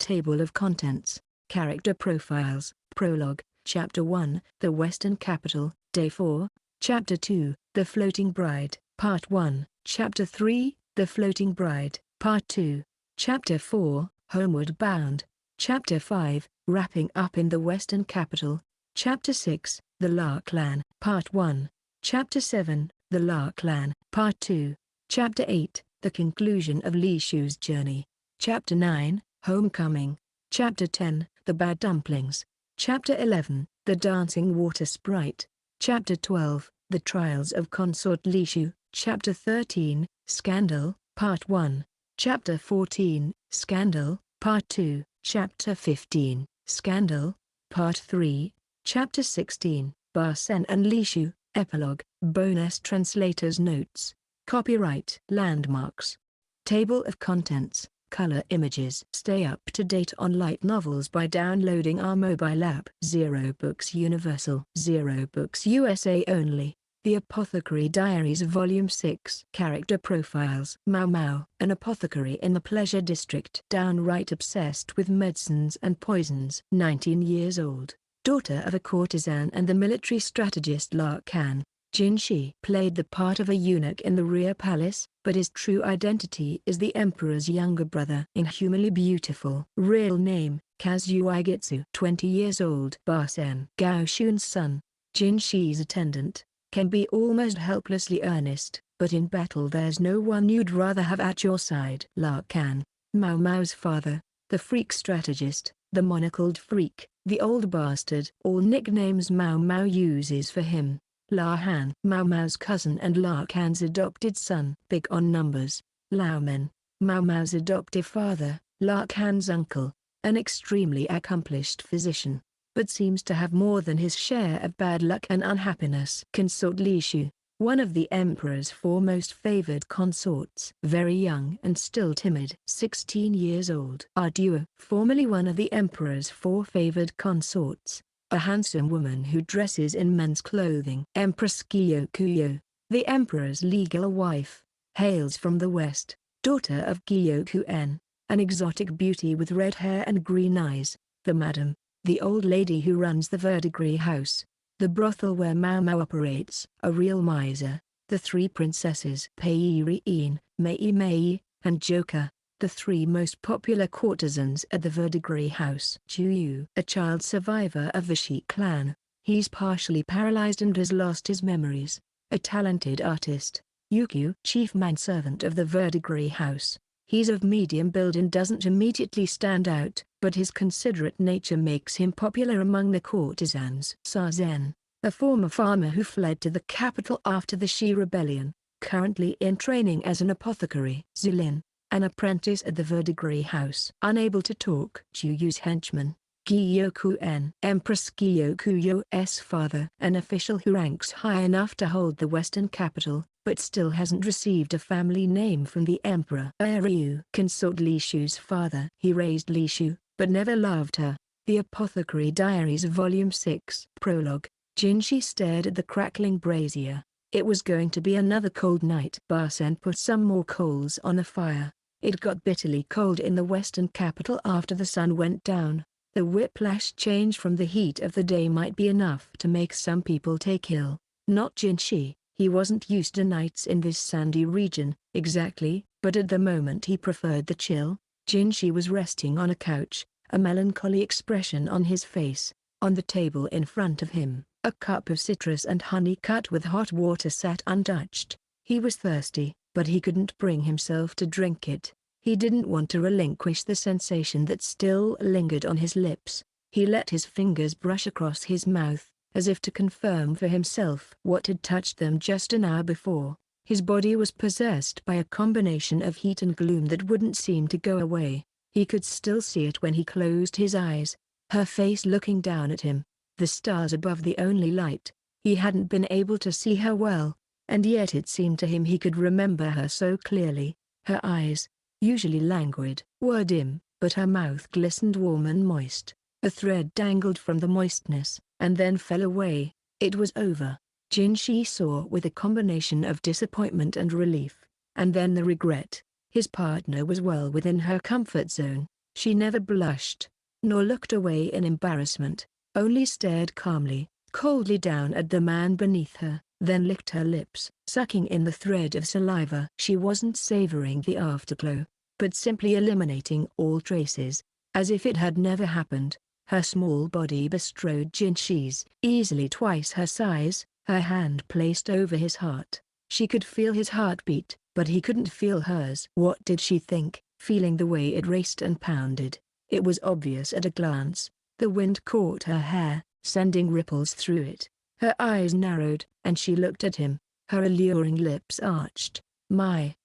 Table of Contents, Character Profiles, Prologue, Chapter 1, The Western Capital, Day 4, Chapter 2, The Floating Bride, Part 1, Chapter 3, The Floating Bride, Part 2, Chapter 4, Homeward Bound, Chapter 5, Wrapping Up in the Western Capital, Chapter 6, The La Clan, Part 1, Chapter 7, The La Clan, Part 2, Chapter 8, The Conclusion of Lishu's Journey, Chapter 9, Homecoming, Chapter 10, The Bad Dumplings, Chapter 11, The Dancing Water Sprite, Chapter 12, The Trials of Consort Lishu, Chapter 13, Scandal, Part 1, Chapter 14, Scandal, Part 2, Chapter 15, Scandal, Part 3, Chapter 16, Barsen and Lishu, Epilogue, Bonus Translator's Notes, Copyright Landmarks. Table of Contents, Color Images. Stay up to date on light novels by downloading our mobile app. Zero Books Universal. Zero Books USA only. The Apothecary Diaries Volume 6. Character Profiles. Maomao, an apothecary in the Pleasure District. Downright obsessed with medicines and poisons. 19 years old. Daughter of a courtesan and the military strategist La Can. Jinshi played the part of a eunuch in the rear palace, but his true identity is the emperor's younger brother. Inhumanly beautiful. Real name, Kazuo Igetsu. 20 years old. Barsen Gaoshun's son. Jinshi's attendant. Can be almost helplessly earnest, but in battle there's no one you'd rather have at your side. La Can, Maomao's father, the freak strategist, the monocled freak, the old bastard. All nicknames Maomao uses for him. La Han, Maomao's cousin and La Can's adopted son. Big on numbers. Lao Men, Maomao's adoptive father, La Can's uncle, an extremely accomplished physician, but seems to have more than his share of bad luck and unhappiness. Consort Lishu, one of the emperor's four most favored consorts. Very young and still timid. 16 years old. Audiobook, formerly one of the emperor's four favored consorts. A handsome woman who dresses in men's clothing. Empress Gyokugyo, the emperor's legal wife, hails from the west, daughter of Gyokuen, an exotic beauty with red hair and green eyes. The madam, the old lady who runs the Verdigris house, the brothel where Maomao operates. A real miser. The three princesses Peirin, Mei, and Joka, the three most popular courtesans at the Verdigris house. Chuyu, a child survivor of the Shi clan. He's partially paralyzed and has lost his memories. A talented artist. Yukio, chief manservant of the Verdigris house. He's of medium build and doesn't immediately stand out, but his considerate nature makes him popular among the courtesans. Sazen, a former farmer who fled to the capital after the Shi rebellion, currently in training as an apothecary. Zulin, an apprentice at the Verdigris house. Unable to talk. Chuyu's henchman, Gyokuen. Empress Gyokugyo's father. An official who ranks high enough to hold the western capital, but still hasn't received a family name from the emperor. Ryu, Consort Lishu's father. He raised Lishu, but never loved her. The Apothecary Diaries Volume 6. Prologue. Jinshi stared at the crackling brazier. It was going to be another cold night. Barsen put some more coals on the fire. It got bitterly cold in the western capital after the sun went down. The whiplash change from the heat of the day might be enough to make some people take ill. Not Jinshi. He wasn't used to nights in this sandy region, exactly, but at the moment he preferred the chill. Jinshi was resting on a couch, a melancholy expression on his face. On the table in front of him, a cup of citrus and honey cut with hot water sat untouched. He was thirsty, but he couldn't bring himself to drink it. He didn't want to relinquish the sensation that still lingered on his lips. He let his fingers brush across his mouth, as if to confirm for himself what had touched them just an hour before. His body was possessed by a combination of heat and gloom that wouldn't seem to go away. He could still see it when he closed his eyes. Her face looking down at him, the stars above the only light. He hadn't been able to see her well, and yet it seemed to him he could remember her so clearly. Her eyes, usually languid, were dim, but her mouth glistened warm and moist. A thread dangled from the moistness, and then fell away. It was over. Jinshi saw with a combination of disappointment and relief, and then the regret. His partner was well within her comfort zone. She never blushed, nor looked away in embarrassment, only stared calmly, coldly down at the man beneath her, then licked her lips, sucking in the thread of saliva. She wasn't savoring the afterglow, but simply eliminating all traces, as if it had never happened. Her small body bestrode Jinshi's, easily twice her size, her hand placed over his heart. She could feel his heartbeat, but he couldn't feel hers. What did she think, feeling the way it raced and pounded? It was obvious at a glance. The wind caught her hair, sending ripples through it. Her eyes narrowed, and she looked at him, her alluring lips arched. My,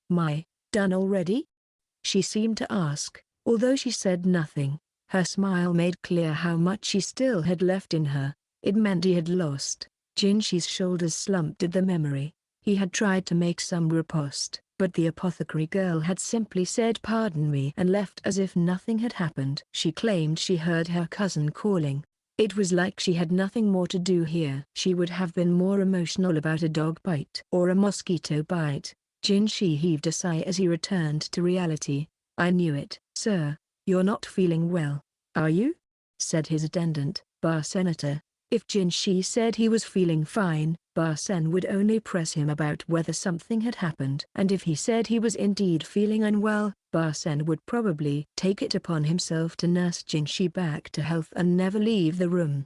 done already?" she seemed to ask, although she said nothing. Her smile made clear how much she still had left in her. It meant he had lost. Jinshi's shoulders slumped at the memory. He had tried to make some riposte, but the apothecary girl had simply said "pardon me" and left as if nothing had happened. She claimed she heard her cousin calling. It was like she had nothing more to do here. She would have been more emotional about a dog bite or a mosquito bite. Jinshi heaved a sigh as he returned to reality. "I knew it." "Sir, you're not feeling well, are you?" said his attendant, Bar Senator. If Jinshi said he was feeling fine, Bar Sen would only press him about whether something had happened. And if he said he was indeed feeling unwell, Bar Sen would probably take it upon himself to nurse Jinshi back to health and never leave the room.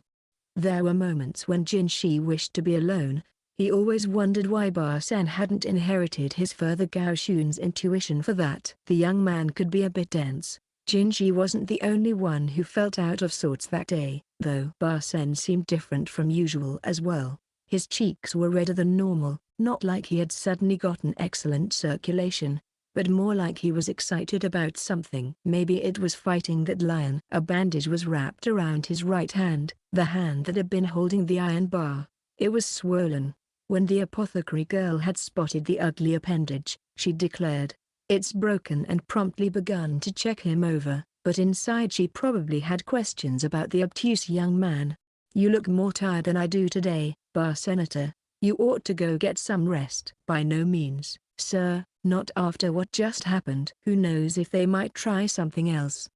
There were moments when Jinshi wished to be alone. He always wondered why Bar Sen hadn't inherited his father Gao Xun's intuition for that. The young man could be a bit dense. Jinshi wasn't the only one who felt out of sorts that day, though. Bar Sen seemed different from usual as well. His cheeks were redder than normal, not like he had suddenly gotten excellent circulation, but more like he was excited about something. Maybe it was fighting that lion. A bandage was wrapped around his right hand, the hand that had been holding the iron bar. It was swollen. When the apothecary girl had spotted the ugly appendage, she declared, "It's broken," and promptly begun to check him over, but inside she probably had questions about the obtuse young man. "You look more tired than I do today, Bar Senator. You ought to go get some rest." "By no means, sir, not after what just happened." "Who knows if they might try something else,"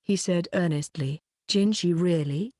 he said earnestly. Jinshi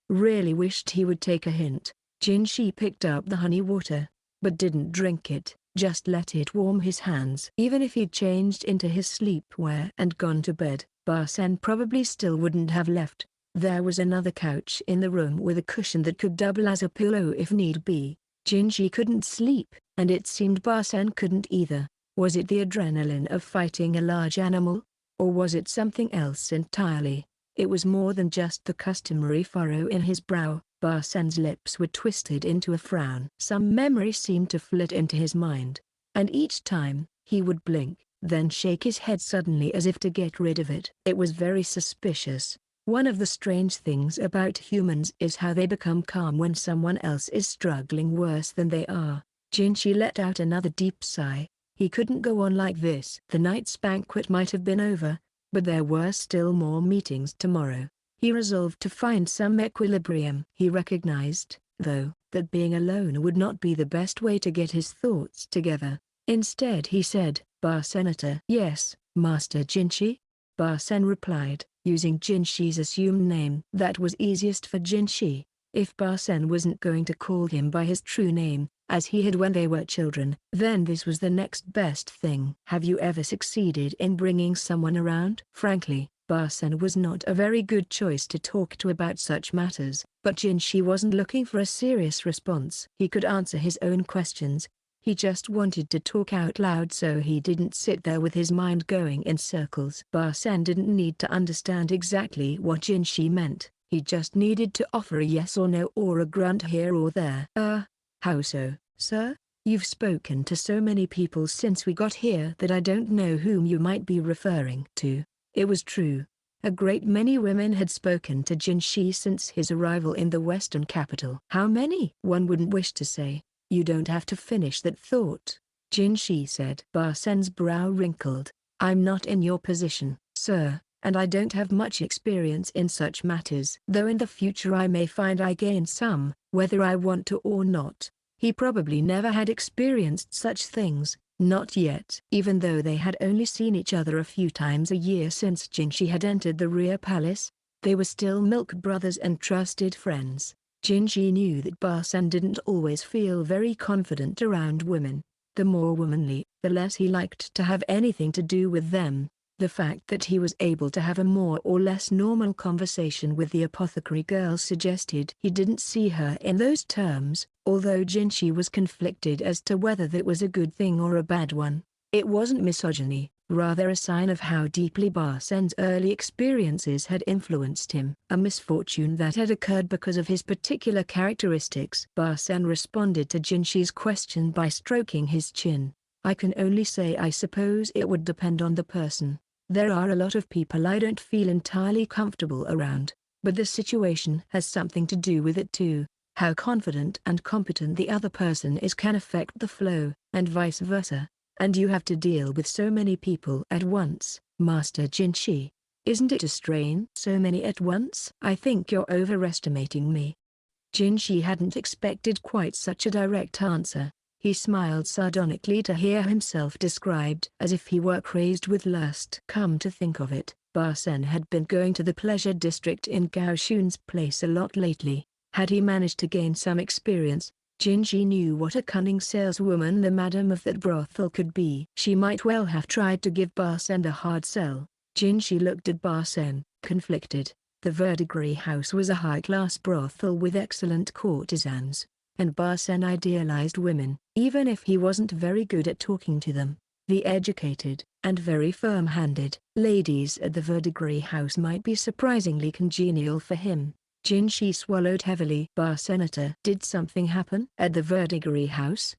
really wished he would take a hint. Jinshi picked up the honey water, but didn't drink it, just let it warm his hands. Even if he'd changed into his sleepwear and gone to bed, Bar Sen probably still wouldn't have left. There was another couch in the room with a cushion that could double as a pillow if need be. Jinshi couldn't sleep, and it seemed Bar Sen couldn't either. Was it the adrenaline of fighting a large animal? Or was it something else entirely? It was more than just the customary furrow in his brow. Bar Sen's lips were twisted into a frown. Some memory seemed to flit into his mind, and each time, he would blink, then shake his head suddenly as if to get rid of it. It was very suspicious. One of the strange things about humans is how they become calm when someone else is struggling worse than they are. Jinshi let out another deep sigh. He couldn't go on like this. The night's banquet might have been over, but there were still more meetings tomorrow. He resolved to find some equilibrium. He recognized, though, that being alone would not be the best way to get his thoughts together. Instead he said, "Bar Senator." "Yes, Master Jinshi?" Bar Sen replied, using Jinshi's assumed name. That was easiest for Jinshi. If Bar Sen wasn't going to call him by his true name, as he had when they were children, then this was the next best thing. "Have you ever succeeded in bringing someone around?" Frankly, Bar Sen was not a very good choice to talk to about such matters, but Jinshi wasn't looking for a serious response. He could answer his own questions. He just wanted to talk out loud so he didn't sit there with his mind going in circles. Bar Sen didn't need to understand exactly what Jinshi meant. He just needed to offer a yes or no or a grunt here or there. How so, sir? You've spoken to so many people since we got here that I don't know whom you might be referring to." It was true. A great many women had spoken to Jinshi since his arrival in the western capital. How many? One wouldn't wish to say. "You don't have to finish that thought," Jinshi said. Bar Sen's brow wrinkled. "I'm not in your position, sir, and I don't have much experience in such matters. Though in the future I may find I gain some, whether I want to or not." He probably never had experienced such things, Not yet. Even though they had only seen each other a few times a year since Jinshi had entered the rear palace, they were still milk brothers and trusted friends. Jinshi knew that Barsan didn't always feel very confident around women. The more womanly, the less he liked to have anything to do with them. The fact that he was able to have a more or less normal conversation with the apothecary girl suggested he didn't see her in those terms, although Jinshi was conflicted as to whether that was a good thing or a bad one. It wasn't misogyny, rather a sign of how deeply Barsan's early experiences had influenced him. A misfortune that had occurred because of his particular characteristics. Barsan responded to Jinshi's question by stroking his chin. I can only say I suppose it would depend on the person. There are a lot of people I don't feel entirely comfortable around, but the situation has something to do with it too. How confident and competent the other person is can affect the flow, and vice versa. And you have to deal with so many people at once, Master Jinshi. Isn't it a strain? So many at once? I think you're overestimating me. Jinshi hadn't expected quite such a direct answer. He smiled sardonically to hear himself described as if he were crazed with lust. Come to think of it, Barsan had been going to the pleasure district in Gaoshun's place a lot lately. Had he managed to gain some experience, Jinshi knew what a cunning saleswoman the madam of that brothel could be. She might well have tried to give Barsan a hard sell. Jinshi looked at Barsan, conflicted. The Verdigris house was a high-class brothel with excellent courtesans, and Barsan idealized women, even if he wasn't very good at talking to them. The educated, and very firm-handed, ladies at the Verdigris house might be surprisingly congenial for him. Jinshi swallowed heavily. Senator, did something happen at the Verdigris house?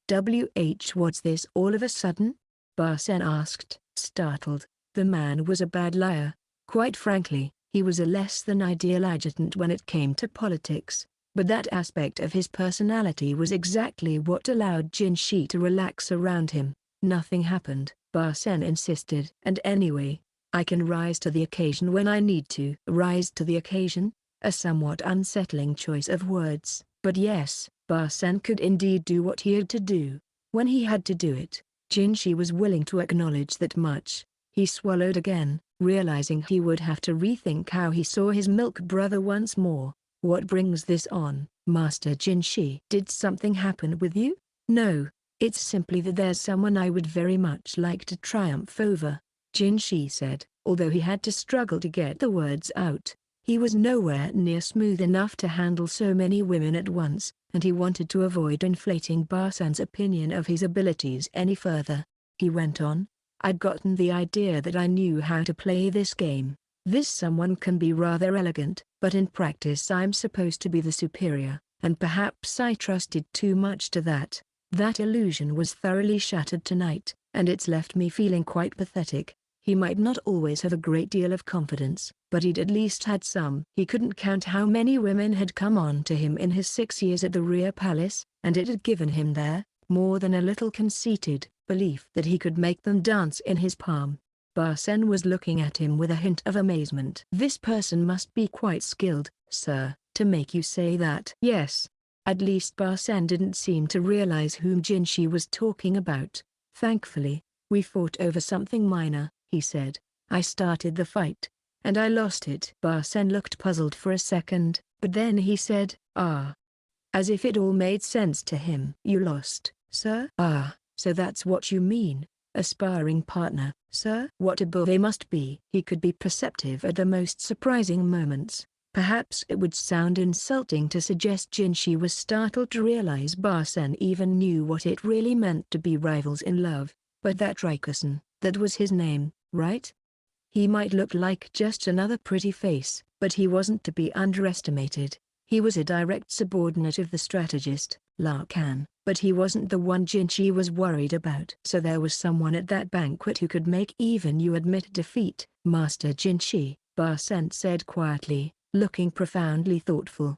What's this all of a sudden? Barsan asked, startled. The man was a bad liar. Quite frankly, he was a less than ideal adjutant when it came to politics. But that aspect of his personality was exactly what allowed Jinshi to relax around him. Nothing happened, Barsan insisted. And anyway, I can rise to the occasion when I need to. Rise to the occasion? A somewhat unsettling choice of words, but yes, Barsan could indeed do what he had to do, when he had to do it. Jinshi was willing to acknowledge that much. He swallowed again, realizing he would have to rethink how he saw his milk brother once more. What brings this on, Master Jinshi? Did something happen with you? No, it's simply that there's someone I would very much like to triumph over, Jinshi said, although he had to struggle to get the words out. He was nowhere near smooth enough to handle so many women at once, and he wanted to avoid inflating Barsan's opinion of his abilities any further. He went on, I'd gotten the idea that I knew how to play this game. This someone can be rather elegant, but in practice I'm supposed to be the superior, and perhaps I trusted too much to that. That illusion was thoroughly shattered tonight, and it's left me feeling quite pathetic. He might not always have a great deal of confidence, but he'd at least had some. He couldn't count how many women had come on to him in his 6 years at the rear palace, and it had given him there, more than a little conceited, belief that he could make them dance in his palm. Barsan was looking at him with a hint of amazement. This person must be quite skilled, sir, to make you say that. Yes. At least Barsan didn't seem to realize whom Jinshi was talking about. Thankfully, we fought over something minor, he said. I started the fight, and I lost it. Barsan looked puzzled for a second, but then he said, ah. As if it all made sense to him. You lost, sir? Ah, so that's what you mean. A sparring partner, sir? What a bull they must be. He could be perceptive at the most surprising moments. Perhaps it would sound insulting to suggest Jinshi was startled to realize Barsan even knew what it really meant to be rivals in love. But that Rikusen, that was his name, right? He might look like just another pretty face, but he wasn't to be underestimated. He was a direct subordinate of the strategist, Larkan, but he wasn't the one Jinshi was worried about. So there was someone at that banquet who could make even you admit defeat, Master Jinshi, Barsan said quietly, looking profoundly thoughtful.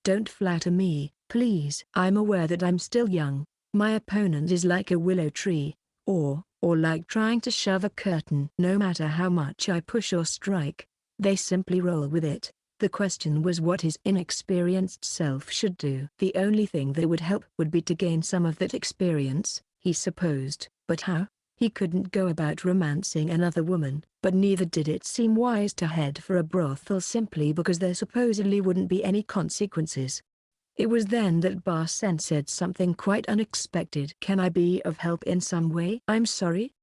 Don't flatter me, please. I'm aware that I'm still young. My opponent is like a willow tree, or like trying to shove a curtain. No matter how much I push or strike, they simply roll with it. The question was what his inexperienced self should do. The only thing that would help would be to gain some of that experience, he supposed. But how? He couldn't go about romancing another woman, but neither did it seem wise to head for a brothel simply because there supposedly wouldn't be any consequences. It was then that Barsen said something quite unexpected. "Can I be of help in some way?" "I'm sorry?"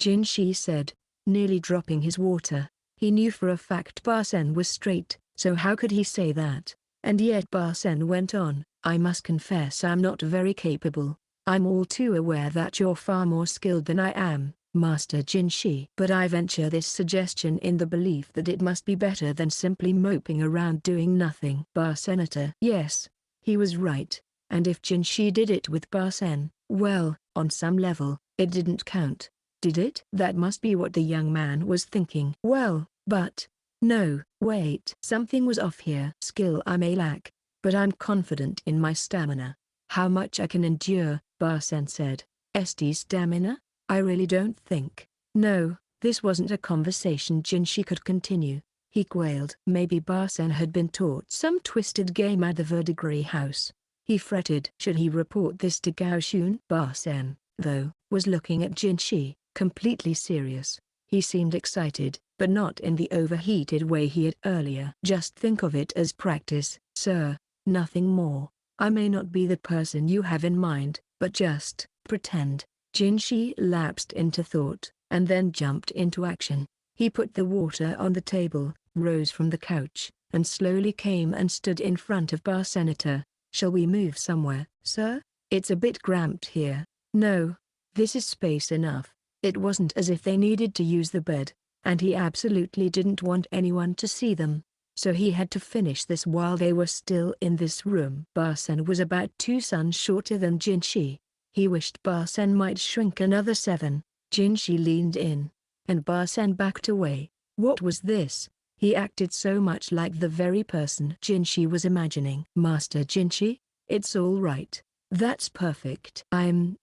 Jinshi said, nearly dropping his water. He knew for a fact Barsen was straight, so how could he say that? And yet Barsen went on, "I must confess I'm not very capable. I'm all too aware that you're far more skilled than I am, Master Jinshi. But I venture this suggestion in the belief that it must be better than simply moping around doing nothing." Barsenator. Yes, he was right, and if Jinshi did it with Barsen, well, on some level, it didn't count, did it? That must be what the young man was thinking. Well, but, no, wait. Something was off here. Skill I may lack, but I'm confident in my stamina. How much I can endure, Barsen said. "St stamina? I really don't think." No, this wasn't a conversation Jinshi could continue. He quailed. Maybe Barsen had been taught some twisted game at the Verdigris house. He fretted. Should he report this to Gao Xun? Barsen, though, was looking at Jinshi, completely serious. He seemed excited, but not in the overheated way he had earlier. "Just think of it as practice, sir, nothing more. I may not be the person you have in mind, but just pretend." Jinshi lapsed into thought, and then jumped into action. He put the water on the table, rose from the couch, and slowly came and stood in front of Barsenator. "Shall we move somewhere, sir? It's a bit cramped here." "No. This is space enough." It wasn't as if they needed to use the bed, and he absolutely didn't want anyone to see them. So he had to finish this while they were still in this room. Barsen was about 2 suns shorter than Jinshi. He wished Barsen might shrink another 7. Jinshi leaned in, and Barsen backed away. What was this? He acted so much like the very person Jinshi was imagining. "Master Jinshi, it's all right. That's perfect." "I'm,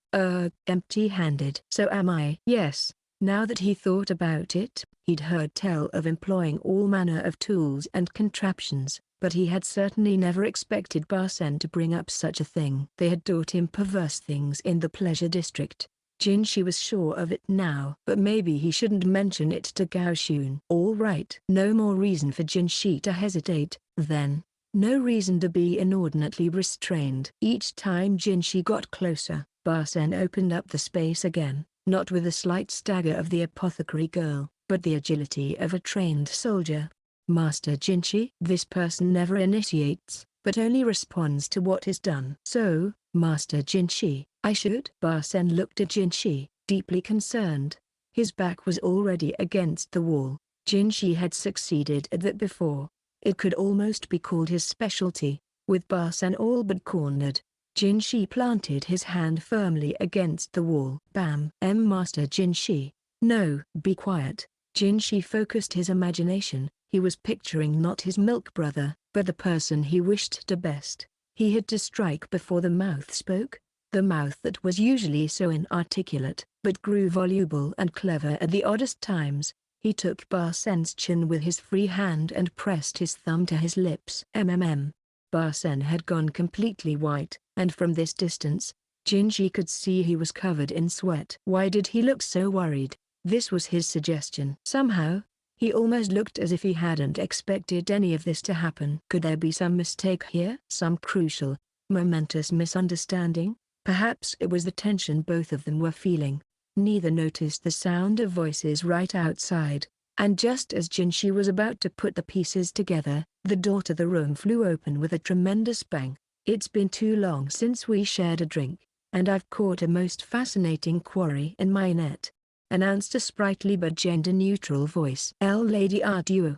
empty-handed." "So am I." Yes. Now that he thought about it, he'd heard tell of employing all manner of tools and contraptions, but he had certainly never expected Barsen to bring up such a thing. They had taught him perverse things in the pleasure district. Jinshi was sure of it now. But maybe he shouldn't mention it to Gao Xun. All right. No more reason for Jinshi to hesitate, then. No reason to be inordinately restrained. Each time Jinshi got closer, Barsen opened up the space again. Not with the slight stagger of the apothecary girl, but the agility of a trained soldier. "Master Jinshi?" This person never initiates, but only responds to what is done. "So, Master Jinshi, I should?" Barsen looked at Jinshi, deeply concerned. His back was already against the wall. Jinshi had succeeded at that before. It could almost be called his specialty. With Barsen all but cornered, Jinshi planted his hand firmly against the wall. Bam! Master Jinshi. No, be quiet. Jinshi focused his imagination. He was picturing not his milk brother, but the person he wished to best. He had to strike before the mouth spoke. The mouth that was usually so inarticulate, but grew voluble and clever at the oddest times. He took Barsen's chin with his free hand and pressed his thumb to his lips. Barsen had gone completely white, and from this distance, Jinshi could see he was covered in sweat. Why did he look so worried? This was his suggestion. Somehow, he almost looked as if he hadn't expected any of this to happen. Could there be some mistake here? Some crucial, momentous misunderstanding? Perhaps it was the tension both of them were feeling. Neither noticed the sound of voices right outside, and just as Jinshi was about to put the pieces together, the door to the room flew open with a tremendous bang. "It's been too long since we shared a drink, and I've caught a most fascinating quarry in my net," announced a sprightly but gender-neutral voice. "Lady Arduo!"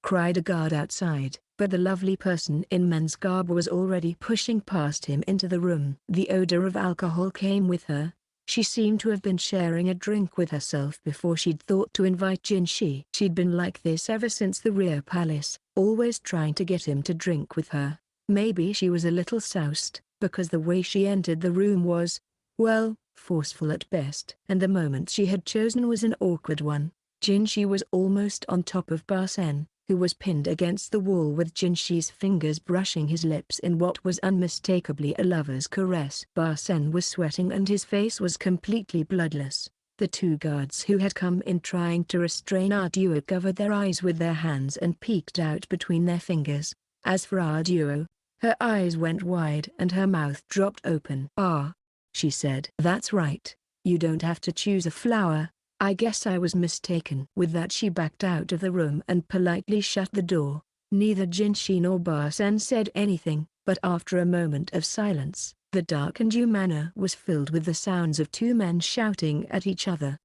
cried a guard outside, but the lovely person in men's garb was already pushing past him into the room. The odor of alcohol came with her. She seemed to have been sharing a drink with herself before she'd thought to invite Jinshi. She'd been like this ever since the rear palace, always trying to get him to drink with her. Maybe she was a little soused, because the way she entered the room was, well, forceful at best. And the moment she had chosen was an awkward one. Jinshi was almost on top of Barsen, who was pinned against the wall with Jinshi's fingers brushing his lips in what was unmistakably a lover's caress. Ba Sen was sweating and his face was completely bloodless. The two guards who had come in trying to restrain Ah Duo covered their eyes with their hands and peeked out between their fingers. As for Ah Duo, her eyes went wide and her mouth dropped open. "Ah," she said. "That's right. You don't have to choose a flower. I guess I was mistaken." With that she backed out of the room and politely shut the door. Neither Jinshi nor Ba Sen said anything, but after a moment of silence, the darkened manor was filled with the sounds of two men shouting at each other.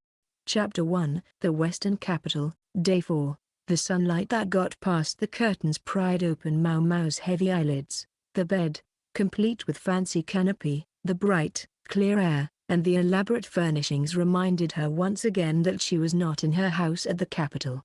Chapter 1, The Western Capital, Day 4. The sunlight that got past the curtains pried open Maomao's heavy eyelids. The bed, complete with fancy canopy, the bright, clear air, and the elaborate furnishings reminded her once again that she was not in her house at the capital.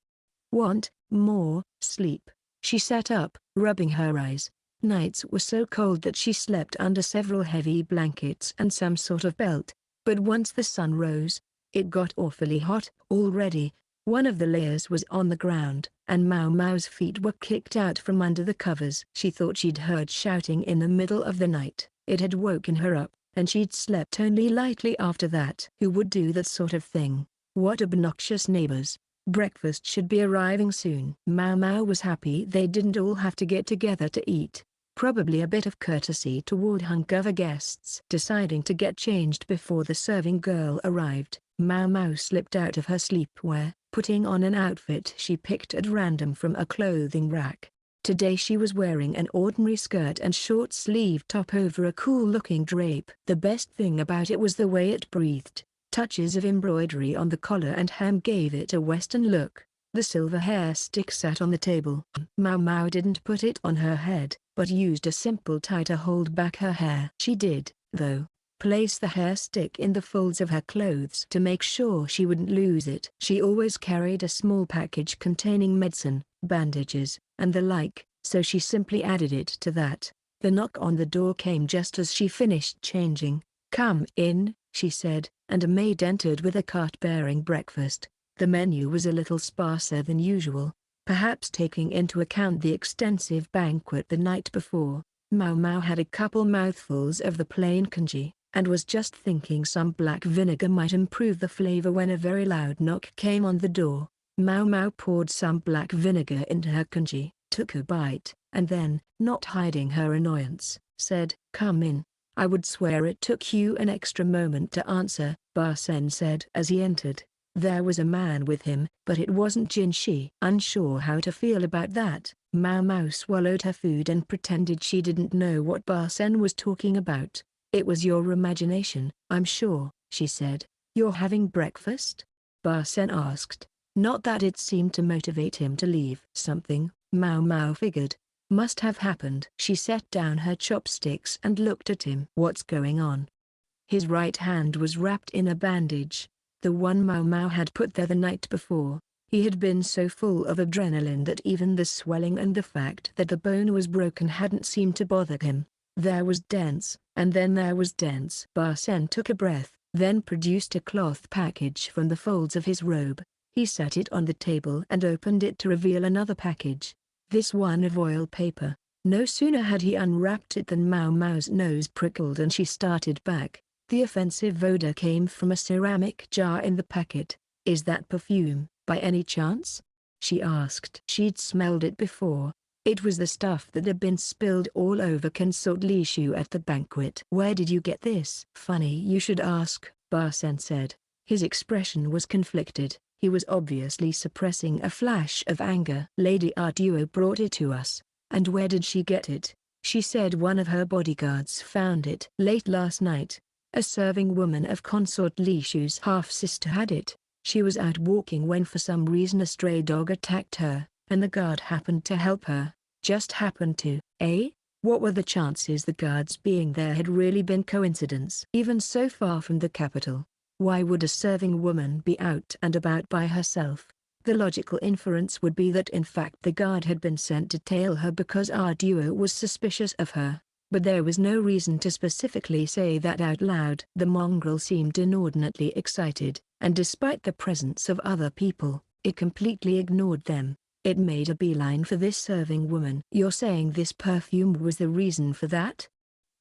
"Want more sleep?" She sat up, rubbing her eyes. Nights were so cold that she slept under several heavy blankets and some sort of belt, but once the sun rose, it got awfully hot. Already, one of the layers was on the ground, and Maomao's feet were kicked out from under the covers. She thought she'd heard shouting in the middle of the night. It had woken her up, and she'd slept only lightly after that. Who would do that sort of thing? What obnoxious neighbors. Breakfast should be arriving soon. Maomao was happy they didn't all have to get together to eat. Probably a bit of courtesy toward hungover guests. Deciding to get changed before the serving girl arrived, Maomao slipped out of her sleepwear, putting on an outfit she picked at random from a clothing rack. Today she was wearing an ordinary skirt and short-sleeved top over a cool-looking drape. The best thing about it was the way it breathed. Touches of embroidery on the collar and hem gave it a Western look. The silver hair stick sat on the table. Maomao didn't put it on her head, but used a simple tie to hold back her hair. She did, though, place the hair stick in the folds of her clothes to make sure she wouldn't lose it. She always carried a small package containing medicine, bandages, and the like, so she simply added it to that. The knock on the door came just as she finished changing. "Come in," she said, and a maid entered with a cart bearing breakfast. The menu was a little sparser than usual, perhaps taking into account the extensive banquet the night before. Maomao had a couple mouthfuls of the plain congee, and was just thinking some black vinegar might improve the flavor when a very loud knock came on the door. Maomao poured some black vinegar into her congee, took a bite, and then, not hiding her annoyance, said, "Come in." "I would swear it took you an extra moment to answer," Ba Sen said as he entered. There was a man with him, but it wasn't Jinshi. Unsure how to feel about that, Maomao swallowed her food and pretended she didn't know what Ba Sen was talking about. "It was your imagination, I'm sure," she said. "You're having breakfast?" Ba Sen asked. Not that it seemed to motivate him to leave. Something, Maomao figured, must have happened. She set down her chopsticks and looked at him. "What's going on?" His right hand was wrapped in a bandage, the one Maomao had put there the night before. He had been so full of adrenaline that even the swelling and the fact that the bone was broken hadn't seemed to bother him. There was dents, and then there was dents. Ba Sen took a breath, then produced a cloth package from the folds of his robe. He set it on the table and opened it to reveal another package. This one of oil paper. No sooner had he unwrapped it than Maomao's nose prickled and she started back. The offensive odor came from a ceramic jar in the packet. "Is that perfume, by any chance?" she asked. She'd smelled it before. It was the stuff that had been spilled all over Consort Lishu at the banquet. "Where did you get this?" "Funny you should ask," Ba Sen said. His expression was conflicted. He was obviously suppressing a flash of anger. "Lady Arduo brought it to us." "And where did she get it?" "She said one of her bodyguards found it late last night. A serving woman of Consort Lishu's half-sister had it. She was out walking when for some reason a stray dog attacked her, and the guard happened to help her. Just happened to." "Eh? What were the chances the guards being there had really been coincidence? Even so far from the capital, why would a serving woman be out and about by herself?" The logical inference would be that in fact the guard had been sent to tail her because Arduo was suspicious of her. But there was no reason to specifically say that out loud. The mongrel seemed inordinately excited, and despite the presence of other people, it completely ignored them. It made a beeline for this serving woman. "You're saying this perfume was the reason for that?"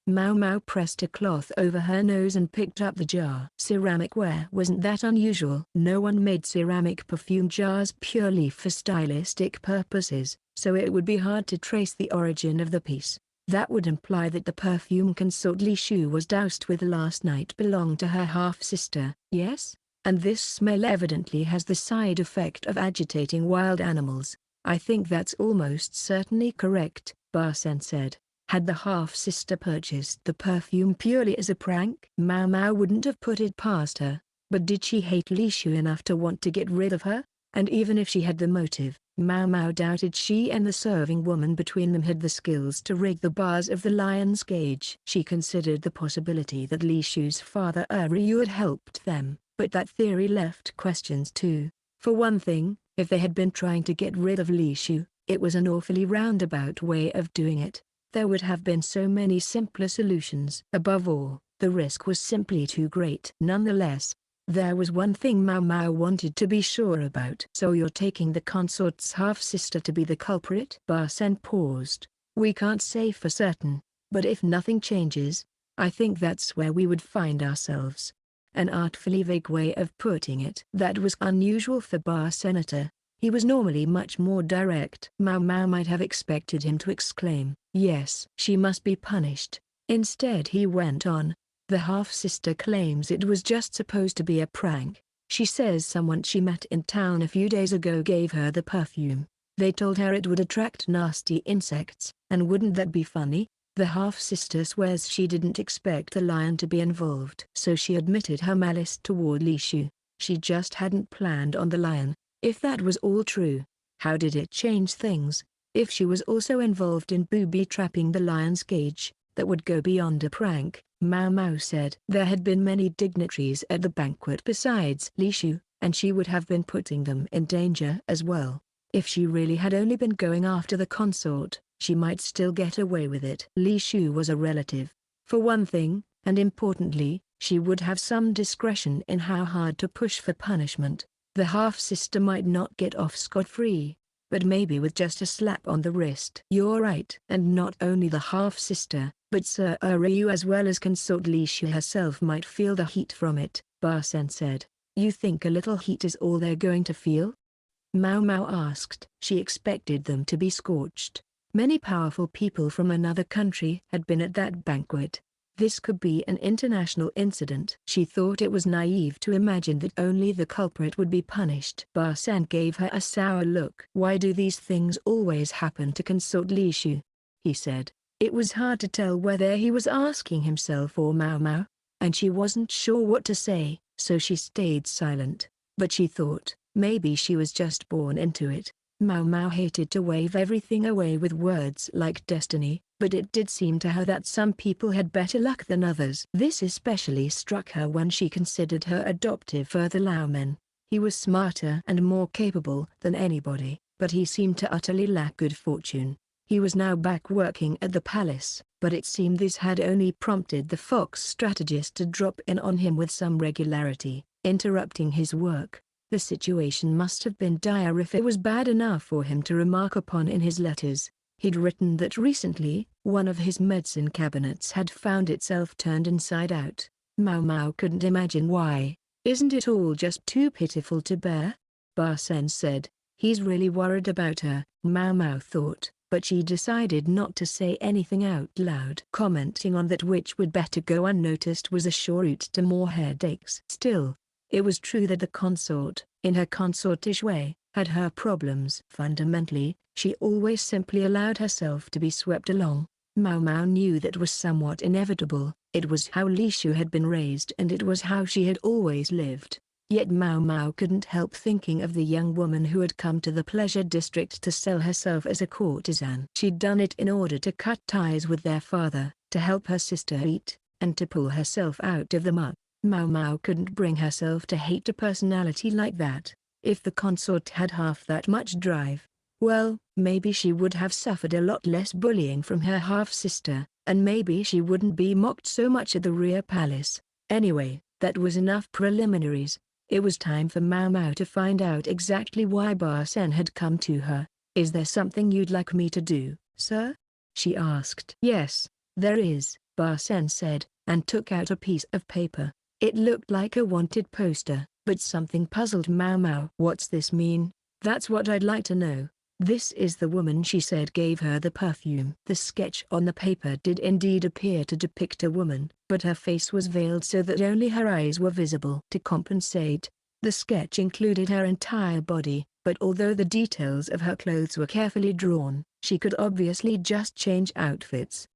Maomao pressed a cloth over her nose and picked up the jar. "Ceramic ware wasn't that unusual. No one made ceramic perfume jars purely for stylistic purposes, so it would be hard to trace the origin of the piece. That would imply that the perfume Consort Lishu was doused with last night belonged to her half-sister, yes? And this smell evidently has the side effect of agitating wild animals." "I think that's almost certainly correct," Barsen said. "Had the half-sister purchased the perfume purely as a prank?" Maomao wouldn't have put it past her, but did she hate Lishu enough to want to get rid of her? And even if she had the motive, Maomao doubted she and the serving woman between them had the skills to rig the bars of the lion's cage. She considered the possibility that Lishu's father Ryu had helped them, but that theory left questions too. For one thing, if they had been trying to get rid of Lishu, it was an awfully roundabout way of doing it. There would have been so many simpler solutions. Above all, the risk was simply too great. Nonetheless, there was one thing Maomao wanted to be sure about. "So you're taking the consort's half-sister to be the culprit?" Barsen paused. "We can't say for certain, but if nothing changes, I think that's where we would find ourselves." An artfully vague way of putting it. That was unusual for Barsenator. He was normally much more direct. Maomao might have expected him to exclaim, "Yes, she must be punished." Instead he went on, "The half-sister claims it was just supposed to be a prank. She says someone she met in town a few days ago gave her the perfume. They told her it would attract nasty insects, and wouldn't that be funny? The half-sister swears she didn't expect the lion to be involved. So she admitted her malice toward Lishu. She just hadn't planned on the lion. If that was all true, how did it change things? If she was also involved in booby-trapping the lion's cage, that would go beyond a prank," Maomao said. There had been many dignitaries at the banquet besides Lishu, and she would have been putting them in danger as well. If she really had only been going after the consort, she might still get away with it. Lishu was a relative, for one thing, and importantly, she would have some discretion in how hard to push for punishment. The half-sister might not get off scot-free, but maybe with just a slap on the wrist. "You're right." "And not only the half-sister, but Sir Ryu as well as Consort Lishu herself might feel the heat from it," Barsen said. "You think a little heat is all they're going to feel?" Maomao asked. She expected them to be scorched. Many powerful people from another country had been at that banquet. This could be an international incident. She thought it was naive to imagine that only the culprit would be punished. Barsen gave her a sour look. "Why do these things always happen to Consort Lishu?" he said. It was hard to tell whether he was asking himself or Maomao, and she wasn't sure what to say, so she stayed silent. But she thought, maybe she was just born into it. Maomao hated to wave everything away with words like destiny, but it did seem to her that some people had better luck than others. This especially struck her when she considered her adoptive father Laomen. He was smarter and more capable than anybody, but he seemed to utterly lack good fortune. He was now back working at the palace, but it seemed this had only prompted the fox strategist to drop in on him with some regularity, interrupting his work. The situation must have been dire if it was bad enough for him to remark upon in his letters. He'd written that recently, one of his medicine cabinets had found itself turned inside out. Maomao couldn't imagine why. "Isn't it all just too pitiful to bear?" Barsen said. "He's really worried about her," Maomao thought, but she decided not to say anything out loud. Commenting on that which would better go unnoticed was a sure route to more headaches. Still, it was true that the consort, in her consortish way, had her problems. Fundamentally, she always simply allowed herself to be swept along. Maomao knew that was somewhat inevitable. It was how Lishu had been raised and it was how she had always lived. Yet Maomao couldn't help thinking of the young woman who had come to the pleasure district to sell herself as a courtesan. She'd done it in order to cut ties with their father, to help her sister eat, and to pull herself out of the muck. Maomao couldn't bring herself to hate a personality like that. If the consort had half that much drive, well, maybe she would have suffered a lot less bullying from her half-sister, and maybe she wouldn't be mocked so much at the rear palace. Anyway, that was enough preliminaries. It was time for Maomao to find out exactly why Barsen had come to her. "Is there something you'd like me to do, sir?" she asked. "Yes, there is," Barsen said, and took out a piece of paper. It looked like a wanted poster, but something puzzled Maomao. "What's this mean?" "That's what I'd like to know. This is the woman," she said, gave her the perfume. The sketch on the paper did indeed appear to depict a woman, but her face was veiled so that only her eyes were visible. To compensate, the sketch included her entire body, but although the details of her clothes were carefully drawn, she could obviously just change outfits.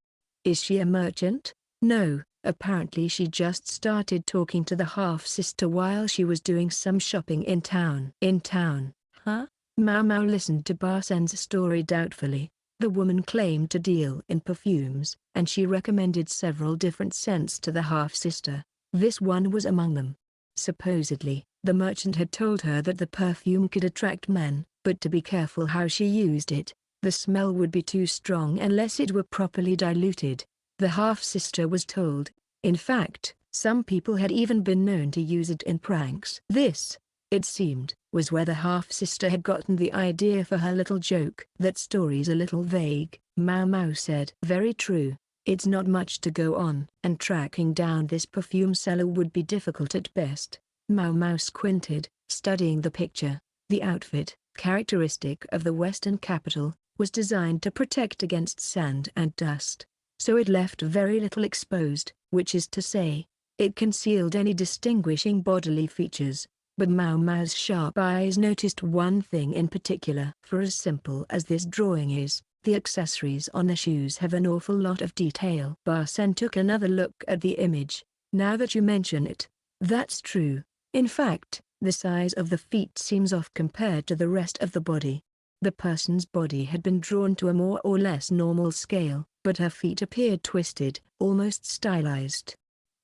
"Is she a merchant?" "No, apparently she just started talking to the half-sister while she was doing some shopping in town." "In town, huh?" Maomao listened to Barsen's story doubtfully. The woman claimed to deal in perfumes, and she recommended several different scents to the half-sister. This one was among them. Supposedly, the merchant had told her that the perfume could attract men, but to be careful how she used it. The smell would be too strong unless it were properly diluted, the half-sister was told. In fact, some people had even been known to use it in pranks. This, it seemed, was where the half-sister had gotten the idea for her little joke. "That story's a little vague," Maomao said. "Very true. It's not much to go on, and tracking down this perfume seller would be difficult at best." Maomao squinted, studying the picture. The outfit, characteristic of the Western capital, was designed to protect against sand and dust. So it left very little exposed, which is to say, it concealed any distinguishing bodily features. But Maomao's sharp eyes noticed one thing in particular. For as simple as this drawing is, the accessories on the shoes have an awful lot of detail. Barsen took another look at the image. "Now that you mention it, that's true. In fact, the size of the feet seems off compared to the rest of the body." The person's body had been drawn to a more or less normal scale, but her feet appeared twisted, almost stylized.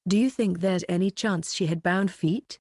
"Do you think there's any chance she had bound feet?"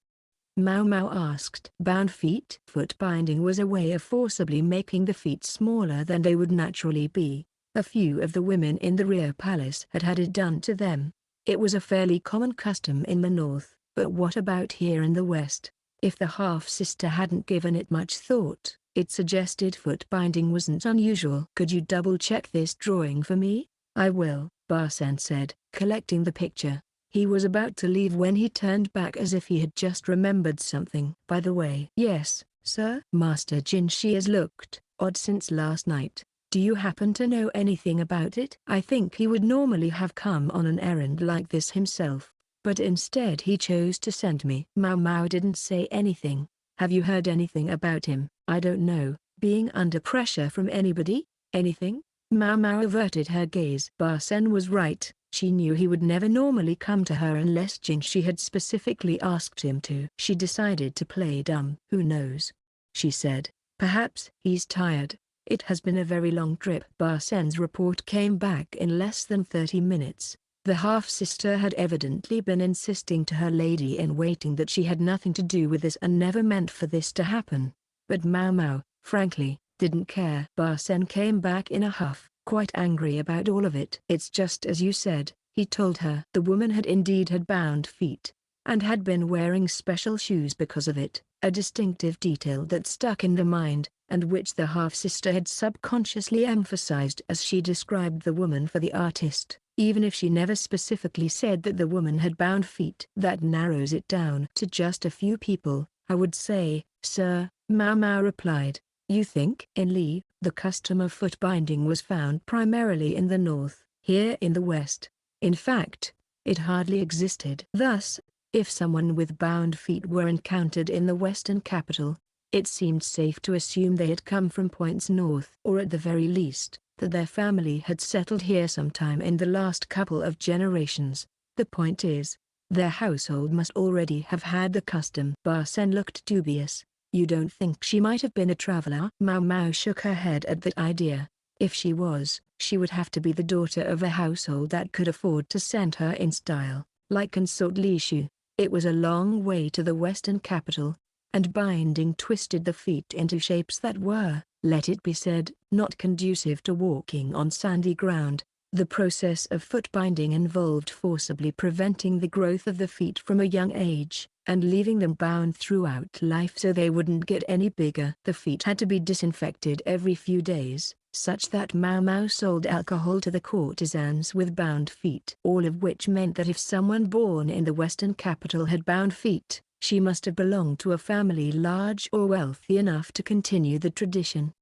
Maomao asked. "Bound feet?" Foot binding was a way of forcibly making the feet smaller than they would naturally be. A few of the women in the rear palace had had it done to them. It was a fairly common custom in the north, but what about here in the west? If the half-sister hadn't given it much thought, it suggested foot binding wasn't unusual. "Could you double-check this drawing for me?" "I will," Barsen said, collecting the picture. He was about to leave when he turned back as if he had just remembered something. "By the way." "Yes, sir?" Master Jinshi has looked odd since last night. "Do you happen to know anything about it?" "I think he would normally have come on an errand like this himself, but instead he chose to send me." Maomao didn't say anything. "Have you heard anything about him?" "I don't know. Being under pressure from anybody? Anything?" Maomao averted her gaze. Barsen was right. She knew he would never normally come to her unless Jinshi had specifically asked him to. She decided to play dumb. "Who knows?" she said. "Perhaps he's tired. It has been a very long trip." Barsen's report came back in less than 30 minutes. The half-sister had evidently been insisting to her lady-in-waiting that she had nothing to do with this and never meant for this to happen. But Maomao, frankly, didn't care. Barsen came back in a huff, quite angry about all of it. "It's just as you said," he told her. The woman had indeed had bound feet, and had been wearing special shoes because of it, a distinctive detail that stuck in the mind, and which the half-sister had subconsciously emphasized as she described the woman for the artist, even if she never specifically said that the woman had bound feet. "That narrows it down to just a few people, I would say, sir," Maomao replied. "You think?" "In Li, the custom of foot binding was found primarily in the north. Here in the west, in fact, it hardly existed. Thus, if someone with bound feet were encountered in the western capital, it seemed safe to assume they had come from points north, or at the very least, that their family had settled here sometime in the last couple of generations. The point is, their household must already have had the custom." Barsen looked dubious. "You don't think she might have been a traveler?" Maomao shook her head at that idea. "If she was, she would have to be the daughter of a household that could afford to send her in style, like Consort Lishu." It was a long way to the western capital, and binding twisted the feet into shapes that were, let it be said, not conducive to walking on sandy ground. The process of foot binding involved forcibly preventing the growth of the feet from a young age, and leaving them bound throughout life so they wouldn't get any bigger. The feet had to be disinfected every few days, such that Maomao sold alcohol to the courtesans with bound feet. All of which meant that if someone born in the Western capital had bound feet, she must have belonged to a family large or wealthy enough to continue the tradition.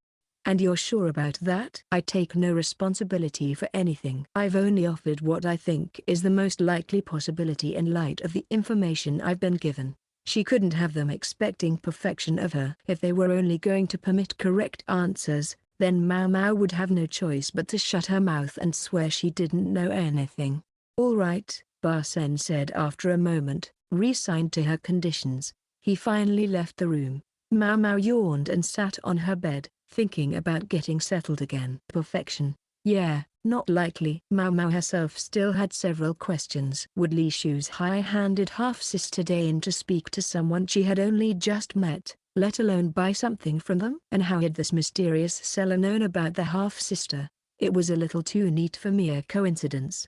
And you're sure about that? I take no responsibility for anything. I've only offered what I think is the most likely possibility in light of the information I've been given. She couldn't have them expecting perfection of her. If they were only going to permit correct answers, then Maomao would have no choice but to shut her mouth and swear she didn't know anything. All right, Barsen said after a moment, resigned to her conditions. He finally left the room. Maomao yawned and sat on her bed, thinking about getting settled again. Perfection? Yeah, not likely. Maomao herself still had several questions. Would Lishu's high-handed half-sister deign to speak to someone she had only just met, let alone buy something from them? And how had this mysterious seller known about the half-sister? It was a little too neat for mere coincidence.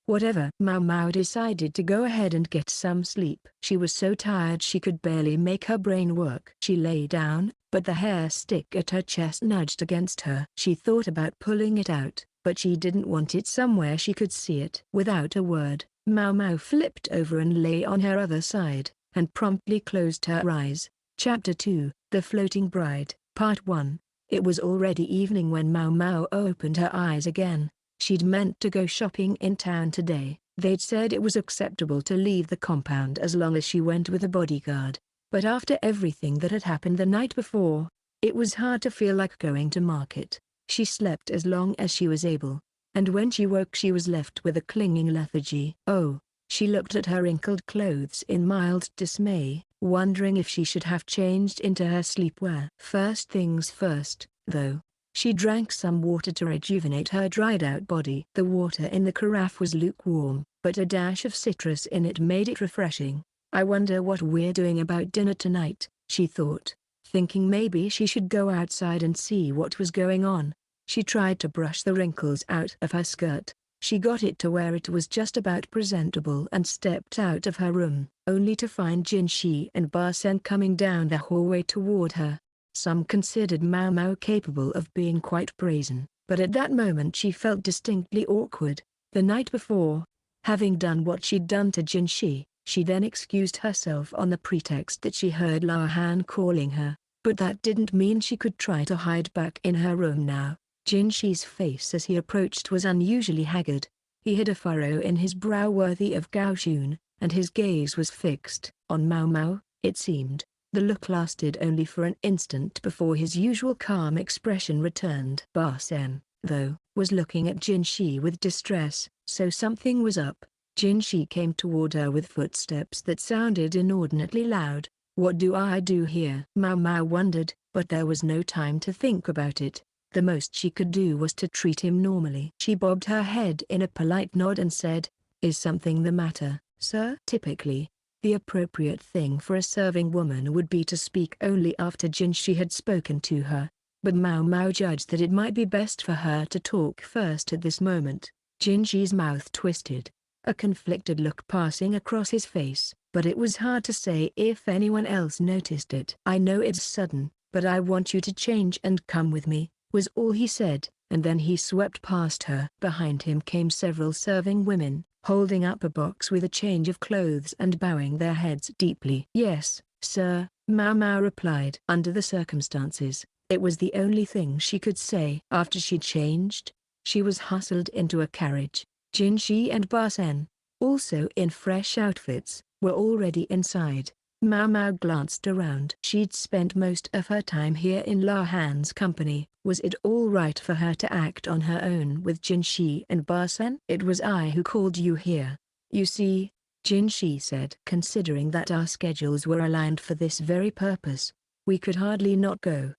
Whatever. Maomao decided to go ahead and get some sleep. She was so tired she could barely make her brain work. She lay down, but the hair stick at her chest nudged against her. She thought about pulling it out, but she didn't want it somewhere she could see it. Without a word, Maomao flipped over and lay on her other side, and promptly closed her eyes. Chapter 2, The Floating Bride, Part 1. It was already evening when Maomao opened her eyes again. She'd meant to go shopping in town today. They'd said it was acceptable to leave the compound as long as she went with a bodyguard. But after everything that had happened the night before, it was hard to feel like going to market. She slept as long as she was able, and when she woke she was left with a clinging lethargy. Oh, she looked at her wrinkled clothes in mild dismay, wondering if she should have changed into her sleepwear. First things first, though. She drank some water to rejuvenate her dried-out body. The water in the carafe was lukewarm, but a dash of citrus in it made it refreshing. I wonder what we're doing about dinner tonight, she thought, thinking maybe she should go outside and see what was going on. She tried to brush the wrinkles out of her skirt. She got it to where it was just about presentable and stepped out of her room, only to find Jinshi and Barsen coming down the hallway toward her. Some considered Maomao capable of being quite brazen, but at that moment she felt distinctly awkward. The night before, having done what she'd done to Jinshi, she then excused herself on the pretext that she heard Lao Han calling her, but that didn't mean she could try to hide back in her room now. Jinshi's face as he approached was unusually haggard. He had a furrow in his brow worthy of Gao Xun, and his gaze was fixed on Maomao, it seemed. The look lasted only for an instant before his usual calm expression returned. Barsen, though, was looking at Jinshi with distress, so something was up. Jinshi came toward her with footsteps that sounded inordinately loud. What do I do here? Maomao wondered, but there was no time to think about it. The most she could do was to treat him normally. She bobbed her head in a polite nod and said, "Is something the matter, sir?" Typically, the appropriate thing for a serving woman would be to speak only after Jinshi had spoken to her, but Maomao judged that it might be best for her to talk first at this moment. Jinshi's mouth twisted, a conflicted look passing across his face, but it was hard to say if anyone else noticed it. "I know it's sudden, but I want you to change and come with me," was all he said, and then he swept past her. Behind him came several serving women, holding up a box with a change of clothes and bowing their heads deeply. "Yes, sir," Maomao replied. Under the circumstances, it was the only thing she could say. After she'd changed, she was hustled into a carriage. Jinshi and Barsen, also in fresh outfits, were already inside. Maomao glanced around. She'd spent most of her time here in La Han's company. Was it all right for her to act on her own with Jinshi and Barsen? "It was I who called you here. You see," Jinshi said. "Considering that our schedules were aligned for this very purpose, we could hardly not go."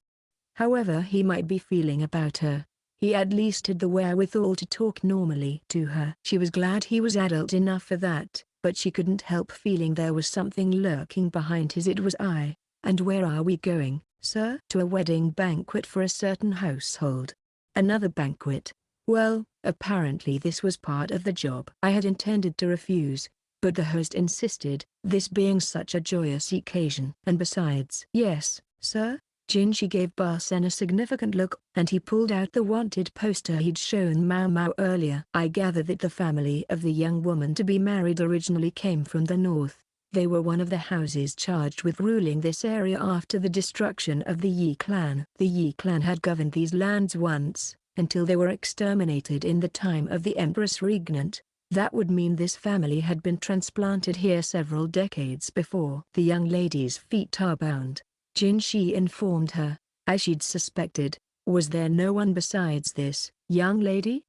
However he might be feeling about her, he at least had the wherewithal to talk normally to her. She was glad he was adult enough for that, but she couldn't help feeling there was something lurking behind his "it was I." "And where are we going, sir?" "To a wedding banquet for a certain household." "Another banquet? Well, apparently this was part of the job." "I had intended to refuse, but the host insisted, this being such a joyous occasion. And besides, yes, sir? Jinshi gave Barsen a significant look, and he pulled out the wanted poster he'd shown Maomao earlier. I gather that the family of the young woman to be married originally came from the north. They were one of the houses charged with ruling this area after the destruction of the Yi clan. The Yi clan had governed these lands once, until they were exterminated in the time of the Empress Regnant. That would mean this family had been transplanted here several decades before. The young lady's feet are bound, Jinshi informed her, as she'd suspected. Was there no one besides this young lady?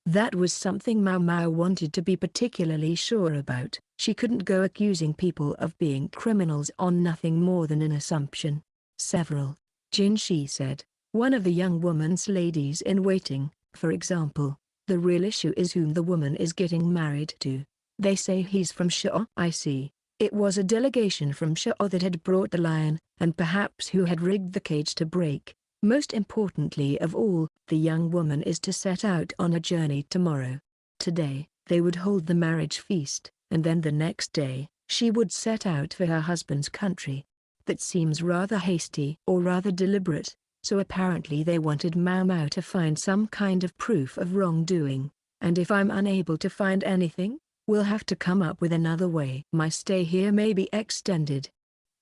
That was something Maomao wanted to be particularly sure about. She couldn't go accusing people of being criminals on nothing more than an assumption. Several, Jinshi said. One of the young woman's ladies in waiting, for example. The real issue is whom the woman is getting married to. They say he's from Shao. I see. It was a delegation from Shao that had brought the lion, and perhaps who had rigged the cage to break. Most importantly of all, the young woman is to set out on a journey tomorrow. Today, they would hold the marriage feast, and then the next day, she would set out for her husband's country. That seems rather hasty or rather deliberate, so apparently they wanted Maomao to find some kind of proof of wrongdoing, and if I'm unable to find anything, we'll have to come up with another way. My stay here may be extended.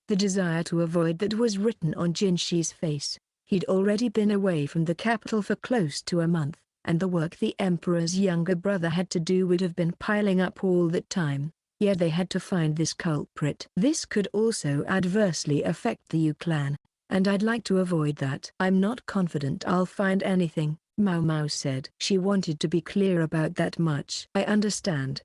The desire to avoid that was written on Jinshi's face. He'd already been away from the capital for close to a month, and the work the emperor's younger brother had to do would have been piling up all that time. Yet they had to find this culprit. This could also adversely affect the Yu clan, and I'd like to avoid that. I'm not confident I'll find anything, Maomao said. She wanted to be clear about that much. I understand.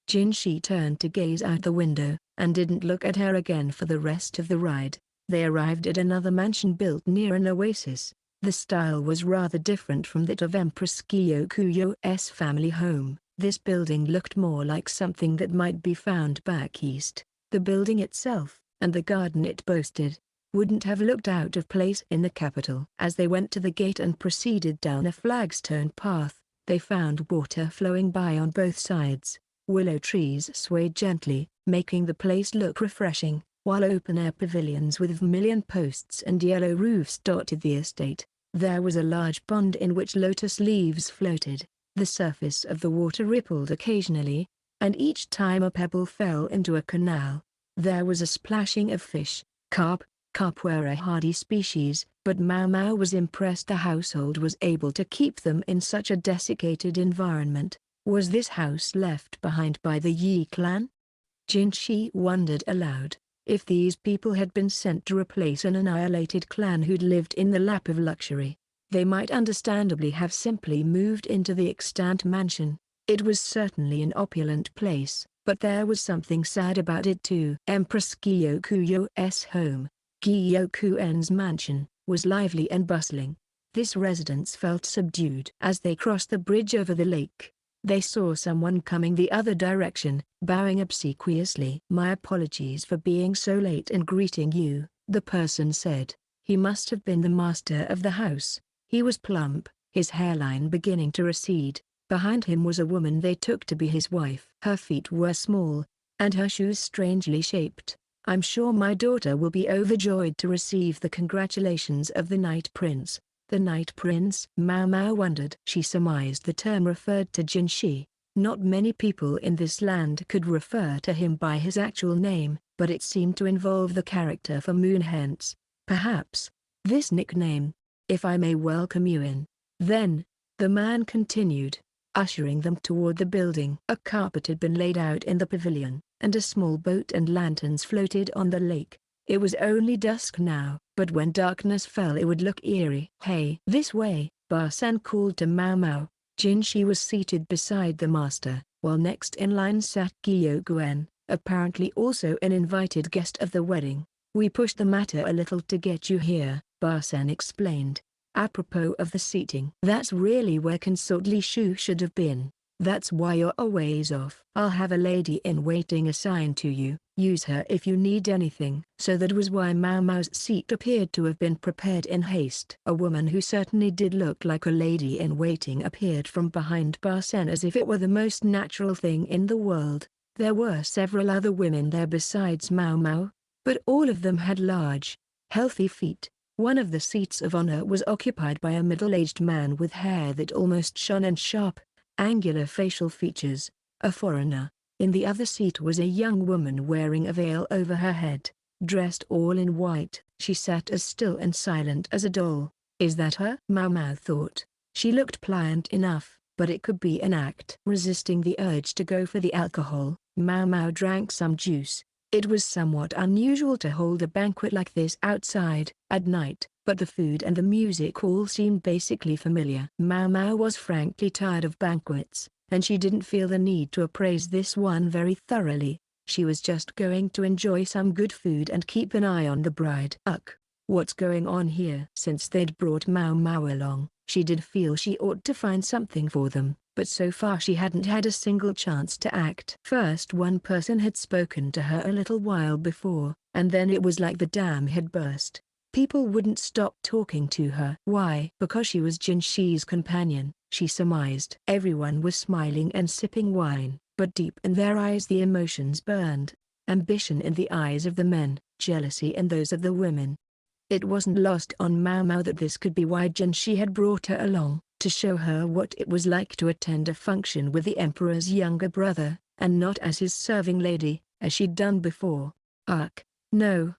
Jinshi turned to gaze out the window, and didn't look at her again for the rest of the ride. They arrived at another mansion built near an oasis. The style was rather different from that of Empress Kyokuyo's family home. This building looked more like something that might be found back east. The building itself, and the garden it boasted, wouldn't have looked out of place in the capital. As they went to the gate and proceeded down a flagstone path, they found water flowing by on both sides. Willow trees swayed gently, making the place look refreshing, while open-air pavilions with vermilion posts and yellow roofs dotted the estate. There was a large pond in which lotus leaves floated. The surface of the water rippled occasionally, and each time a pebble fell into a canal, there was a splashing of fish. Carp were a hardy species, but Maomao was impressed the household was able to keep them in such a desiccated environment. Was this house left behind by the Yi clan? Jinshi wondered aloud. If these people had been sent to replace an annihilated clan who'd lived in the lap of luxury, they might understandably have simply moved into the extant mansion. It was certainly an opulent place, but there was something sad about it too. Empress Kyokuyo's home, Gyokuen's mansion, was lively and bustling. This residence felt subdued. As they crossed the bridge over the lake, they saw someone coming the other direction, bowing obsequiously. "My apologies for being so late and greeting you," the person said. He must have been the master of the house. He was plump, his hairline beginning to recede. Behind him was a woman they took to be his wife. Her feet were small, and her shoes strangely shaped. "I'm sure my daughter will be overjoyed to receive the congratulations of the Night Prince." The Night Prince? Maomao wondered. She surmised the term referred to Jinshi. Not many people in this land could refer to him by his actual name, but it seemed to involve the character for Moon, hence, perhaps, this nickname. "If I may welcome you in, then," the man continued, ushering them toward the building. A carpet had been laid out in the pavilion, and a small boat and lanterns floated on the lake. It was only dusk now, but when darkness fell it would look eerie. "Hey, this way," Barsan called to Maomao. Jinshi was seated beside the master, while next in line sat Gyokuen, apparently also an invited guest of the wedding. "We pushed the matter a little to get you here," Barsan explained. "Apropos of the seating. That's really where Consort Lishu should have been. That's why you're a ways off. I'll have a lady in waiting assigned to you. Use her if you need anything." So that was why Maomao's seat appeared to have been prepared in haste. A woman who certainly did look like a lady in waiting appeared from behind Barsen as if it were the most natural thing in the world. There were several other women there besides Maomao, but all of them had large, healthy feet. One of the seats of honor was occupied by a middle-aged man with hair that almost shone and sharp, angular facial features, a foreigner. In the other seat was a young woman wearing a veil over her head. Dressed all in white, she sat as still and silent as a doll. Is that her? Maomao thought. She looked pliant enough, but it could be an act. Resisting the urge to go for the alcohol, Maomao drank some juice. It was somewhat unusual to hold a banquet like this outside, at night, but the food and the music all seemed basically familiar. Maomao was frankly tired of banquets, and she didn't feel the need to appraise this one very thoroughly. She was just going to enjoy some good food and keep an eye on the bride. What's going on here? Since they'd brought Maomao along, she did feel she ought to find something for them, but so far she hadn't had a single chance to act. First one person had spoken to her a little while before, and then it was like the dam had burst. People wouldn't stop talking to her. Why? Because she was Jinshi's companion, she surmised. Everyone was smiling and sipping wine, but deep in their eyes the emotions burned. Ambition in the eyes of the men, jealousy in those of the women. It wasn't lost on Maomao that this could be why Jinshi had brought her along, to show her what it was like to attend a function with the emperor's younger brother, and not as his serving lady, as she'd done before. No.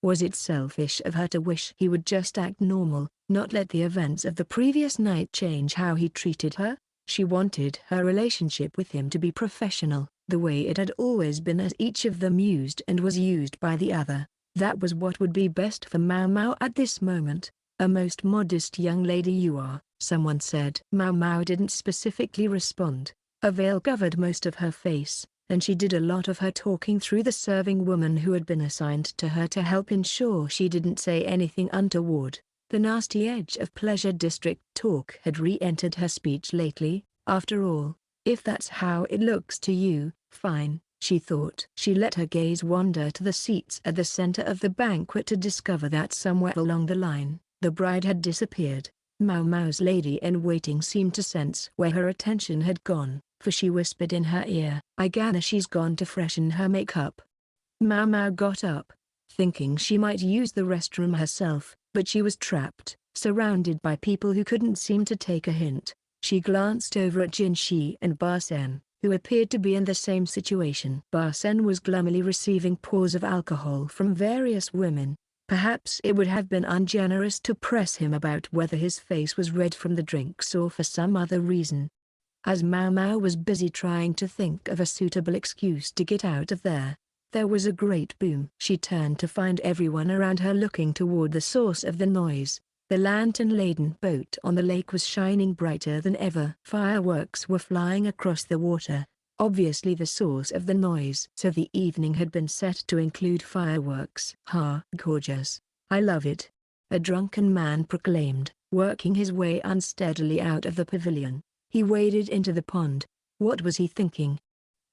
Was it selfish of her to wish he would just act normal, not let the events of the previous night change how he treated her? She wanted her relationship with him to be professional, the way it had always been, as each of them used and was used by the other. That was what would be best for Maomao at this moment. A most modest young lady you are, someone said. Maomao didn't specifically respond. A veil covered most of her face, and she did a lot of her talking through the serving woman who had been assigned to her to help ensure she didn't say anything untoward. The nasty edge of pleasure district talk had re-entered her speech lately. After all, if that's how it looks to you, fine, she thought. She let her gaze wander to the seats at the center of the banquet to discover that somewhere along the line, the bride had disappeared. Maomao's lady-in-waiting seemed to sense where her attention had gone, for she whispered in her ear, "I gather she's gone to freshen her makeup." Maomao got up, thinking she might use the restroom herself, but she was trapped, surrounded by people who couldn't seem to take a hint. She glanced over at Jinshi and Barsen, who appeared to be in the same situation. Barsen was gloomily receiving pours of alcohol from various women. Perhaps it would have been ungenerous to press him about whether his face was red from the drinks or for some other reason. As Maomao was busy trying to think of a suitable excuse to get out of there was a great boom. She turned to find everyone around her looking toward the source of the noise. The lantern-laden boat on the lake was shining brighter than ever. Fireworks were flying across the water, obviously the source of the noise. So the evening had been set to include fireworks. Gorgeous. I love it," a drunken man proclaimed, working his way unsteadily out of the pavilion. He waded into the pond. What was he thinking?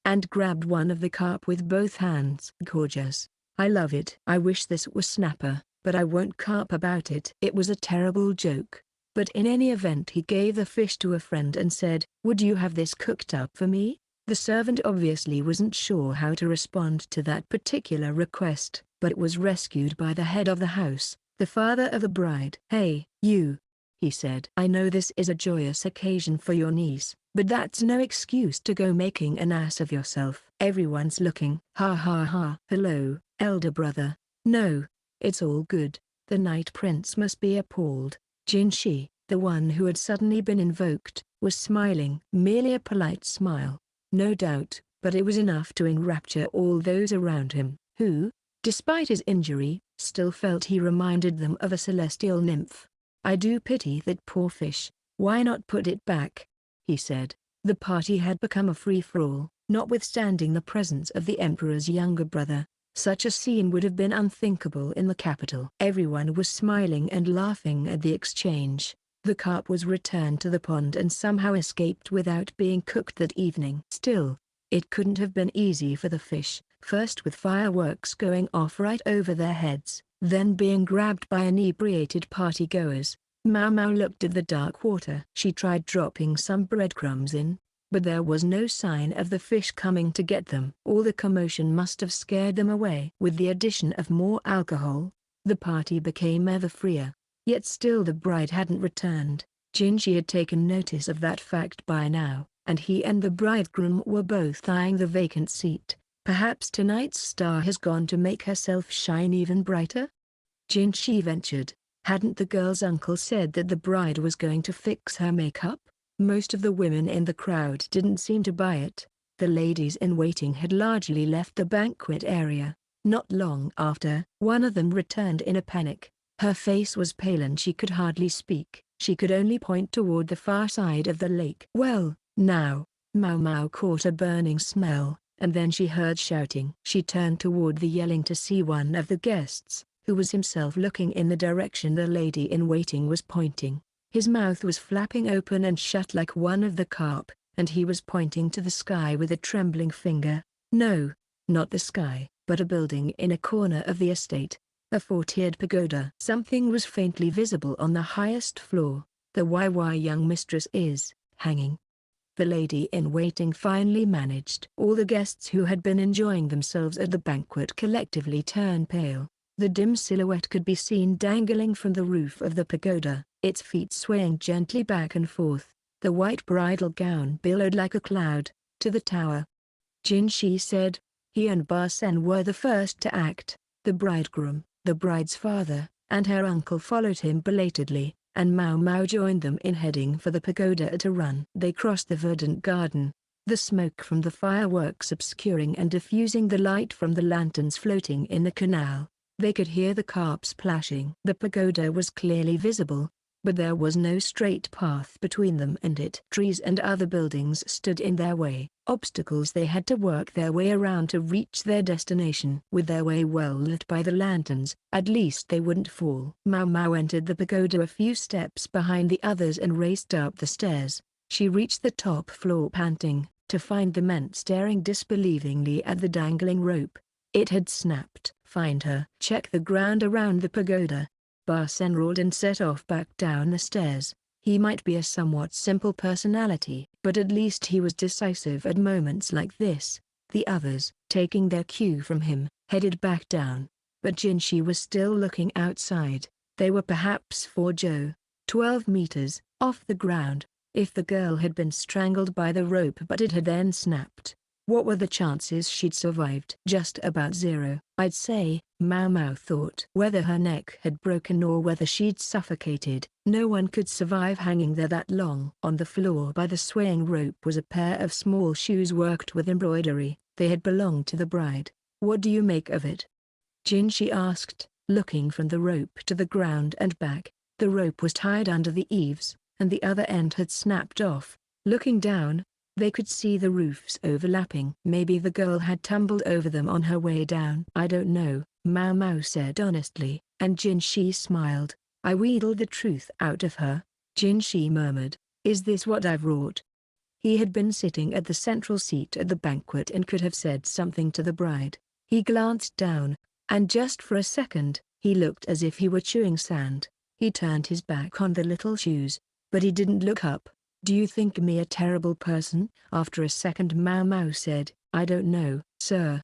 And grabbed one of the carp with both hands. Gorgeous. I love it. I wish this was snapper, but I won't carp about it. It was a terrible joke. But in any event, he gave the fish to a friend and said, "Would you have this cooked up for me?" The servant obviously wasn't sure how to respond to that particular request, but it was rescued by the head of the house, the father of the bride. "Hey, you," he said. "I know this is a joyous occasion for your niece, but that's no excuse to go making an ass of yourself. Everyone's looking." "Hello, elder brother." "No, it's all good." The Night Prince must be appalled. Jinshi, the one who had suddenly been invoked, was smiling. Merely a polite smile, no doubt, but it was enough to enrapture all those around him, who, despite his injury, still felt he reminded them of a celestial nymph. "I do pity that poor fish. Why not put it back?" he said. The party had become a free-for-all, notwithstanding the presence of the emperor's younger brother. Such a scene would have been unthinkable in the capital. Everyone was smiling and laughing at the exchange. The carp was returned to the pond and somehow escaped without being cooked that evening. Still, it couldn't have been easy for the fish, first with fireworks going off right over their heads, then being grabbed by inebriated partygoers. Maomao looked at the dark water. She tried dropping some breadcrumbs in, but there was no sign of the fish coming to get them. All the commotion must have scared them away. With the addition of more alcohol, the party became ever freer. Yet still the bride hadn't returned. Jinshi had taken notice of that fact by now, and he and the bridegroom were both eyeing the vacant seat. Perhaps tonight's star has gone to make herself shine even brighter? Jinshi ventured. Hadn't the girl's uncle said that the bride was going to fix her makeup? Most of the women in the crowd didn't seem to buy it. The ladies in waiting had largely left the banquet area. Not long after, one of them returned in a panic. Her face was pale and she could hardly speak. She could only point toward the far side of the lake. Well, now, Maomao caught a burning smell, and then she heard shouting. She turned toward the yelling to see one of the guests, who was himself looking in the direction the lady in waiting was pointing. His mouth was flapping open and shut like one of the carp, and he was pointing to the sky with a trembling finger. No, not the sky, but a building in a corner of the estate. A four-tiered pagoda. Something was faintly visible on the highest floor. The why young mistress is hanging. The lady in waiting finally managed. All the guests who had been enjoying themselves at the banquet collectively turned pale. The dim silhouette could be seen dangling from the roof of the pagoda, its feet swaying gently back and forth. The white bridal gown billowed like a cloud, to the tower. Jinshi said. He and Barsen were the first to act. The bridegroom, the bride's father, and her uncle followed him belatedly, and Maomao joined them in heading for the pagoda at a run. They crossed the verdant garden, the smoke from the fireworks obscuring and diffusing the light from the lanterns floating in the canal. They could hear the carp splashing. The pagoda was clearly visible, but there was no straight path between them and it. Trees and other buildings stood in their way, obstacles they had to work their way around to reach their destination. With their way well lit by the lanterns, at least they wouldn't fall. Maomao entered the pagoda a few steps behind the others and raced up the stairs. She reached the top floor panting, to find the men staring disbelievingly at the dangling rope. It had snapped. Find her. Check the ground around the pagoda. Barsen roared and set off back down the stairs. He might be a somewhat simple personality, but at least he was decisive at moments like this. The others, taking their cue from him, headed back down. But Jinshi was still looking outside. They were perhaps 12 meters, off the ground. If the girl had been strangled by the rope but it had then snapped, what were the chances she'd survived? Just about zero. I'd say, Maomao thought. Whether her neck had broken or whether she'd suffocated, no one could survive hanging there that long. On the floor by the swaying rope was a pair of small shoes worked with embroidery. They had belonged to the bride. What do you make of it? Jinshi asked, looking from the rope to the ground and back. The rope was tied under the eaves, and the other end had snapped off. Looking down, they could see the roofs overlapping. Maybe the girl had tumbled over them on her way down. I don't know, Maomao said honestly, and Jinshi smiled. I wheedled the truth out of her. Jinshi murmured, is this what I've wrought? He had been sitting at the central seat at the banquet and could have said something to the bride. He glanced down, and just for a second, he looked as if he were chewing sand. He turned his back on the little shoes, but he didn't look up. Do you think me a terrible person? After a second Maomao said, I don't know, sir.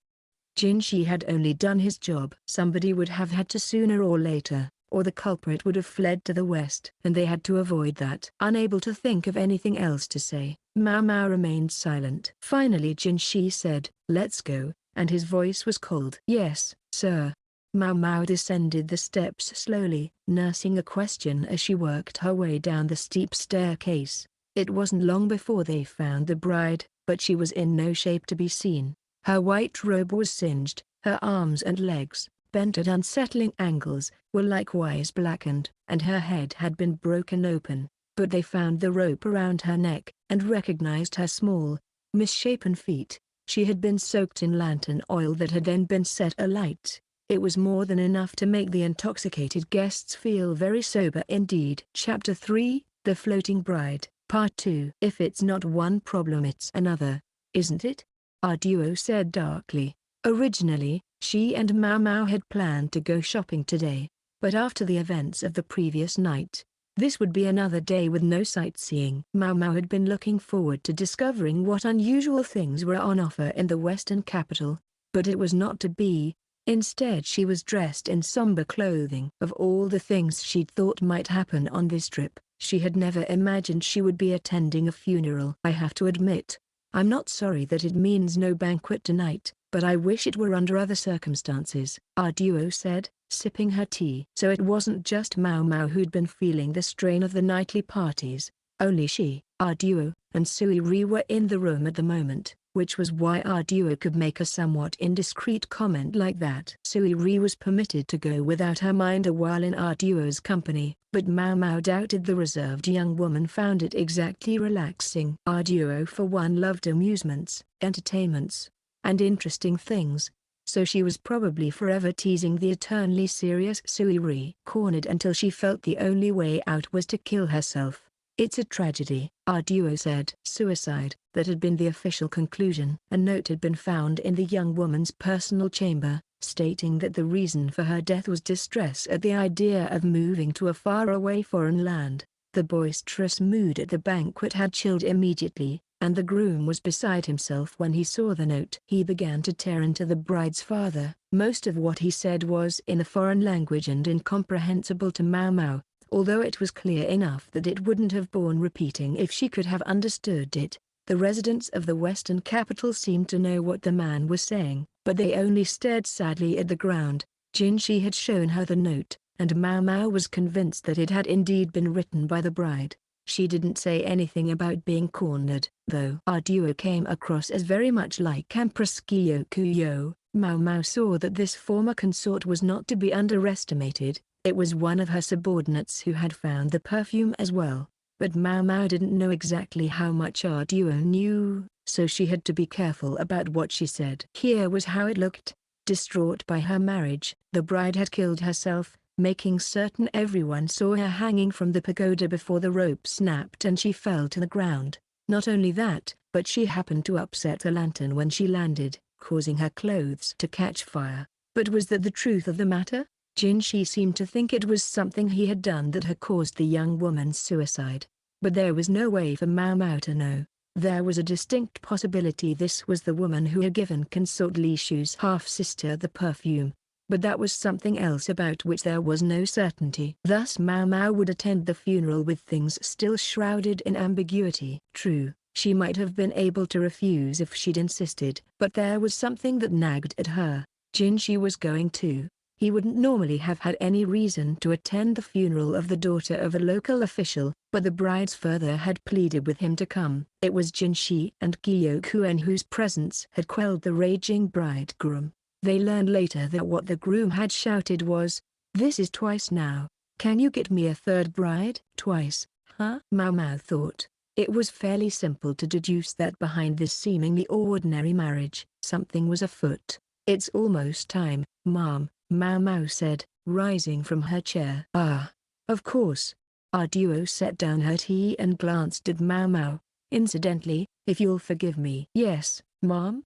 Jinshi had only done his job. Somebody would have had to sooner or later, or the culprit would have fled to the west. And they had to avoid that. Unable to think of anything else to say, Maomao remained silent. Finally Jinshi said, let's go, and his voice was cold. Yes, sir. Maomao descended the steps slowly, nursing a question as she worked her way down the steep staircase. It wasn't long before they found the bride, but she was in no shape to be seen. Her white robe was singed, her arms and legs, bent at unsettling angles, were likewise blackened, and her head had been broken open. But they found the rope around her neck, and recognized her small, misshapen feet. She had been soaked in lantern oil that had then been set alight. It was more than enough to make the intoxicated guests feel very sober indeed. Chapter 3, The Floating Bride, Part 2. If it's not one problem it's another, isn't it? Our duo said darkly. Originally, she and Maomao had planned to go shopping today, but after the events of the previous night, This would be another day with no sightseeing. Maomao had been looking forward to discovering what unusual things were on offer in the western capital, but it was not to be. Instead she was dressed in somber clothing. Of all the things she'd thought might happen on this trip, she had never imagined she would be attending a funeral. I have to admit, I'm not sorry that it means no banquet tonight, but I wish it were under other circumstances, Arduo said, sipping her tea. So it wasn't just Maomao who'd been feeling the strain of the nightly parties. Only she, Arduo, and Suiri were in the room at the moment, which was why Arduo could make a somewhat indiscreet comment like that. Suiri was permitted to go without her mind a while in Arduo's company, but Maomao doubted the reserved young woman found it exactly relaxing. Arduo for one loved amusements, entertainments, and interesting things, so she was probably forever teasing the eternally serious Suiri. Cornered until she felt the only way out was to kill herself. It's a tragedy, Arduo said. Suicide, that had been the official conclusion. A note had been found in the young woman's personal chamber, stating that the reason for her death was distress at the idea of moving to a faraway foreign land. The boisterous mood at the banquet had chilled immediately, and the groom was beside himself when he saw the note. He began to tear into the bride's father. Most of what he said was in a foreign language and incomprehensible to Maomao, although it was clear enough that it wouldn't have borne repeating if she could have understood it. The residents of the western capital seemed to know what the man was saying, but they only stared sadly at the ground. Jinshi had shown her the note, and Maomao was convinced that it had indeed been written by the bride. She didn't say anything about being cornered, though. Arduo came across as very much like Empress Kyokuyo. Maomao saw that this former consort was not to be underestimated. It was one of her subordinates who had found the perfume as well, but Maomao didn't know exactly how much Arduo knew, so she had to be careful about what she said. Here was how it looked. Distraught by her marriage, the bride had killed herself, making certain everyone saw her hanging from the pagoda before the rope snapped and she fell to the ground. Not only that, but she happened to upset a lantern when she landed, causing her clothes to catch fire. But was that the truth of the matter? Jinshi seemed to think it was something he had done that had caused the young woman's suicide. But there was no way for Maomao to know. There was a distinct possibility this was the woman who had given Consort Lishu's half-sister the perfume, but that was something else about which there was no certainty. Thus Maomao would attend the funeral with things still shrouded in ambiguity. True, she might have been able to refuse if she'd insisted, but there was something that nagged at her. Jinshi was going too. He wouldn't normally have had any reason to attend the funeral of the daughter of a local official, but the bride's father had pleaded with him to come. It was Jinshi and Gyokuen whose presence had quelled the raging bridegroom. They learned later that what the groom had shouted was, "This is twice now. Can you get me a third bride?" Twice, huh? Maomao thought. It was fairly simple to deduce that behind this seemingly ordinary marriage, something was afoot. "It's almost time, Mom," Maomao said, rising from her chair. "Ah, of course." Arduo set down her tea and glanced at Maomao. "Incidentally, if you'll forgive me." "Yes, Mom?"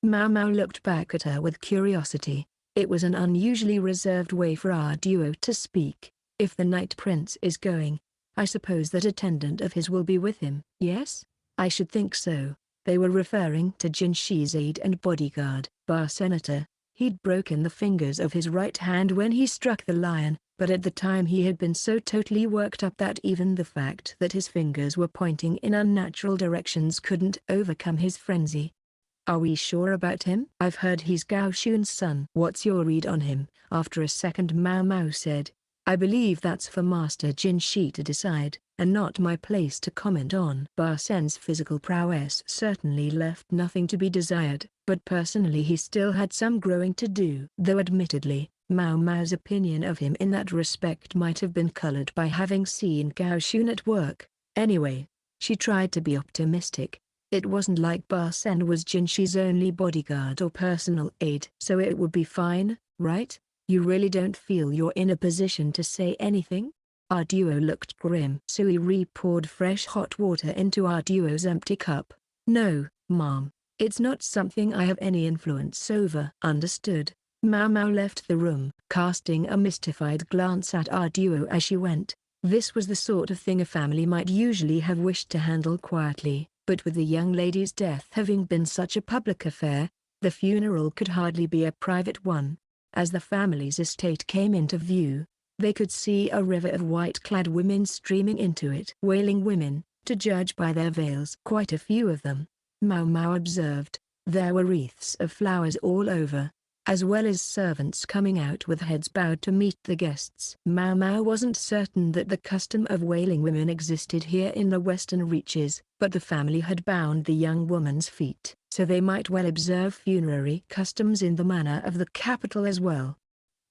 Maomao looked back at her with curiosity. It was an unusually reserved way for Arduo to speak. "If the Night Prince is going, I suppose that attendant of his will be with him." "Yes? I should think so." They were referring to Jinshi's aide and bodyguard, Bar Senator. He'd broken the fingers of his right hand when he struck the lion, but at the time he had been so totally worked up that even the fact that his fingers were pointing in unnatural directions couldn't overcome his frenzy. "Are we sure about him?" "I've heard he's Gao Xun's son." "What's your read on him?" After a second Maomao said, "I believe that's for Master Jinshi to decide, and not my place to comment on." Bar Sen's physical prowess certainly left nothing to be desired, but personally he still had some growing to do. Though admittedly, Maomao's opinion of him in that respect might have been colored by having seen Gao Xun at work. Anyway, she tried to be optimistic. It wasn't like Bar Sen was Jinshi's only bodyguard or personal aide. "So it would be fine, right? You really don't feel you're in a position to say anything?" Arduo looked grim. Suiri poured fresh hot water into Arduo's empty cup. "No, Mom. It's not something I have any influence over." "Understood." Maomao left the room, casting a mystified glance at Arduo as she went. This was the sort of thing a family might usually have wished to handle quietly, but with the young lady's death having been such a public affair, the funeral could hardly be a private one. As the family's estate came into view, they could see a river of white-clad women streaming into it. Wailing women, to judge by their veils. Quite a few of them, Maomao observed. There were wreaths of flowers all over, as well as servants coming out with heads bowed to meet the guests. Maomao wasn't certain that the custom of wailing women existed here in the Western Reaches, but the family had bound the young woman's feet, so they might well observe funerary customs in the manner of the capital as well.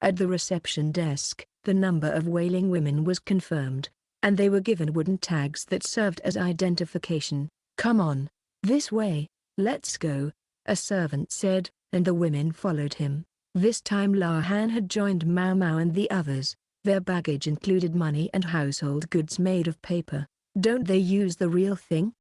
At the reception desk, the number of wailing women was confirmed, and they were given wooden tags that served as identification. "Come on, this way, let's go," a servant said, and the women followed him. This time La Han had joined Maomao and the others. Their baggage included money and household goods made of paper. "Don't they use the real thing?"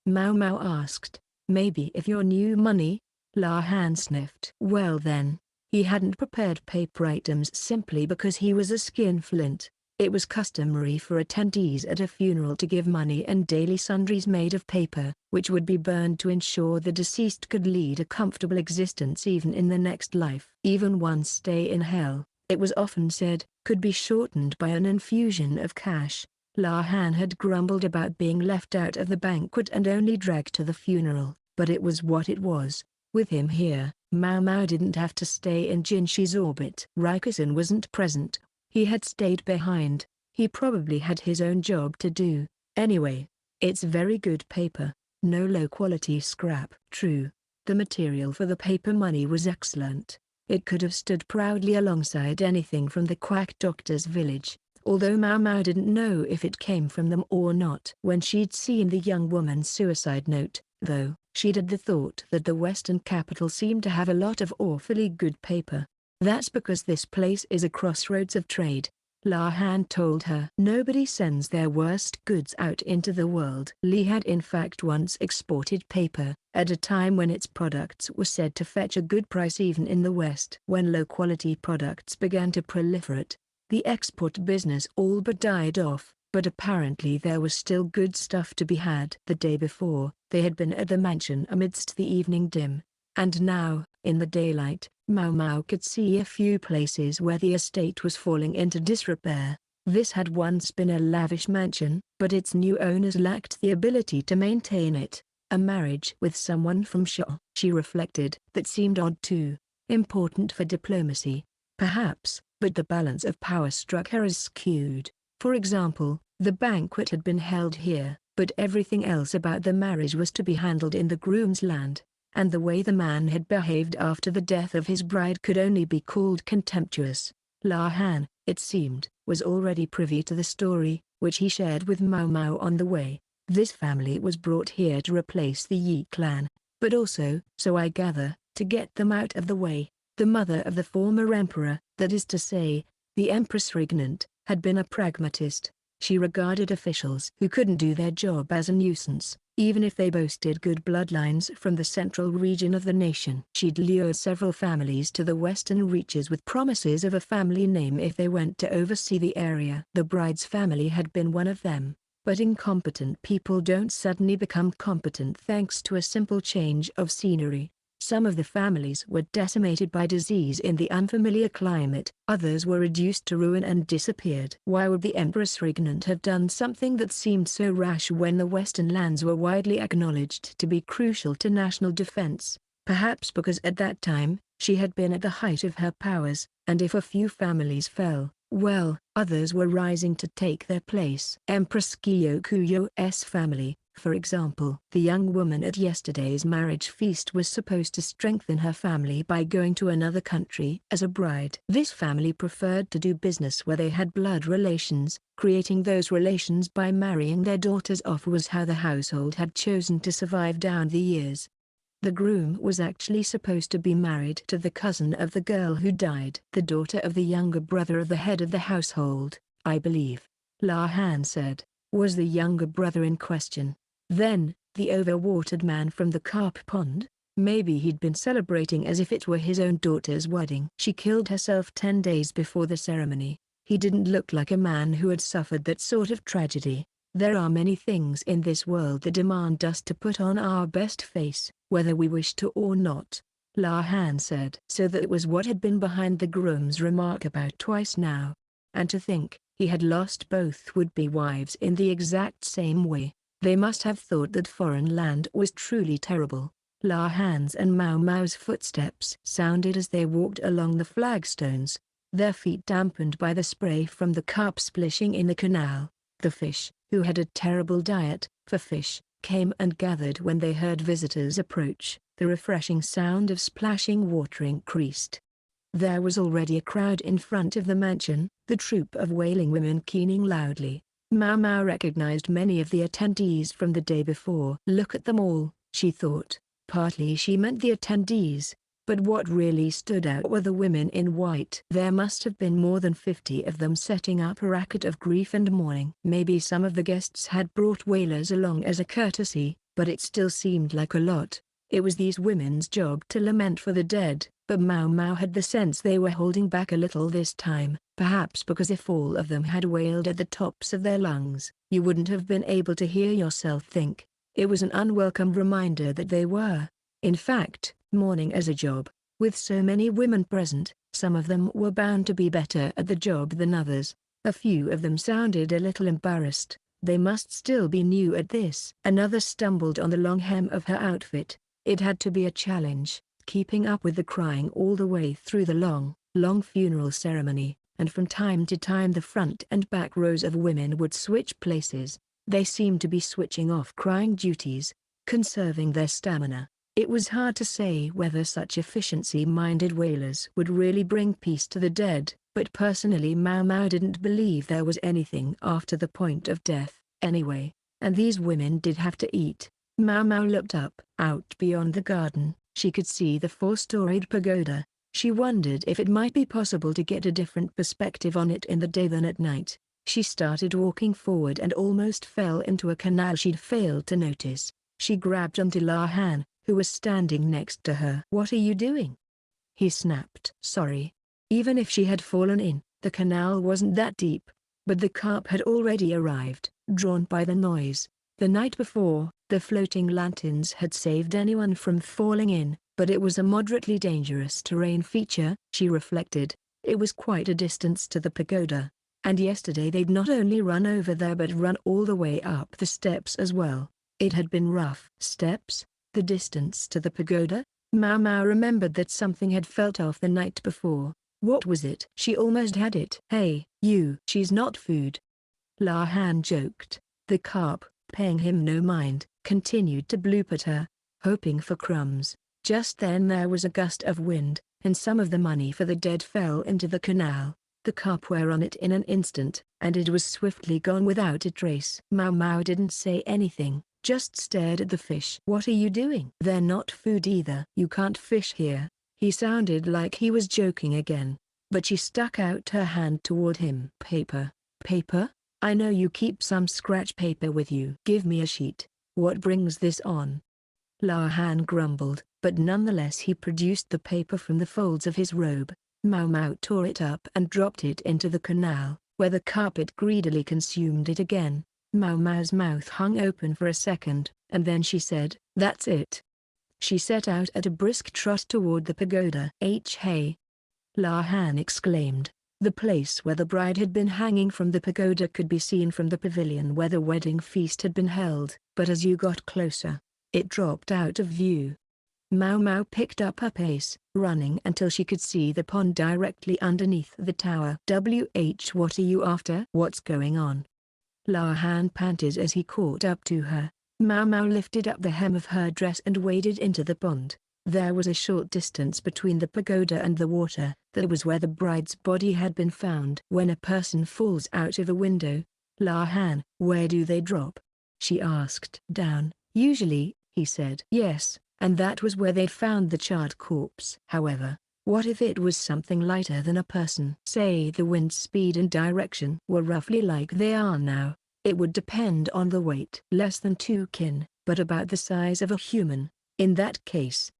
Maomao asked. "Maybe if you're new money," La Han sniffed. Well then, he hadn't prepared paper items simply because he was a skinflint. It was customary for attendees at a funeral to give money and daily sundries made of paper, which would be burned to ensure the deceased could lead a comfortable existence even in the next life. Even one's stay in hell, it was often said, could be shortened by an infusion of cash. La Han had grumbled about being left out of the banquet and only dragged to the funeral, but it was what it was. With him here, Maomao didn't have to stay in Jinshi's orbit. Rikusen wasn't present. He had stayed behind. He probably had his own job to do. Anyway, it's very good paper, no low-quality scrap. True, the material for the paper money was excellent. It could have stood proudly alongside anything from the quack doctor's village, although Maomao didn't know if it came from them or not. When she'd seen the young woman's suicide note, though, she'd had the thought that the Western capital seemed to have a lot of awfully good paper. "That's because this place is a crossroads of trade," La Han told her. "Nobody sends their worst goods out into the world." Li had in fact once exported paper, at a time when its products were said to fetch a good price even in the West. When low-quality products began to proliferate, the export business all but died off, but apparently there was still good stuff to be had. The day before, they had been at the mansion amidst the evening dim, and now, in the daylight, Maomao could see a few places where the estate was falling into disrepair. This had once been a lavish mansion, but its new owners lacked the ability to maintain it. A marriage with someone from Shaw, she reflected, that seemed odd too. Important for diplomacy, perhaps, but the balance of power struck her as skewed. For example, the banquet had been held here, but everything else about the marriage was to be handled in the groom's land, and the way the man had behaved after the death of his bride could only be called contemptuous. La Han, it seemed, was already privy to the story, which he shared with Maomao on the way. This family was brought here to replace the Yi clan, but also, so I gather, to get them out of the way. The mother of the former emperor, that is to say, the Empress Regnant, had been a pragmatist. She regarded officials who couldn't do their job as a nuisance, even if they boasted good bloodlines from the central region of the nation. She'd lure several families to the Western Reaches with promises of a family name if they went to oversee the area. The bride's family had been one of them, but incompetent people don't suddenly become competent thanks to a simple change of scenery. Some of the families were decimated by disease in the unfamiliar climate, others were reduced to ruin and disappeared. Why would the Empress Regnant have done something that seemed so rash when the Western lands were widely acknowledged to be crucial to national defense? Perhaps because at that time, she had been at the height of her powers, and if a few families fell, well, others were rising to take their place. Empress Kyokuyo's family, for example. The young woman at yesterday's marriage feast was supposed to strengthen her family by going to another country as a bride. This family preferred to do business where they had blood relations. Creating those relations by marrying their daughters off was how the household had chosen to survive down the years. The groom was actually supposed to be married to the cousin of the girl who died. The daughter of the younger brother of the head of the household, I believe, La Han said, was the younger brother in question. Then, the overwatered man from the carp pond? Maybe he'd been celebrating as if it were his own daughter's wedding. She killed herself 10 days before the ceremony. He didn't look like a man who had suffered that sort of tragedy. There are many things in this world that demand us to put on our best face, whether we wish to or not, La Han said. So that was what had been behind the groom's remark about twice now. And to think, he had lost both would-be wives in the exact same way. They must have thought that foreign land was truly terrible. La Han's and Maomao's footsteps sounded as they walked along the flagstones, their feet dampened by the spray from the carp splishing in the canal. The fish, who had a terrible diet for fish, came and gathered when they heard visitors approach. The refreshing sound of splashing water increased. There was already a crowd in front of the mansion, the troop of wailing women keening loudly. Maomao recognized many of the attendees from the day before. Look at them all, she thought. Partly she meant the attendees, but what really stood out were the women in white. There must have been more than 50 of them setting up a racket of grief and mourning. Maybe some of the guests had brought wailers along as a courtesy, but it still seemed like a lot. It was these women's job to lament for the dead, but Maomao had the sense they were holding back a little this time, perhaps because if all of them had wailed at the tops of their lungs, you wouldn't have been able to hear yourself think. It was an unwelcome reminder that they were, in fact, mourning as a job. With so many women present, some of them were bound to be better at the job than others. A few of them sounded a little embarrassed. They must still be new at this. Another stumbled on the long hem of her outfit. It had to be a challenge, keeping up with the crying all the way through the long funeral ceremony, and from time to time the front and back rows of women would switch places. They seemed to be switching off crying duties, conserving their stamina. It was hard to say whether such efficiency-minded wailers would really bring peace to the dead, but personally Maomao didn't believe there was anything after the point of death, anyway, and these women did have to eat. Maomao looked up. Out beyond the garden, she could see the 4-storied pagoda. She wondered if it might be possible to get a different perspective on it in the day than at night. She started walking forward and almost fell into a canal she'd failed to notice. She grabbed onto La Han, who was standing next to her. "What are you doing?" he snapped. "Sorry." Even if she had fallen in, the canal wasn't that deep. But the carp had already arrived, drawn by the noise. The night before, the floating lanterns had saved anyone from falling in, but it was a moderately dangerous terrain feature, she reflected. It was quite a distance to the pagoda. And yesterday they'd not only run over there but run all the way up the steps as well. It had been rough. Steps? The distance to the pagoda? Maomao remembered that something had felt off the night before. What was it? She almost had it. "Hey, you." "She's not food," La Han joked. The carp, paying him no mind, continued to bloop at her, hoping for crumbs. Just then there was a gust of wind, and some of the money for the dead fell into the canal. The carp were on it in an instant, and it was swiftly gone without a trace. Maomao didn't say anything, just stared at the fish. "What are you doing?" "They're not food either." "You can't fish here." He sounded like he was joking again, but she stuck out her hand toward him. "Paper." "Paper? I know you keep some scratch paper with you." "Give me a sheet." "What brings this on?" La Han grumbled, but nonetheless he produced the paper from the folds of his robe. Maomao tore it up and dropped it into the canal, where the carpet greedily consumed it again. Maomao's mouth hung open for a second, and then she said, "That's it." She set out at a brisk trot toward the pagoda. "Hey!" La Han exclaimed. The place where the bride had been hanging from the pagoda could be seen from the pavilion where the wedding feast had been held, but as you got closer, it dropped out of view. Maomao picked up her pace, running until she could see the pond directly underneath the tower. What are you after?" "What's going on?" La Han panted as he caught up to her. Maomao lifted up the hem of her dress and waded into the pond. There was a short distance between the pagoda and the water. That was where the bride's body had been found. "When a person falls out of a window, La Han, where do they drop?" she asked. "Down, usually," he said. "Yes, and that was where they'd found the charred corpse. However, what if it was something lighter than a person? Say the wind speed and direction were roughly like they are now. It would depend on the weight. Less than 2 kin, but about the size of a human. In that case."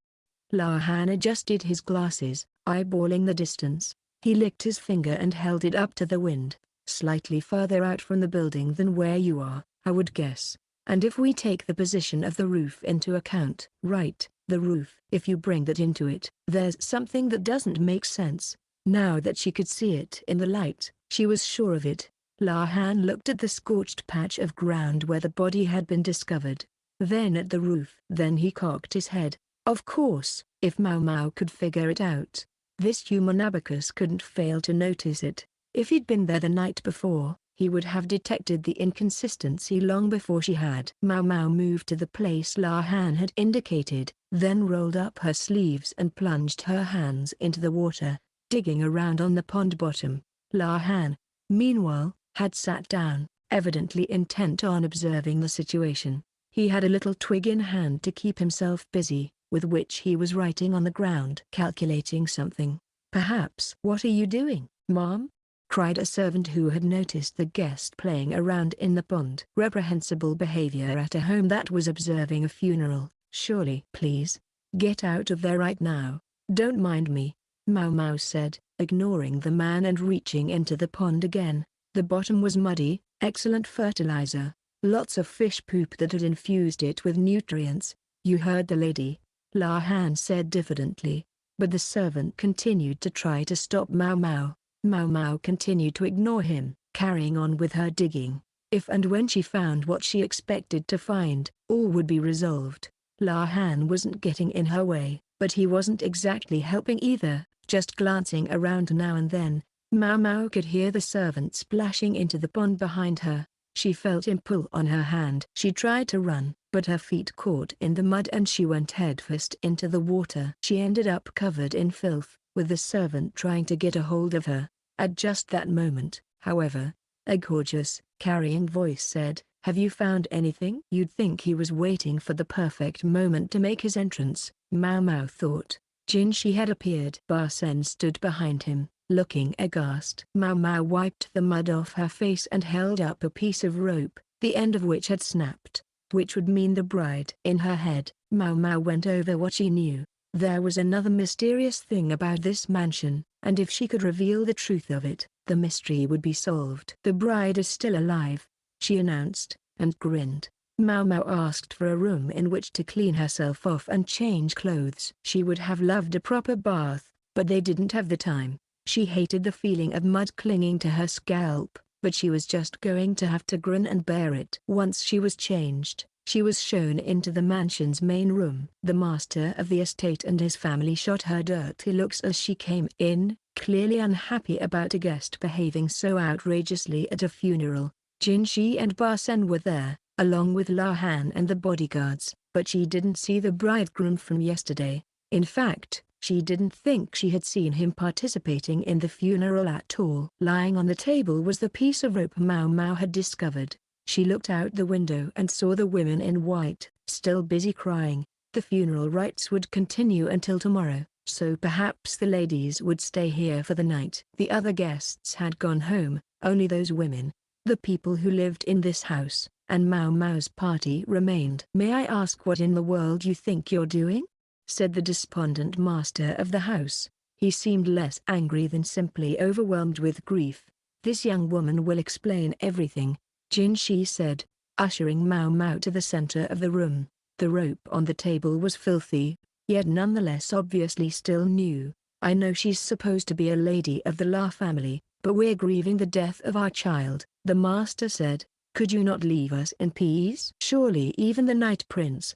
La Han adjusted his glasses, eyeballing the distance. He licked his finger and held it up to the wind. "Slightly further out from the building than where you are, I would guess. And if we take the position of the roof into account." "Right, the roof. If you bring that into it, there's something that doesn't make sense." Now that she could see it in the light, she was sure of it. La Han looked at the scorched patch of ground where the body had been discovered. Then at the roof. Then he cocked his head. Of course, if Maomao could figure it out, this human abacus couldn't fail to notice it. If he'd been there the night before, he would have detected the inconsistency long before she had. Maomao moved to the place La Han had indicated, then rolled up her sleeves and plunged her hands into the water, digging around on the pond bottom. La Han, meanwhile, had sat down, evidently intent on observing the situation. He had a little twig in hand to keep himself busy, with which he was writing on the ground, calculating something. "Perhaps." "What are you doing, Mom?" cried a servant who had noticed the guest playing around in the pond. Reprehensible behavior at a home that was observing a funeral, surely. "Please, get out of there right now. Don't mind me," Maomao said, ignoring the man and reaching into the pond again. The bottom was muddy, excellent fertilizer, lots of fish poop that had infused it with nutrients. "You heard the lady," La Han said diffidently. But the servant continued to try to stop Maomao. Maomao continued to ignore him, carrying on with her digging. If and when she found what she expected to find, all would be resolved. La Han wasn't getting in her way, but he wasn't exactly helping either, just glancing around now and then. Maomao could hear the servant splashing into the pond behind her. She felt him pull on her hand. She tried to run, but her feet caught in the mud and she went headfirst into the water. She ended up covered in filth, with the servant trying to get a hold of her. At just that moment, however, a gorgeous, carrying voice said, "Have you found anything?" You'd think he was waiting for the perfect moment to make his entrance, Maomao thought. Jin Shi had appeared. Ba Sen stood behind him, looking aghast. Maomao wiped the mud off her face and held up a piece of rope, the end of which had snapped, which would mean the bride. In her head, Maomao went over what she knew. There was another mysterious thing about this mansion, and if she could reveal the truth of it, the mystery would be solved. "The bride is still alive," she announced, and grinned. Maomao asked for a room in which to clean herself off and change clothes. She would have loved a proper bath, but they didn't have the time. She hated the feeling of mud clinging to her scalp, but she was just going to have to grin and bear it. Once she was changed, she was shown into the mansion's main room. The master of the estate and his family shot her dirty looks as she came in, clearly unhappy about a guest behaving so outrageously at a funeral. Jin Shi and Ba Sen were there, along with La Han and the bodyguards, but she didn't see the bridegroom from yesterday. In fact, she didn't think she had seen him participating in the funeral at all. Lying on the table was the piece of rope Maomao had discovered. She looked out the window and saw the women in white, still busy crying. The funeral rites would continue until tomorrow, so perhaps the ladies would stay here for the night. The other guests had gone home, only those women, the people who lived in this house, and Maomao's party remained. "May I ask what in the world you think you're doing?" said the despondent master of the house. He seemed less angry than simply overwhelmed with grief. "This young woman will explain everything," Jin Shi said, ushering Maomao to the center of the room. The rope on the table was filthy, yet nonetheless obviously still new. "I know she's supposed to be a lady of the La family, but we're grieving the death of our child," the master said. "Could you not leave us in peace?" Surely even the Night Prince.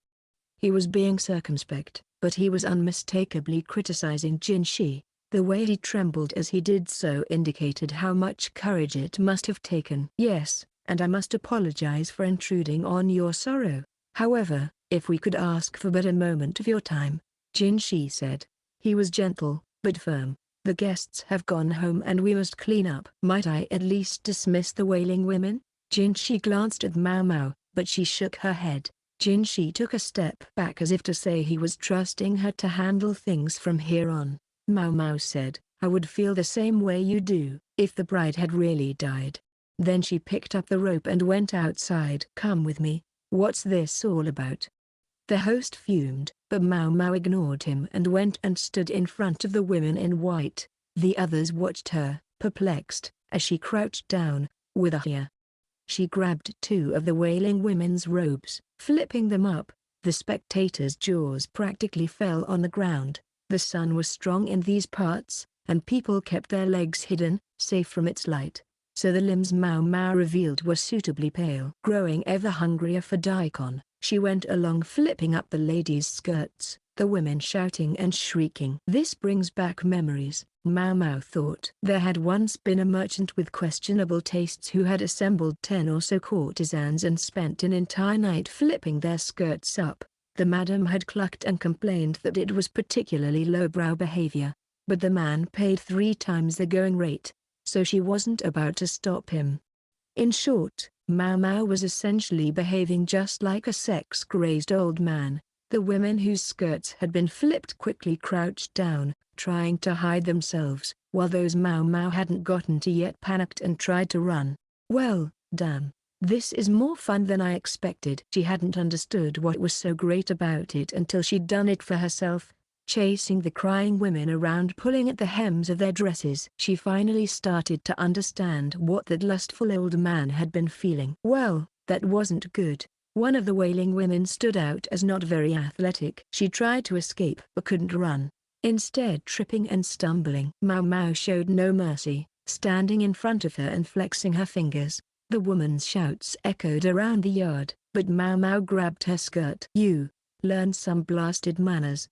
He was being circumspect, but he was unmistakably criticizing Jin Shi. The way he trembled as he did so indicated how much courage it must have taken. "Yes, and I must apologize for intruding on your sorrow. However, if we could ask for but a moment of your time," Jin Shi said. He was gentle, but firm. "The guests have gone home and we must clean up." "Might I at least dismiss the wailing women?" Jin Shi glanced at Maomao, but she shook her head. Jin Shi took a step back as if to say he was trusting her to handle things from here on. Maomao said, "I would feel the same way you do, if the bride had really died." Then she picked up the rope and went outside. "Come with me. What's this all about?" The host fumed, but Maomao ignored him and went and stood in front of the women in white. The others watched her, perplexed, as she crouched down, with a here. She grabbed two of the wailing women's robes, flipping them up. The spectators' jaws practically fell on the ground. The sun was strong in these parts, and people kept their legs hidden, safe from its light. So the limbs Maomao revealed were suitably pale. Growing ever hungrier for daikon, she went along flipping up the ladies' skirts, the women shouting and shrieking. This brings back memories, Maomao thought. There had once been a merchant with questionable tastes who had assembled 10 or so courtesans and spent an entire night flipping their skirts up. The madam had clucked and complained that it was particularly lowbrow behavior. But the man paid 3 times the going rate, so she wasn't about to stop him. In short, Maomao was essentially behaving just like a sex-crazed old man. The women whose skirts had been flipped quickly crouched down, trying to hide themselves, while those Maomao hadn't gotten to yet panicked and tried to run. Well, damn. This is more fun than I expected. She hadn't understood what was so great about it until she'd done it for herself, chasing the crying women around, pulling at the hems of their dresses. She finally started to understand what that lustful old man had been feeling. Well, that wasn't good. One of the wailing women stood out as not very athletic. She tried to escape but couldn't run, instead tripping and stumbling. Maomao showed no mercy, standing in front of her and flexing her fingers. The woman's shouts echoed around the yard, but Maomao grabbed her skirt. "You, learn some blasted manners,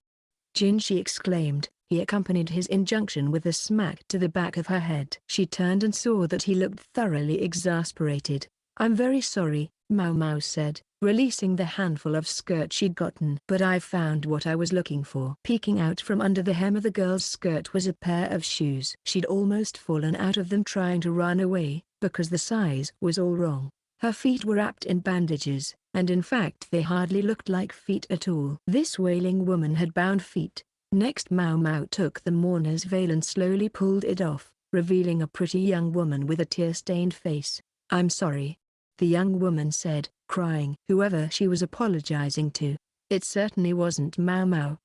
Jin," she exclaimed. He accompanied his injunction with a smack to the back of her head. She turned and saw that he looked thoroughly exasperated. "I'm very sorry," Maomao said, releasing the handful of skirt she'd gotten. "But I found what I was looking for." Peeking out from under the hem of the girl's skirt was a pair of shoes. She'd almost fallen out of them trying to run away, because the size was all wrong. Her feet were wrapped in bandages, and in fact they hardly looked like feet at all. This wailing woman had bound feet. Next Maomao took the mourner's veil and slowly pulled it off, revealing a pretty young woman with a tear-stained face. "I'm sorry," the young woman said, crying. Whoever she was apologizing to, it certainly wasn't Maomao.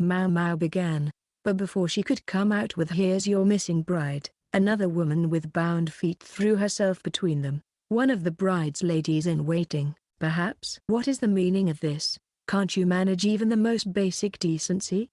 Maomao began, but before she could come out with "Here's your missing bride," another woman with bound feet threw herself between them. One of the bride's ladies in waiting, perhaps. "What is the meaning of this? Can't you manage even the most basic decency?"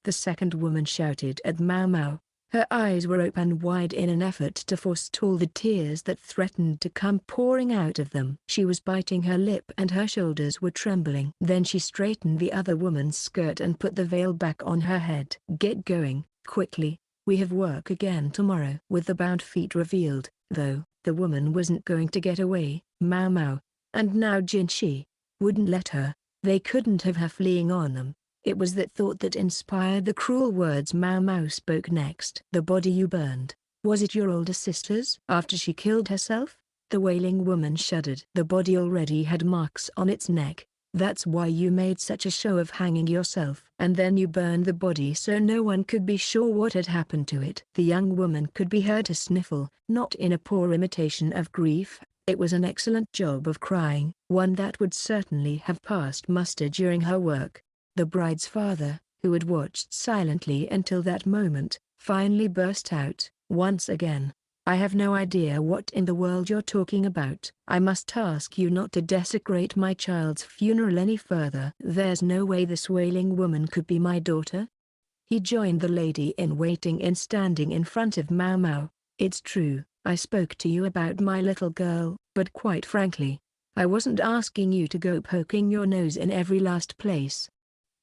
the second woman shouted at Maomao. Her eyes were open wide in an effort to forestall the tears that threatened to come pouring out of them. She was biting her lip and her shoulders were trembling. Then she straightened the other woman's skirt and put the veil back on her head. "Get going, quickly. We have work again tomorrow." With the bound feet revealed, though, the woman wasn't going to get away. Maomao, and now Jinshi, wouldn't let her. They couldn't have her fleeing on them. It was that thought that inspired the cruel words Maomao spoke next. "The body you burned, was it your older sister's?" "After she killed herself?" the wailing woman shuddered. "The body already had marks on its neck. That's why you made such a show of hanging yourself. And then you burned the body so no one could be sure what had happened to it." The young woman could be heard to sniffle, not in a poor imitation of grief. It was an excellent job of crying, one that would certainly have passed muster during her work. The bride's father, who had watched silently until that moment, finally burst out, once again. "I have no idea what in the world you're talking about. I must ask you not to desecrate my child's funeral any further." "There's no way this wailing woman could be my daughter." He joined the lady in waiting in standing in front of Maomao. "It's true, I spoke to you about my little girl, but quite frankly, I wasn't asking you to go poking your nose in every last place."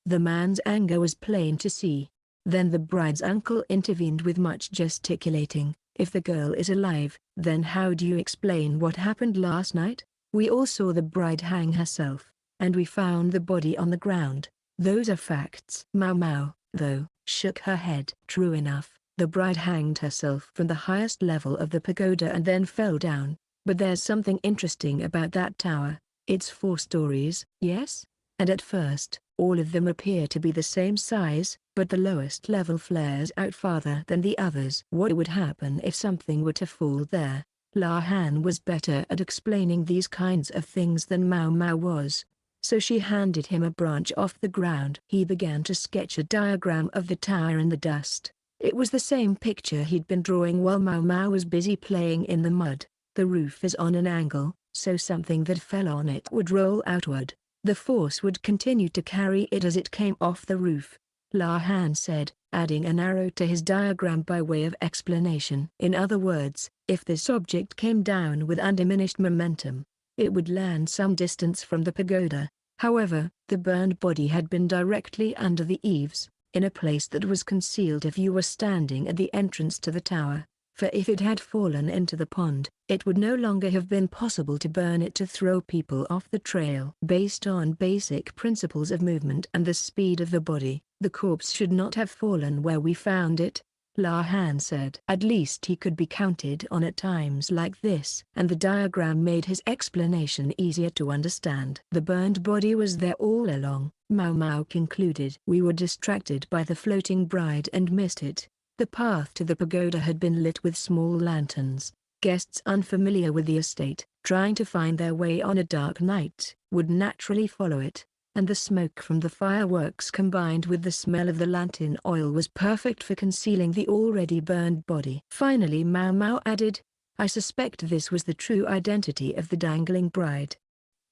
The man's anger was plain to see. Then the bride's uncle intervened with much gesticulating. "If the girl is alive, then how do you explain what happened last night? We all saw the bride hang herself, and we found the body on the ground. Those are facts." Maomao, though, shook her head. "True enough, the bride hanged herself from the highest level of the pagoda and then fell down. But there's something interesting about that tower. It's 4 stories, yes? And at first, all of them appear to be the same size, but the lowest level flares out farther than the others. What would happen if something were to fall there?" La Han was better at explaining these kinds of things than Maomao was, so she handed him a branch off the ground. He began to sketch a diagram of the tower in the dust. It was the same picture he'd been drawing while Maomao was busy playing in the mud. The roof is on an angle, so something that fell on it would roll outward. The force would continue to carry it as it came off the roof, La Han said, adding an arrow to his diagram by way of explanation. In other words, if this object came down with undiminished momentum, it would land some distance from the pagoda. However, the burned body had been directly under the eaves, in a place that was concealed if you were standing at the entrance to the tower. For if it had fallen into the pond, it would no longer have been possible to burn it to throw people off the trail. Based on basic principles of movement and the speed of the body, the corpse should not have fallen where we found it, La Han said. At least he could be counted on at times like this, and the diagram made his explanation easier to understand. The burned body was there all along, Maomao concluded. We were distracted by the floating bride and missed it. The path to the pagoda had been lit with small lanterns. Guests unfamiliar with the estate, trying to find their way on a dark night, would naturally follow it, and the smoke from the fireworks combined with the smell of the lantern oil was perfect for concealing the already burned body. Finally Maomao added, I suspect this was the true identity of the dangling bride.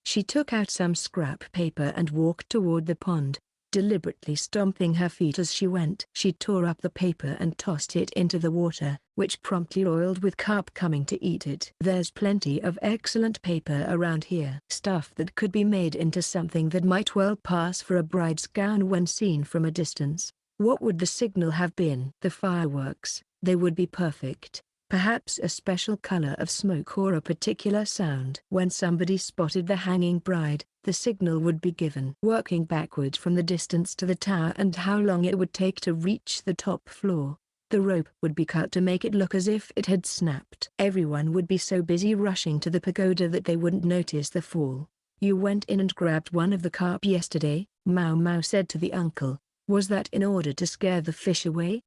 She took out some scrap paper and walked toward the pond, deliberately stomping her feet as she went. She tore up the paper and tossed it into the water, which promptly roiled with carp coming to eat it. There's plenty of excellent paper around here. Stuff that could be made into something that might well pass for a bride's gown when seen from a distance. What would the signal have been? The fireworks. They would be perfect. Perhaps a special color of smoke or a particular sound. When somebody spotted the hanging bride, the signal would be given. Working backward from the distance to the tower and how long it would take to reach the top floor, the rope would be cut to make it look as if it had snapped. Everyone would be so busy rushing to the pagoda that they wouldn't notice the fall. You went in and grabbed one of the carp yesterday, Maomao said to the uncle. Was that in order to scare the fish away?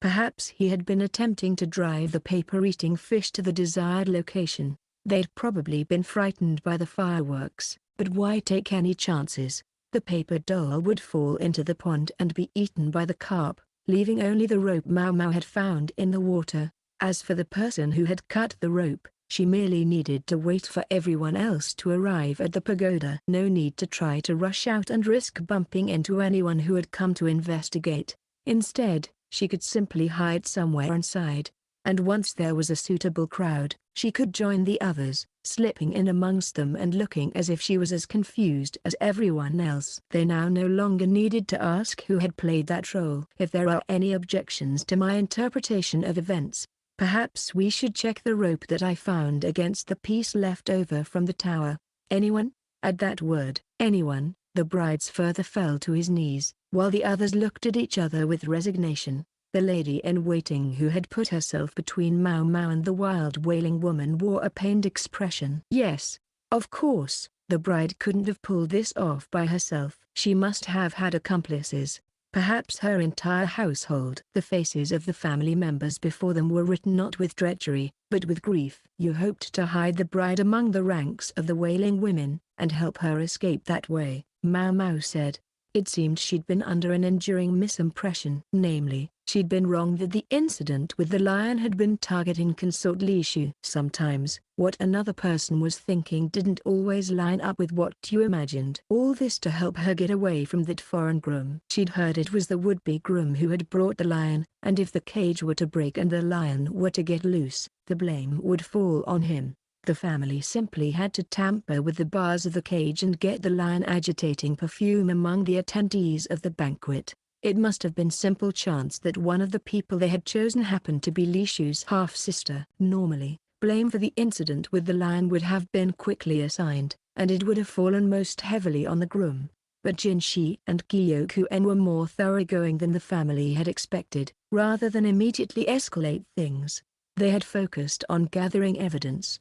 Perhaps he had been attempting to drive the paper-eating fish to the desired location. They'd probably been frightened by the fireworks, but why take any chances? The paper doll would fall into the pond and be eaten by the carp, leaving only the rope Maomao had found in the water. As for the person who had cut the rope, she merely needed to wait for everyone else to arrive at the pagoda. No need to try to rush out and risk bumping into anyone who had come to investigate. Instead, she could simply hide somewhere inside, and once there was a suitable crowd, she could join the others, slipping in amongst them and looking as if she was as confused as everyone else. They now no longer needed to ask who had played that role. If there are any objections to my interpretation of events, perhaps we should check the rope that I found against the piece left over from the tower. Anyone? At that word, anyone, the bride's father fell to his knees, while the others looked at each other with resignation. The lady-in-waiting who had put herself between Maomao and the wild wailing woman wore a pained expression. Yes, of course, the bride couldn't have pulled this off by herself. She must have had accomplices, perhaps her entire household. The faces of the family members before them were written not with treachery, but with grief. You hoped to hide the bride among the ranks of the wailing women, and help her escape that way, Maomao said. It seemed she'd been under an enduring misimpression. Namely, she'd been wrong that the incident with the lion had been targeting Consort Lishu. Sometimes, what another person was thinking didn't always line up with what you imagined. All this to help her get away from that foreign groom. She'd heard it was the would-be groom who had brought the lion, and if the cage were to break and the lion were to get loose, the blame would fall on him. The family simply had to tamper with the bars of the cage and get the lion agitating perfume among the attendees of the banquet. It must have been simple chance that one of the people they had chosen happened to be Lishu's half-sister. Normally, blame for the incident with the lion would have been quickly assigned, and it would have fallen most heavily on the groom. But Jinshi and Gyokuen were more thoroughgoing than the family had expected. Rather than immediately escalate things, they had focused on gathering evidence.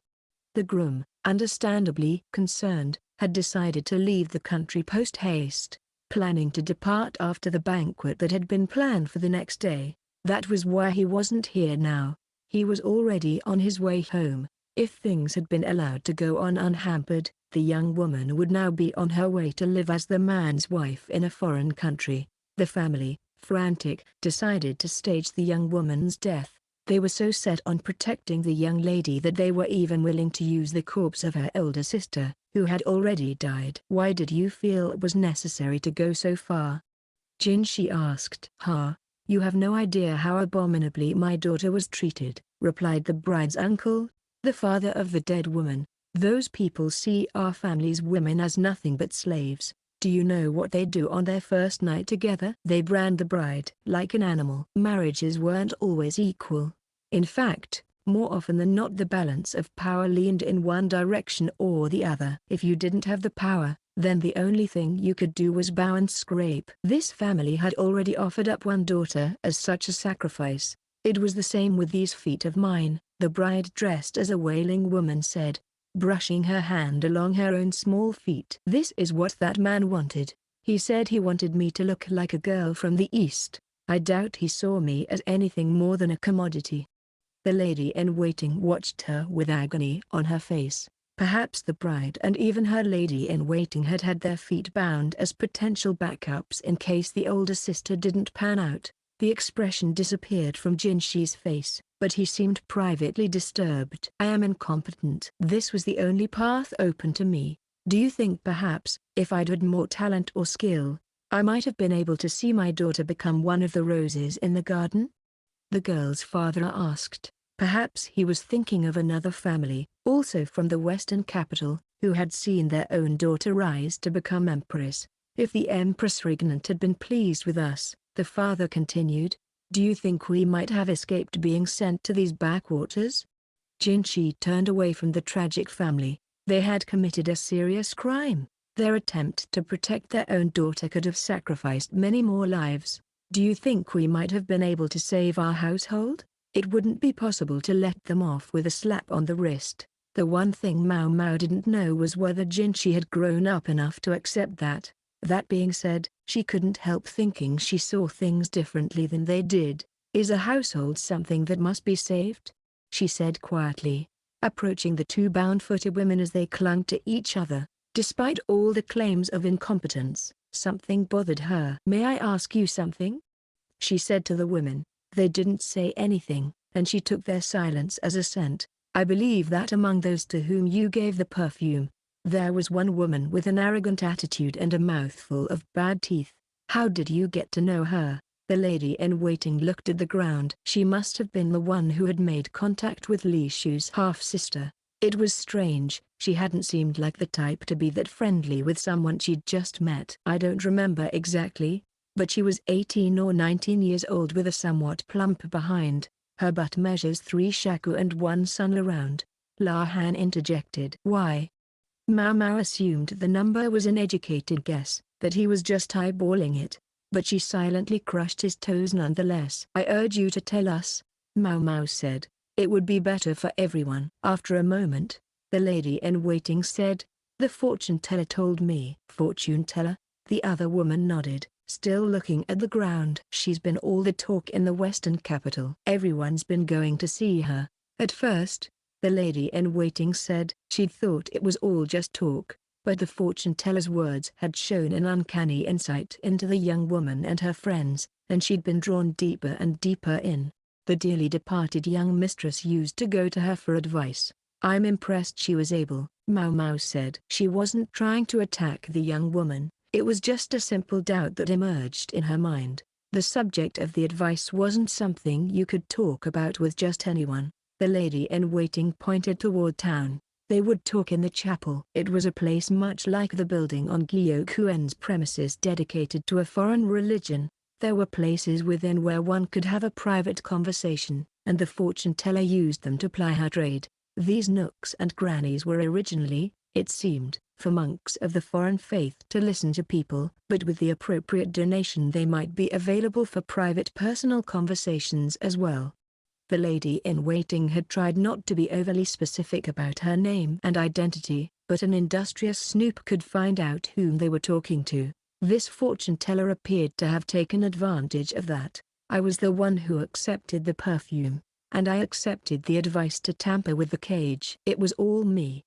The groom, understandably concerned, had decided to leave the country post-haste, planning to depart after the banquet that had been planned for the next day. That was why he wasn't here now. He was already on his way home. If things had been allowed to go on unhampered, the young woman would now be on her way to live as the man's wife in a foreign country. The family, frantic, decided to stage the young woman's death. They were so set on protecting the young lady that they were even willing to use the corpse of her elder sister, who had already died. "Why did you feel it was necessary to go so far?" Jinshi asked. You have no idea how abominably my daughter was treated," replied the bride's uncle, the father of the dead woman. "Those people see our family's women as nothing but slaves. Do you know what they do on their first night together? They brand the bride like an animal." Marriages weren't always equal. In fact, more often than not the balance of power leaned in one direction or the other. If you didn't have the power, then the only thing you could do was bow and scrape. This family had already offered up one daughter as such a sacrifice. It was the same with these feet of mine, the bride dressed as a wailing woman said, brushing her hand along her own small feet. "This is what that man wanted. He said he wanted me to look like a girl from the East. I doubt he saw me as anything more than a commodity." The lady-in-waiting watched her with agony on her face. Perhaps the bride and even her lady-in-waiting had had their feet bound as potential backups in case the older sister didn't pan out. The expression disappeared from Jinshi's face, but he seemed privately disturbed. "I am incompetent. This was the only path open to me. Do you think perhaps, if I'd had more talent or skill, I might have been able to see my daughter become one of the roses in the garden?" the girl's father asked. Perhaps he was thinking of another family, also from the western capital, who had seen their own daughter rise to become empress. "If the Empress Regnant had been pleased with us," the father continued, "do you think we might have escaped being sent to these backwaters?" Jinshi turned away from the tragic family. They had committed a serious crime. Their attempt to protect their own daughter could have sacrificed many more lives. "Do you think we might have been able to save our household?" It wouldn't be possible to let them off with a slap on the wrist. The one thing Maomao didn't know was whether Jinshi had grown up enough to accept that. That being said, she couldn't help thinking she saw things differently than they did. "Is a household something that must be saved?" she said quietly, approaching the two bound-footed women as they clung to each other. Despite all the claims of incompetence, something bothered her. "May I ask you something?" she said to the women. They didn't say anything, and she took their silence as assent. "I believe that among those to whom you gave the perfume, there was one woman with an arrogant attitude and a mouthful of bad teeth. How did you get to know her?" The lady-in-waiting looked at the ground. She must have been the one who had made contact with Lishu's half-sister. It was strange, she hadn't seemed like the type to be that friendly with someone she'd just met. "I don't remember exactly, but she was 18 or 19 years old with a somewhat plump behind. Her butt measures 3 shaku and 1 sun around," La Han interjected. "Why?" Maomao assumed the number was an educated guess, that he was just eyeballing it, but she silently crushed his toes nonetheless. "I urge you to tell us," Maomao said. "It would be better for everyone." After a moment, the lady-in-waiting said, "The fortune teller told me." "Fortune teller?" The other woman nodded, still looking at the ground. "She's been all the talk in the western capital. Everyone's been going to see her." At first, the lady-in-waiting said she'd thought it was all just talk, but the fortune-teller's words had shown an uncanny insight into the young woman and her friends, and she'd been drawn deeper and deeper in. The dearly departed young mistress used to go to her for advice. "I'm impressed she was able," Maomao said. She wasn't trying to attack the young woman. It was just a simple doubt that emerged in her mind. The subject of the advice wasn't something you could talk about with just anyone. The lady-in-waiting pointed toward town. They would talk in the chapel. It was a place much like the building on Gyokuen's premises dedicated to a foreign religion. There were places within where one could have a private conversation, and the fortune-teller used them to ply her trade. These nooks and crannies were originally, it seemed, for monks of the foreign faith to listen to people, but with the appropriate donation they might be available for private personal conversations as well. The lady-in-waiting had tried not to be overly specific about her name and identity, but an industrious snoop could find out whom they were talking to. This fortune-teller appeared to have taken advantage of that. "I was the one who accepted the perfume, and I accepted the advice to tamper with the cage. It was all me."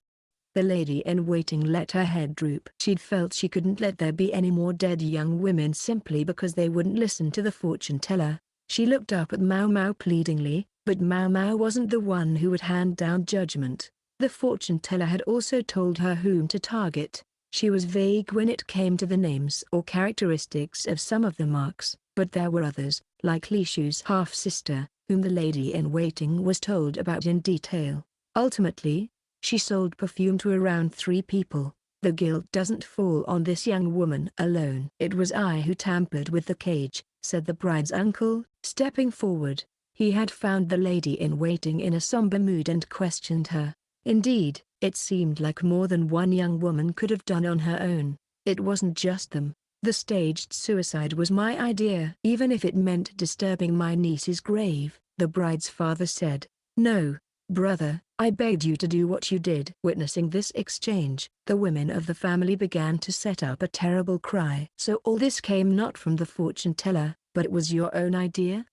The lady-in-waiting let her head droop. She'd felt she couldn't let there be any more dead young women simply because they wouldn't listen to the fortune-teller. She looked up at Maomao pleadingly, but Maomao wasn't the one who would hand down judgment. The fortune-teller had also told her whom to target. She was vague when it came to the names or characteristics of some of the marks, but there were others, like Lishu's half-sister, whom the lady-in-waiting was told about in detail. Ultimately, she sold perfume to around 3 people. The guilt doesn't fall on this young woman alone. It was I who tampered with the cage, said the bride's uncle, stepping forward. He had found the lady-in-waiting in a somber mood and questioned her. Indeed, it seemed like more than one young woman could have done on her own. It wasn't just them. The staged suicide was my idea. Even if it meant disturbing my niece's grave, the bride's father said. No, brother, I begged you to do what you did. Witnessing this exchange, the women of the family began to set up a terrible cry. So all this came not from the fortune-teller, but it was your own idea?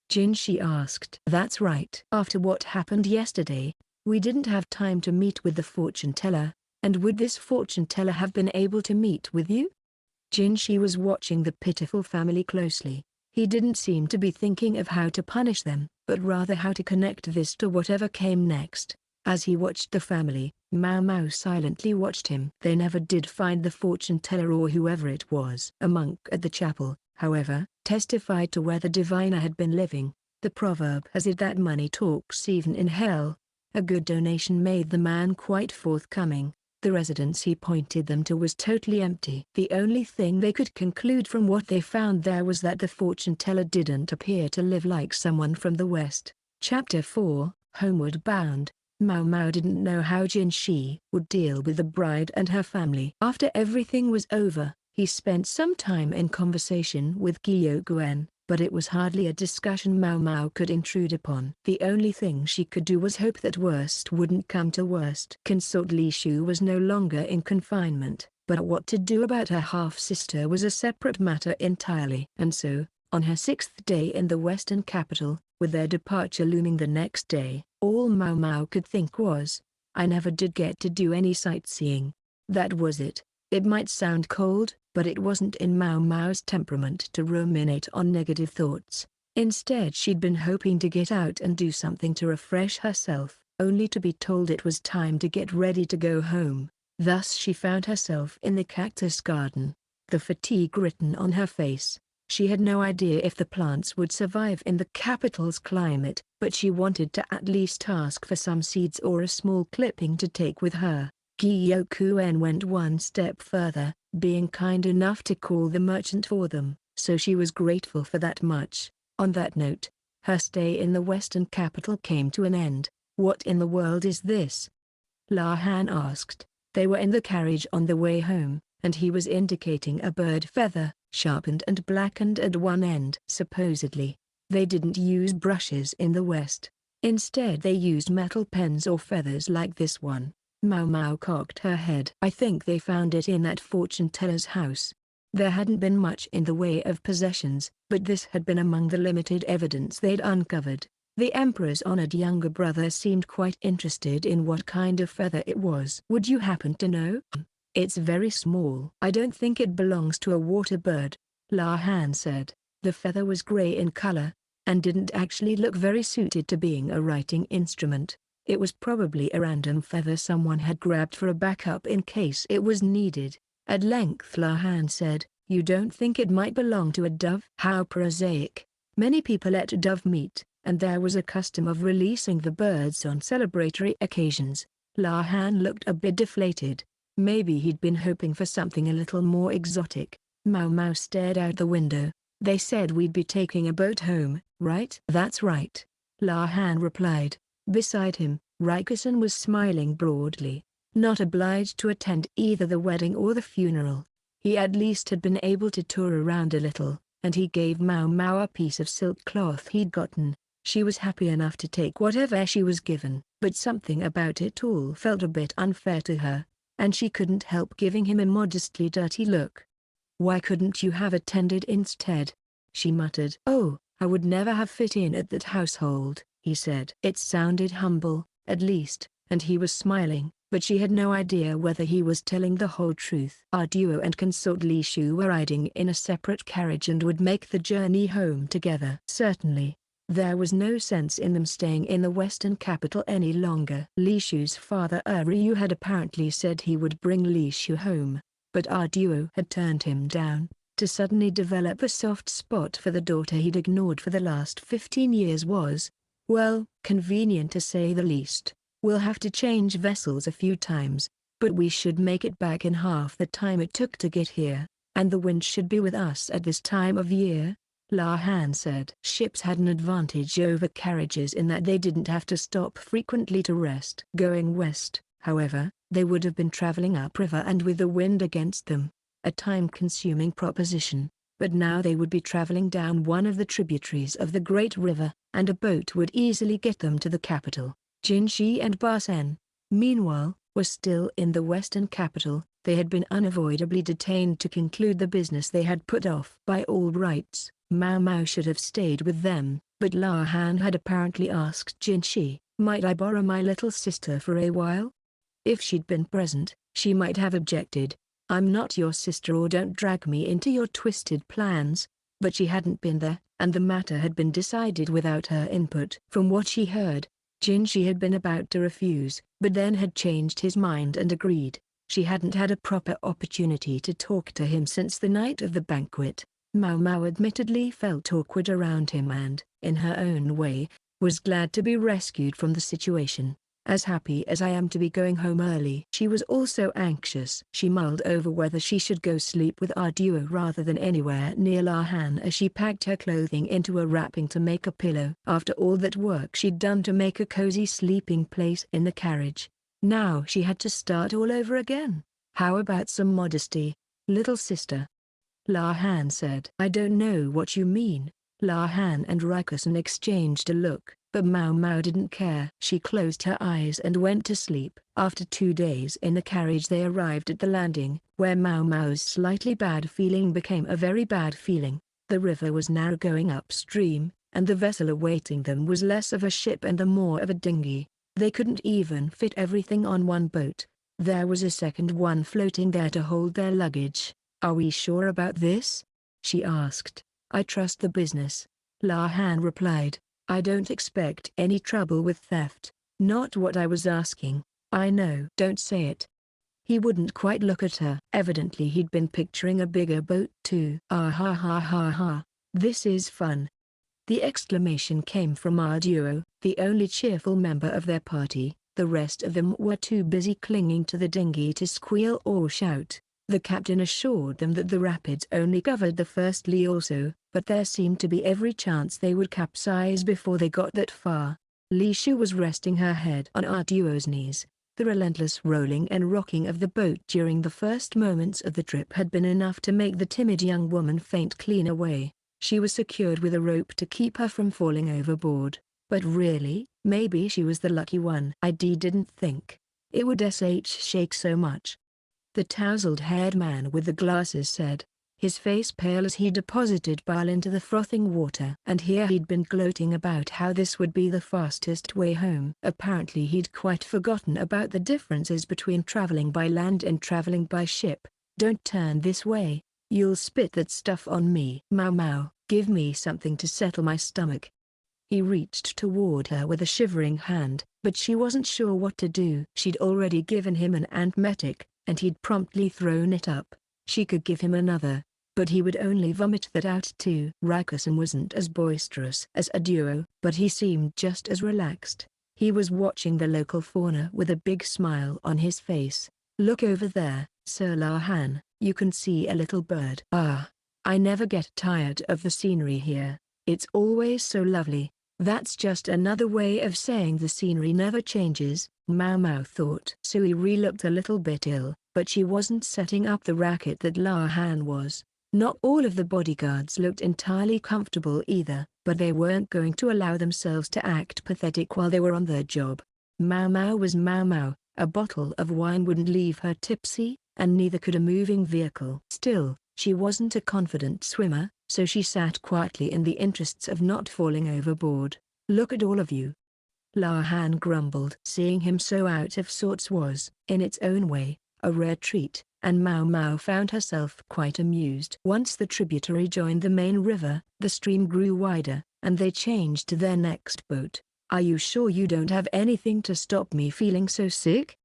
Jinshi asked. That's right. After what happened yesterday, we didn't have time to meet with the fortune-teller, and would this fortune-teller have been able to meet with you? Jinshi was watching the pitiful family closely. He didn't seem to be thinking of how to punish them, but rather how to connect this to whatever came next. As he watched the family, Maomao silently watched him. They never did find the fortune-teller or whoever it was. A monk at the chapel, however, testified to where the diviner had been living. The proverb has it that money talks even in hell. A good donation made the man quite forthcoming. The residence he pointed them to was totally empty. The only thing they could conclude from what they found there was that the fortune-teller didn't appear to live like someone from the West. Chapter 4, Homeward Bound. Maomao didn't know how Jinshi would deal with the bride and her family. After everything was over, he spent some time in conversation with Gyokuen, but it was hardly a discussion Maomao could intrude upon. The only thing she could do was hope that worst wouldn't come to worst. Consort Lishu was no longer in confinement, but what to do about her half-sister was a separate matter entirely. And so, on her 6th day in the western capital, with their departure looming the next day, all Maomao could think was, I never did get to do any sightseeing. That was it. It might sound cold, but it wasn't in Maomao's temperament to ruminate on negative thoughts. Instead she'd been hoping to get out and do something to refresh herself, only to be told it was time to get ready to go home. Thus she found herself in the cactus garden, the fatigue written on her face. She had no idea if the plants would survive in the capital's climate, but she wanted to at least ask for some seeds or a small clipping to take with her. Gyokuen went one step further, being kind enough to call the merchant for them, so she was grateful for that much. On that note, her stay in the western capital came to an end. What in the world is this? La Han asked. They were in the carriage on the way home, and he was indicating a bird feather, sharpened and blackened at one end. Supposedly, they didn't use brushes in the West. Instead they used metal pens or feathers like this one. Maomao cocked her head. I think they found it in that fortune-teller's house. There hadn't been much in the way of possessions, but this had been among the limited evidence they'd uncovered. The emperor's honored younger brother seemed quite interested in what kind of feather it was. Would you happen to know? It's very small. I don't think it belongs to a water bird, La Han said. The feather was gray in color, and didn't actually look very suited to being a writing instrument. It was probably a random feather someone had grabbed for a backup in case it was needed. At length La Han said, you don't think it might belong to a dove? How prosaic. Many people ate dove meat, and there was a custom of releasing the birds on celebratory occasions. La Han looked a bit deflated. Maybe he'd been hoping for something a little more exotic. Maomao stared out the window. They said we'd be taking a boat home, right? That's right. La Han replied. Beside him, Rikusen was smiling broadly. Not obliged to attend either the wedding or the funeral, he at least had been able to tour around a little, and he gave Maomao a piece of silk cloth he'd gotten. She was happy enough to take whatever she was given, but something about it all felt a bit unfair to her, and she couldn't help giving him a modestly dirty look. Why couldn't you have attended instead? She muttered. Oh, I would never have fit in at that household, he said. It sounded humble, at least, and he was smiling. but she had no idea whether he was telling the whole truth. Our duo and Consort Lishu were riding in a separate carriage and would make the journey home together. Certainly, there was no sense in them staying in the western capital any longer. Lishu's father Ryu had apparently said he would bring Lishu home, but our duo had turned him down. To suddenly develop a soft spot for the daughter he'd ignored for the last 15 years was, well, convenient to say the least. We'll have to change vessels a few times, but we should make it back in half the time it took to get here, and the wind should be with us at this time of year, La Han said. Ships had an advantage over carriages in that they didn't have to stop frequently to rest. Going west, however, they would have been traveling upriver and with the wind against them, a time-consuming proposition, but now they would be traveling down one of the tributaries of the Great River, and a boat would easily get them to the capital. Jinshi and Basen, meanwhile, were still in the western capital. They had been unavoidably detained to conclude the business they had put off. By all rights, Maomao should have stayed with them, but La Han had apparently asked Jinshi, "Might I borrow my little sister for a while?" If she'd been present, she might have objected, "I'm not your sister or don't drag me into your twisted plans," but she hadn't been there, and the matter had been decided without her input. From what she heard, Jinshi had been about to refuse, but then had changed his mind and agreed. She hadn't had a proper opportunity to talk to him since the night of the banquet. Maomao admittedly felt awkward around him and, in her own way, was glad to be rescued from the situation. "As happy as I am to be going home early." She was also anxious. She mulled over whether she should go sleep with our duo rather than anywhere near La Han as she packed her clothing into a wrapping to make a pillow. After all that work she'd done to make a cozy sleeping place in the carriage, now she had to start all over again. "How about some modesty, little sister?" La Han said. "I don't know what you mean." La Han and Rakusen exchanged a look, but Maomao didn't care. She closed her eyes and went to sleep. After 2 days in the carriage they arrived at the landing, where Maomao's slightly bad feeling became a very bad feeling. The river was narrow going upstream, and the vessel awaiting them was less of a ship and more of a dinghy. They couldn't even fit everything on one boat. There was a second one floating there to hold their luggage. "Are we sure about this?" she asked. "I trust the business," La Han replied. "I don't expect any trouble with theft." "Not what I was asking." "I know." "Don't say it." He wouldn't quite look at her. Evidently he'd been picturing a bigger boat too. "Ah ha ha ha ha, this is fun." The exclamation came from our duo, the only cheerful member of their party. The rest of them were too busy clinging to the dinghy to squeal or shout. The captain assured them that the rapids only covered the first lee or so, but there seemed to be every chance they would capsize before they got that far. Lishu was resting her head on our duo's knees. The relentless rolling and rocking of the boat during the first moments of the trip had been enough to make the timid young woman faint clean away. She was secured with a rope to keep her from falling overboard. But really, maybe she was the lucky one. I didn't think it would shake so much, the tousled-haired man with the glasses said, his face pale as he deposited bile into the frothing water. And here he'd been gloating about how this would be the fastest way home. Apparently he'd quite forgotten about the differences between traveling by land and traveling by ship. "Don't turn this way, you'll spit that stuff on me." "Maomao, give me something to settle my stomach." He reached toward her with a shivering hand, but she wasn't sure what to do. She'd already given him an antmetic, and he'd promptly thrown it up. She could give him another, but he would only vomit that out too. Rakusen wasn't as boisterous as a duo, but he seemed just as relaxed. He was watching the local fauna with a big smile on his face. "Look over there, Sir La Han, you can see a little bird." "Ah, I never get tired of the scenery here. It's always so lovely." That's just another way of saying the scenery never changes, Maomao thought. Sui looked a little bit ill, but she wasn't setting up the racket that La Han was. Not all of the bodyguards looked entirely comfortable either, but they weren't going to allow themselves to act pathetic while they were on their job. Maomao was Maomao, a bottle of wine wouldn't leave her tipsy, and neither could a moving vehicle. Still, she wasn't a confident swimmer, so she sat quietly in the interests of not falling overboard. "Look at all of you." La Han grumbled. Seeing him so out of sorts was, in its own way, a rare treat, and Maomao found herself quite amused. Once the tributary joined the main river, the stream grew wider, and they changed to their next boat. "Are you sure you don't have anything to stop me feeling so sick?"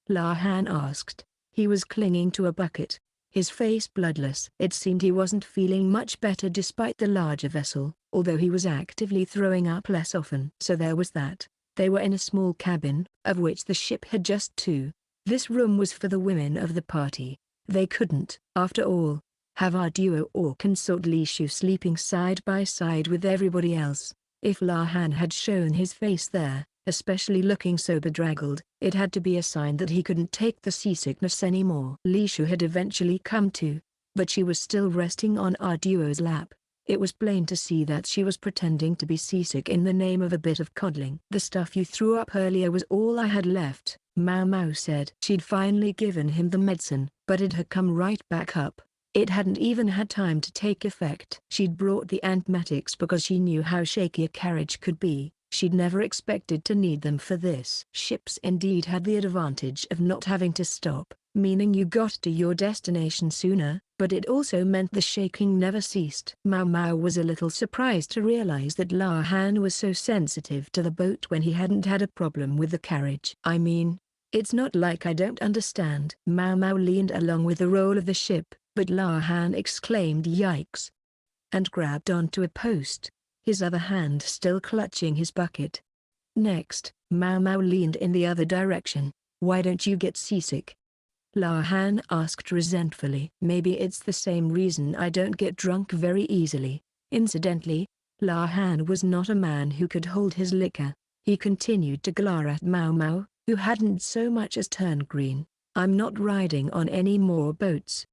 La Han asked. He was clinging to a bucket, his face bloodless. It seemed he wasn't feeling much better despite the larger vessel, although he was actively throwing up less often. So there was that. They were in a small cabin, of which the ship had just two. This room was for the women of the party. They couldn't, after all, have our duo or Consort Lishu sleeping side by side with everybody else. If La Han had shown his face there, especially looking so bedraggled, it had to be a sign that he couldn't take the seasickness anymore. Lishu had eventually come to, but she was still resting on our duo's lap. It was plain to see that she was pretending to be seasick in the name of a bit of coddling. "The stuff you threw up earlier was all I had left," Maomao said. She'd finally given him the medicine, but it had come right back up. It hadn't even had time to take effect. She'd brought the antmatics because she knew how shaky a carriage could be. She'd never expected to need them for this. Ships indeed had the advantage of not having to stop, meaning you got to your destination sooner, but it also meant the shaking never ceased. Maomao was a little surprised to realize that La Han was so sensitive to the boat when he hadn't had a problem with the carriage. "I mean, it's not like I don't understand." Maomao leaned along with the roll of the ship, but La Han exclaimed "Yikes!" and grabbed onto a post, his other hand still clutching his bucket. Next, Maomao leaned in the other direction. "Why don't you get seasick?" La Han asked resentfully. "Maybe it's the same reason I don't get drunk very easily." Incidentally, La Han was not a man who could hold his liquor. He continued to glare at Maomao, who hadn't so much as turned green. "I'm not riding on any more boats,"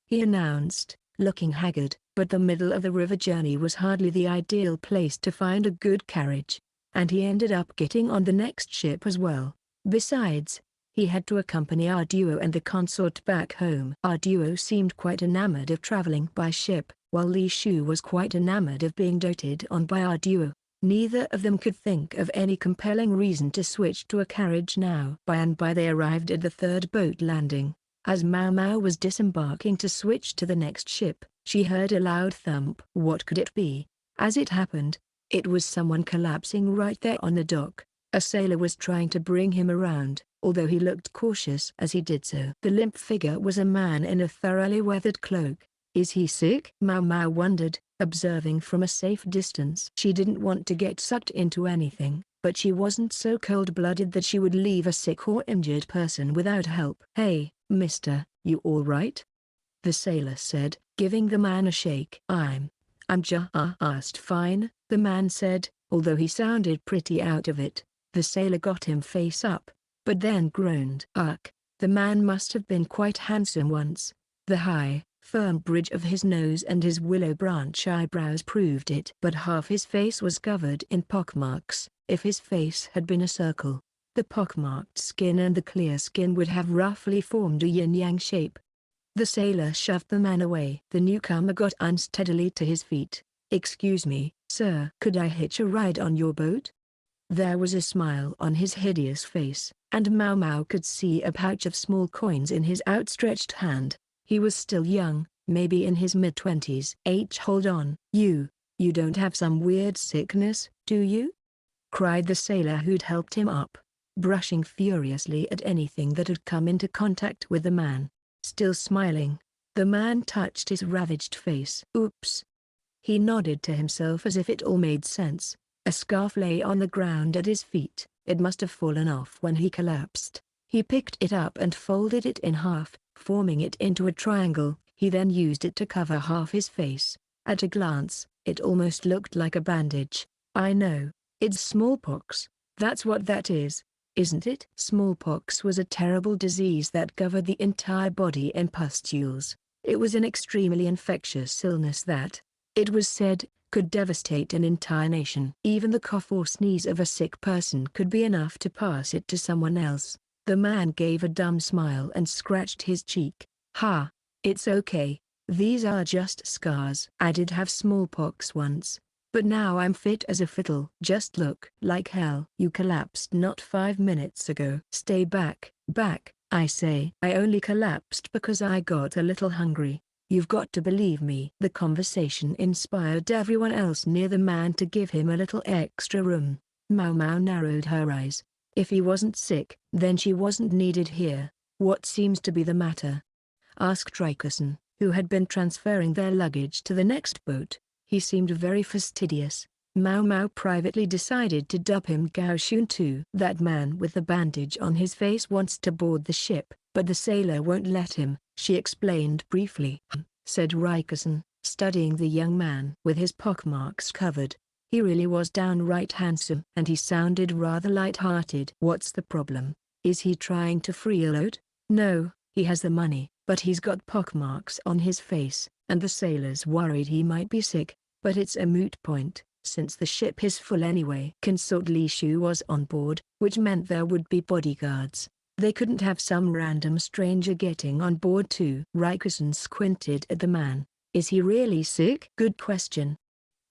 he announced, looking haggard. But the middle of the river journey was hardly the ideal place to find a good carriage, and he ended up getting on the next ship as well. Besides, he had to accompany our duo and the consort back home. Our duo seemed quite enamored of traveling by ship, while Lishu was quite enamored of being doted on by our duo. Neither of them could think of any compelling reason to switch to a carriage now. By and by they arrived at the third boat landing. As Maomao was disembarking to switch to the next ship, she heard a loud thump. What could it be? As it happened, it was someone collapsing right there on the dock. A sailor was trying to bring him around, although he looked cautious as he did so. The limp figure was a man in a thoroughly weathered cloak. "Is he sick?" Maomao wondered, observing from a safe distance. She didn't want to get sucked into anything, but she wasn't so cold-blooded that she would leave a sick or injured person without help. "Hey, mister, you all right?" the sailor said, giving the man a shake. I'm just fine," the man said, although he sounded pretty out of it. The sailor got him face up, but then groaned. "Ugh, the man must have been quite handsome once." The high, firm bridge of his nose and his willow branch eyebrows proved it. But half his face was covered in pockmarks. If his face had been a circle, the pockmarked skin and the clear skin would have roughly formed a yin-yang shape. The sailor shoved the man away. The newcomer got unsteadily to his feet. "Excuse me, sir. Could I hitch a ride on your boat?" There was a smile on his hideous face, and Maomao could see a pouch of small coins in his outstretched hand. He was still young, maybe in his mid-20s. Hold on. You don't have some weird sickness, do you?" cried the sailor who'd helped him up, brushing furiously at anything that had come into contact with the man. Still smiling, the man touched his ravaged face. "Oops." He nodded to himself as if it all made sense. A scarf lay on the ground at his feet. It must have fallen off when he collapsed. He picked it up and folded it in half, forming it into a triangle. He then used it to cover half his face. At a glance, it almost looked like a bandage. "I know, it's smallpox. That's what that is, isn't it?" Smallpox was a terrible disease that covered the entire body in pustules. It was an extremely infectious illness that, it was said, could devastate an entire nation. Even the cough or sneeze of a sick person could be enough to pass it to someone else. The man gave a dumb smile and scratched his cheek. "Ha, it's okay. These are just scars. I did have smallpox once, but now I'm fit as a fiddle. Just look. Like hell. You collapsed not 5 minutes ago. Stay back, I say. I only collapsed because I got a little hungry. You've got to believe me." The conversation inspired everyone else near the man to give him a little extra room. Maomao narrowed her eyes. If he wasn't sick, then she wasn't needed here. "What seems to be the matter?" asked Rikusen, who had been transferring their luggage to the next boat. He seemed very fastidious. Maomao privately decided to dub him Gaoshun too. "That man with the bandage on his face wants to board the ship, but the sailor won't let him," she explained briefly. Said Rikusen, studying the young man with his pockmarks covered. He really was downright handsome, and he sounded rather light-hearted. "What's the problem? Is he trying to freeload?" "No, he has the money, but he's got pockmarks on his face, and the sailor's worried he might be sick, but it's a moot point, since the ship is full anyway." Consort Lishu was on board, which meant there would be bodyguards. They couldn't have some random stranger getting on board too. Rikusen squinted at the man. "Is he really sick?" "Good question."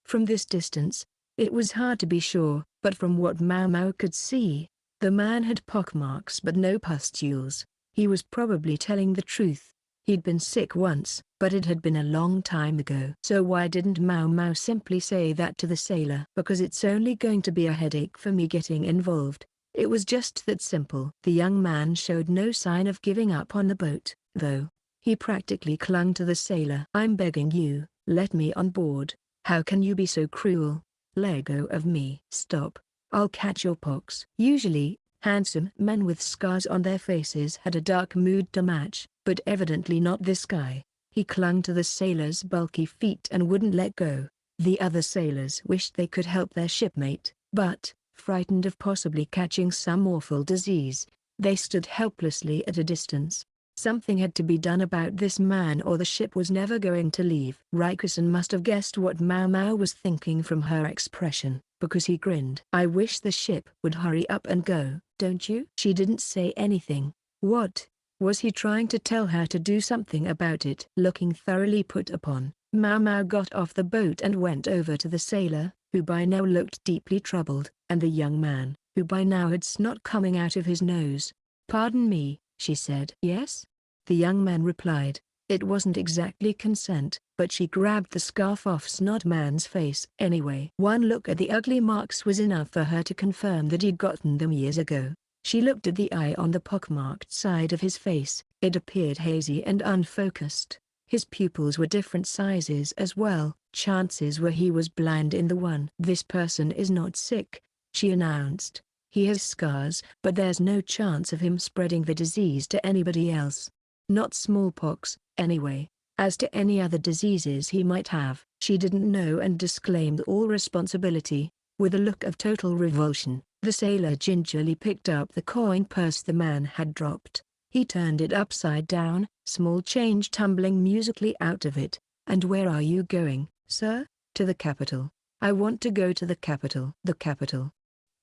From this distance, it was hard to be sure, but from what Maomao could see, the man had pockmarks but no pustules. He was probably telling the truth. He'd been sick once, but it had been a long time ago. So why didn't Maomao simply say that to the sailor? "Because it's only going to be a headache for me getting involved." It was just that simple. The young man showed no sign of giving up on the boat, though. He practically clung to the sailor. "I'm begging you, let me on board. How can you be so cruel? Let go of me." "Stop. I'll catch your pox." Usually, handsome men with scars on their faces had a dark mood to match, but evidently not this guy. He clung to the sailor's bulky feet and wouldn't let go. The other sailors wished they could help their shipmate, but, frightened of possibly catching some awful disease, they stood helplessly at a distance. Something had to be done about this man or the ship was never going to leave. Rikusen must have guessed what Maomao was thinking from her expression, because he grinned. "I wish the ship would hurry up and go, don't you?" She didn't say anything. What? Was he trying to tell her to do something about it? Looking thoroughly put upon, Maomao got off the boat and went over to the sailor, who by now looked deeply troubled, and the young man, who by now had snot coming out of his nose. "Pardon me," she said. "Yes?" The young man replied. It wasn't exactly consent, but she grabbed the scarf off Snot Man's face anyway. One look at the ugly marks was enough for her to confirm that he'd gotten them years ago. She looked at the eye on the pockmarked side of his face. It appeared hazy and unfocused. His pupils were different sizes as well. Chances were he was blind in the one. "This person is not sick," she announced. "He has scars, but there's no chance of him spreading the disease to anybody else. Not smallpox, anyway. As to any other diseases he might have." She didn't know and disclaimed all responsibility. With a look of total revulsion, the sailor gingerly picked up the coin purse the man had dropped. He turned it upside down, small change tumbling musically out of it. "And where are you going, sir?" "To the capital. I want to go to the capital." "The capital?"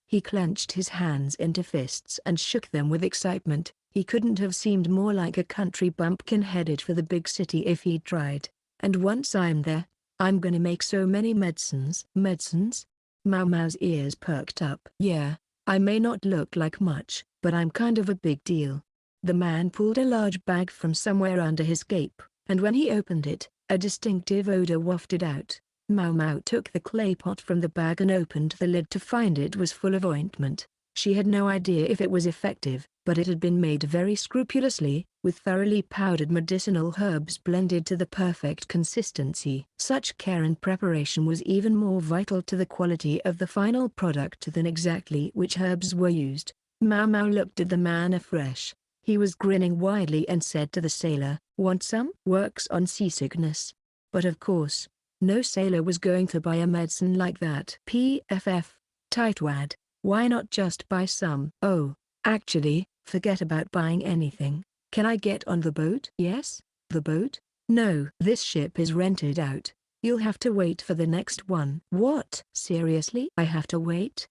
He clenched his hands into fists and shook them with excitement. He couldn't have seemed more like a country bumpkin headed for the big city if he'd tried. "And once I'm there, I'm gonna make so many medicines." "Medicines?" Maomao's ears perked up. "Yeah, I may not look like much, but I'm kind of a big deal." The man pulled a large bag from somewhere under his cape, and when he opened it, a distinctive odor wafted out. Maomao took the clay pot from the bag and opened the lid to find it was full of ointment. She had no idea if it was effective, but it had been made very scrupulously, with thoroughly powdered medicinal herbs blended to the perfect consistency. Such care and preparation was even more vital to the quality of the final product than exactly which herbs were used. Maomao looked at the man afresh. He was grinning widely and said to the sailor, "Want some?" "Works on seasickness." But of course, no sailor was going to buy a medicine like that. PFF, tightwad. Why not just buy some? "Oh, actually, forget about buying anything. Can I get on the boat?" "Yes." "The boat?" "No. This ship is rented out. You'll have to wait for the next one." "What? Seriously? I have to wait?"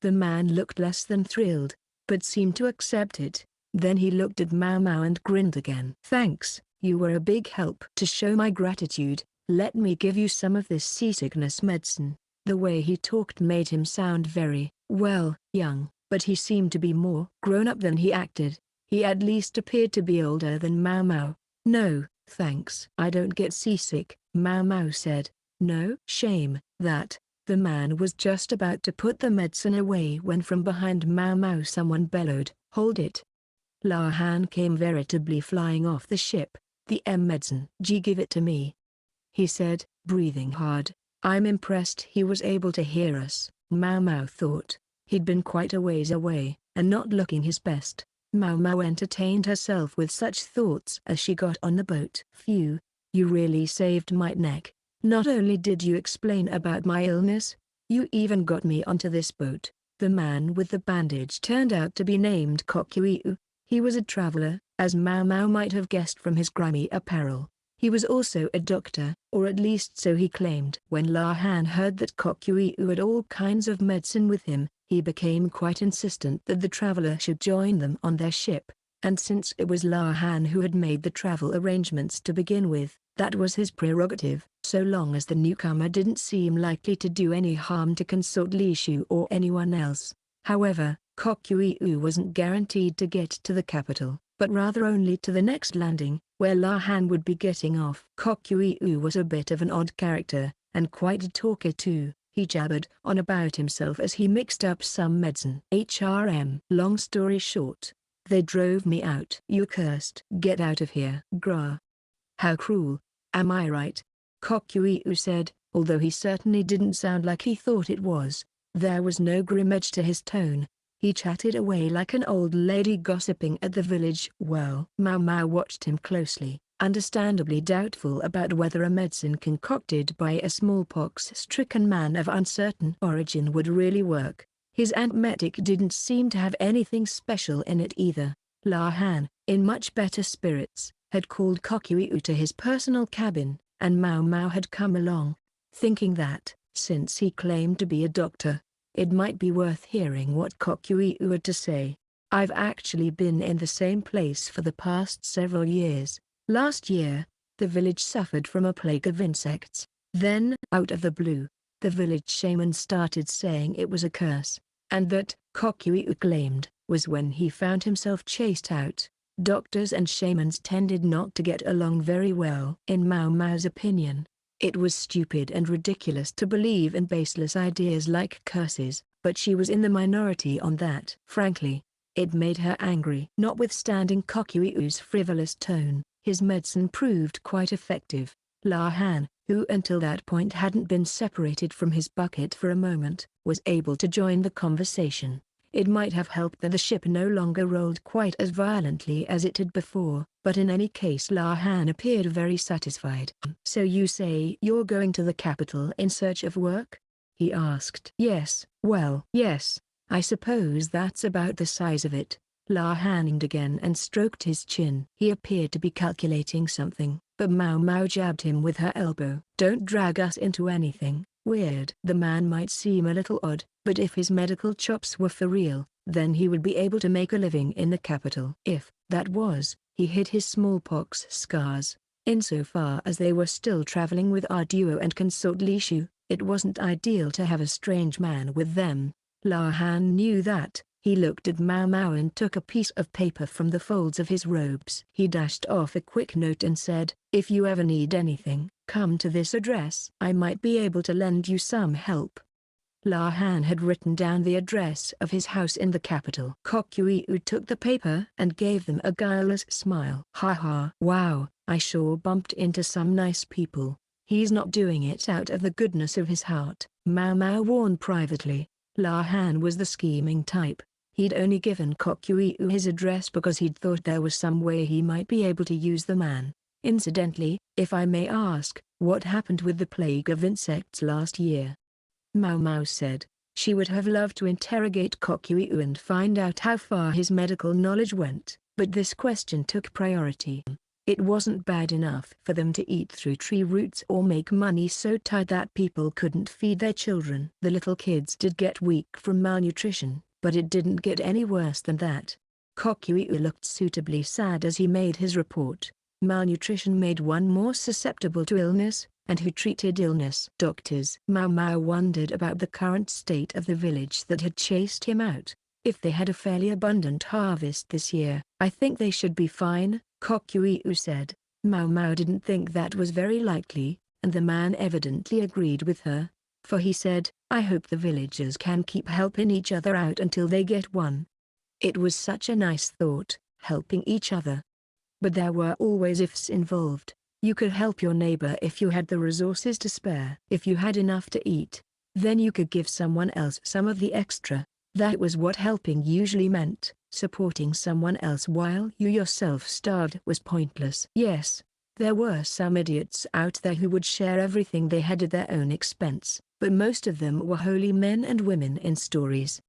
The man looked less than thrilled, but seemed to accept it. Then he looked at Maomao and grinned again. "Thanks, you were a big help." "To show my gratitude, let me give you some of this seasickness medicine." The way he talked made him sound very, well, young, but he seemed to be more grown-up than he acted. He at least appeared to be older than Maomao. "No, thanks. I don't get seasick," Maomao said. "No shame, that." The man was just about to put the medicine away when from behind Maomao someone bellowed, "Hold it." La Han came veritably flying off the ship. "The medicine. Give it to me," he said, breathing hard. "I'm impressed he was able to hear us," Maomao thought. He'd been quite a ways away, and not looking his best. Maomao entertained herself with such thoughts as she got on the boat. "Phew, you really saved my neck. Not only did you explain about my illness, you even got me onto this boat." The man with the bandage turned out to be named Kokuiu. He was a traveler, as Maomao might have guessed from his grimy apparel. He was also a doctor, or at least so he claimed. When La Han heard that Kokuiu had all kinds of medicine with him, he became quite insistent that the traveler should join them on their ship, and since it was La Han who had made the travel arrangements to begin with, that was his prerogative, so long as the newcomer didn't seem likely to do any harm to Consort Lishu or anyone else. However, Kokuiu wasn't guaranteed to get to the capital, but rather only to the next landing, where La Han would be getting off. Kokuiu was a bit of an odd character, and quite a talker too. He jabbered on about himself as he mixed up some medicine. Long story short, they drove me out. "You cursed. Get out of here." "Grah. How cruel. Am I right?" Kokuiu said, although he certainly didn't sound like he thought it was. There was no grim edge to his tone. He chatted away like an old lady gossiping at the village well. Maomao watched him closely, understandably doubtful about whether a medicine concocted by a smallpox-stricken man of uncertain origin would really work. His antmetic didn't seem to have anything special in it either. La Han, in much better spirits, had called Kokuiu to his personal cabin, and Maomao had come along, thinking that, since he claimed to be a doctor, it might be worth hearing what Kokuiu had to say. "I've actually been in the same place for the past several years. Last year, the village suffered from a plague of insects. Then, out of the blue, the village shaman started saying it was a curse, and that, Kokuiu claimed, was when he found himself chased out." Doctors and shamans tended not to get along very well. In Maomao's opinion, it was stupid and ridiculous to believe in baseless ideas like curses, but she was in the minority on that. Frankly, it made her angry. Notwithstanding Kokuiu's frivolous tone, his medicine proved quite effective. La Han, who until that point hadn't been separated from his bucket for a moment, was able to join the conversation. It might have helped that the ship no longer rolled quite as violently as it had before, but in any case La Han appeared very satisfied. "So you say you're going to the capital in search of work?" he asked. "Yes, well, yes, I suppose that's about the size of it." La Han yawned again and stroked his chin. He appeared to be calculating something, but Maomao jabbed him with her elbow. "Don't drag us into anything weird." The man might seem a little odd, but if his medical chops were for real, then he would be able to make a living in the capital. If that was, he hid his smallpox scars. Insofar as they were still traveling with Arduo and Consort Lishu, it wasn't ideal to have a strange man with them. La Han knew that. He looked at Maomao and took a piece of paper from the folds of his robes. He dashed off a quick note and said, "If you ever need anything, come to this address. I might be able to lend you some help." La Han had written down the address of his house in the capital. Kokuiu took the paper and gave them a guileless smile. "Ha ha. Wow, I sure bumped into some nice people. He's not doing it out of the goodness of his heart," Maomao warned privately. La Han was the scheming type. He'd only given Kokuiu his address because he'd thought there was some way he might be able to use the man. "Incidentally, if I may ask, what happened with the plague of insects last year?" Maomao said. She would have loved to interrogate Kokuiu and find out how far his medical knowledge went, but this question took priority. It wasn't bad enough for them to eat through tree roots or make money so tight that people couldn't feed their children. The little kids did get weak from malnutrition, but it didn't get any worse than that. Kokuiu looked suitably sad as he made his report. Malnutrition made one more susceptible to illness, and who treated illness. Doctors. Maomao wondered about the current state of the village that had chased him out. If they had a fairly abundant harvest this year, I think they should be fine, Kokuiu said. Maomao didn't think that was very likely, and the man evidently agreed with her. For he said, I hope the villagers can keep helping each other out until they get one. It was such a nice thought, helping each other. But there were always ifs involved. You could help your neighbor if you had the resources to spare. If you had enough to eat, then you could give someone else some of the extra. That was what helping usually meant. Supporting someone else while you yourself starved was pointless. Yes, there were some idiots out there who would share everything they had at their own expense, but most of them were holy men and women in stories.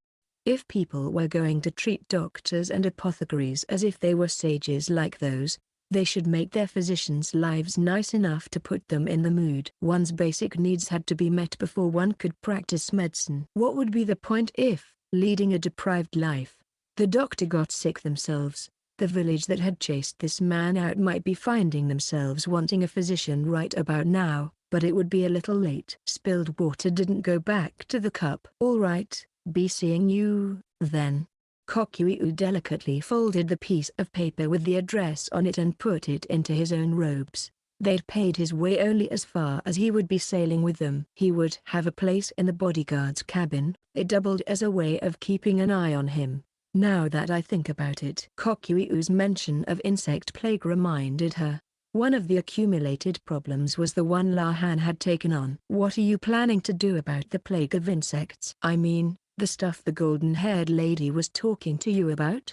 If people were going to treat doctors and apothecaries as if they were sages like those, they should make their physicians' lives nice enough to put them in the mood. One's basic needs had to be met before one could practice medicine. What would be the point if, leading a deprived life, the doctor got sick themselves? The village that had chased this man out might be finding themselves wanting a physician right about now, but it would be a little late. Spilled water didn't go back to the cup. All right, be seeing you, then. Kokuiu delicately folded the piece of paper with the address on it and put it into his own robes. They'd paid his way only as far as he would be sailing with them. He would have a place in the bodyguard's cabin. It doubled as a way of keeping an eye on him. Now that I think about it. Kokuiu's mention of insect plague reminded her. One of the accumulated problems was the one La Han had taken on. What are you planning to do about the plague of insects? I mean, the stuff the golden-haired lady was talking to you about?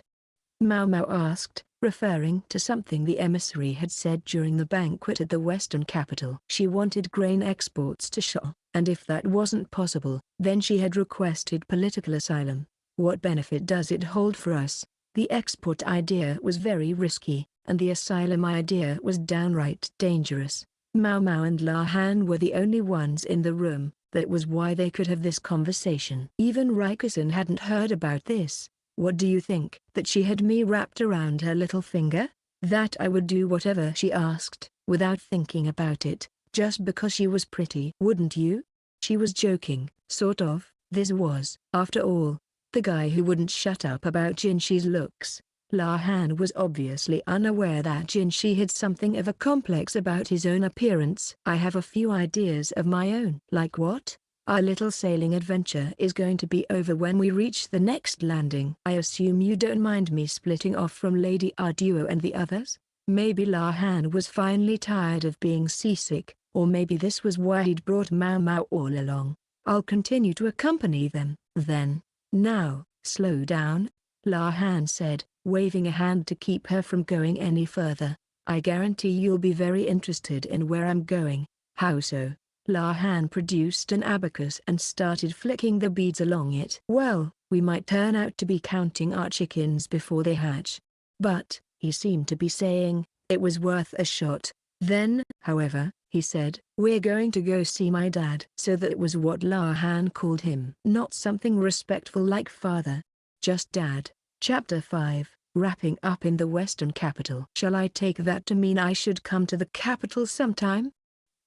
Maomao asked, referring to something the emissary had said during the banquet at the western capital. She wanted grain exports to Shaw, and if that wasn't possible, then she had requested political asylum. What benefit does it hold for us? The export idea was very risky, and the asylum idea was downright dangerous. Maomao and La Han were the only ones in the room. That was why they could have this conversation. Even Rikusen hadn't heard about this. What do you think? That she had me wrapped around her little finger? That I would do whatever she asked, without thinking about it, just because she was pretty. Wouldn't you? She was joking, sort of. This was, after all, the guy who wouldn't shut up about Jinshi's looks. La Han was obviously unaware that Jinshi had something of a complex about his own appearance. I have a few ideas of my own. Like what? Our little sailing adventure is going to be over when we reach the next landing. I assume you don't mind me splitting off from Lady Arduo and the others? Maybe La Han was finally tired of being seasick, or maybe this was why he'd brought Maomao all along. I'll continue to accompany them, then. Now, slow down, La Han said, waving a hand to keep her from going any further. I guarantee you'll be very interested in where I'm going. How so? La Han produced an abacus and started flicking the beads along it. Well, we might turn out to be counting our chickens before they hatch. But, he seemed to be saying, it was worth a shot. Then, however, he said, we're going to go see my dad. So that was what La Han called him. Not something respectful like father. Just dad. Chapter 5, Wrapping up in the western capital. Shall I take that to mean I should come to the capital sometime?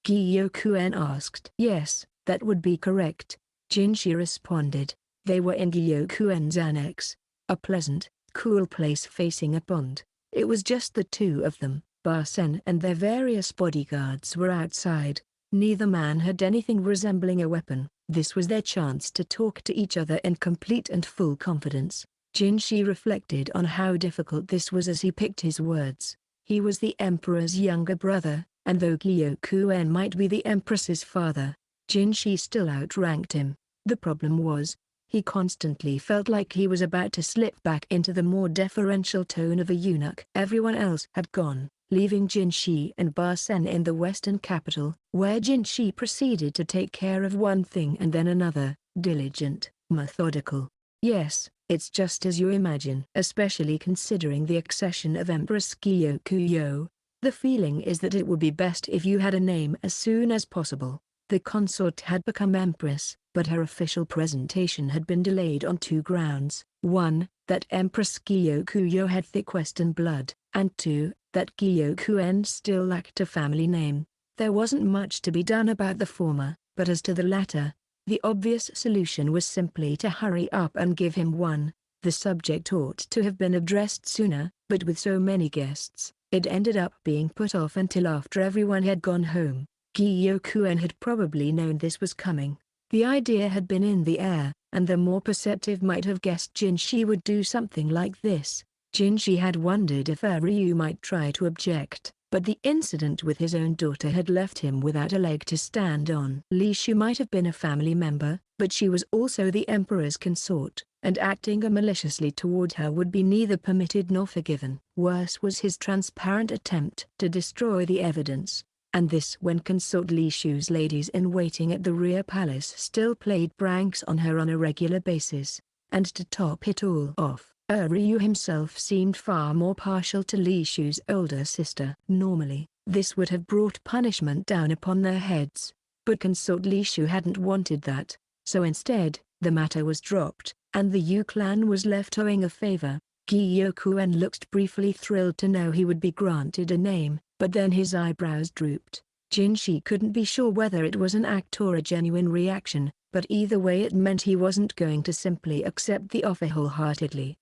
Gyokuen asked. Yes, that would be correct, Jinshi responded. They were in Gyokuen's annex, a pleasant, cool place facing a pond. It was just the two of them. Barsen and their various bodyguards were outside. Neither man had anything resembling a weapon. This was their chance to talk to each other in complete and full confidence. Jinshi reflected on how difficult this was as he picked his words. He was the emperor's younger brother, and though Gyokuen might be the empress's father, Jinshi still outranked him. The problem was, he constantly felt like he was about to slip back into the more deferential tone of a eunuch. Everyone else had gone, leaving Jinshi and Barsen in the western capital, where Jinshi proceeded to take care of one thing and then another, diligent, methodical. Yes, it's just as you imagine. Especially considering the accession of Empress Gyokuyo. The feeling is that it would be best if you had a name as soon as possible. The consort had become empress, but her official presentation had been delayed on two grounds. 1, that Empress Gyokuyo had thick western blood, and 2, that Gyokuen still lacked a family name. There wasn't much to be done about the former, but as to the latter, the obvious solution was simply to hurry up and give him one. The subject ought to have been addressed sooner, but with so many guests, it ended up being put off until after everyone had gone home. Gyokuen had probably known this was coming. The idea had been in the air, and the more perceptive might have guessed Jinshi would do something like this. Jinshi had wondered if Ryu might try to object, but the incident with his own daughter had left him without a leg to stand on. Lishu might have been a family member, but she was also the emperor's consort, and acting maliciously toward her would be neither permitted nor forgiven. Worse was his transparent attempt to destroy the evidence, and this when Consort Lishu's ladies-in-waiting at the rear palace still played pranks on her on a regular basis. And to top it all off, Ryu himself seemed far more partial to Lishu's older sister. Normally, this would have brought punishment down upon their heads, but Consort Lishu hadn't wanted that, so instead, the matter was dropped, and the Yu clan was left owing a favor. Gyokuen looked briefly thrilled to know he would be granted a name, but then his eyebrows drooped. Jinshi couldn't be sure whether it was an act or a genuine reaction, but either way it meant he wasn't going to simply accept the offer wholeheartedly.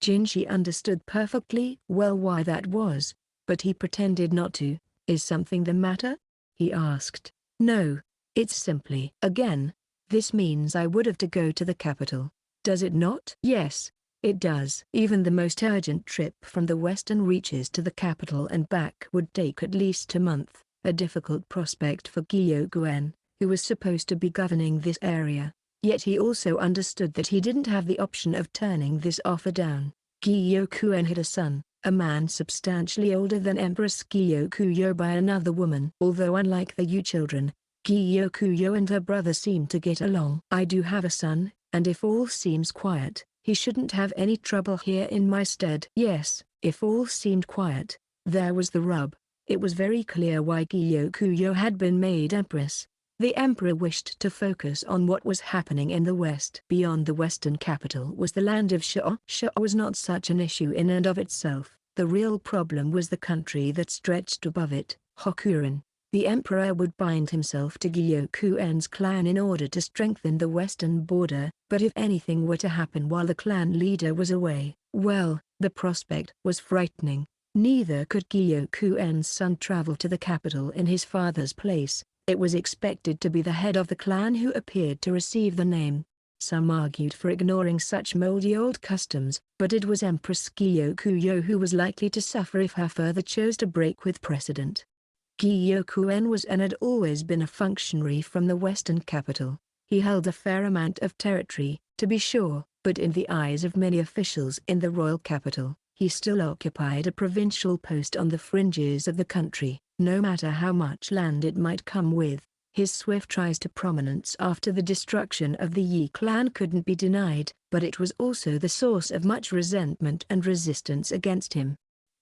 Jinshi understood perfectly well why that was, but he pretended not to. "Is something the matter?" he asked. "No, it's simply." "Again, this means I would have to go to the capital, does it not?" "Yes, it does." Even the most urgent trip from the western reaches to the capital and back would take at least a month, a difficult prospect for Gyokuen, who was supposed to be governing this area. Yet he also understood that he didn't have the option of turning this offer down. Gyokuen had a son, a man substantially older than Empress Gyokuyo by another woman. Although unlike the Yu children, Gyokuyo and her brother seemed to get along. "I do have a son, and if all seems quiet, he shouldn't have any trouble here in my stead." Yes, if all seemed quiet, there was the rub. It was very clear why Gyokuyo had been made empress. The emperor wished to focus on what was happening in the west. Beyond the western capital was the land of Shao. Shao was not such an issue in and of itself. The real problem was the country that stretched above it, Hokuren. The emperor would bind himself to Gyokuen's clan in order to strengthen the western border, but if anything were to happen while the clan leader was away, well, the prospect was frightening. Neither could Gyokuen's son travel to the capital in his father's place. It was expected to be the head of the clan who appeared to receive the name. Some argued for ignoring such moldy old customs, but it was Empress Gyokuyo who was likely to suffer if her father chose to break with precedent. Gyokuen was and had always been a functionary from the western capital. He held a fair amount of territory, to be sure, but in the eyes of many officials in the royal capital, he still occupied a provincial post on the fringes of the country. No matter how much land it might come with, his swift rise to prominence after the destruction of the Yi clan couldn't be denied, but it was also the source of much resentment and resistance against him.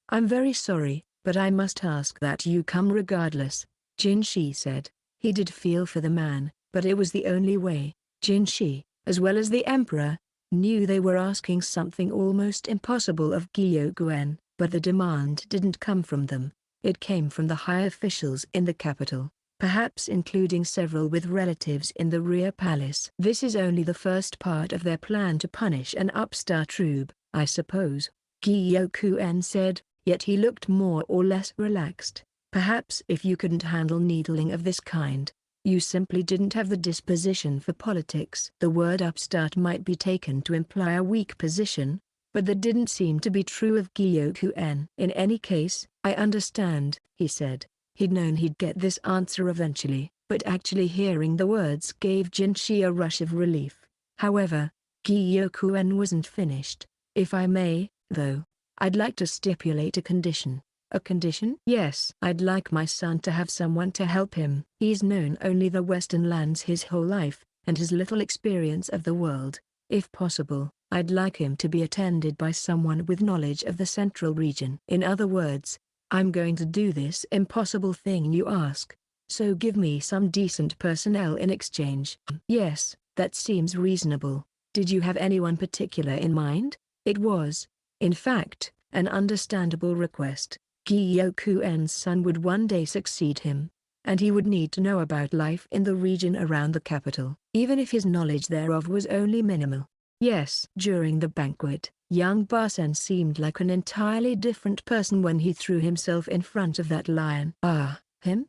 "I'm very sorry, but I must ask that you come regardless," Jinshi said. He did feel for the man, but it was the only way. Jinshi, as well as the emperor, knew they were asking something almost impossible of Gyokuen, but the demand didn't come from them. It came from the high officials in the capital, perhaps including several with relatives in the rear palace. "This is only the first part of their plan to punish an upstart rube, I suppose," Gyokuen said, yet he looked more or less relaxed. "Perhaps if you couldn't handle needling of this kind, you simply didn't have the disposition for politics." The word upstart might be taken to imply a weak position, but that didn't seem to be true of Gyokuen. "In any case, I understand," he said. He'd known he'd get this answer eventually, but actually hearing the words gave Jinshi a rush of relief. However, Gyokuen wasn't finished. "If I may, though, I'd like to stipulate a condition." "A condition?" "Yes. I'd like my son to have someone to help him. He's known only the western lands his whole life, and has little experience of the world. If possible, I'd like him to be attended by someone with knowledge of the central region. In other words, I'm going to do this impossible thing you ask, so give me some decent personnel in exchange." "Yes, that seems reasonable. Did you have anyone particular in mind?" It was, in fact, an understandable request. Gyokuen's son would one day succeed him, and he would need to know about life in the region around the capital, even if his knowledge thereof was only minimal. Yes. During the banquet, young Barsen seemed like an entirely different person when he threw himself in front of that lion. Ah, him?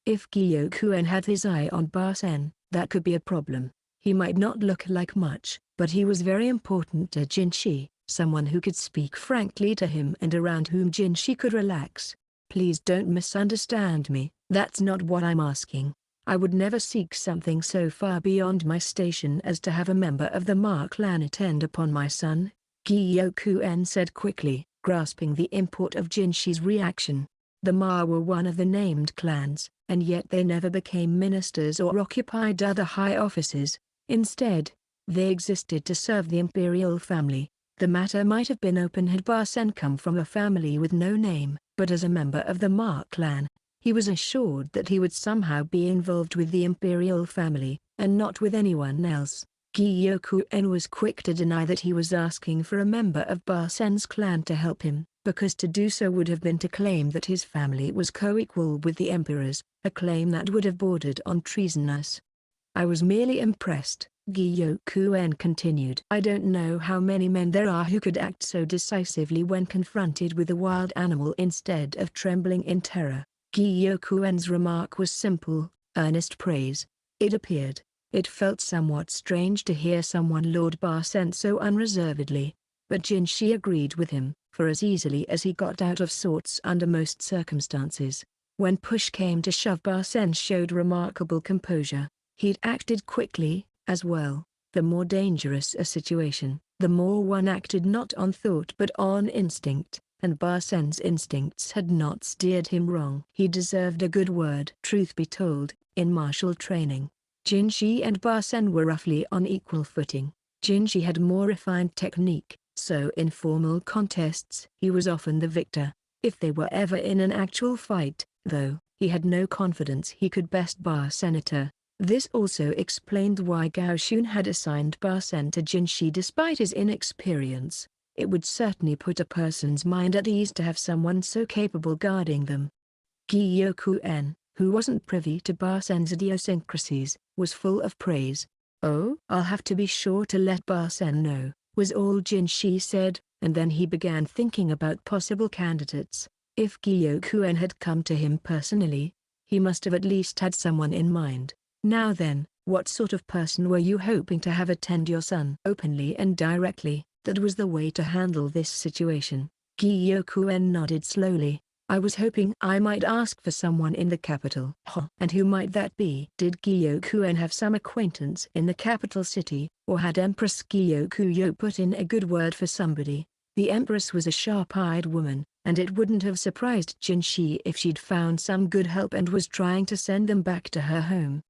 If Gyokuen had his eye on Barsen, that could be a problem. He might not look like much, but he was very important to Jinshi, someone who could speak frankly to him and around whom Jinshi could relax. Please don't misunderstand me, that's not what I'm asking. I would never seek something so far beyond my station as to have a member of the Ma clan attend upon my son, Gyokuen said quickly, grasping the import of Jinshi's reaction. The Ma were one of the named clans, and yet they never became ministers or occupied other high offices. Instead, they existed to serve the imperial family. The matter might have been open had Barsen come from a family with no name, but as a member of the Ma clan, he was assured that he would somehow be involved with the imperial family, and not with anyone else. Gyokuen was quick to deny that he was asking for a member of Barsen's clan to help him, because to do so would have been to claim that his family was co-equal with the emperor's, a claim that would have bordered on treasonous. I was merely impressed, Gyokuen continued. I don't know how many men there are who could act so decisively when confronted with a wild animal instead of trembling in terror. Gyokuen's remark was simple, earnest praise. It felt somewhat strange to hear someone laud Barsen so unreservedly. But Jinshi agreed with him, for as easily as he got out of sorts under most circumstances. When push came to shove, Barsen showed remarkable composure. He'd acted quickly, as well. The more dangerous a situation, the more one acted not on thought but on instinct, and Barsen's instincts had not steered him wrong. He deserved a good word. Truth be told, in martial training, Jinshi and Barsen were roughly on equal footing. Jinshi had more refined technique, so in formal contests he was often the victor. If they were ever in an actual fight, though, he had no confidence he could best Barsen. This also explained why Gao Xun had assigned Barsen to Jinshi despite his inexperience. It would certainly put a person's mind at ease to have someone so capable guarding them. Gyokuen, who wasn't privy to Barsen's idiosyncrasies, was full of praise. Oh, I'll have to be sure to let Barsen know, was all Jinshi said, and then he began thinking about possible candidates. If Gyokuen had come to him personally, he must have at least had someone in mind. Now then, what sort of person were you hoping to have attend your son? Openly and directly, that was the way to handle this situation. Gyokuen nodded slowly. I was hoping I might ask for someone in the capital. And who might that be? Did Gyokuen have some acquaintance in the capital city, or had Empress Gyokuyo put in a good word for somebody? The Empress was a sharp-eyed woman, and it wouldn't have surprised Jinshi if she'd found some good help and was trying to send them back to her home.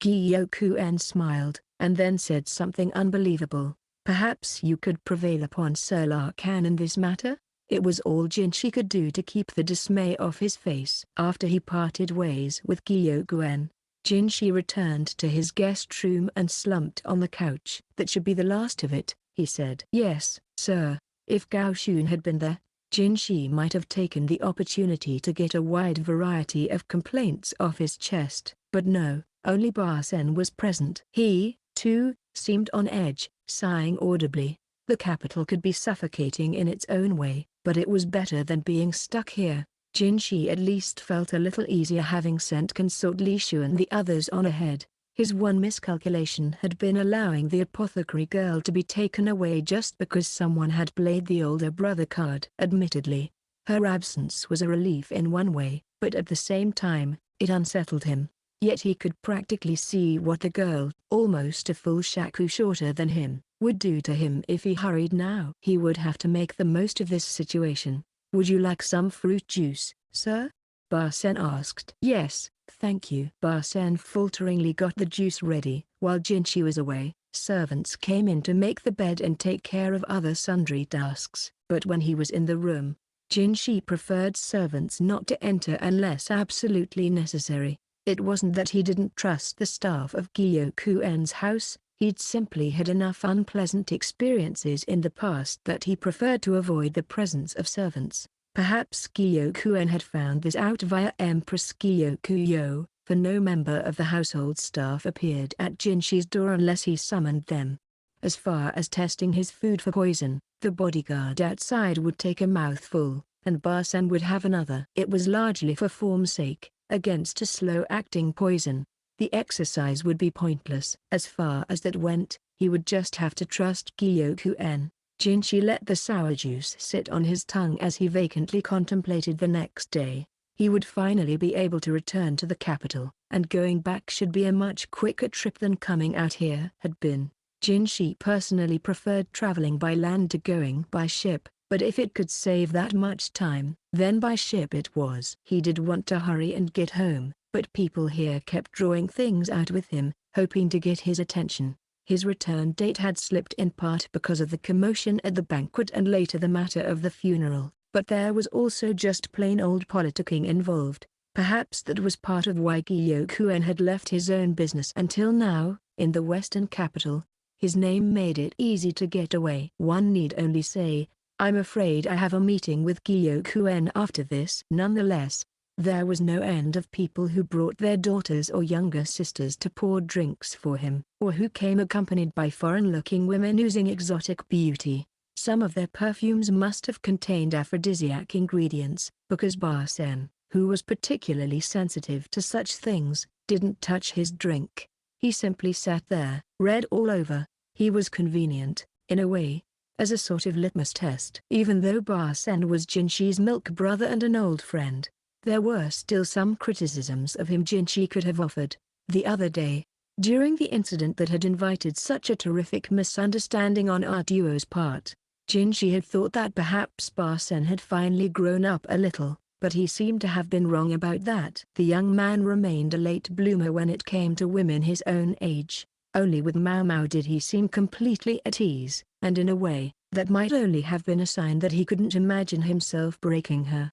Gyokuen smiled, and then said something unbelievable. Perhaps you could prevail upon Sir Larkan in this matter? It was all Jinshi could do to keep the dismay off his face. After he parted ways with Gyokuen, Jinshi returned to his guest room and slumped on the couch. That should be the last of it, he said. Yes, sir. If Gao Xun had been there, Jinshi might have taken the opportunity to get a wide variety of complaints off his chest, but no, only Barsen was present. He, too, seemed on edge, sighing audibly. The capital could be suffocating in its own way, but it was better than being stuck here. Jinshi at least felt a little easier having sent Consort Lishu and the others on ahead. His one miscalculation had been allowing the apothecary girl to be taken away just because someone had played the older brother card. Admittedly, her absence was a relief in one way, but at the same time, it unsettled him. Yet he could practically see what the girl, almost a full shaku shorter than him, would do to him if he hurried now. He would have to make the most of this situation. Would you like some fruit juice, sir? Barsen asked. Yes, thank you. Barsen falteringly got the juice ready. While Jinshi was away, servants came in to make the bed and take care of other sundry tasks. But when he was in the room, Jinshi preferred servants not to enter unless absolutely necessary. It wasn't that he didn't trust the staff of Gyokuen's house, he'd simply had enough unpleasant experiences in the past that he preferred to avoid the presence of servants. Perhaps Gyokuen had found this out via Empress Gyokuyo, for no member of the household staff appeared at Jinshi's door unless he summoned them. As far as testing his food for poison, the bodyguard outside would take a mouthful, and Bar-san would have another. It was largely for form's sake, against a slow-acting poison. The exercise would be pointless. As far as that went, he would just have to trust Gyokuen. Jinshi let the sour juice sit on his tongue as he vacantly contemplated the next day. He would finally be able to return to the capital, and going back should be a much quicker trip than coming out here had been. Jinshi personally preferred traveling by land to going by ship, but if it could save that much time, then by ship it was. He did want to hurry and get home, but people here kept drawing things out with him, hoping to get his attention. His return date had slipped in part because of the commotion at the banquet and later the matter of the funeral, but there was also just plain old politicking involved. Perhaps that was part of why Gyokuen had left his own business until now. In the western capital, his name made it easy to get away. One need only say, "I'm afraid I have a meeting with Gyokuen after this." Nonetheless, there was no end of people who brought their daughters or younger sisters to pour drinks for him, or who came accompanied by foreign-looking women oozing exotic beauty. Some of their perfumes must have contained aphrodisiac ingredients, because Bar-sen, who was particularly sensitive to such things, didn't touch his drink. He simply sat there, red all over. He was convenient, in a way, as a sort of litmus test. Even though Bar-sen was Jinshi's milk brother and an old friend, there were still some criticisms of him Jinshi could have offered. The other day, during the incident that had invited such a terrific misunderstanding on our duo's part, Jinshi had thought that perhaps Bar-sen had finally grown up a little, but he seemed to have been wrong about that. The young man remained a late bloomer when it came to women his own age. Only with Maomao did he seem completely at ease, and in a way, that might only have been a sign that he couldn't imagine himself breaking her.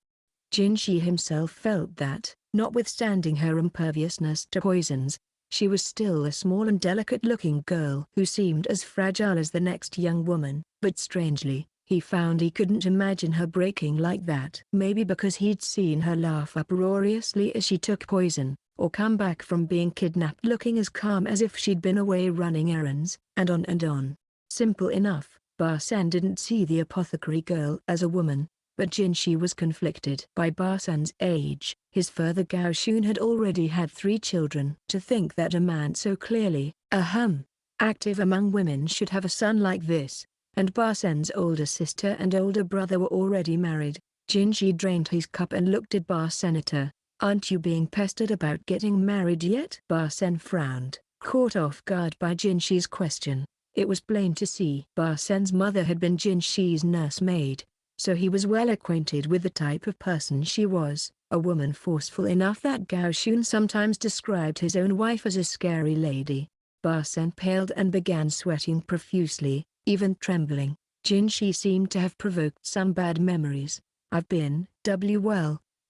Jinshi himself felt that, notwithstanding her imperviousness to poisons, she was still a small and delicate-looking girl who seemed as fragile as the next young woman, but strangely, he found he couldn't imagine her breaking like that. Maybe because he'd seen her laugh uproariously as she took poison, or come back from being kidnapped looking as calm as if she'd been away running errands, and on and on. Simple enough, Bar-sen didn't see the apothecary girl as a woman, but Jinshi was conflicted. By Bar-sen's age, his father Gao Shun had already had 3 children. To think that a man so clearly, active among women should have a son like this, and Bar-sen's older sister and older brother were already married. Jinshi drained his cup and looked at Bar-senator. "Aren't you being pestered about getting married yet?" Bar-sen frowned, caught off guard by Jinshi's question. It was plain to see Bar-sen's mother had been Jinshi's nursemaid, so he was well acquainted with the type of person she was, a woman forceful enough that Gao Shun sometimes described his own wife as a scary lady. Bar-sen paled and began sweating profusely, even trembling. Jinshi seemed to have provoked some bad memories. "I've been,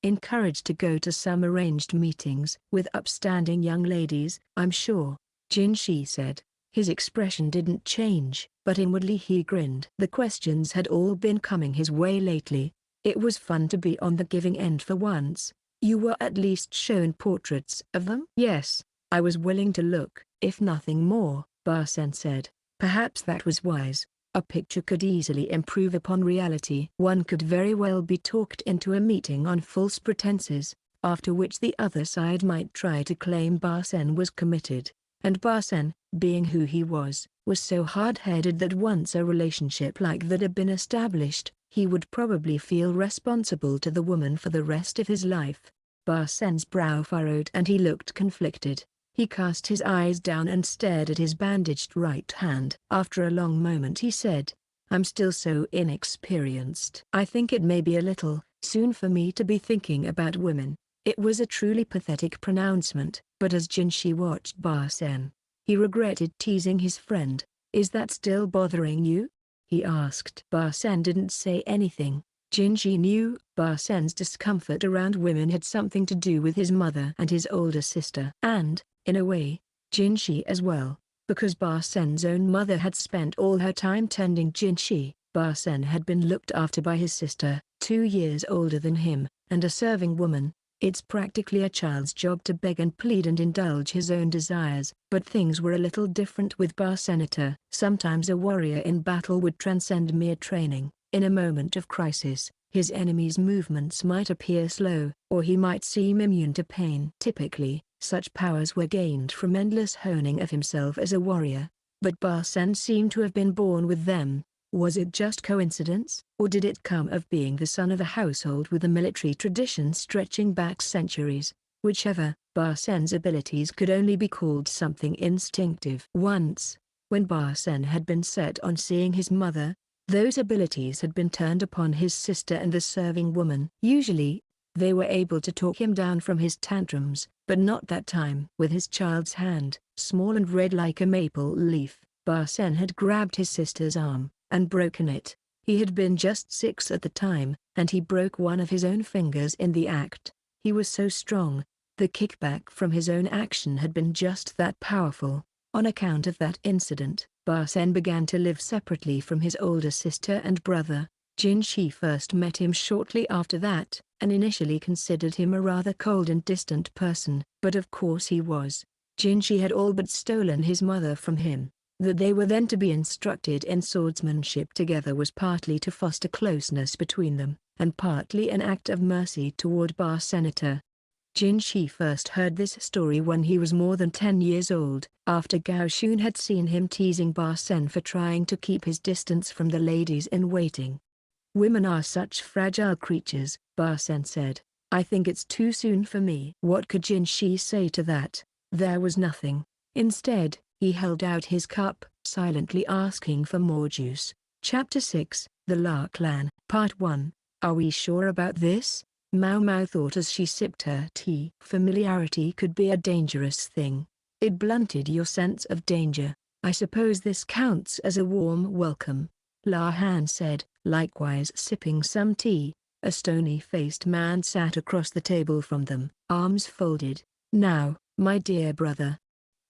encouraged to go to some arranged meetings with upstanding young ladies, I'm sure," Jinshi said. His expression didn't change, but inwardly he grinned. The questions had all been coming his way lately. It was fun to be on the giving end for once. "You were at least shown portraits of them?" "Yes, I was willing to look, if nothing more," Bar-sen said. Perhaps that was wise. A picture could easily improve upon reality. One could very well be talked into a meeting on false pretenses, after which the other side might try to claim Bar-sen was committed. And Bar-sen, being who he was so hard-headed that once a relationship like that had been established, he would probably feel responsible to the woman for the rest of his life. Bar-sen's brow furrowed and he looked conflicted. He cast his eyes down and stared at his bandaged right hand. After a long moment he said, "I'm still so inexperienced. I think it may be a little soon for me to be thinking about women." It was a truly pathetic pronouncement, but as Jinshi watched Bar-sen, he regretted teasing his friend. "Is that still bothering you?" he asked. Bar-sen didn't say anything. Jinshi knew Bar-sen's discomfort around women had something to do with his mother and his older sister. And, in a way, Jinshi as well, because Bar-sen's own mother had spent all her time tending Jinshi. Bar-sen had been looked after by his sister, 2 years older than him, and a serving woman. It's practically a child's job to beg and plead and indulge his own desires. But things were a little different with Barsenator. Sometimes a warrior in battle would transcend mere training. In a moment of crisis, his enemy's movements might appear slow, or he might seem immune to pain. Typically, such powers were gained from endless honing of himself as a warrior. But Barsen seemed to have been born with them. Was it just coincidence, or did it come of being the son of a household with a military tradition stretching back centuries? Whichever, Barsen's abilities could only be called something instinctive. Once, when Barsen had been set on seeing his mother, those abilities had been turned upon his sister and the serving woman. Usually, they were able to talk him down from his tantrums, but not that time. With his child's hand, small and red like a maple leaf, Barsen had grabbed his sister's arm and broken it. He had been just 6 at the time, and he broke one of his own fingers in the act. He was so strong. The kickback from his own action had been just that powerful. On account of that incident, Barsen began to live separately from his older sister and brother. Jinshi first met him shortly after that, and initially considered him a rather cold and distant person, but of course he was. Jinshi had all but stolen his mother from him. That they were then to be instructed in swordsmanship together was partly to foster closeness between them, and partly an act of mercy toward Barsenator. Jinshi first heard this story when he was more than 10 years old, after Gao Xun had seen him teasing Barsen for trying to keep his distance from the ladies in waiting. "Women are such fragile creatures," Barsen said. "I think it's too soon for me." What could Jinshi say to that? There was nothing. Instead, he held out his cup, silently asking for more juice. Chapter 6, The La Clan. Part 1. Are we sure about this? Maomao thought as she sipped her tea. Familiarity could be a dangerous thing. It blunted your sense of danger. I suppose this counts as a warm welcome. La Han said, likewise sipping some tea. A stony-faced man sat across the table from them, arms folded. "Now, my dear brother,"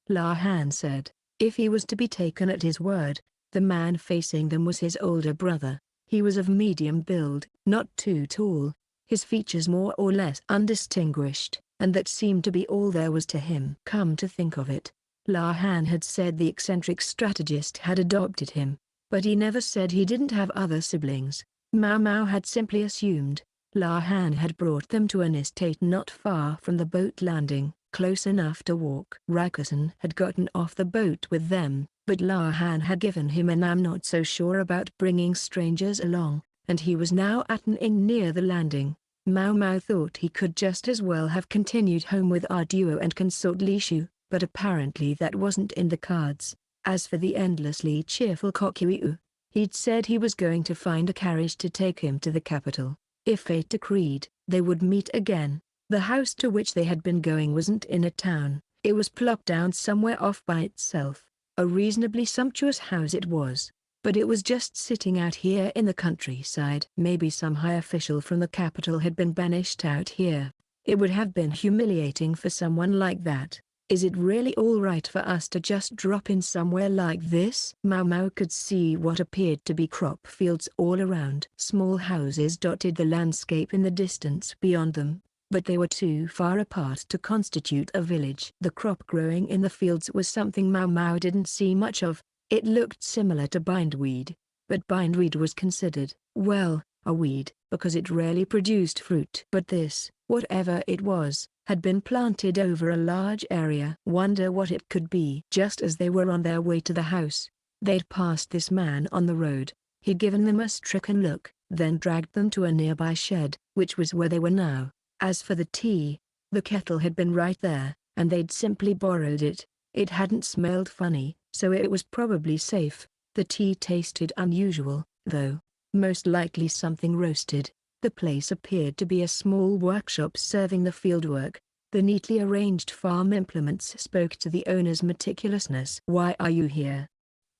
La Han said. If he was to be taken at his word, the man facing them was his older brother. He was of medium build, not too tall, his features more or less undistinguished, and that seemed to be all there was to him. Come to think of it, La Han had said the eccentric strategist had adopted him, but he never said he didn't have other siblings. Maomao had simply assumed. La Han had brought them to an estate not far from the boat landing, close enough to walk. Rakusen had gotten off the boat with them, but La Han had given him an "I'm not so sure about bringing strangers along," and he was now at an inn near the landing. Maomao thought he could just as well have continued home with Arduo and Consort Lishu, but apparently that wasn't in the cards. As for the endlessly cheerful Kokyuu, he'd said he was going to find a carriage to take him to the capital. If fate decreed, they would meet again. The house to which they had been going wasn't in a town, it was plopped down somewhere off by itself. A reasonably sumptuous house it was, but it was just sitting out here in the countryside. Maybe some high official from the capital had been banished out here. It would have been humiliating for someone like that. Is it really all right for us to just drop in somewhere like this? Maomao could see what appeared to be crop fields all around. Small houses dotted the landscape in the distance beyond them, but they were too far apart to constitute a village. The crop growing in the fields was something Maomao didn't see much of. It looked similar to bindweed, but bindweed was considered, well, a weed, because it rarely produced fruit. But this, whatever it was, had been planted over a large area. Wonder what it could be. Just as they were on their way to the house, they'd passed this man on the road. He'd given them a stricken look, then dragged them to a nearby shed, which was where they were now. As for the tea, the kettle had been right there, and they'd simply borrowed it. It hadn't smelled funny, so it was probably safe. The tea tasted unusual, though, most likely something roasted. The place appeared to be a small workshop serving the fieldwork. The neatly arranged farm implements spoke to the owner's meticulousness. "Why are you here?"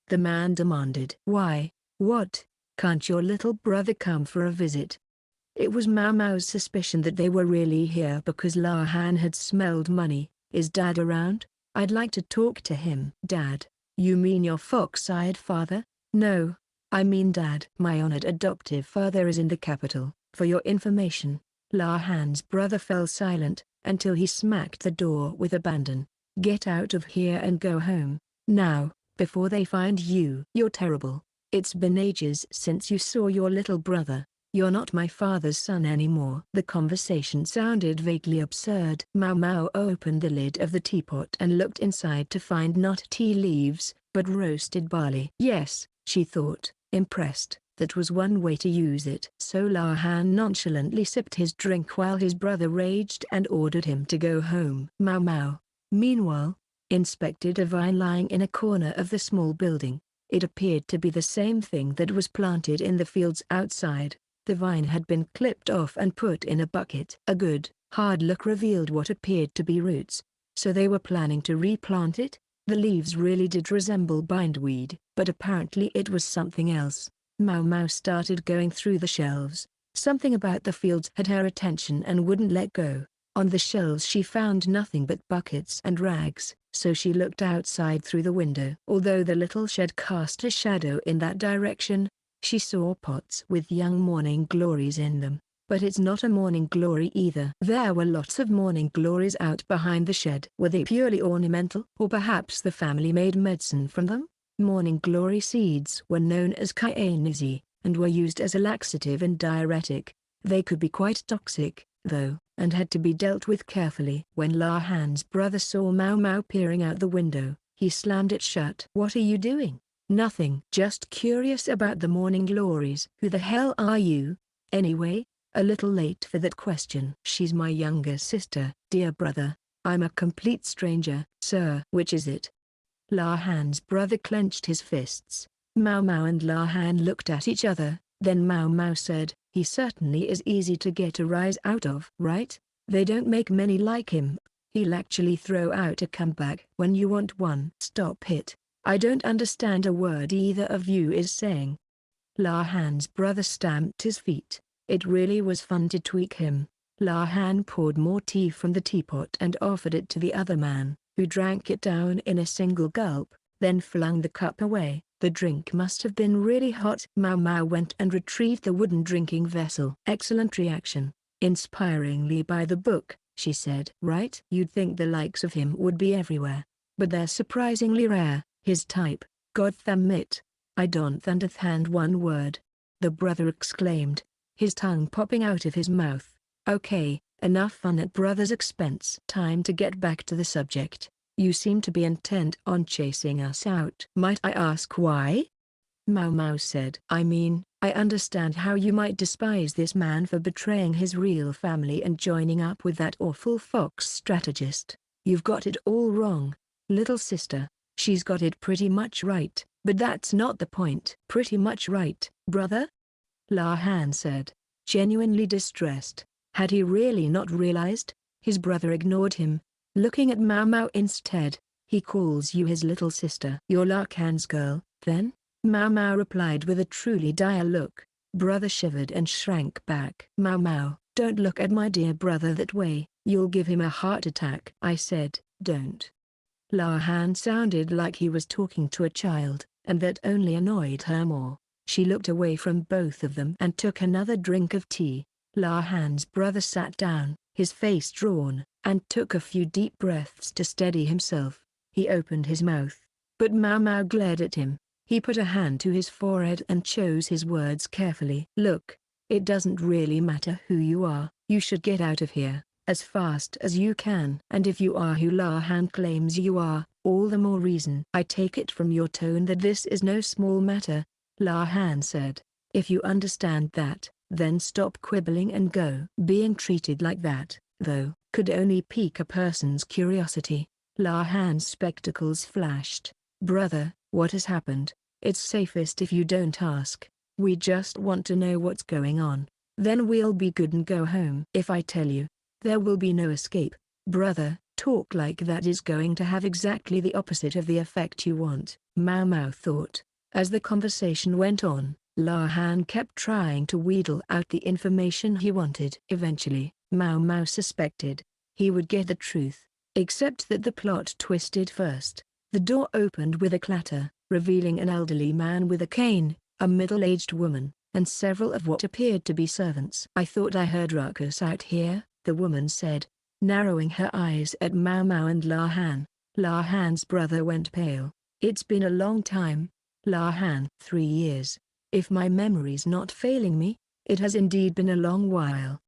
the man demanded. "Why, what, can't your little brother come for a visit?" It was Maomao's suspicion that they were really here because La Han had smelled money. "Is Dad around? I'd like to talk to him." "Dad? You mean your fox-eyed father?" "No, I mean Dad. My honored adoptive father is in the capital. For your information, La Han's brother fell silent, until he smacked the door with abandon. Get out of here and go home, now, before they find you. You're terrible. It's been ages since you saw your little brother. You're not my father's son anymore. The conversation sounded vaguely absurd. Maomao opened the lid of the teapot and looked inside to find not tea leaves, but roasted barley. Yes, she thought, impressed. That was one way to use it. So La Han nonchalantly sipped his drink while his brother raged and ordered him to go home. Maomao, meanwhile, inspected a vine lying in a corner of the small building. It appeared to be the same thing that was planted in the fields outside. The vine had been clipped off and put in a bucket. A good, hard look revealed what appeared to be roots. So they were planning to replant it? The leaves really did resemble bindweed, but apparently it was something else. Maomao started going through the shelves. Something about the fields had her attention and wouldn't let go. On the shelves she found nothing but buckets and rags, so she looked outside through the window. Although the little shed cast a shadow in that direction, she saw pots with young morning glories in them. But it's not a morning glory either. There were lots of morning glories out behind the shed. Were they purely ornamental? Or perhaps the family made medicine from them? Morning glory seeds were known as kainizi, and were used as a laxative and diuretic. They could be quite toxic, though, and had to be dealt with carefully. When La Han's brother saw Maomao peering out the window, he slammed it shut. What are you doing? Nothing. Just curious about the morning glories. Who the hell are you, anyway? A little late for that question. She's my younger sister, dear brother. I'm a complete stranger. Sir, which is it? La Han's brother clenched his fists. Maomao and La Han looked at each other, then Maomao said, he certainly is easy to get a rise out of, right? They don't make many like him. He'll actually throw out a comeback when you want one. Stop it. I don't understand a word either of you is saying. La Han's brother stamped his feet. It really was fun to tweak him. La Han poured more tea from the teapot and offered it to the other man, who drank it down in a single gulp, then flung the cup away. The drink must have been really hot. Maomao went and retrieved the wooden drinking vessel. Excellent reaction. Inspiringly by the book, she said. Right? You'd think the likes of him would be everywhere. But they're surprisingly rare. His type. God damn it. I don't understand one word. The brother exclaimed, his tongue popping out of his mouth. Okay, enough fun at brother's expense. Time to get back to the subject. You seem to be intent on chasing us out. Might I ask why? Maomao said. I mean, I understand how you might despise this man for betraying his real family and joining up with that awful fox strategist. You've got it all wrong, little sister. She's got it pretty much right, but that's not the point. Pretty much right, brother? La Han said, genuinely distressed. Had he really not realized? His brother ignored him, looking at Maomao instead. He calls you his little sister. You're La Han's girl, then? Maomao replied with a truly dire look. Brother shivered and shrank back. Maomao, don't look at my dear brother that way, you'll give him a heart attack. I said, don't. La Han sounded like he was talking to a child, and that only annoyed her more. She looked away from both of them and took another drink of tea. La Han's brother sat down, his face drawn, and took a few deep breaths to steady himself. He opened his mouth, but Maomao glared at him. He put a hand to his forehead and chose his words carefully. Look, it doesn't really matter who you are. You should get out of here, as fast as you can. And if you are who La Han claims you are, all the more reason. I take it from your tone that this is no small matter, La Han said. If you understand that, then stop quibbling and go. Being treated like that, though, could only pique a person's curiosity. La Han's spectacles flashed. Brother, what has happened? It's safest if you don't ask. We just want to know what's going on. Then we'll be good and go home. If I tell you, there will be no escape. Brother, talk like that is going to have exactly the opposite of the effect you want. Maomao thought. As the conversation went on, La Han kept trying to wheedle out the information he wanted. Eventually, Maomao suspected he would get the truth, except that the plot twisted first. The door opened with a clatter, revealing an elderly man with a cane, a middle-aged woman, and several of what appeared to be servants. "I thought I heard ruckus out here," the woman said, narrowing her eyes at Maomao and La Han. La Han's brother went pale. "It's been a long time, La Han." "3 years. If my memory's not failing me, it has indeed been a long while."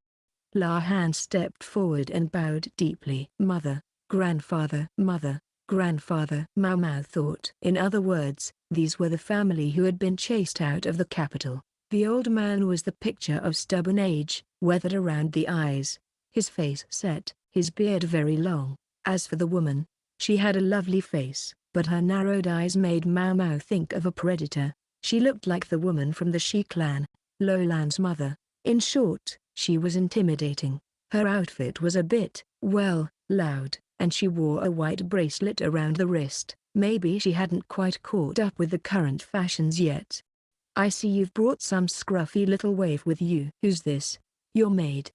La Han stepped forward and bowed deeply. "Mother, grandfather." "Mother, grandfather," Maomao thought. In other words, these were the family who had been chased out of the capital. The old man was the picture of stubborn age, weathered around the eyes, his face set, his beard very long. As for the woman, she had a lovely face, but her narrowed eyes made Maomao think of a predator. She looked like the woman from the Shi clan, Lolan's mother. In short, she was intimidating. Her outfit was a bit, well, loud, and she wore a white bracelet around the wrist. Maybe she hadn't quite caught up with the current fashions yet. "I see you've brought some scruffy little waif with you." "Who's this?" "Your maid,"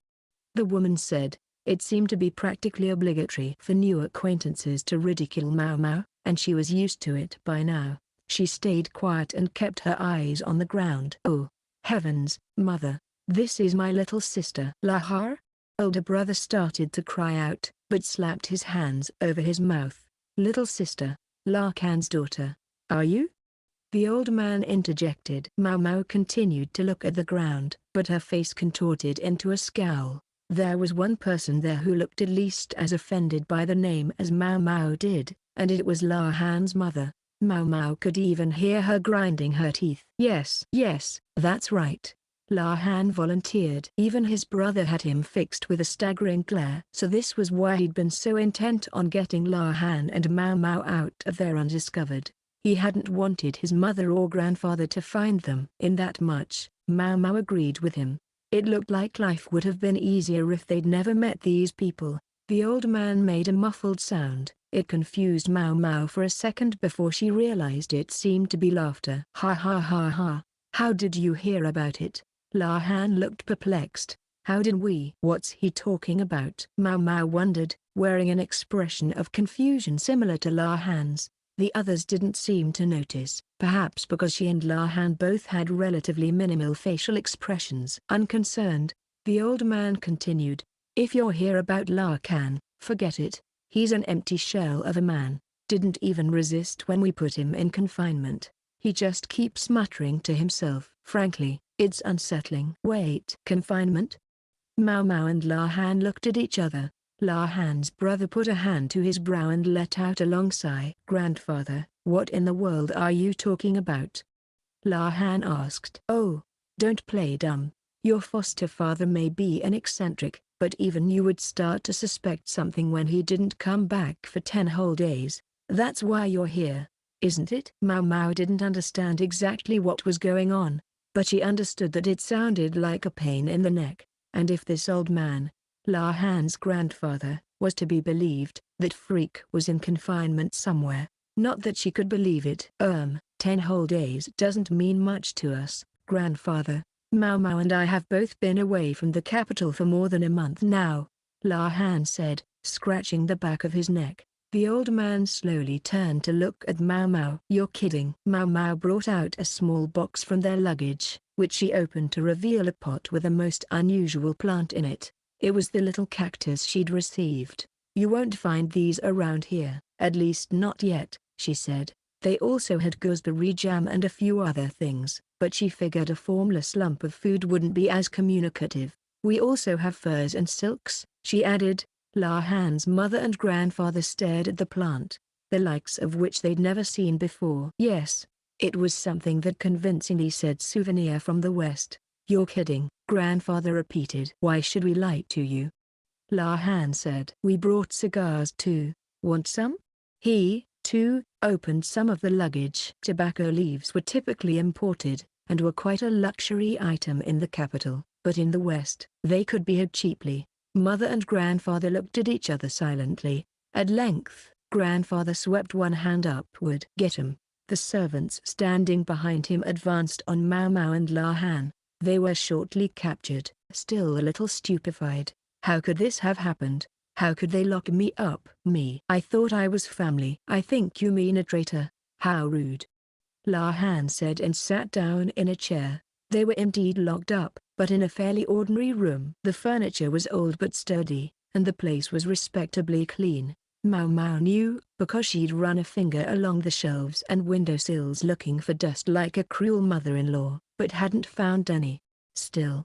the woman said. It seemed to be practically obligatory for new acquaintances to ridicule Maomao, and she was used to it by now. She stayed quiet and kept her eyes on the ground. "Oh, heavens, mother, this is my little sister." "Lahar?" Older brother started to cry out, but slapped his hands over his mouth. "Little sister, Larkan's daughter, are you?" the old man interjected. Maomao continued to look at the ground, but her face contorted into a scowl. There was one person there who looked at least as offended by the name as Maomao did, and it was La Han's mother. Maomao could even hear her grinding her teeth. "Yes, yes, that's right," La Han volunteered. Even his brother had him fixed with a staggering glare. So this was why he'd been so intent on getting La Han and Maomao out of there undiscovered. He hadn't wanted his mother or grandfather to find them. In that much, Maomao agreed with him. It looked like life would have been easier if they'd never met these people. The old man made a muffled sound. It confused Maomao for a second before she realized it seemed to be laughter. "Ha ha ha ha, how did you hear about it?" La Han looked perplexed. "How did we?" "What's he talking about?" Maomao wondered, wearing an expression of confusion similar to La Han's. The others didn't seem to notice, perhaps because she and La Han both had relatively minimal facial expressions. Unconcerned, the old man continued, "If you're here about La Kan, forget it. He's an empty shell of a man. Didn't even resist when we put him in confinement. He just keeps muttering to himself. Frankly, it's unsettling." "Wait, confinement?" Maomao and La Han looked at each other. La Han's brother put a hand to his brow and let out a long sigh. "Grandfather, what in the world are you talking about?" La Han asked. "Oh, don't play dumb. Your foster father may be an eccentric, but even you would start to suspect something when he didn't come back for 10 whole days. That's why you're here, isn't it?" Maomao didn't understand exactly what was going on, but she understood that it sounded like a pain in the neck, and if this old man, La Han's grandfather, was to be believed, that freak was in confinement somewhere. Not that she could believe it. 10 whole days doesn't mean much to us, grandfather. Maomao and I have both been away from the capital for more than a month now," La Han said, scratching the back of his neck. The old man slowly turned to look at Maomao. "You're kidding." Maomao brought out a small box from their luggage, which she opened to reveal a pot with a most unusual plant in it. It was the little cactus she'd received. "You won't find these around here, at least not yet," she said. They also had gooseberry jam and a few other things, but she figured a formless lump of food wouldn't be as communicative. "We also have furs and silks," she added. La Han's mother and grandfather stared at the plant, the likes of which they'd never seen before. "Yes." It was something that convincingly said souvenir from the West. "You're kidding," grandfather repeated. "Why should we lie to you?" La Han said. "We brought cigars too. Want some?" He, too, opened some of the luggage. Tobacco leaves were typically imported, and were quite a luxury item in the capital, but in the West, they could be had cheaply. Mother and grandfather looked at each other silently. At length, grandfather swept one hand upward. "Get 'em." The servants standing behind him advanced on Maomao and La Han. They were shortly captured. Still a little stupefied. How could this have happened? How could they lock me up? "Me? I thought I was family." "I think you mean a traitor. How rude." La Han said and sat down in a chair. They were indeed locked up, but in a fairly ordinary room. The furniture was old but sturdy, and the place was respectably clean. Maomao knew, because she'd run a finger along the shelves and windowsills looking for dust like a cruel mother-in-law, but hadn't found any. Still,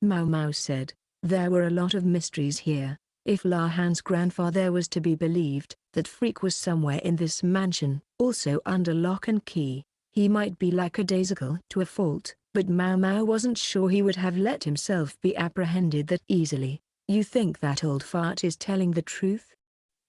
Maomao said, there were a lot of mysteries here. If La Han's grandfather was to be believed, that freak was somewhere in this mansion, also under lock and key. He might be lackadaisical to a fault, but Maomao wasn't sure he would have let himself be apprehended that easily. You think that old fart is telling the truth?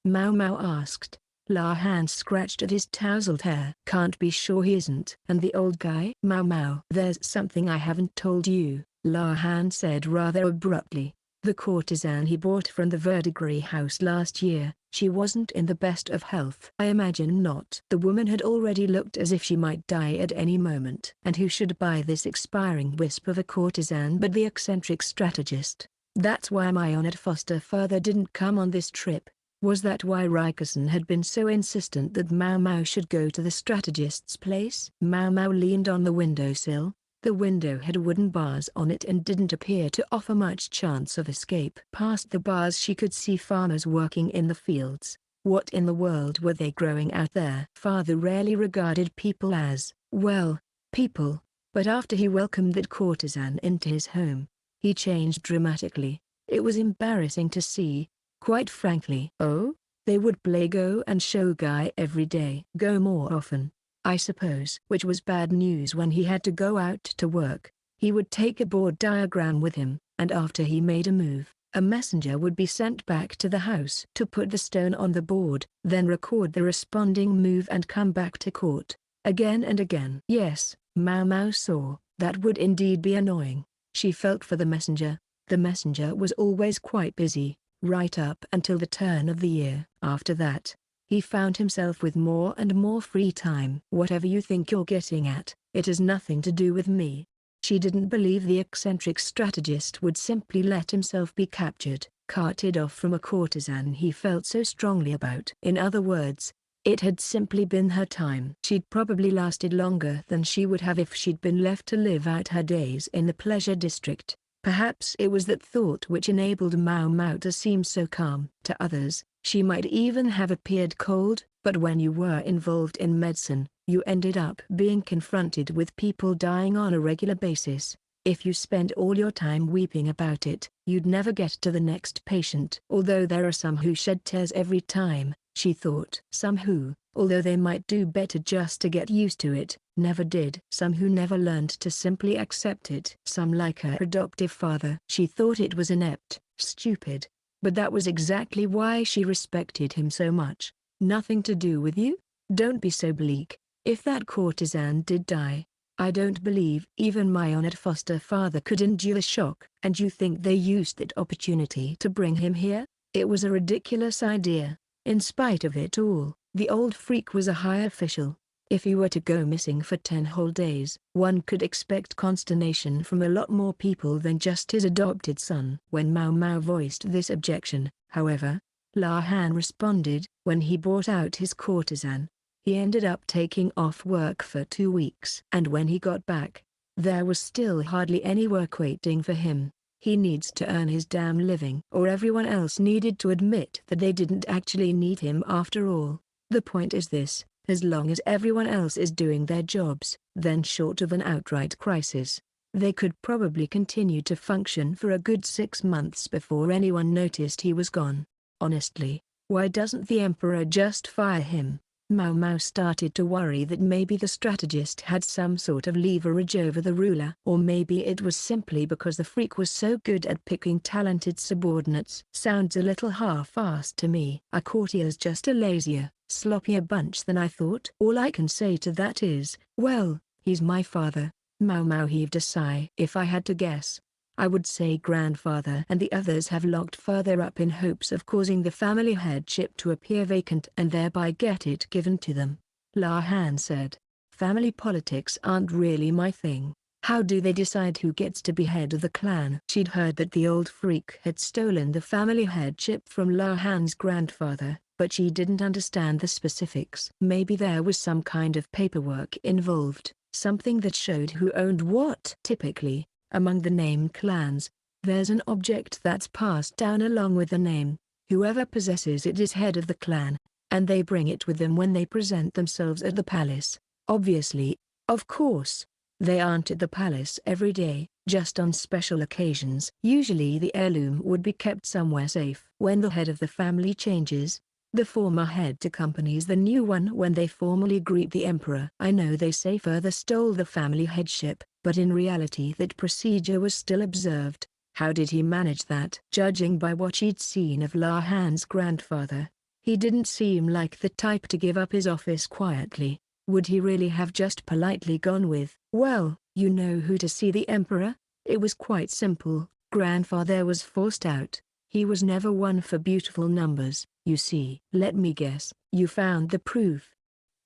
Maomao asked. La Han scratched at his tousled hair. Can't be sure he isn't. And the old guy? Maomao. There's something I haven't told you, La Han said rather abruptly. The courtesan he bought from the Verdigris house last year, she wasn't in the best of health. I imagine not. The woman had already looked as if she might die at any moment. And who should buy this expiring wisp of a courtesan but the eccentric strategist? That's why my honored foster father didn't come on this trip. Was that why Rikison had been so insistent that Maomao should go to the strategist's place? Maomao leaned on the windowsill. The window had wooden bars on it and didn't appear to offer much chance of escape. Past the bars she could see farmers working in the fields. What in the world were they growing out there? Father rarely regarded people as, well, people, but after he welcomed that courtesan into his home, he changed dramatically. It was embarrassing to see, quite frankly. Oh? They would play go and show guy every day. Go more often, I suppose. Which was bad news when he had to go out to work. He would take a board diagram with him, and after he made a move, a messenger would be sent back to the house to put the stone on the board, then record the responding move and come back to court. Again and again. Yes, Maomao saw, that would indeed be annoying. She felt for the messenger. The messenger was always quite busy, right up until the turn of the year. After that, he found himself with more and more free time. Whatever you think you're getting at, it has nothing to do with me. She didn't believe the eccentric strategist would simply let himself be captured, carted off from a courtesan he felt so strongly about. In other words, it had simply been her time. She'd probably lasted longer than she would have if she'd been left to live out her days in the pleasure district. Perhaps it was that thought which enabled Maomao to seem so calm. To others, she might even have appeared cold, but when you were involved in medicine, you ended up being confronted with people dying on a regular basis. If you spent all your time weeping about it, you'd never get to the next patient. Although there are some who shed tears every time, she thought. Some who, although they might do better just to get used to it, never did. Some who never learned to simply accept it. Some like her adoptive father. She thought it was inept, stupid, but that was exactly why she respected him so much. Nothing to do with you? Don't be so bleak. If that courtesan did die, I don't believe even my honored foster father could endure the shock. And you think they used that opportunity to bring him here? It was a ridiculous idea. In spite of it all, the old freak was a high official. If he were to go missing for 10 whole days, one could expect consternation from a lot more people than just his adopted son. When Maomao voiced this objection, however, La Han responded. When he brought out his courtesan, he ended up taking off work for 2 weeks. And when he got back, there was still hardly any work waiting for him. He needs to earn his damn living. Or everyone else needed to admit that they didn't actually need him after all. The point is this, as long as everyone else is doing their jobs, then short of an outright crisis, they could probably continue to function for a good 6 months before anyone noticed he was gone. Honestly, why doesn't the emperor just fire him? Maomao started to worry that maybe the strategist had some sort of leverage over the ruler. Or maybe it was simply because the freak was so good at picking talented subordinates. Sounds a little half-assed to me. A courtier's just a lazier, sloppier bunch than I thought. All I can say to that is, well, he's my father. Maomao heaved a sigh. If I had to guess, I would say grandfather and the others have locked further up in hopes of causing the family headship to appear vacant and thereby get it given to them. La Han said, family politics aren't really my thing. How do they decide who gets to be head of the clan? She'd heard that the old freak had stolen the family headship from La Han's grandfather, but she didn't understand the specifics. Maybe there was some kind of paperwork involved, something that showed who owned what. Typically, among the named clans, there's an object that's passed down along with the name. Whoever possesses it is head of the clan, and they bring it with them when they present themselves at the palace. Obviously, of course, they aren't at the palace every day, just on special occasions. Usually the heirloom would be kept somewhere safe. When the head of the family changes, the former head accompanies the new one when they formally greet the emperor. I know they say further stole the family headship, but in reality that procedure was still observed. How did he manage that? Judging by what she'd seen of La Han's grandfather, he didn't seem like the type to give up his office quietly. Would he really have just politely gone with, "Well, you know who to see the emperor"? It was quite simple. Grandfather was forced out. He was never one for beautiful numbers, you see. Let me guess, you found the proof.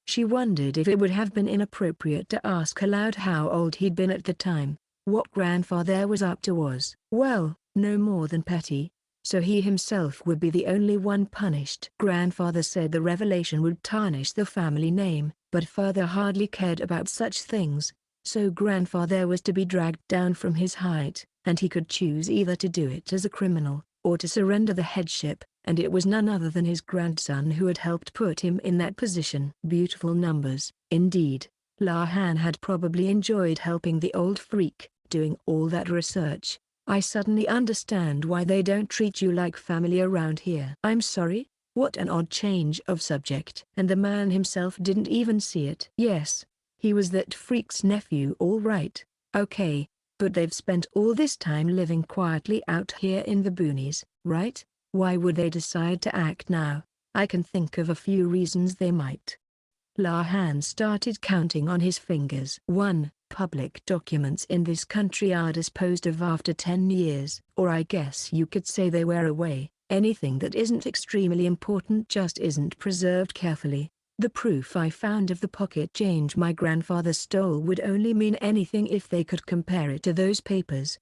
She wondered if it would have been inappropriate to ask aloud how old he'd been at the time. What grandfather was up to was, well, no more than petty, so he himself would be the only one punished. Grandfather said the revelation would tarnish the family name, but father hardly cared about such things, so grandfather was to be dragged down from his height, and he could choose either to do it as a criminal, or to surrender the headship, and it was none other than his grandson who had helped put him in that position. Beautiful numbers, indeed. La Han had probably enjoyed helping the old freak, doing all that research. I suddenly understand why they don't treat you like family around here. I'm sorry? What an odd change of subject. And the man himself didn't even see it. Yes, he was that freak's nephew, all right. Okay, but they've spent all this time living quietly out here in the boonies, right? Why would they decide to act now? I can think of a few reasons they might. La Han started counting on his fingers. 1. Public documents in this country are disposed of after 10 years. Or I guess you could say they wear away. Anything that isn't extremely important just isn't preserved carefully. The proof I found of the pocket change my grandfather stole would only mean anything if they could compare it to those papers.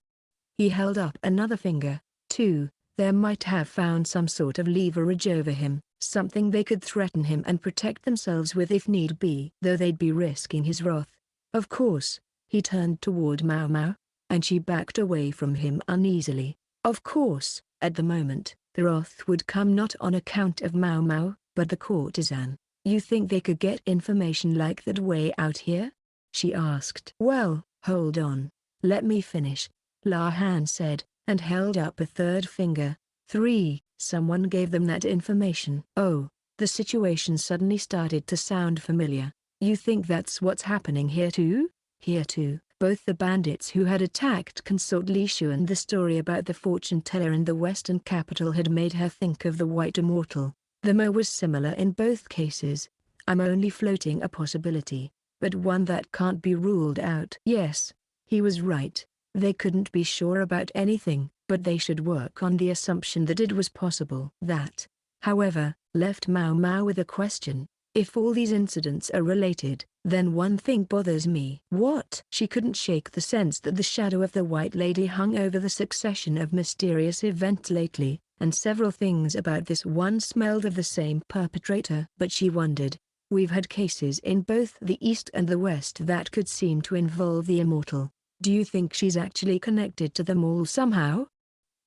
He held up another finger. 2. They might have found some sort of leverage over him, something they could threaten him and protect themselves with if need be. Though they'd be risking his wrath. Of course. He turned toward Maomao, and she backed away from him uneasily. Of course, at the moment, the wrath would come not on account of Maomao, but the courtesan. You think they could get information like that way out here? She asked. Well, hold on. Let me finish. La Han said, and held up a third finger. 3. Someone gave them that information. Oh, the situation suddenly started to sound familiar. You think that's what's happening here too? Here too. Both the bandits who had attacked Consort Lishu and the story about the fortune teller in the western capital had made her think of the White Immortal. The mo was similar in both cases. I'm only floating a possibility, but one that can't be ruled out. Yes, he was right. They couldn't be sure about anything, but they should work on the assumption that it was possible. That, however, left Maomao with a question. If all these incidents are related, then one thing bothers me. What? She couldn't shake the sense that the shadow of the White Lady hung over the succession of mysterious events lately, and several things about this one smelled of the same perpetrator. But she wondered, we've had cases in both the East and the West that could seem to involve the Immortal. Do you think she's actually connected to them all somehow?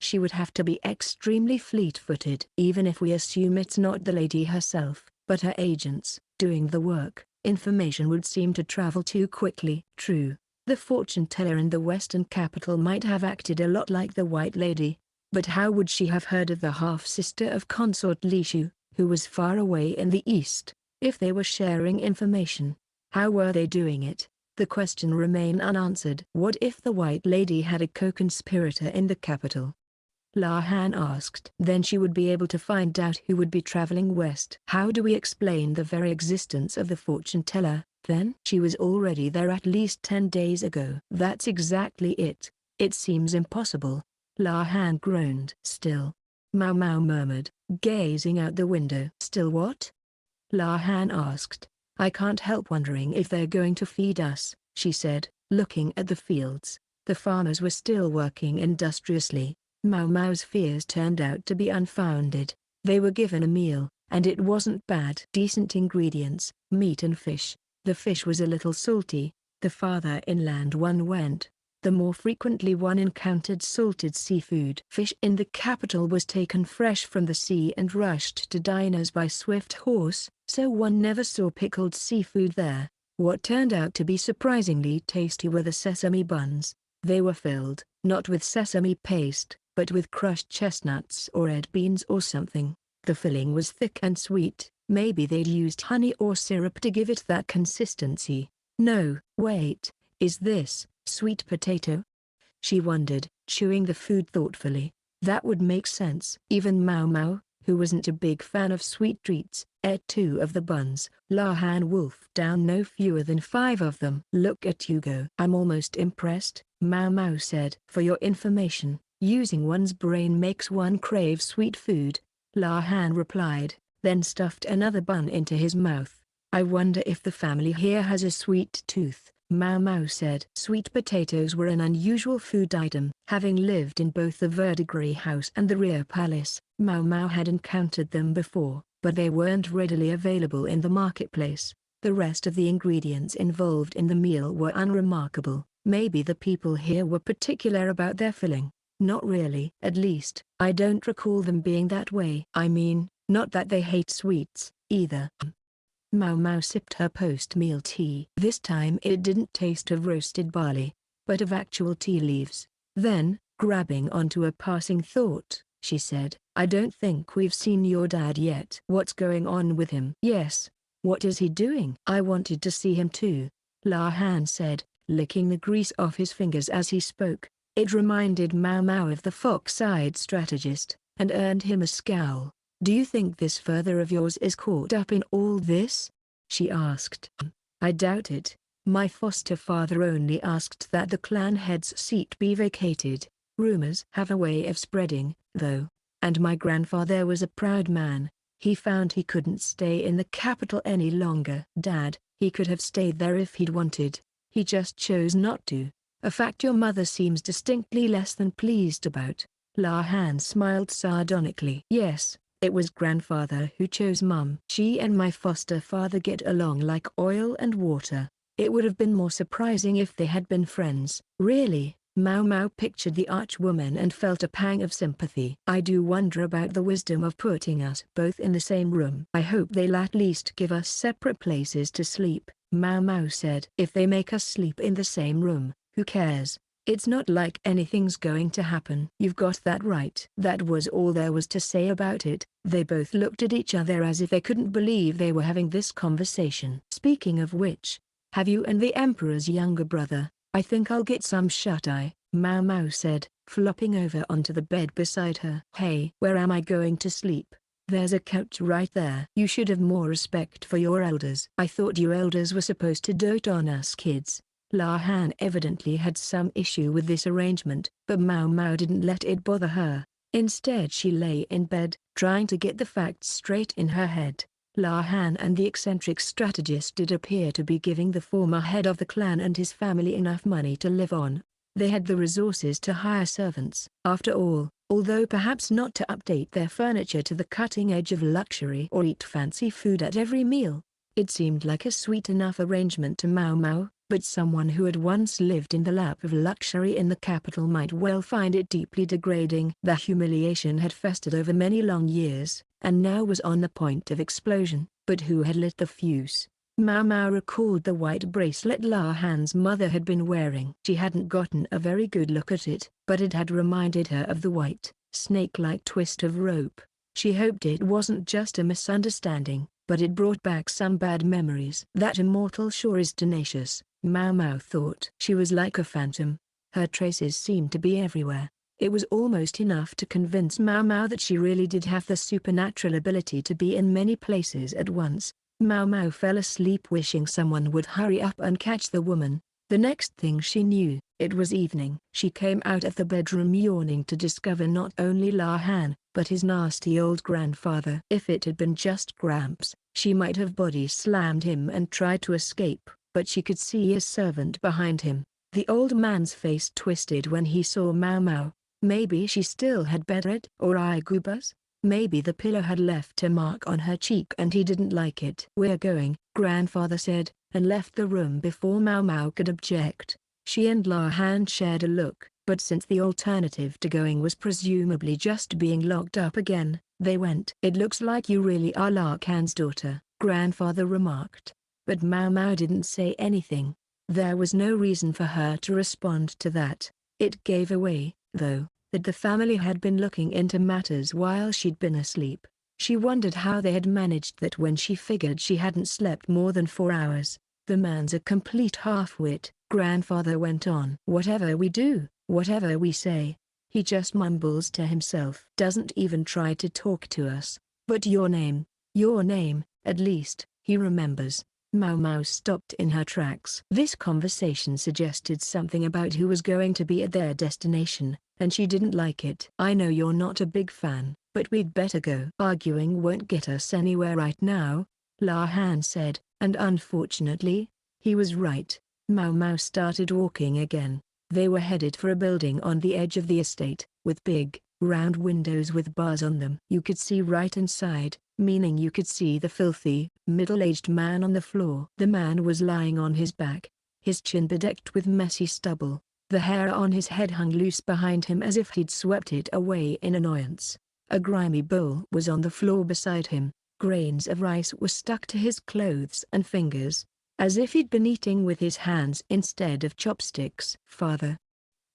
She would have to be extremely fleet-footed. Even if we assume it's not the lady herself, but her agents, doing the work, information would seem to travel too quickly. True, the fortune teller in the western capital might have acted a lot like the White Lady, but how would she have heard of the half-sister of Consort Lishu, who was far away in the east? If they were sharing information, how were they doing it? The question remained unanswered. What if the White Lady had a co-conspirator in the capital? La Han asked. Then she would be able to find out who would be traveling west. How do we explain the very existence of the fortune teller, then? She was already there at least 10 days ago. That's exactly it. It seems impossible. La Han groaned. Still. Maomao murmured, gazing out the window. Still what? La Han asked. I can't help wondering if they're going to feed us, she said, looking at the fields. The farmers were still working industriously. Maomao's fears turned out to be unfounded. They were given a meal, and it wasn't bad. Decent ingredients, meat and fish. The fish was a little salty, The farther inland one went, the more frequently one encountered salted seafood. Fish in the capital was taken fresh from the sea and rushed to diners by swift horse, so one never saw pickled seafood there. What turned out to be surprisingly tasty were the sesame buns. They were filled, not with sesame paste, but with crushed chestnuts or red beans or something. The filling was thick and sweet. Maybe they'd used honey or syrup to give it that consistency. No, wait, is this sweet potato? She wondered, chewing the food thoughtfully. That would make sense. Even Maomao, who wasn't a big fan of sweet treats, ate 2 of the buns. La Han wolfed down no fewer than 5 of them. Look at you go. I'm almost impressed, Maomao said. For your information, using one's brain makes one crave sweet food, La Han replied, then stuffed another bun into his mouth. I wonder if the family here has a sweet tooth, Maomao said. Sweet potatoes were an unusual food item. Having lived in both the Verdigris house and the rear palace, Maomao had encountered them before, but they weren't readily available in the marketplace. The rest of the ingredients involved in the meal were unremarkable. Maybe the people here were particular about their filling. Not really. At least, I don't recall them being that way. I mean, not that they hate sweets, either. Maomao sipped her post-meal tea. This time it didn't taste of roasted barley, but of actual tea leaves. Then, grabbing onto a passing thought, she said, I don't think we've seen your dad yet. What's going on with him? Yes. What is he doing? I wanted to see him too, La Han said, licking the grease off his fingers as he spoke. It reminded Maomao of the fox-eyed strategist, and earned him a scowl. Do you think this father of yours is caught up in all this? She asked. I doubt it. My foster father only asked that the clan head's seat be vacated. Rumors have a way of spreading, though. And my grandfather was a proud man. He found he couldn't stay in the capital any longer. Dad, he could have stayed there if he'd wanted. He just chose not to. A fact your mother seems distinctly less than pleased about. La Han smiled sardonically. Yes. It was grandfather who chose Mum. She and my foster father get along like oil and water. It would have been more surprising if they had been friends. Really? Maomao pictured the archwoman and felt a pang of sympathy. I do wonder about the wisdom of putting us both in the same room. I hope they'll at least give us separate places to sleep, Maomao said. If they make us sleep in the same room, who cares? It's not like anything's going to happen. You've got that right. That was all there was to say about it. They both looked at each other as if they couldn't believe they were having this conversation. Speaking of which, have you and the Emperor's younger brother? I think I'll get some shut-eye, Maomao said, flopping over onto the bed beside her. Hey, where am I going to sleep? There's a couch right there. You should have more respect for your elders. I thought you elders were supposed to dote on us kids. La Han evidently had some issue with this arrangement, but Maomao didn't let it bother her. Instead she lay in bed, trying to get the facts straight in her head. La Han and the eccentric strategist did appear to be giving the former head of the clan and his family enough money to live on. They had the resources to hire servants. After all, although perhaps not to update their furniture to the cutting edge of luxury or eat fancy food at every meal, it seemed like a sweet enough arrangement to Maomao. But someone who had once lived in the lap of luxury in the capital might well find it deeply degrading. The humiliation had festered over many long years, and now was on the point of explosion. But who had lit the fuse? Maomao recalled the white bracelet La Han's mother had been wearing. She hadn't gotten a very good look at it, but it had reminded her of the white, snake-like twist of rope. She hoped it wasn't just a misunderstanding, but it brought back some bad memories. That immortal sure is tenacious, Maomao thought. She was like a phantom. Her traces seemed to be everywhere. It was almost enough to convince Maomao that she really did have the supernatural ability to be in many places at once. Maomao fell asleep wishing someone would hurry up and catch the woman. The next thing she knew, it was evening. She came out of the bedroom yawning to discover not only La Han, but his nasty old grandfather. If it had been just Gramps, she might have body slammed him and tried to escape, but she could see a servant behind him. The old man's face twisted when he saw Maomao. Maybe she still had bedred or eye goobers. Maybe the pillow had left a mark on her cheek and he didn't like it. We're going, grandfather said, and left the room before Maomao could object. She and La Han shared a look, but since the alternative to going was presumably just being locked up again, they went. "It looks like you really are La Han's daughter," grandfather remarked. But Maomao didn't say anything. There was no reason for her to respond to that. It gave away, though, that the family had been looking into matters while she'd been asleep. She wondered how they had managed that when she figured she hadn't slept more than 4 hours. "The man's a complete half-wit," grandfather went on. "Whatever we do, whatever we say, he just mumbles to himself. Doesn't even try to talk to us. But your name, at least, he remembers." Maomao stopped in her tracks. This conversation suggested something about who was going to be at their destination, and she didn't like it. "I know you're not a big fan, but we'd better go. Arguing won't get us anywhere right now," La Han said, and unfortunately, he was right. Maomao started walking again. They were headed for a building on the edge of the estate, with big, round windows with bars on them. You could see right inside, meaning you could see the filthy, middle-aged man on the floor. The man was lying on his back, his chin bedecked with messy stubble. The hair on his head hung loose behind him as if he'd swept it away in annoyance. A grimy bowl was on the floor beside him. Grains of rice were stuck to his clothes and fingers, as if he'd been eating with his hands instead of chopsticks. "Father!"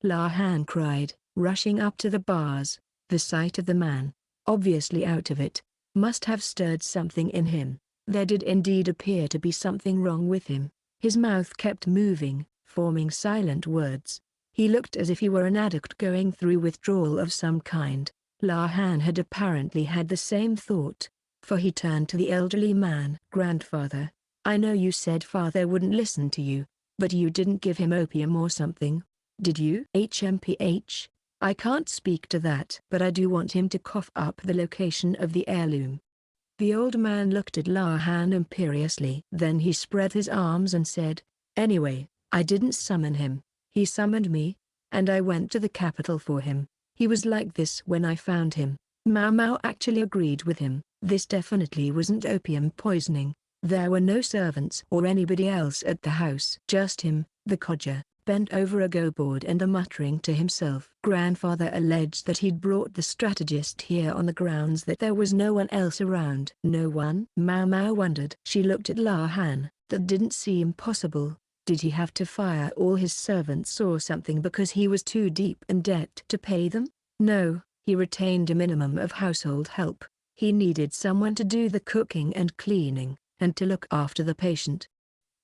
La Han cried, rushing up to the bars. The sight of the man, obviously out of it, must have stirred something in him. There did indeed appear to be something wrong with him. His mouth kept moving, forming silent words. He looked as if he were an addict going through withdrawal of some kind. La Han had apparently had the same thought, for he turned to the elderly man. "Grandfather, I know you said father wouldn't listen to you, but you didn't give him opium or something, did you?" "HMPH? I can't speak to that. But I do want him to cough up the location of the heirloom." The old man looked at La Han imperiously. Then he spread his arms and said, "Anyway, I didn't summon him. He summoned me, and I went to the capital for him. He was like this when I found him." Maomao actually agreed with him. This definitely wasn't opium poisoning. There were no servants or anybody else at the house. Just him, the codger, bent over a go-board and muttering to himself. Grandfather alleged that he'd brought the strategist here on the grounds that there was no one else around. "No one?" Maomao wondered. She looked at La Han. That didn't seem possible. Did he have to fire all his servants or something because he was too deep in debt to pay them? No, he retained a minimum of household help. He needed someone to do the cooking and cleaning, and to look after the patient.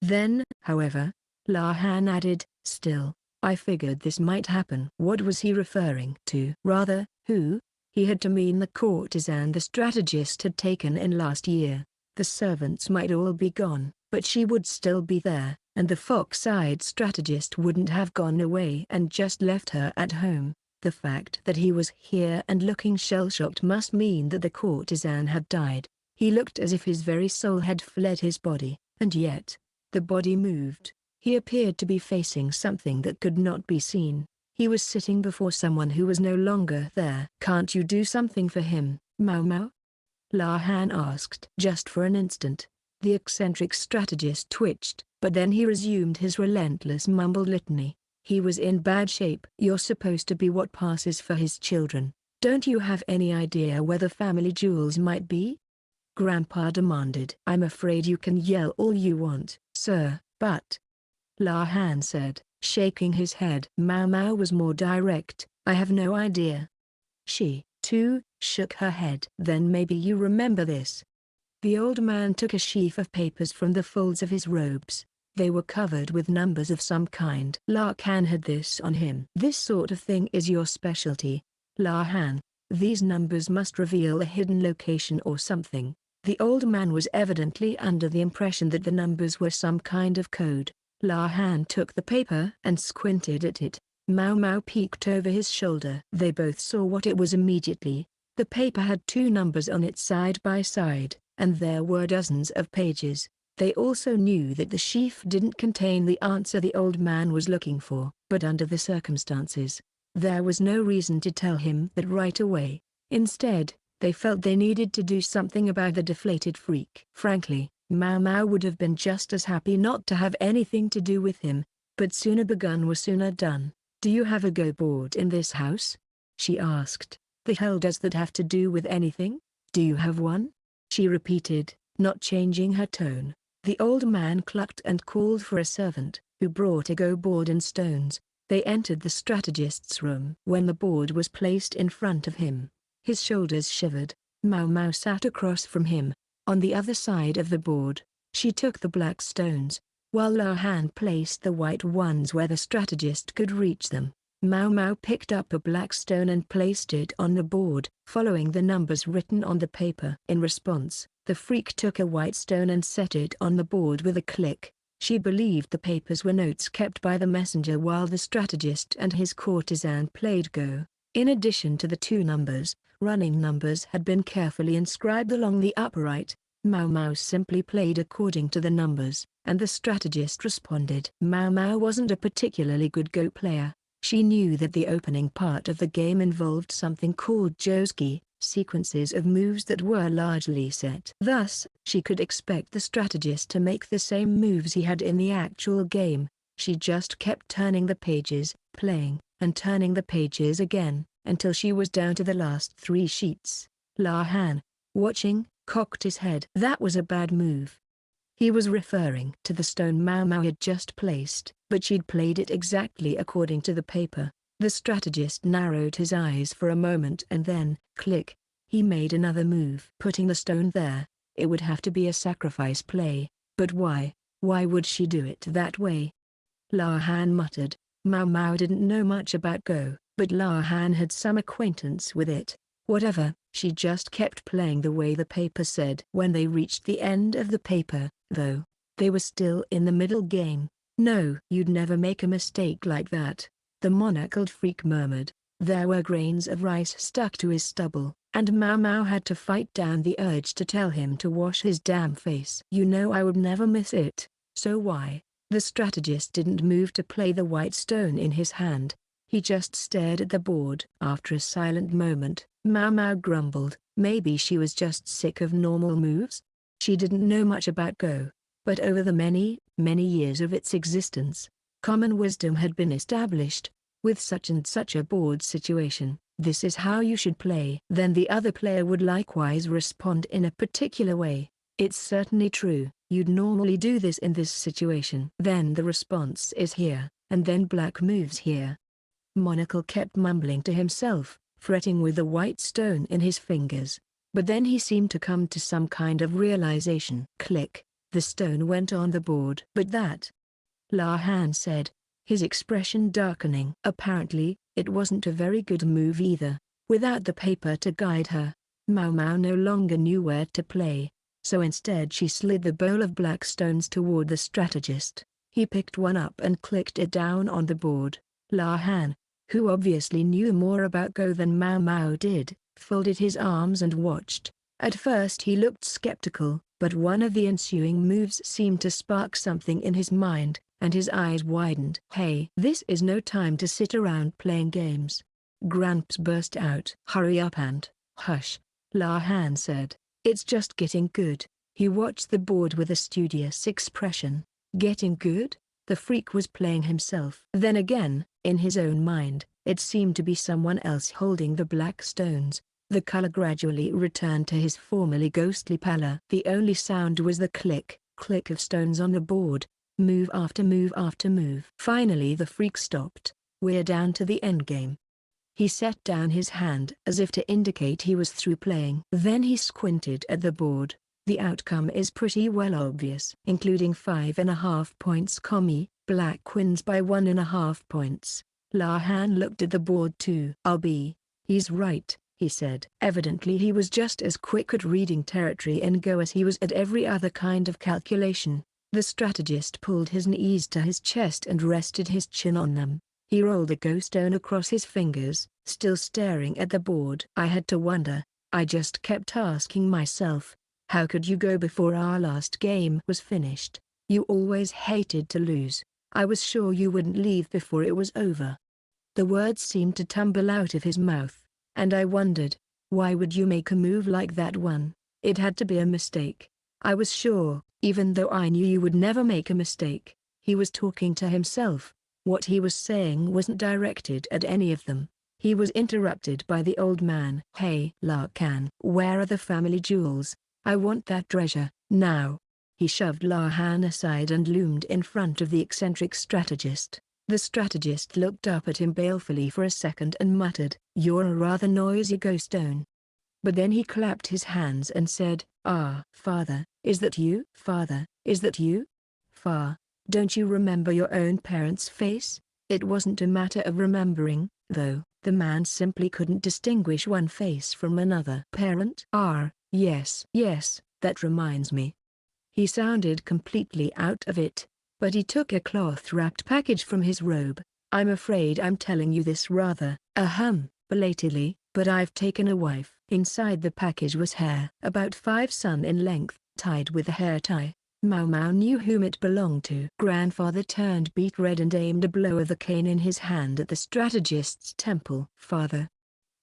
Then, however, La Han added, "Still, I figured this might happen." What was he referring to? Rather, who? He had to mean the courtesan the strategist had taken in last year. The servants might all be gone, but she would still be there, and the fox-eyed strategist wouldn't have gone away and just left her at home. The fact that he was here and looking shell-shocked must mean that the courtesan had died. He looked as if his very soul had fled his body, and yet, the body moved. He appeared to be facing something that could not be seen. He was sitting before someone who was no longer there. "Can't you do something for him, Maomao?" La Han asked. Just for an instant, the eccentric strategist twitched, but then he resumed his relentless mumbled litany. He was in bad shape. "You're supposed to be what passes for his children. Don't you have any idea where the family jewels might be?" Grandpa demanded. "I'm afraid you can yell all you want, sir, but..." La Han said, shaking his head. Maomao was more direct. "I have no idea." She, too, shook her head. "Then maybe you remember this." The old man took a sheaf of papers from the folds of his robes. They were covered with numbers of some kind. La Han had this on him. "This sort of thing is your specialty, La Han. These numbers must reveal a hidden location or something." The old man was evidently under the impression that the numbers were some kind of code. La Han took the paper and squinted at it. Maomao peeked over his shoulder. They both saw what it was immediately. The paper had 2 numbers on it side by side, and there were dozens of pages. They also knew that the sheaf didn't contain the answer the old man was looking for. But under the circumstances, there was no reason to tell him that right away. Instead, they felt they needed to do something about the deflated freak. Frankly, Maomao would have been just as happy not to have anything to do with him, but sooner begun was sooner done. "Do you have a go board in this house?" she asked. "The hell does that have to do with anything? Do you have one?" she repeated, not changing her tone. The old man clucked and called for a servant, who brought a go board and stones. They entered the strategist's room. When the board was placed in front of him, his shoulders shivered. Maomao sat across from him, on the other side of the board. She took the black stones, while La Han placed the white ones where the strategist could reach them. Maomao picked up a black stone and placed it on the board, following the numbers written on the paper. In response, the freak took a white stone and set it on the board with a click. She believed the papers were notes kept by the messenger while the strategist and his courtesan played Go. In addition to the two numbers, running numbers had been carefully inscribed along the upper right. Maomao simply played according to the numbers, and the strategist responded. Maomao wasn't a particularly good Go player. She knew that the opening part of the game involved something called Josuke, sequences of moves that were largely set. Thus, she could expect the strategist to make the same moves he had in the actual game. She just kept turning the pages, playing, and turning the pages again, until she was down to the last 3 sheets. La Han, watching, cocked his head. That was a bad move. He was referring to the stone Maomao had just placed, but she'd played it exactly according to the paper. The strategist narrowed his eyes for a moment and then, click, he made another move. Putting the stone there, it would have to be a sacrifice play, but why? Why would she do it that way? La Han muttered. Maomao didn't know much about Go, but La Han had some acquaintance with it. Whatever, she just kept playing the way the paper said. When they reached the end of the paper, though, they were still in the middle game. "No, you'd never make a mistake like that," the monocled freak murmured. There were grains of rice stuck to his stubble, and Maomao had to fight down the urge to tell him to wash his damn face. "You know I would never miss it, so why?" The strategist didn't move to play the white stone in his hand. He just stared at the board. After a silent moment, Maomao grumbled. Maybe she was just sick of normal moves? She didn't know much about Go, but over the many, many years of its existence, common wisdom had been established. With such and such a board situation, this is how you should play. Then the other player would likewise respond in a particular way. "It's certainly true, you'd normally do this in this situation. Then the response is here, and then black moves here." Monocle kept mumbling to himself, fretting with the white stone in his fingers. But then he seemed to come to some kind of realization. Click, the stone went on the board. "But that," La Han said, his expression darkening. Apparently, it wasn't a very good move either. Without the paper to guide her, Maomao no longer knew where to play, so instead she slid the bowl of black stones toward the strategist. He picked one up and clicked it down on the board. La Han, who obviously knew more about Go than Maomao did, folded his arms and watched. At first he looked skeptical, but one of the ensuing moves seemed to spark something in his mind, and his eyes widened. "Hey, this is no time to sit around playing games," Gramps burst out. "Hurry up and hush," La Han said. "It's just getting good." He watched the board with a studious expression. Getting good? The freak was playing himself. Then again, in his own mind, it seemed to be someone else holding the black stones. The color gradually returned to his formerly ghostly pallor. The only sound was the click, click of stones on the board, move after move after move. Finally the freak stopped. "We're down to the endgame." He set down his hand as if to indicate he was through playing. Then he squinted at the board. "The outcome is pretty well obvious, including 5.5 points. Black wins by 1.5 points. La Han looked at the board too. He's right," he said. Evidently he was just as quick at reading territory in Go as he was at every other kind of calculation. The strategist pulled his knees to his chest and rested his chin on them. He rolled a Go stone across his fingers, still staring at the board. "I had to wonder. I just kept asking myself, how could you go before our last game was finished? You always hated to lose. I was sure you wouldn't leave before it was over." The words seemed to tumble out of his mouth, and I wondered, why would you make a move like that one? It had to be a mistake. I was sure, Even though I knew you would never make a mistake." He was talking to himself. What he was saying wasn't directed at any of them. He was interrupted by the old man. "Hey, Larkan, where are the family jewels? I want that treasure, now." He shoved Lahan aside and loomed in front of the eccentric strategist. The strategist looked up at him balefully for a second and muttered, "You're a rather noisy ghost-stone." But then he clapped his hands and said, "Ah, father, is that you? Father, is that you? Far, don't you remember your own parents' face?" It wasn't a matter of remembering, though. The man simply couldn't distinguish one face from another. "Parent? Yes, yes, that reminds me." He sounded completely out of it, but he took a cloth-wrapped package from his robe. "I'm afraid I'm telling you this rather, belatedly, but I've taken a wife." Inside the package was hair about 5 sun in length, tied with a hair tie. Maomao knew whom it belonged to. Grandfather turned beet red and aimed a blow of the cane in his hand at the strategist's temple. "Father!"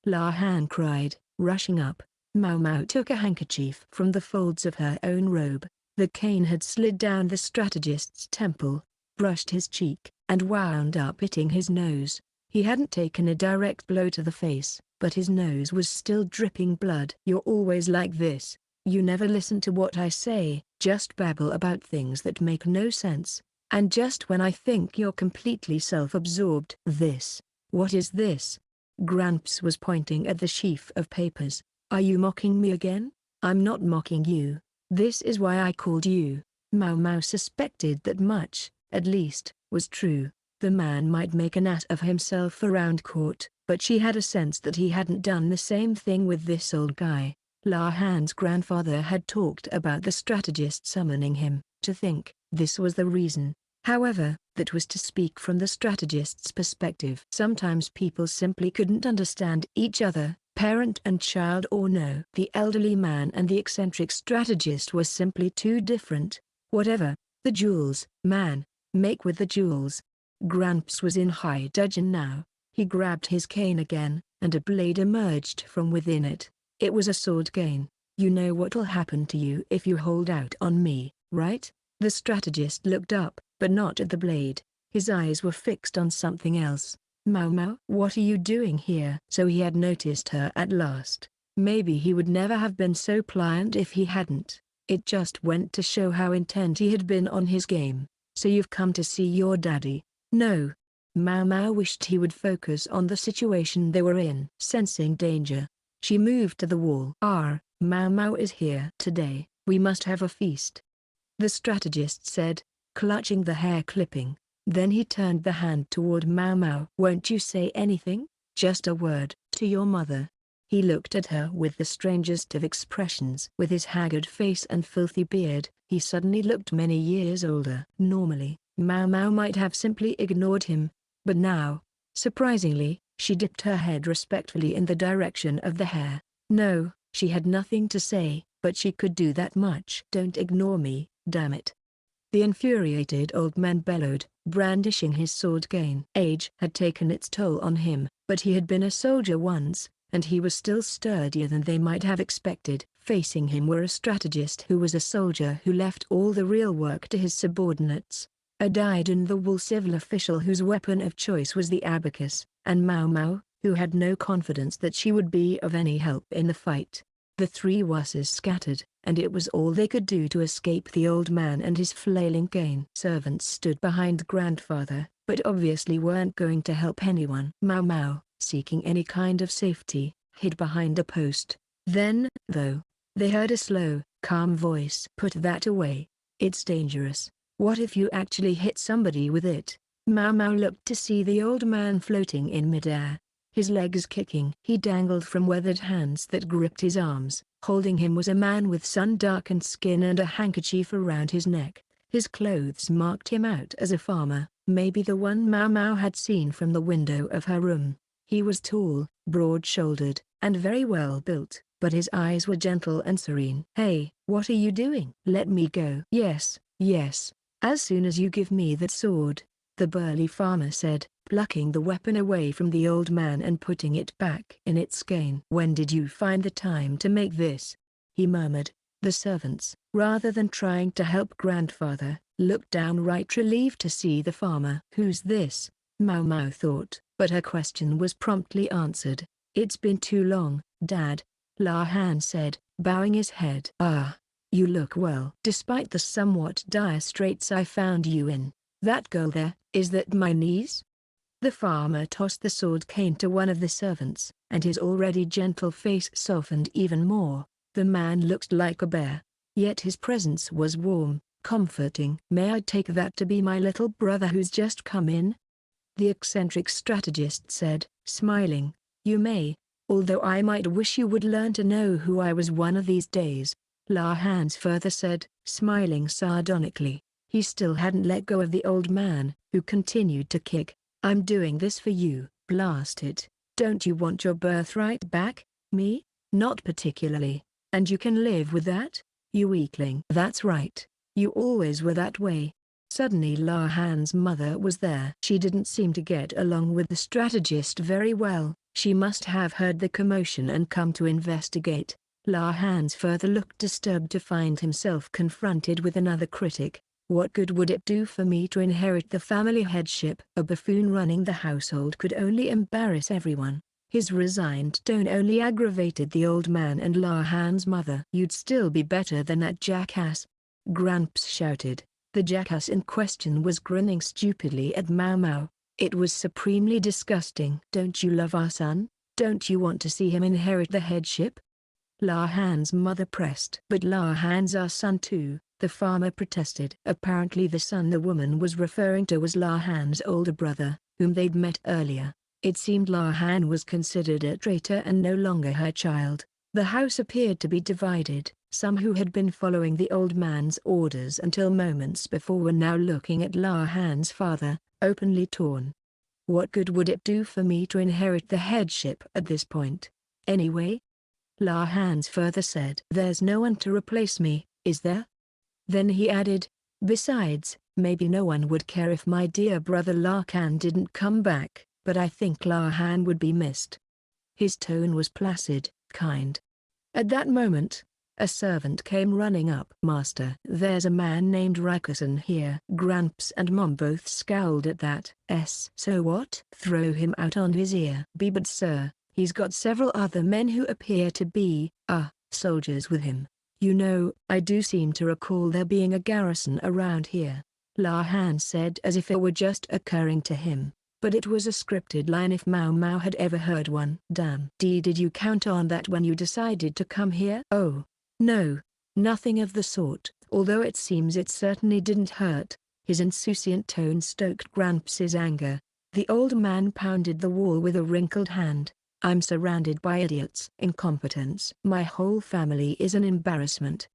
Lahan cried, rushing up. Maomao took a handkerchief from the folds of her own robe. The cane had slid down the strategist's temple, brushed his cheek, and wound up hitting his nose. He hadn't taken a direct blow to the face, but his nose was still dripping blood. "You're always like this. You never listen to what I say, just babble about things that make no sense. And just when I think you're completely self-absorbed." "This. What is this?" Gramps was pointing at the sheaf of papers. "Are you mocking me again?" "I'm not mocking you. This is why I called you." Maomao suspected that much, at least, was true. The man might make an ass of himself around court, but she had a sense that he hadn't done the same thing with this old guy. Lahan's grandfather had talked about the strategist summoning him. To think this was the reason. However, that was to speak from the strategist's perspective. Sometimes people simply couldn't understand each other, parent and child or no. The elderly man and the eccentric strategist were simply too different. "Whatever, the jewels, man, make with the jewels." Gramps was in high dudgeon now. He grabbed his cane again, and a blade emerged from within it. It was a sword cane. "You know what'll happen to you if you hold out on me, right?" The strategist looked up, but not at the blade. His eyes were fixed on something else. "Maomao, what are you doing here?" So he had noticed her at last. Maybe he would never have been so pliant if he hadn't. It just went to show how intent he had been on his game. "So you've come to see your daddy?" "No." Maomao wished he would focus on the situation they were in. Sensing danger, she moved to the wall. Maomao is here today. We must have a feast," the strategist said, clutching the hair clipping. Then he turned the hand toward Maomao. "Won't you say anything? Just a word to your mother?" He looked at her with the strangest of expressions. With his haggard face and filthy beard, he suddenly looked many years older. Normally, Maomao might have simply ignored him, but now, surprisingly, she dipped her head respectfully in the direction of the hair. No, she had nothing to say, but she could do that much. "Don't ignore me, damn it," the infuriated old man bellowed, brandishing his sword cane. Age had taken its toll on him, but he had been a soldier once, and he was still sturdier than they might have expected. Facing him were a strategist who was a soldier who left all the real work to his subordinates, a dyed-in-the-wool civil official whose weapon of choice was the abacus, and Maomao, who had no confidence that she would be of any help in the fight. The three wusses scattered, and it was all they could do to escape the old man and his flailing cane. Servants stood behind grandfather, but obviously weren't going to help anyone. Maomao, seeking any kind of safety, hid behind a post. Then, though, they heard a slow, calm voice. "Put that away. It's dangerous. What if you actually hit somebody with it?" Maomao looked to see the old man floating in midair, his legs kicking. He dangled from weathered hands that gripped his arms. Holding him was a man with sun-darkened skin and a handkerchief around his neck. His clothes marked him out as a farmer, maybe the one Maomao had seen from the window of her room. He was tall, broad-shouldered, and very well built, but his eyes were gentle and serene. "Hey, what are you doing?" "Let me go." Yes, as soon as you give me that sword," the burly farmer said, plucking the weapon away from the old man and putting it back in its skein. "When did you find the time to make this?" he murmured. The servants, rather than trying to help grandfather, looked downright relieved to see the farmer. "Who's this?" Maomao thought, but her question was promptly answered. "It's been too long, Dad," La Han said, bowing his head. "Ah, you look well. Despite the somewhat dire straits I found you in. That girl there, is that my niece?" The farmer tossed the sword cane to one of the servants, and his already gentle face softened even more. The man looked like a bear, yet his presence was warm, comforting. "May I take that to be my little brother who's just come in?" the eccentric strategist said, smiling. "You may, although I might wish you would learn to know who I was one of these days," La Hans further said, smiling sardonically. He still hadn't let go of the old man, who continued to kick. "I'm doing this for you, blast it. Don't you want your birthright back? Me? Not particularly. And you can live with that? You weakling." "That's right. You always were that way." Suddenly La Han's mother was there. She didn't seem to get along with the strategist very well. She must have heard the commotion and come to investigate. La Hans further looked disturbed to find himself confronted with another critic. "What good would it do for me to inherit the family headship?" A buffoon running the household could only embarrass everyone. His resigned tone only aggravated the old man and La Han's mother. "You'd still be better than that jackass," Gramps shouted. The jackass in question was grinning stupidly at Maomao. It was supremely disgusting. "Don't you love our son? Don't you want to see him inherit the headship?" La Han's mother pressed. "But La Han's our son too," the farmer protested. Apparently the son the woman was referring to was La Han's older brother, whom they'd met earlier. It seemed La Han was considered a traitor and no longer her child. The house appeared to be divided. Some who had been following the old man's orders until moments before were now looking at La Han's father, openly torn. "What good would it do for me to inherit the headship at this point? Anyway?" La Han's further said. "There's no one to replace me, is there?" Then he added, "Besides, maybe no one would care if my dear brother La Kan didn't come back, but I think La Han would be missed." His tone was placid, kind. At that moment, a servant came running up. "Master, there's a man named Rickerson here." Gramps and Mom both scowled at that. "So what?" "Throw him out on his ear." "But sir, he's got several other men who appear to be, soldiers with him. You know, I do seem to recall there being a garrison around here," La Han said as if it were just occurring to him. But it was a scripted line if Maomao had ever heard one. "Damn. Did you count on that when you decided to come here?" "Oh, no, nothing of the sort." Although it seems it certainly didn't hurt. His insouciant tone stoked Gramps' anger. The old man pounded the wall with a wrinkled hand. "I'm surrounded by idiots." "Incompetence. My whole family is an embarrassment."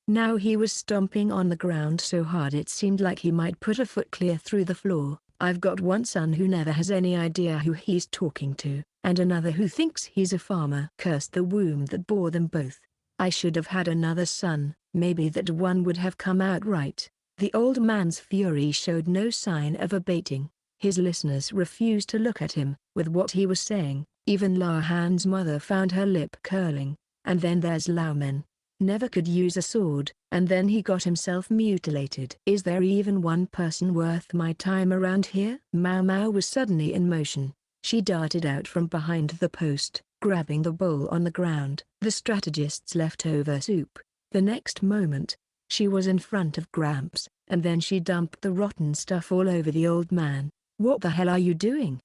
Now he was stomping on the ground so hard it seemed like he might put a foot clear through the floor. "I've got one son who never has any idea who he's talking to, and another who thinks he's a farmer." Cursed the womb that bore them both. "I should have had another son, maybe that one would have come out right." The old man's fury showed no sign of abating. His listeners refused to look at him. With what he was saying, even La Han's mother found her lip curling. "And then there's Laumen. Never could use a sword, and then he got himself mutilated. Is there even one person worth my time around here?" Maomao was suddenly in motion. She darted out from behind the post, grabbing the bowl on the ground, the strategist's leftover soup. The next moment, she was in front of Gramps, and then she dumped the rotten stuff all over the old man. "What the hell are you doing?"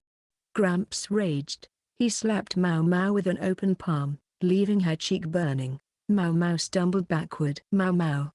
Gramps raged. He slapped Maomao with an open palm, leaving her cheek burning. Maomao stumbled backward. "Maomao!"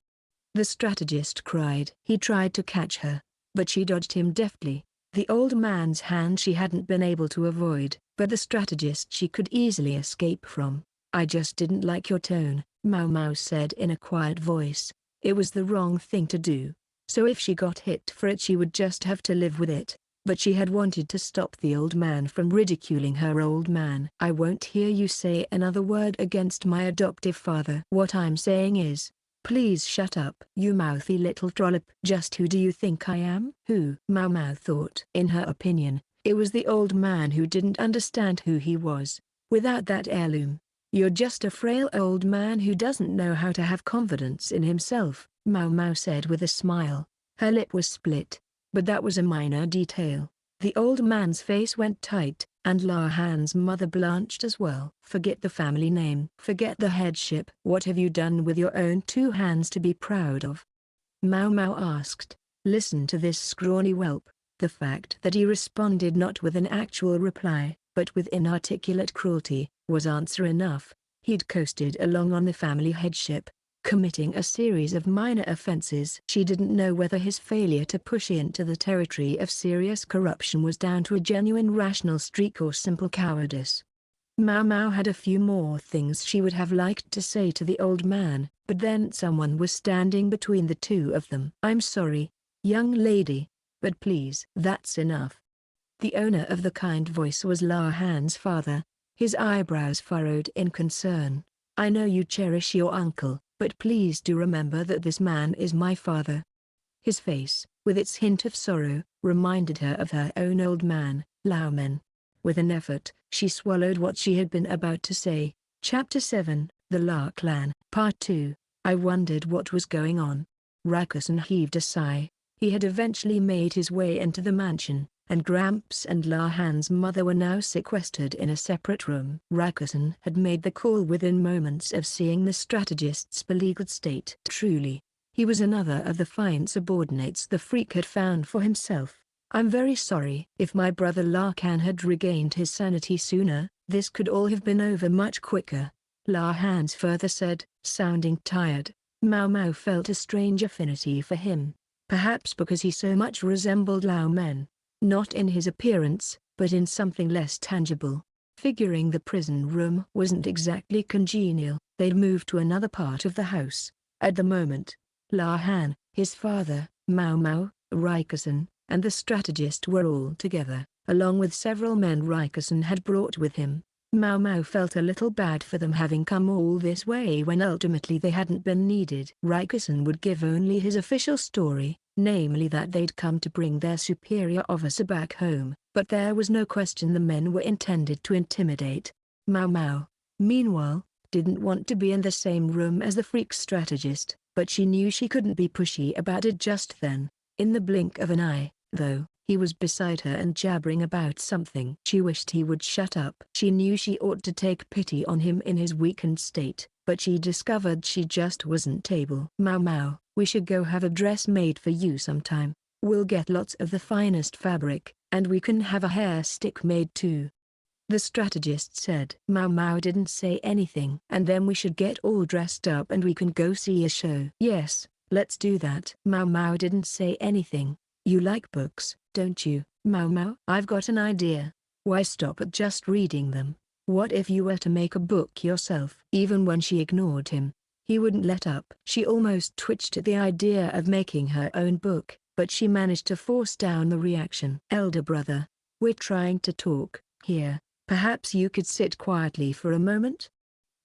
the strategist cried. He tried to catch her, but she dodged him deftly. The old man's hand she hadn't been able to avoid, but the strategist she could easily escape from. "I just didn't like your tone," Maomao said in a quiet voice. It was the wrong thing to do, so if she got hit for it she would just have to live with it. But she had wanted to stop the old man from ridiculing her old man. "I won't hear you say another word against my adoptive father. What I'm saying is, please shut up." "You mouthy little trollop." "Just who do you think I am?" "Who?" Maomao thought. In her opinion, it was the old man who didn't understand who he was. Without that heirloom, You're just a frail old man who doesn't know how to have confidence in himself, Maomao said with a smile. Her lip was split, but that was a minor detail. The old man's face went tight, and La Han's mother blanched as well. Forget the family name. Forget the headship. What have you done with your own two hands to be proud of? Maomao asked. Listen to this scrawny whelp. The fact that he responded not with an actual reply, but with inarticulate cruelty, was answer enough. He'd coasted along on the family headship, committing a series of minor offenses. She didn't know whether his failure to push into the territory of serious corruption was down to a genuine rational streak or simple cowardice. Maomao had a few more things she would have liked to say to the old man, but then someone was standing between the two of them. I'm sorry, young lady, but please. That's enough. The owner of the kind voice was La Han's father, his eyebrows furrowed in concern. I know you cherish your uncle, but please do remember that this man is my father. His face, with its hint of sorrow, reminded her of her own old man, Lao Men. With an effort, she swallowed what she had been about to say. Chapter 7, The La Clan, Part 2. I wondered what was going on. Rakusen heaved a sigh. He had eventually made his way into the mansion, and Gramps and La Han's mother were now sequestered in a separate room. Rakusen had made the call within moments of seeing the strategist's beleaguered state. Truly, he was another of the fine subordinates the freak had found for himself. I'm very sorry. If my brother La Can had regained his sanity sooner, this could all have been over much quicker, La Han's further said, sounding tired. Maomao felt a strange affinity for him, perhaps because he so much resembled Lao Men. Not in his appearance, but in something less tangible. Figuring the prison room wasn't exactly congenial, they'd moved to another part of the house. At the moment, La Han, his father, Maomao, Raikusen, and the strategist were all together, along with several men Raikusen had brought with him. Maomao felt a little bad for them having come all this way when ultimately they hadn't been needed. Raikusen would give only his official story, namely that they'd come to bring their superior officer back home, but there was no question the men were intended to intimidate. Maomao, meanwhile, didn't want to be in the same room as the freak strategist, but she knew she couldn't be pushy about it just then. In the blink of an eye, though, he was beside her and jabbering about something. She wished he would shut up. She knew she ought to take pity on him in his weakened state, but she discovered she just wasn't able. Maomao, we should go have a dress made for you sometime. We'll get lots of the finest fabric, and we can have a hair stick made too, the strategist said. Maomao didn't say anything. And then we should get all dressed up and we can go see a show. Yes, let's do that. Maomao didn't say anything. You like books, don't you, Maomao? I've got an idea. Why stop at just reading them? What if you were to make a book yourself? Even when she ignored him, he wouldn't let up. She almost twitched at the idea of making her own book, but she managed to force down the reaction. Elder brother, we're trying to talk here. Perhaps you could sit quietly for a moment?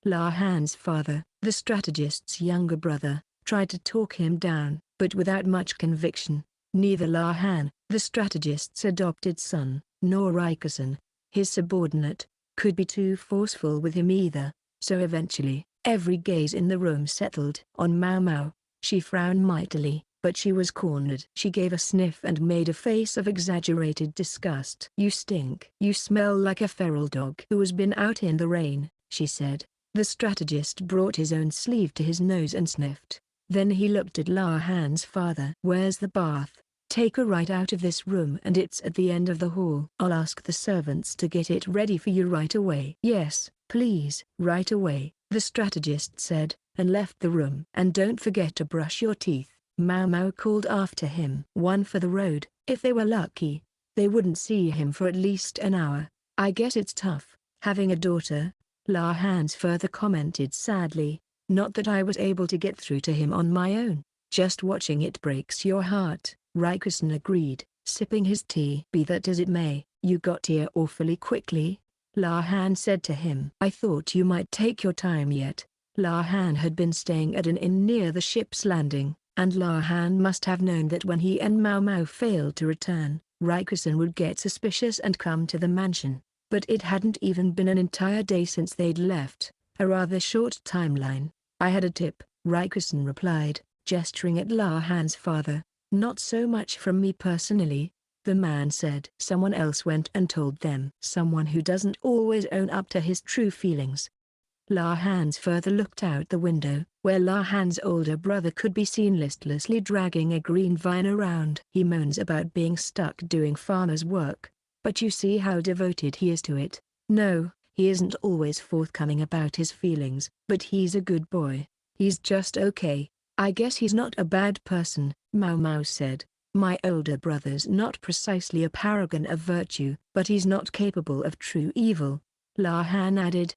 La Han's father, the strategist's younger brother, tried to talk him down, but without much conviction. Neither La Han, the strategist's adopted son, nor Raikusen, his subordinate, could be too forceful with him either, so eventually, every gaze in the room settled on Maomao. She frowned mightily, but she was cornered. She gave a sniff and made a face of exaggerated disgust. You stink. You smell like a feral dog who has been out in the rain, she said. The strategist brought his own sleeve to his nose and sniffed. Then he looked at La Han's father. Where's the bath? Take her right out of this room and it's at the end of the hall. I'll ask the servants to get it ready for you right away. Yes, please. Right away, the strategist said, and left the room. And don't forget to brush your teeth, Maomao called after him. One for the road. If they were lucky, they wouldn't see him for at least an hour. I guess it's tough, having a daughter, La Han's further commented sadly. Not that I was able to get through to him on my own. Just watching it breaks your heart, Raikusen agreed, sipping his tea. Be that as it may, you got here awfully quickly, La Han said to him. I thought you might take your time yet. La Han had been staying at an inn near the ship's landing, and La Han must have known that when he and Maomao failed to return, Raikusen would get suspicious and come to the mansion. But it hadn't even been an entire day since they'd left. A rather short timeline. I had a tip, Rikusen replied, gesturing at La Han's father. Not so much from me personally, the man said. Someone else went and told them. Someone who doesn't always own up to his true feelings. La Han's father looked out the window, where La Han's older brother could be seen listlessly dragging a green vine around. He moans about being stuck doing farmer's work, but you see how devoted he is to it. No, he isn't always forthcoming about his feelings, but he's a good boy. He's just okay. I guess he's not a bad person, Maomao said. My older brother's not precisely a paragon of virtue, but he's not capable of true evil. La Han added.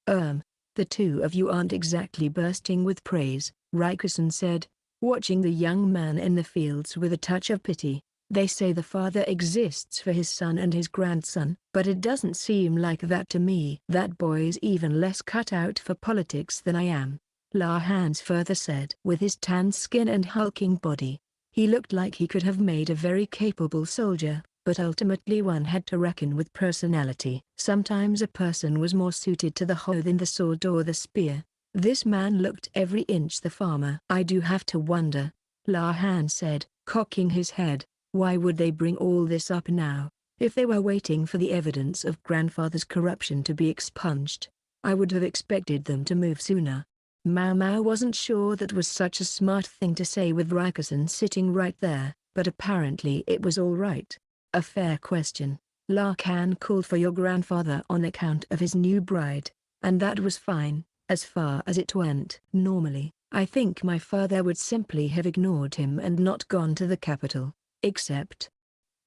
The two of you aren't exactly bursting with praise, Rikusen said, watching the young man in the fields with a touch of pity. They say the father exists for his son and his grandson, but it doesn't seem like that to me. That boy's even less cut out for politics than I am, La Han's further said. With his tan skin and hulking body, he looked like he could have made a very capable soldier, but ultimately one had to reckon with personality. Sometimes a person was more suited to the hoe than the sword or the spear. This man looked every inch the farmer. I do have to wonder, La Han said, cocking his head. Why would they bring all this up now? If they were waiting for the evidence of grandfather's corruption to be expunged, I would have expected them to move sooner. Maomao wasn't sure that was such a smart thing to say with Rikusen sitting right there, but apparently it was all right. A fair question. La Han called for your grandfather on account of his new bride, and that was fine, as far as it went. Normally, I think my father would simply have ignored him and not gone to the capital. Except,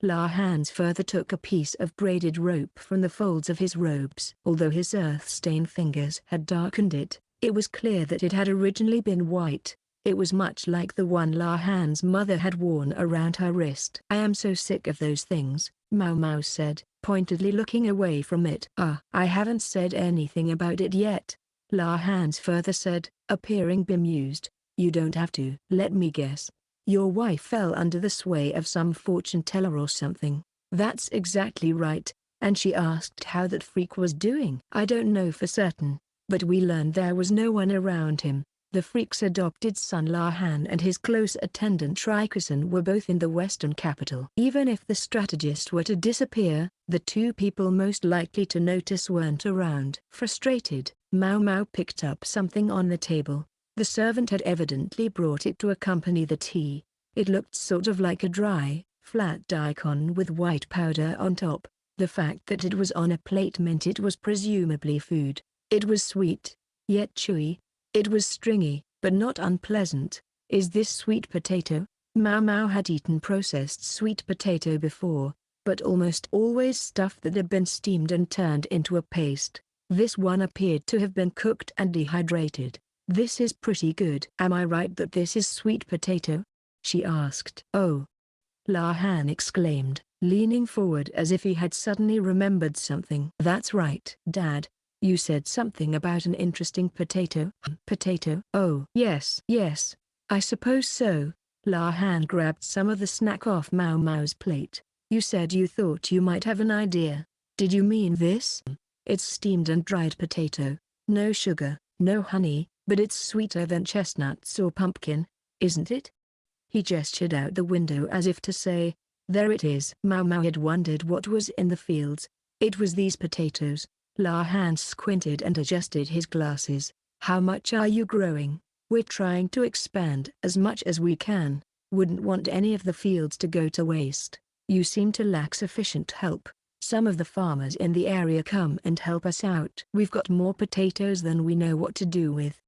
La Han's father took a piece of braided rope from the folds of his robes. Although his earth-stained fingers had darkened it, it was clear that it had originally been white. It was much like the one La Han's mother had worn around her wrist. I am so sick of those things, Maomao said, pointedly looking away from it. I haven't said anything about it yet, La Han's father said, appearing bemused. You don't have to. Let me guess. Your wife fell under the sway of some fortune teller or something. That's exactly right, and she asked how that freak was doing. I don't know for certain, but we learned there was no one around him. The freak's adopted son La Han and his close attendant Rikusen were both in the western capital. Even if the strategist were to disappear, the two people most likely to notice weren't around. Frustrated, Maomao picked up something on the table. The servant had evidently brought it to accompany the tea. It looked sort of like a dry, flat daikon with white powder on top. The fact that it was on a plate meant it was presumably food. It was sweet, yet chewy. It was stringy, but not unpleasant. Is this sweet potato? Maomao had eaten processed sweet potato before, but almost always stuff that had been steamed and turned into a paste. This one appeared to have been cooked and dehydrated. This is pretty good. Am I right that this is sweet potato? She asked. Oh! La Han exclaimed, leaning forward as if he had suddenly remembered something. That's right. Dad, you said something about an interesting potato. Potato? Oh. Yes. I suppose so. La Han grabbed some of the snack off Maomao's plate. You said you thought you might have an idea. Did you mean this? It's steamed and dried potato. No sugar, no honey. But it's sweeter than chestnuts or pumpkin, isn't it? He gestured out the window as if to say, there it is. Maomao had wondered what was in the fields. It was these potatoes. La Han squinted and adjusted his glasses. How much are you growing? We're trying to expand as much as we can. Wouldn't want any of the fields to go to waste. You seem to lack sufficient help. Some of the farmers in the area come and help us out. We've got more potatoes than we know what to do with.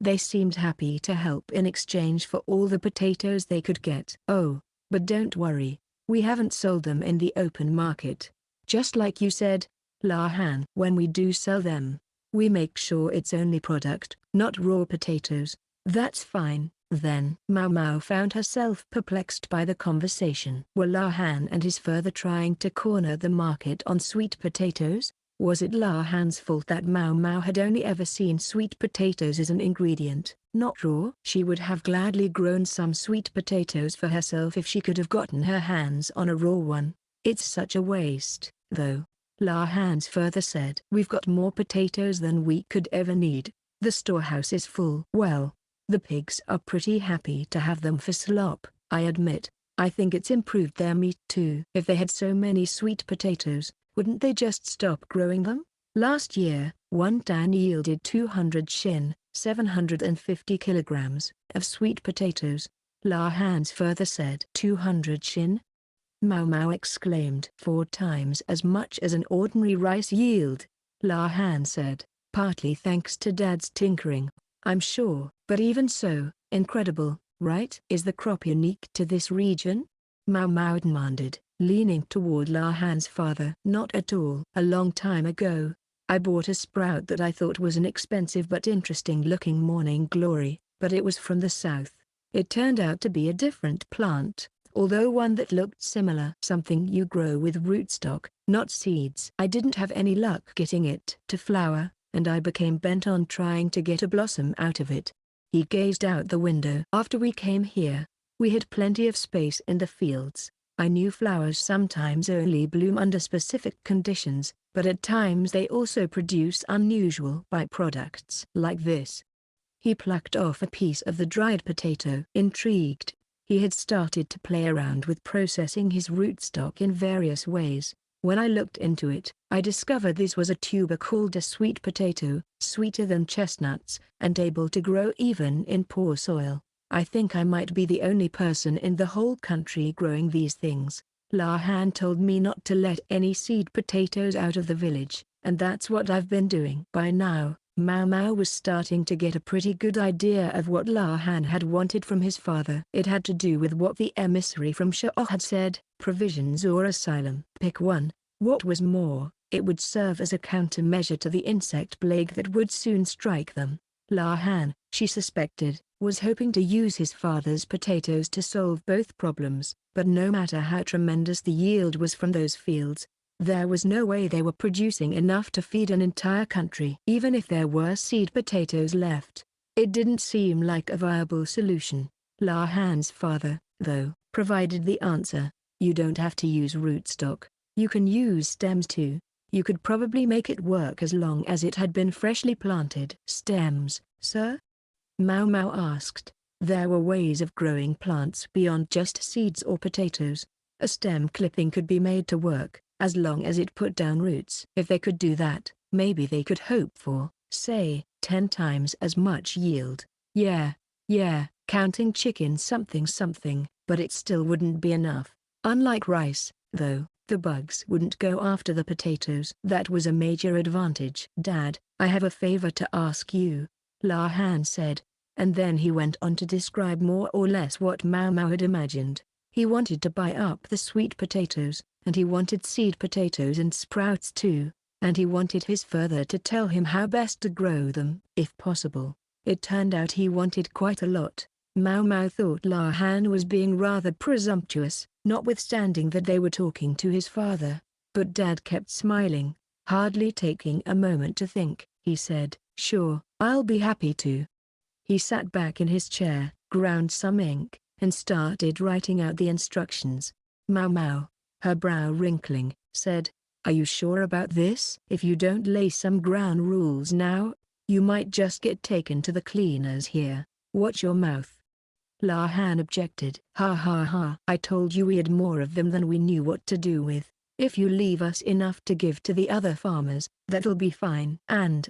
They seemed happy to help in exchange for all the potatoes they could get. Oh, but don't worry, we haven't sold them in the open market. Just like you said, La Han. When we do sell them, we make sure it's only product, not raw potatoes. That's fine, then. Maomao found herself perplexed by the conversation. Were La Han and his father trying to corner the market on sweet potatoes? Was it La Han's fault that Maomao had only ever seen sweet potatoes as an ingredient, not raw? She would have gladly grown some sweet potatoes for herself if she could have gotten her hands on a raw one. It's such a waste, though, La Han's father said. We've got more potatoes than we could ever need. The storehouse is full. Well, the pigs are pretty happy to have them for slop, I admit. I think it's improved their meat too. If they had so many sweet potatoes, wouldn't they just stop growing them? Last year, one tan yielded 200 shin, 750 kilograms, of sweet potatoes. La Hans further said. 200 shin? Maomao exclaimed. 4 times as much as an ordinary rice yield, La Han said, partly thanks to Dad's tinkering, I'm sure. But even so, incredible, right? Is the crop unique to this region? Maomao demanded, leaning toward La Han's father. Not at all. A long time ago, I bought a sprout that I thought was an expensive but interesting-looking morning glory, but it was from the south. It turned out to be a different plant, although one that looked similar. Something you grow with rootstock, not seeds. I didn't have any luck getting it to flower, and I became bent on trying to get a blossom out of it. He gazed out the window. After we came here, we had plenty of space in the fields. I knew flowers sometimes only bloom under specific conditions, but at times they also produce unusual byproducts. Like this. He plucked off a piece of the dried potato. Intrigued, he had started to play around with processing his rootstock in various ways. When I looked into it, I discovered this was a tuber called a sweet potato, sweeter than chestnuts, and able to grow even in poor soil. I think I might be the only person in the whole country growing these things. La Han told me not to let any seed potatoes out of the village, and that's what I've been doing. By now, Maomao was starting to get a pretty good idea of what La Han had wanted from his father. It had to do with what the emissary from Shao had said, provisions or asylum. Pick one. What was more, it would serve as a countermeasure to the insect plague that would soon strike them. La Han, she suspected, was hoping to use his father's potatoes to solve both problems, but no matter how tremendous the yield was from those fields, there was no way they were producing enough to feed an entire country. Even if there were seed potatoes left, it didn't seem like a viable solution. La Han's father, though, provided the answer. You don't have to use rootstock. You can use stems too. You could probably make it work as long as it had been freshly planted. Stems, sir? Maomao asked. There were ways of growing plants beyond just seeds or potatoes. A stem clipping could be made to work, as long as it put down roots. If they could do that, maybe they could hope for, say, 10 times as much yield. Yeah, counting chicken something, but it still wouldn't be enough. Unlike rice, though, the bugs wouldn't go after the potatoes. That was a major advantage. Dad, I have a favor to ask you, La Han said, and then he went on to describe more or less what Maomao had imagined. He wanted to buy up the sweet potatoes, and he wanted seed potatoes and sprouts too, and he wanted his father to tell him how best to grow them, if possible. It turned out he wanted quite a lot. Maomao thought La Han was being rather presumptuous, notwithstanding that they were talking to his father, but Dad kept smiling, hardly taking a moment to think. He said, "Sure, I'll be happy to." He sat back in his chair, ground some ink, and started writing out the instructions. Maomao, her brow wrinkling, said, "Are you sure about this? If you don't lay some ground rules now, you might just get taken to the cleaners here. Watch your mouth." La Han objected. Ha, I told you we had more of them than we knew what to do with. If you leave us enough to give to the other farmers, that'll be fine. And,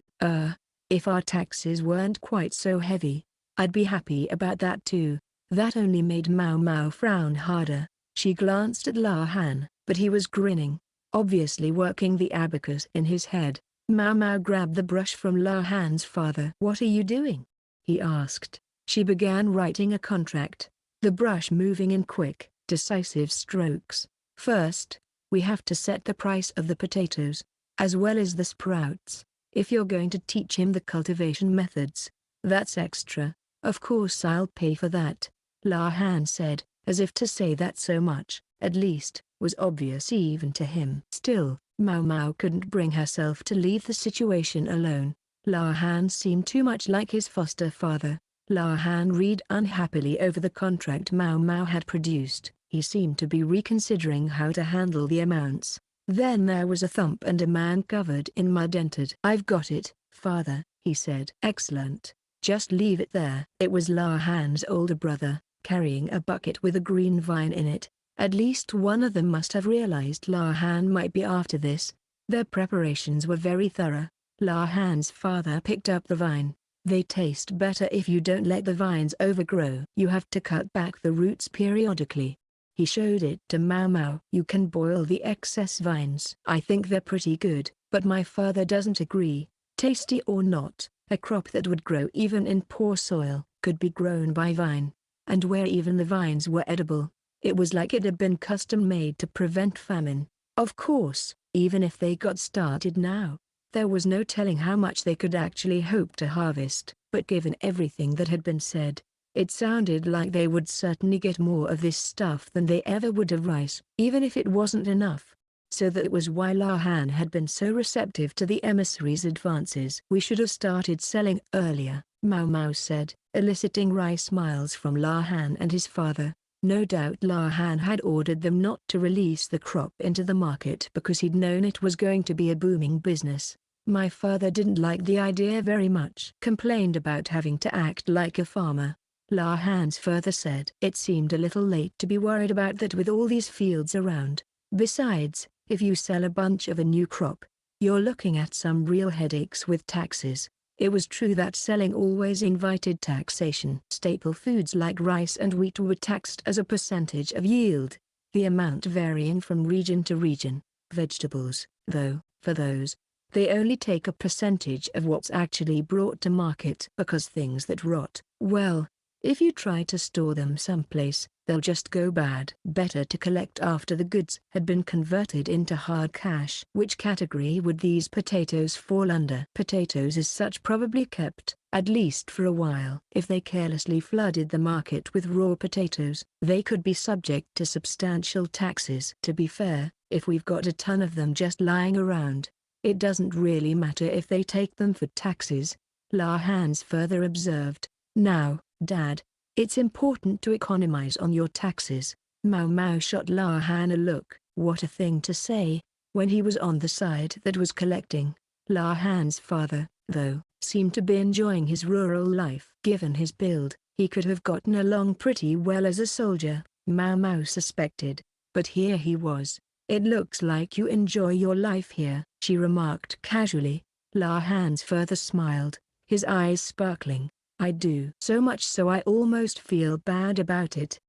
if our taxes weren't quite so heavy, I'd be happy about that too. That only made Maomao frown harder. She glanced at La Han, but he was grinning, obviously working the abacus in his head. Maomao grabbed the brush from La Han's father. "What are you doing?" he asked. She began writing a contract, the brush moving in quick, decisive strokes. "First, we have to set the price of the potatoes, as well as the sprouts. If you're going to teach him the cultivation methods, that's extra. Of course I'll pay for that," La Han said, as if to say that so much, at least, was obvious even to him. Still, Maomao couldn't bring herself to leave the situation alone. La Han seemed too much like his foster father. La Han read unhappily over the contract Maomao had produced. He seemed to be reconsidering how to handle the amounts. Then there was a thump and a man covered in mud entered. "I've got it, father," he said. Excellent. Just leave it there. It was La Han's older brother, carrying a bucket with a green vine in it. At least one of them must have realized La Han might be after this. Their preparations were very thorough. La Han's father picked up the vine. They taste better if you don't let the vines overgrow. You have to cut back the roots periodically. He showed it to Maomao. You can boil the excess vines. I think they're pretty good, but my father doesn't agree. Tasty or not, a crop that would grow even in poor soil could be grown by vine. And where even the vines were edible, it was like it had been custom made to prevent famine. Of course, even if they got started now, there was no telling how much they could actually hope to harvest. But given everything that had been said, it sounded like they would certainly get more of this stuff than they ever would of rice, even if it wasn't enough. So that was why La Han had been so receptive to the emissaries' advances. We should have started selling earlier, Maomao said, eliciting wry smiles from La Han and his father. No doubt La Han had ordered them not to release the crop into the market because he'd known it was going to be a booming business. My father didn't like the idea very much. Complained about having to act like a farmer. La Han's father said. It seemed a little late to be worried about that with all these fields around. Besides, if you sell a bunch of a new crop, you're looking at some real headaches with taxes. It was true that selling always invited taxation. Staple foods like rice and wheat were taxed as a percentage of yield, the amount varying from region to region. Vegetables, though, for those, they only take a percentage of what's actually brought to market because things that rot, well, if you try to store them someplace, they'll just go bad. Better to collect after the goods had been converted into hard cash. Which category would these potatoes fall under? Potatoes as such probably kept, at least for a while. If they carelessly flooded the market with raw potatoes, they could be subject to substantial taxes. To be fair, if we've got a ton of them just lying around, it doesn't really matter if they take them for taxes, La Han's further observed. Now, Dad, it's important to economize on your taxes. Maomao shot La Han a look. What a thing to say, when he was on the side that was collecting. La Han's father, though, seemed to be enjoying his rural life. Given his build, he could have gotten along pretty well as a soldier, Maomao suspected. But here he was. It looks like you enjoy your life here, she remarked casually. La Han's father smiled, his eyes sparkling. I do. So much so I almost feel bad about it.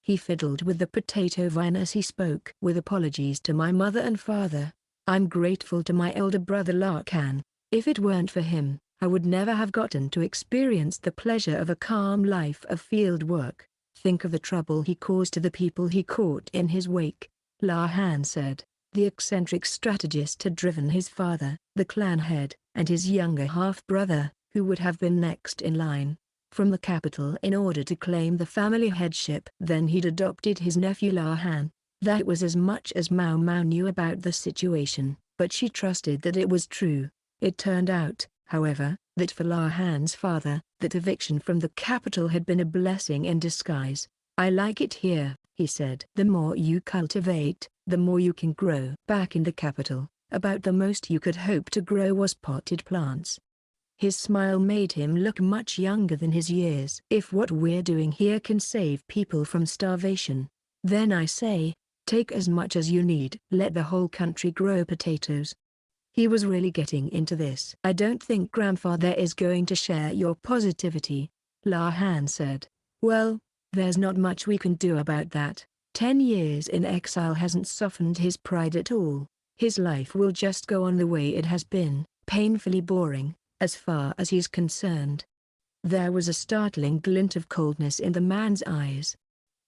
He fiddled with the potato vine as he spoke. With apologies to my mother and father, I'm grateful to my elder brother Larkan. If it weren't for him, I would never have gotten to experience the pleasure of a calm life of field work. Think of the trouble he caused to the people he caught in his wake, La Han said. The eccentric strategist had driven his father, the clan head, and his younger half-brother, who would have been next in line, from the capital in order to claim the family headship. Then he'd adopted his nephew La Han. That was as much as Maomao knew about the situation, but she trusted that it was true. It turned out, however, that for La Han's father, that eviction from the capital had been a blessing in disguise. I like it here, he said. The more you cultivate, the more you can grow. Back in the capital, about the most you could hope to grow was potted plants. His smile made him look much younger than his years. If what we're doing here can save people from starvation, then I say, take as much as you need. Let the whole country grow potatoes. He was really getting into this. I don't think grandfather is going to share your positivity, La Han said. Well, there's not much we can do about that. 10 years in exile hasn't softened his pride at all. His life will just go on the way it has been, painfully boring, as far as he's concerned. There was a startling glint of coldness in the man's eyes.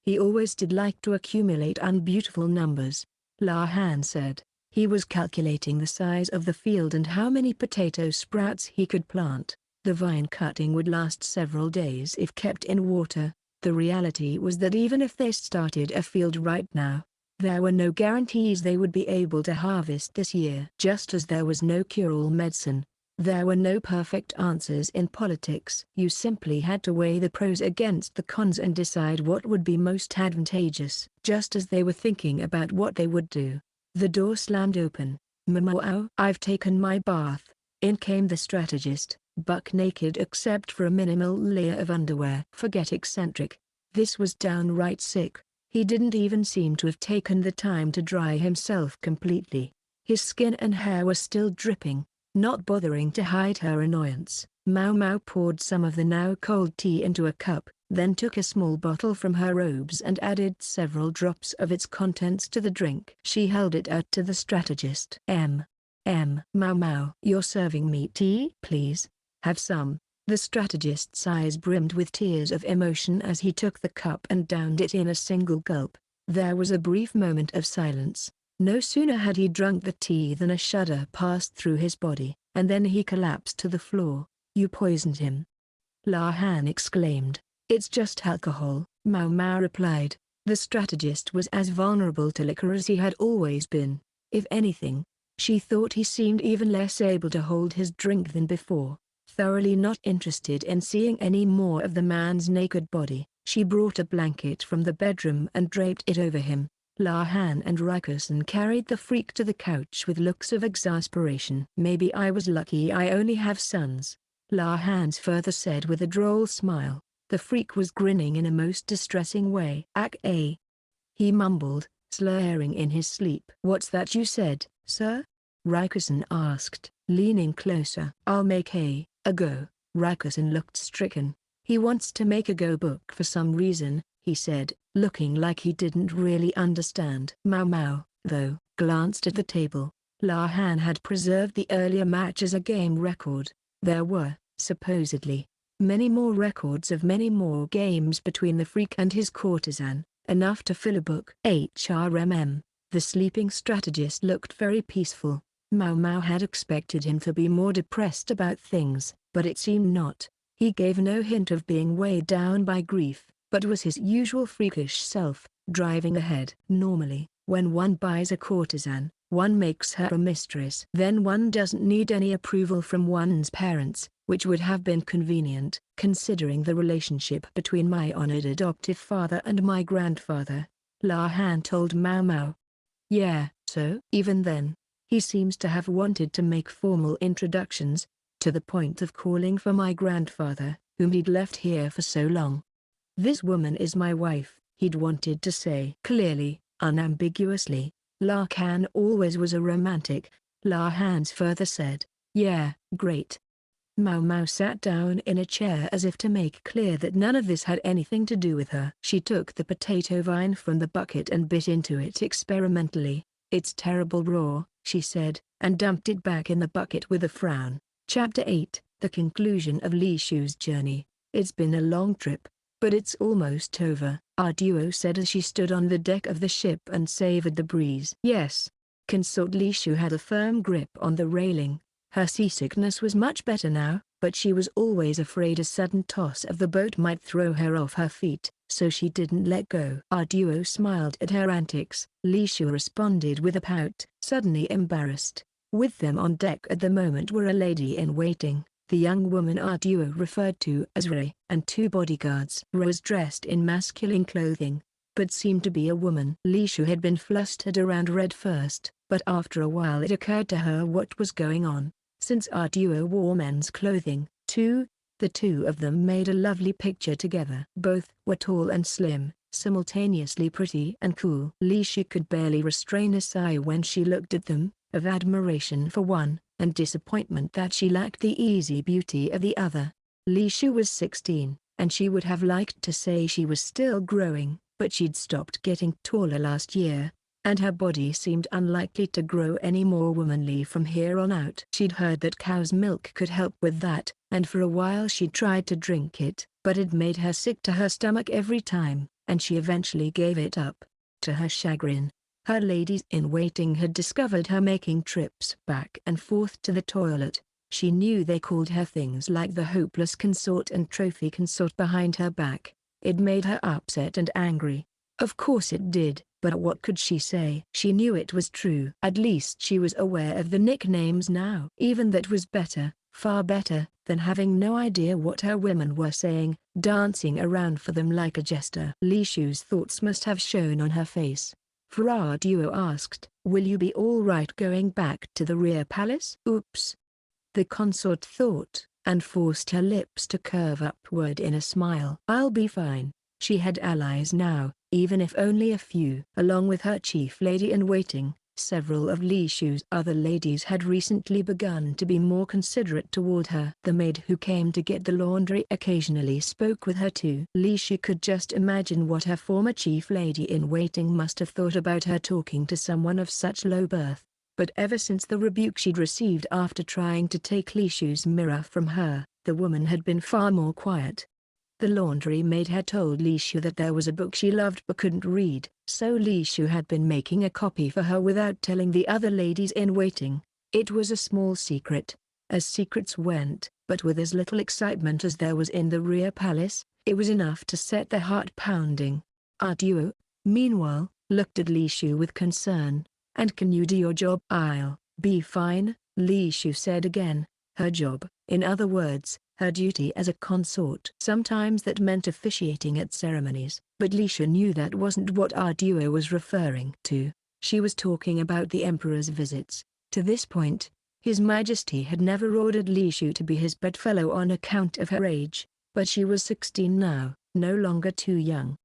He always did like to accumulate unbeautiful numbers, La Han said. He was calculating the size of the field and how many potato sprouts he could plant. The vine cutting would last several days if kept in water. The reality was that even if they started a field right now, there were no guarantees they would be able to harvest this year. Just as there was no cure-all medicine, there were no perfect answers in politics. You simply had to weigh the pros against the cons and decide what would be most advantageous. Just as they were thinking about what they would do, the door slammed open. Maomao, I've taken my bath. In came the strategist, buck naked except for a minimal layer of underwear. Forget eccentric. This was downright sick. He didn't even seem to have taken the time to dry himself completely. His skin and hair were still dripping. Not bothering to hide her annoyance, Maomao poured some of the now cold tea into a cup, then took a small bottle from her robes and added several drops of its contents to the drink. She held it out to the strategist. Maomao, you're serving me tea? Please. Have some. The strategist's eyes brimmed with tears of emotion as he took the cup and downed it in a single gulp. There was a brief moment of silence. No sooner had he drunk the tea than a shudder passed through his body, and then he collapsed to the floor. You poisoned him. La Han exclaimed. It's just alcohol, Maomao replied. The strategist was as vulnerable to liquor as he had always been. If anything, she thought he seemed even less able to hold his drink than before. Thoroughly not interested in seeing any more of the man's naked body, she brought a blanket from the bedroom and draped it over him. La Han and Rikusen carried the freak to the couch with looks of exasperation. Maybe I was lucky I only have sons, La Han further said with a droll smile. The freak was grinning in a most distressing way. He mumbled, slurring in his sleep. What's that you said, sir? Rikusen asked, leaning closer. I'll make a go. Rikusen looked stricken. He wants to make a go book for some reason, he said, looking like he didn't really understand. Maomao, though, glanced at the table. La Han had preserved the earlier match as a game record. There were, supposedly, many more records of many more games between the freak and his courtesan, enough to fill a book. The sleeping strategist looked very peaceful. Maomao had expected him to be more depressed about things, but it seemed not. He gave no hint of being weighed down by grief, but was his usual freakish self, driving ahead. Normally, when one buys a courtesan, one makes her a mistress. Then one doesn't need any approval from one's parents, which would have been convenient, considering the relationship between my honored adoptive father and my grandfather. La Han told Maomao. Yeah, so even then, he seems to have wanted to make formal introductions, to the point of calling for my grandfather, whom he'd left here for so long. This woman is my wife, he'd wanted to say. Clearly, unambiguously, La Han always was a romantic, La Han further said. Yeah, great. Maomao sat down in a chair as if to make clear that none of this had anything to do with her. She took the potato vine from the bucket and bit into it experimentally. It's terrible raw, she said, and dumped it back in the bucket with a frown. Chapter 8, The Conclusion of Lishu's Journey. It's been a long trip, but it's almost over, our duo said as she stood on the deck of the ship and savored the breeze. Yes. Consort Lishu had a firm grip on the railing. Her seasickness was much better now, but she was always afraid a sudden toss of the boat might throw her off her feet, so she didn't let go. Our duo smiled at her antics. Lishu responded with a pout, suddenly embarrassed. With them on deck at the moment were a lady-in-waiting, the young woman our duo referred to as Ray, and two bodyguards. Ray was dressed in masculine clothing, but seemed to be a woman. Lishu had been flustered around Red first, but after a while it occurred to her what was going on. Since our duo wore men's clothing, too, the two of them made a lovely picture together. Both were tall and slim, simultaneously pretty and cool. Lishu could barely restrain a sigh when she looked at them, of admiration for one, and disappointment that she lacked the easy beauty of the other. Lishu was 16, and she would have liked to say she was still growing, but she'd stopped getting taller last year, and her body seemed unlikely to grow any more womanly from here on out. She'd heard that cow's milk could help with that, and for a while she'd tried to drink it, but it made her sick to her stomach every time, and she eventually gave it up. To her chagrin, her ladies-in-waiting had discovered her making trips back and forth to the toilet. She knew they called her things like the hopeless consort and trophy consort behind her back. It made her upset and angry. Of course it did, but what could she say? She knew it was true. At least she was aware of the nicknames now. Even that was better, far better, than having no idea what her women were saying, dancing around for them like a jester. Lishu's thoughts must have shown on her face. Our duo asked, will you be all right going back to the rear palace? Oops. The consort thought, and forced her lips to curve upward in a smile. "I'll be fine." She had allies now, even if only a few. Along with her chief lady-in-waiting, several of Lishu's other ladies had recently begun to be more considerate toward her. The maid who came to get the laundry occasionally spoke with her too. Lishu could just imagine what her former chief lady-in-waiting must have thought about her talking to someone of such low birth. But ever since the rebuke she'd received after trying to take Lishu's mirror from her, the woman had been far more quiet. The laundry maid had told Lishu that there was a book she loved but couldn't read, so Lishu had been making a copy for her without telling the other ladies in waiting. It was a small secret, as secrets went, but with as little excitement as there was in the rear palace, it was enough to set their heart pounding. Duo, meanwhile, looked at Lishu with concern. "And can you do your job?" "I'll be fine," Lishu said again. Her job, in other words, her duty as a consort. Sometimes that meant officiating at ceremonies, but Lishu knew that wasn't what Duo was referring to. She was talking about the emperor's visits. To this point, His Majesty had never ordered Lishu to be his bedfellow on account of her age, but she was 16 now, no longer too young.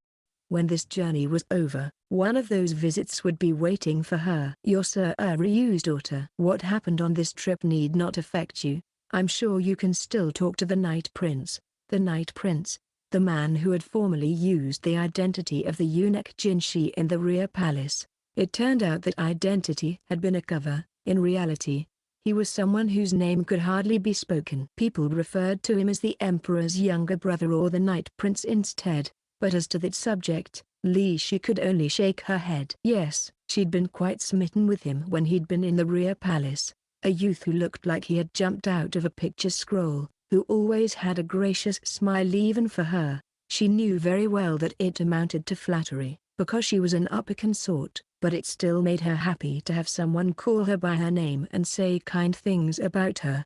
When this journey was over, one of those visits would be waiting for her. "Your Sir Ryu's daughter. What happened on this trip need not affect you. I'm sure you can still talk to the Night Prince." The Night Prince, the man who had formerly used the identity of the eunuch Jinshi in the rear palace. It turned out that identity had been a cover. In reality, he was someone whose name could hardly be spoken. People referred to him as the Emperor's younger brother or the Night Prince instead. But as to that subject, Lishu could only shake her head. Yes, she'd been quite smitten with him when he'd been in the rear palace. A youth who looked like he had jumped out of a picture scroll, who always had a gracious smile even for her. She knew very well that it amounted to flattery, because she was an upper consort, but it still made her happy to have someone call her by her name and say kind things about her.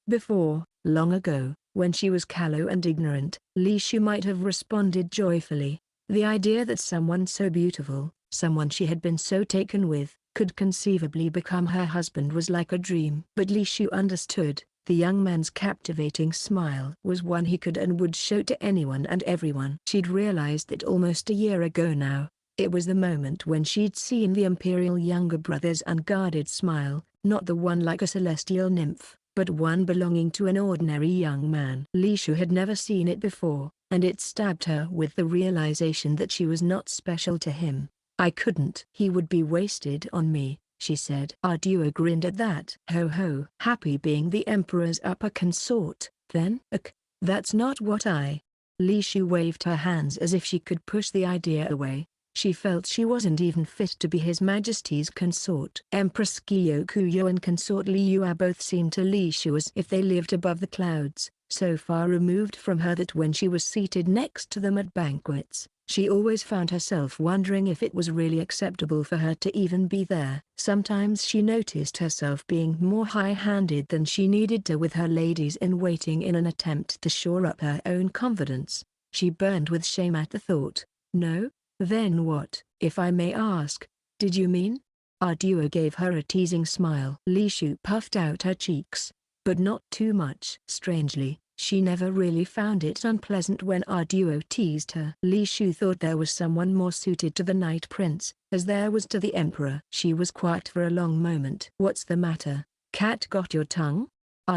Before, long ago, when she was callow and ignorant, Lishu might have responded joyfully. The idea that someone so beautiful, someone she had been so taken with, could conceivably become her husband was like a dream. But Lishu understood, the young man's captivating smile was one he could and would show to anyone and everyone. She'd realized it almost a year ago now. It was the moment when she'd seen the imperial younger brother's unguarded smile, not the one like a celestial nymph, but one belonging to an ordinary young man. Lishu had never seen it before, and it stabbed her with the realization that she was not special to him. "I couldn't." "He would be wasted on me," she said. Duo grinned at that. "Ho ho." "Happy being the emperor's upper consort, then?" That's not what I..." Lishu waved her hands as if she could push the idea away. She felt she wasn't even fit to be His Majesty's consort. Empress Kyokuyo and Consort Liu both seemed to Lishu as if they lived above the clouds, so far removed from her that when she was seated next to them at banquets, she always found herself wondering if it was really acceptable for her to even be there. Sometimes she noticed herself being more high-handed than she needed to with her ladies-in-waiting in an attempt to shore up her own confidence. She burned with shame at the thought. "No? Then what, if I may ask, did you mean?" Duo gave her a teasing smile. Lishu puffed out her cheeks, but not too much. Strangely, she never really found it unpleasant when Duo teased her. Lishu thought there was someone more suited to the Night Prince, as there was to the Emperor. She was quiet for a long moment. "What's the matter? Cat got your tongue?"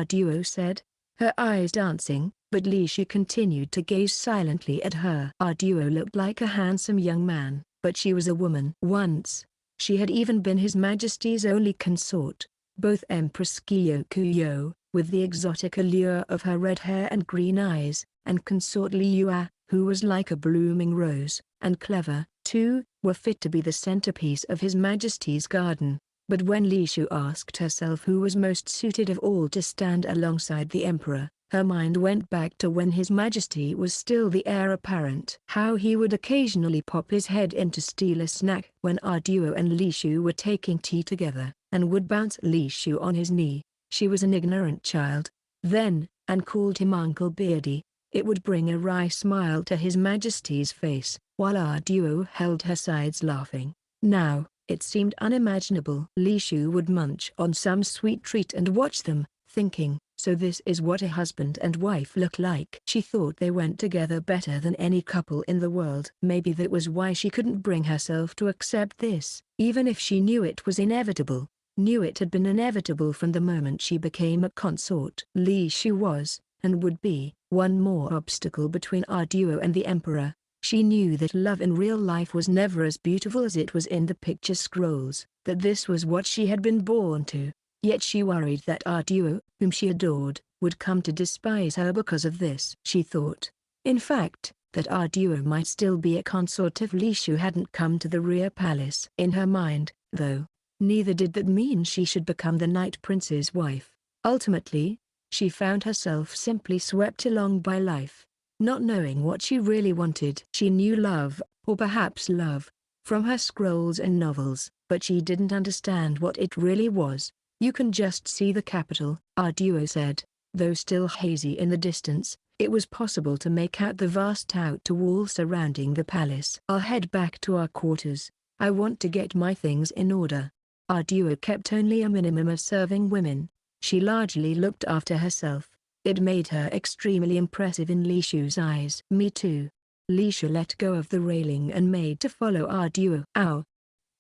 Duo said, her eyes dancing, but Lishu continued to gaze silently at her. Duo looked like a handsome young man, but she was a woman. Once, she had even been His Majesty's only consort. Both Empress Kyokuyo, with the exotic allure of her red hair and green eyes, and Consort Liu, who was like a blooming rose, and clever, too, were fit to be the centerpiece of His Majesty's garden. But when Lishu asked herself who was most suited of all to stand alongside the Emperor, her mind went back to when His Majesty was still the heir apparent. How he would occasionally pop his head in to steal a snack when Duo and Lishu were taking tea together, and would bounce Lishu on his knee. She was an ignorant child then, and called him Uncle Beardy. It would bring a wry smile to His Majesty's face, while Duo held her sides laughing. Now, it seemed unimaginable. Lishu would munch on some sweet treat and watch them, thinking, So this is what a husband and wife look like. She thought they went together better than any couple in the world. Maybe that was why she couldn't bring herself to accept this, even if she knew it was inevitable. Knew it had been inevitable from the moment she became a consort. Lishu was, and would be, one more obstacle between our duo and the Emperor. She knew that love in real life was never as beautiful as it was in the picture scrolls, that this was what she had been born to. Yet she worried that our duo, whom she adored, would come to despise her because of this. She thought, in fact, that our duo might still be a consort if Lishu hadn't come to the rear palace. In her mind, though, neither did that mean she should become the Night Prince's wife. Ultimately, she found herself simply swept along by life, not knowing what she really wanted. She knew love, or perhaps love, from her scrolls and novels, but she didn't understand what it really was. You can just see the capital, our duo said, though still hazy in the distance. It was possible to make out the vast outer wall surrounding the palace. I'll head back to our quarters. I want to get my things in order. Our duo kept only a minimum of serving women. She largely looked after herself. It made her extremely impressive in Lishu's eyes. Me too. Lishu let go of the railing and made to follow our duo. Ow!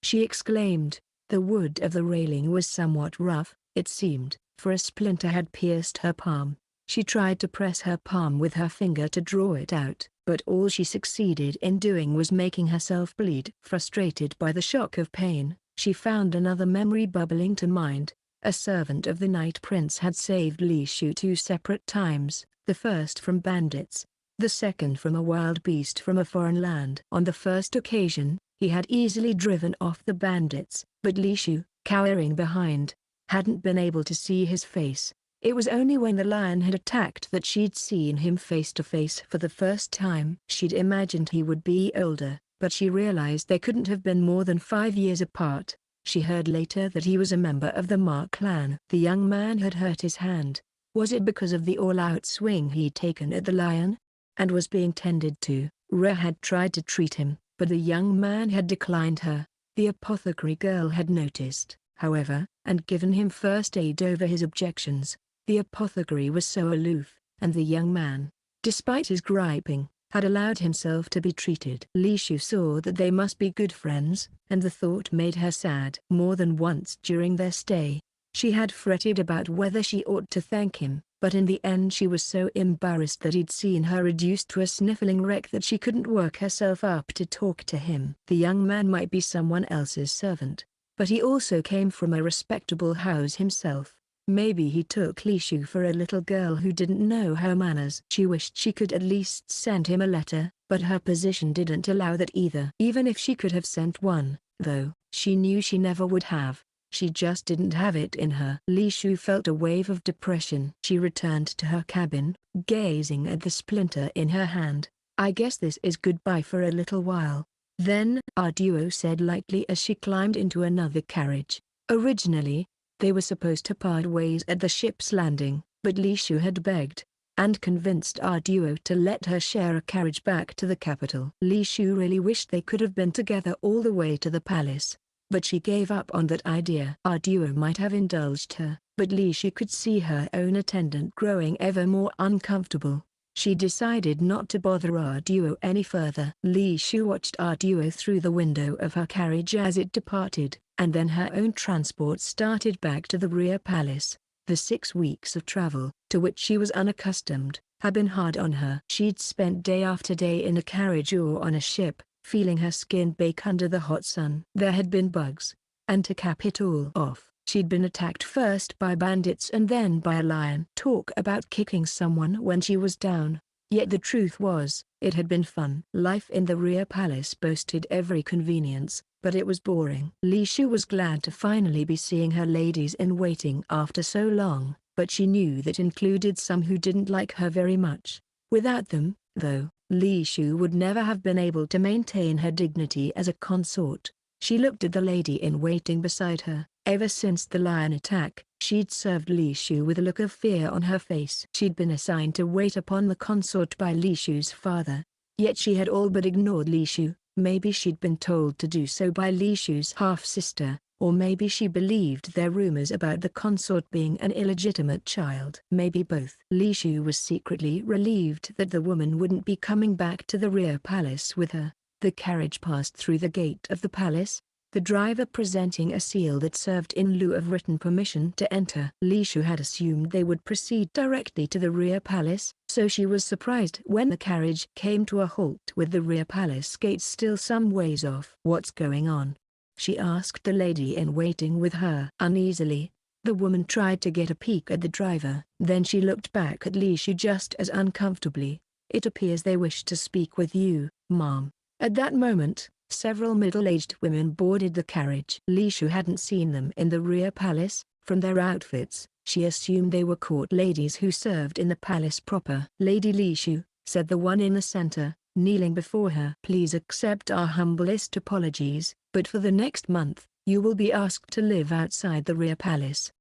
She exclaimed. The wood of the railing was somewhat rough, it seemed, for a splinter had pierced her palm. She tried to press her palm with her finger to draw it out, but all she succeeded in doing was making herself bleed. Frustrated by the shock of pain, she found another memory bubbling to mind. A servant of the Night Prince had saved Lishu 2 separate times, the first from bandits, the second from a wild beast from a foreign land. On the first occasion, he had easily driven off the bandits, but Lishu, cowering behind, hadn't been able to see his face. It was only when the lion had attacked that she'd seen him face to face for the first time. She'd imagined he would be older, but she realized they couldn't have been more than 5 years apart. She heard later that he was a member of the Ma clan. The young man had hurt his hand. Was it because of the all-out swing he'd taken at the lion? And was being tended to. Re had tried to treat him, but the young man had declined her. The apothecary girl had noticed, however, and given him first aid over his objections. The apothecary was so aloof, and the young man, despite his griping, had allowed himself to be treated. Lishu saw that they must be good friends, and the thought made her sad. More than once during their stay, she had fretted about whether she ought to thank him, but in the end she was so embarrassed that he'd seen her reduced to a sniffling wreck that she couldn't work herself up to talk to him. The young man might be someone else's servant, but he also came from a respectable house himself. Maybe he took Lishu for a little girl who didn't know her manners. She wished she could at least send him a letter, but her position didn't allow that either. Even if she could have sent one, though, she knew she never would have. She just didn't have it in her. Lishu felt a wave of depression. She returned to her cabin, gazing at the splinter in her hand. I guess this is goodbye for a little while. Then, our duo said lightly as she climbed into another carriage. Originally, they were supposed to part ways at the ship's landing, but Lishu had begged and convinced our duo to let her share a carriage back to the capital. Lishu really wished they could have been together all the way to the palace, but she gave up on that idea. Our duo might have indulged her, but Lishu could see her own attendant growing ever more uncomfortable. She decided not to bother our duo any further. Lishu watched our duo through the window of her carriage as it departed, and then her own transport started back to the rear palace. The 6 weeks of travel, to which she was unaccustomed, had been hard on her. She'd spent day after day in a carriage or on a ship, feeling her skin bake under the hot sun. There had been bugs, and to cap it all off, she'd been attacked first by bandits and then by a lion. Talk about kicking someone when she was down. Yet the truth was, it had been fun. Life in the rear palace boasted every convenience, but it was boring. Lishu was glad to finally be seeing her ladies-in-waiting after so long, but she knew that included some who didn't like her very much. Without them, though, Lishu would never have been able to maintain her dignity as a consort. She looked at the lady-in-waiting beside her. Ever since the lion attack, she'd served Lishu with a look of fear on her face. She'd been assigned to wait upon the consort by Lishu's father, yet she had all but ignored Lishu. Maybe she'd been told to do so by Lishu's half-sister, Or maybe she believed their rumors about the consort being an illegitimate child. Maybe both. Lishu was secretly relieved that the woman wouldn't be coming back to the rear palace with her. The carriage passed through the gate of the palace, the driver presenting a seal that served in lieu of written permission to enter. Lishu had assumed they would proceed directly to the rear palace, so she was surprised when the carriage came to a halt with the rear palace gates still some ways off. "What's going on?" she asked the lady in waiting with her. Uneasily, the woman tried to get a peek at the driver. Then she looked back at Lishu just as uncomfortably. "It appears they wish to speak with you, ma'am." At that moment, several middle-aged women boarded the carriage. Lishu hadn't seen them in the rear palace. From their outfits, she assumed they were court ladies who served in the palace proper. "Lady Lishu," said the one in the center, kneeling before her. "Please accept our humblest apologies, but for the next month, you will be asked to live outside the rear palace."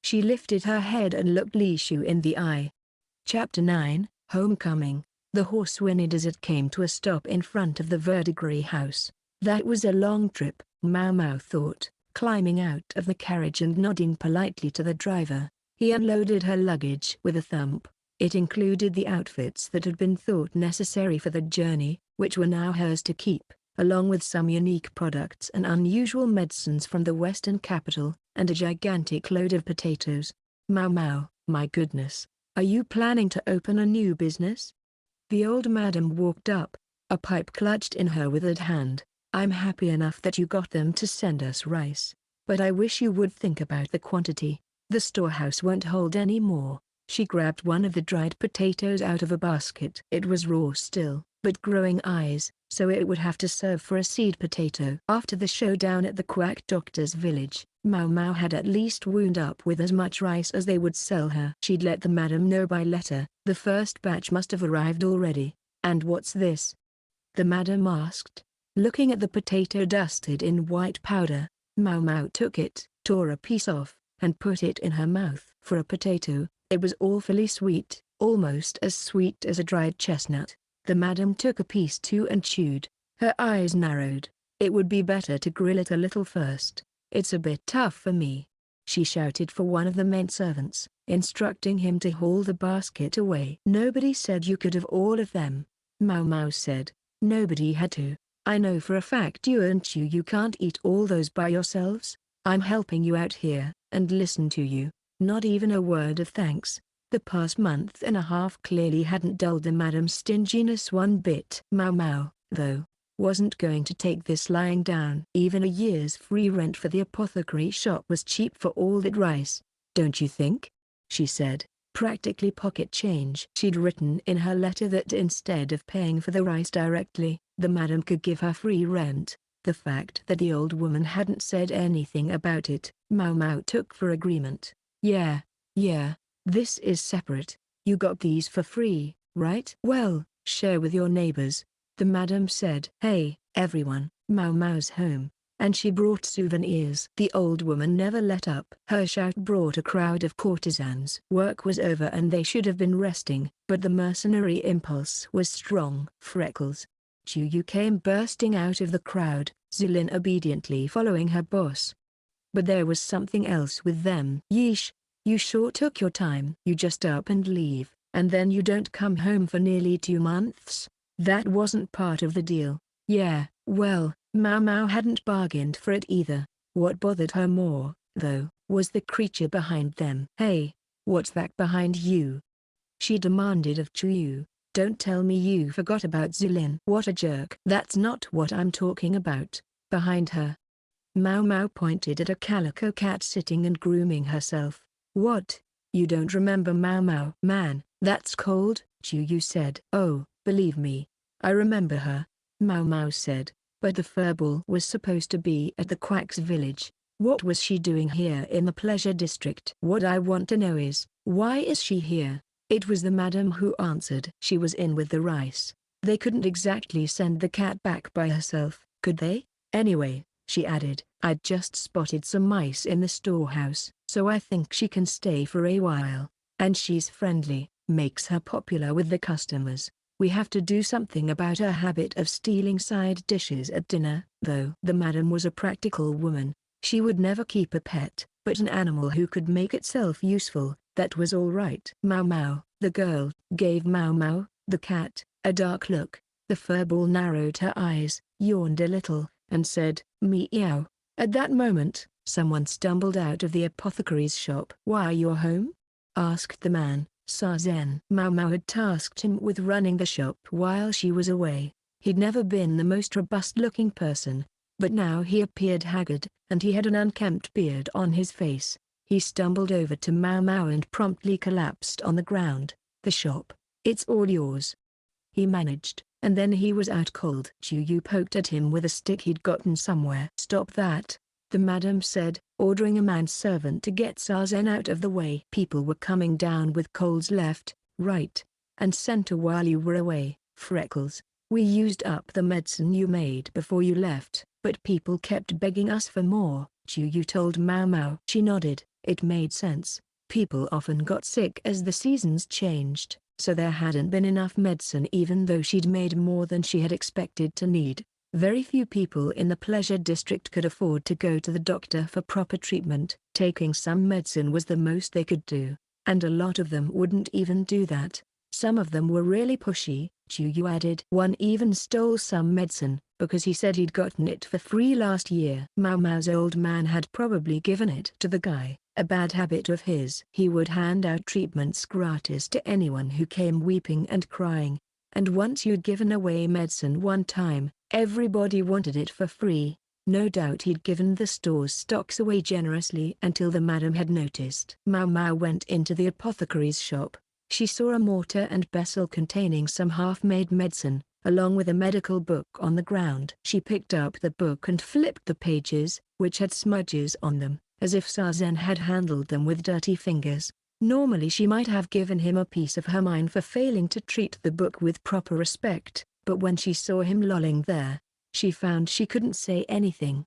She lifted her head and looked Lishu in the eye. Chapter 9, Homecoming. The horse whinnied as it came to a stop in front of the verdigris house. That was a long trip, Maomao thought, climbing out of the carriage and nodding politely to the driver. He unloaded her luggage with a thump. It included the outfits that had been thought necessary for the journey, which were now hers to keep, along with some unique products and unusual medicines from the western capital, and a gigantic load of potatoes. "Maomao, my goodness, are you planning to open a new business?" The old madam walked up, a pipe clutched in her withered hand. "I'm happy enough that you got them to send us rice, but I wish you would think about the quantity. The storehouse won't hold any more." She grabbed one of the dried potatoes out of a basket. It was raw still, but growing eyes, so it would have to serve for a seed potato. After the showdown at the quack doctor's village, Maomao had at least wound up with as much rice as they would sell her. She'd let the madam know by letter. The first batch must have arrived already. "And what's this?" the madam asked. Looking at the potato dusted in white powder, Maomao took it, tore a piece off, and put it in her mouth. For a potato, it was awfully sweet, almost as sweet as a dried chestnut. The madam took a piece too and chewed. Her eyes narrowed. "It would be better to grill it a little first. It's a bit tough for me." She shouted for one of the men servants, instructing him to haul the basket away. "Nobody said you could have all of them," Maomao said. "Nobody had to. I know for a fact you can't eat all those by yourselves. I'm helping you out here, and listen to you. Not even a word of thanks." The past month and a half clearly hadn't dulled the madam's stinginess one bit. Maomao, though, wasn't going to take this lying down. Even a year's free rent for the apothecary shop was cheap for all that rice, don't you think? She said, practically pocket change. She'd written in her letter that instead of paying for the rice directly, the madam could give her free rent. The fact that the old woman hadn't said anything about it, Maomao took for agreement. Yeah, this is separate. You got these for free, right? Well, share with your neighbors, the madam said. Hey, everyone, Maomao's home, and she brought souvenirs. The old woman never let up. Her shout brought a crowd of courtesans. Work was over and they should have been resting, but the mercenary impulse was strong. Freckles. Chuyu came bursting out of the crowd, Zilin obediently following her boss. But there was something else with them. Yeesh, you sure took your time. You just up and leave, and then you don't come home for nearly 2 months? That wasn't part of the deal. Yeah, well, Maomao hadn't bargained for it either. What bothered her more, though, was the creature behind them. Hey, what's that behind you? She demanded of Chuyu. Don't tell me you forgot about Zilin. What a jerk. That's not what I'm talking about. Behind her. Maomao pointed at a calico cat sitting and grooming herself. What? You don't remember Maomao? Man, that's cold, Chuyu said. Oh, believe me, I remember her, Maomao said, but the furball was supposed to be at the quack's village. What was she doing here in the pleasure district? What I want to know is, why is she here? It was the madam who answered. She was in with the rice. They couldn't exactly send the cat back by herself, could they? Anyway, she added, I'd just spotted some mice in the storehouse, so I think she can stay for a while. And she's friendly, makes her popular with the customers. We have to do something about her habit of stealing side dishes at dinner, though. The madam was a practical woman. She would never keep a pet, but an animal who could make itself useful, that was all right. Maomao, the girl, gave Maomao, the cat, a dark look. The furball narrowed her eyes, yawned a little, and said, "Meow." At that moment, someone stumbled out of the apothecary's shop. "Why, you're home?" asked the man, Sazen. Maomao had tasked him with running the shop while she was away. He'd never been the most robust-looking person, but now he appeared haggard, and he had an unkempt beard on his face. He stumbled over to Maomao and promptly collapsed on the ground. "The shop, it's all yours," he managed, and then he was out cold. Yu poked at him with a stick he'd gotten somewhere. "Stop that," the madam said, ordering a manservant to get Sazen out of the way. "People were coming down with colds left, right, and center while you were away, Freckles. We used up the medicine you made before you left, but people kept begging us for more," Yu told Maomao. She nodded. It made sense. People often got sick as the seasons changed, so there hadn't been enough medicine even though she'd made more than she had expected to need. Very few people in the pleasure district could afford to go to the doctor for proper treatment. Taking some medicine was the most they could do, and a lot of them wouldn't even do that. Some of them were really pushy, Yu added. One even stole some medicine, because he said he'd gotten it for free last year. Maomao's old man had probably given it to the guy, a bad habit of his. He would hand out treatments gratis to anyone who came weeping and crying, and once you'd given away medicine one time, everybody wanted it for free. No doubt he'd given the store's stocks away generously until the madam had noticed. Maomao went into the apothecary's shop. She saw a mortar and pestle containing some half-made medicine, along with a medical book on the ground. She picked up the book and flipped the pages, which had smudges on them, as if Sazen had handled them with dirty fingers. Normally she might have given him a piece of her mind for failing to treat the book with proper respect, but when she saw him lolling there, she found she couldn't say anything.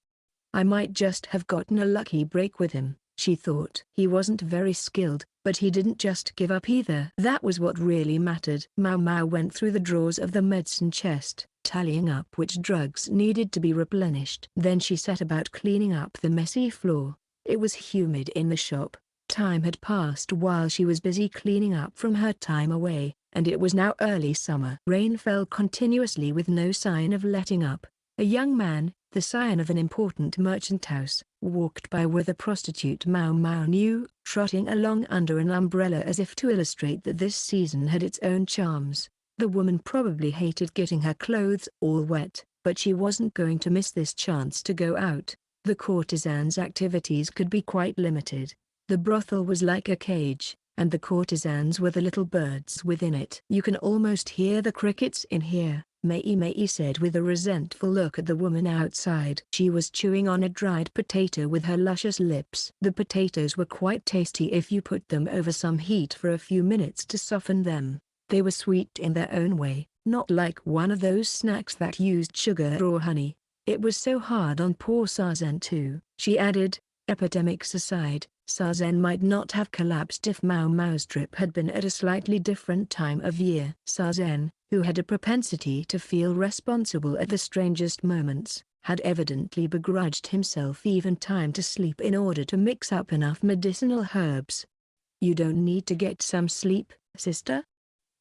"I might just have gotten a lucky break with him," she thought. He wasn't very skilled, but he didn't just give up either. That was what really mattered. Maomao went through the drawers of the medicine chest, tallying up which drugs needed to be replenished. Then she set about cleaning up the messy floor. It was humid in the shop. Time had passed while she was busy cleaning up from her time away, and it was now early summer. Rain fell continuously with no sign of letting up. A young man, the scion of an important merchant house, walked by with a prostitute Maomao knew, trotting along under an umbrella as if to illustrate that this season had its own charms. The woman probably hated getting her clothes all wet, but she wasn't going to miss this chance to go out. The courtesan's activities could be quite limited. The brothel was like a cage, and the courtesans were the little birds within it. "You can almost hear the crickets in here," Mei said with a resentful look at the woman outside. She was chewing on a dried potato with her luscious lips. The potatoes were quite tasty if you put them over some heat for a few minutes to soften them. They were sweet in their own way, not like one of those snacks that used sugar or honey. It was so hard on poor Sazen too, she added. Epidemics aside, Sazen might not have collapsed if Maomao's trip had been at a slightly different time of year. Sazen, who had a propensity to feel responsible at the strangest moments, had evidently begrudged himself even time to sleep in order to mix up enough medicinal herbs. "You don't need to get some sleep, sister?"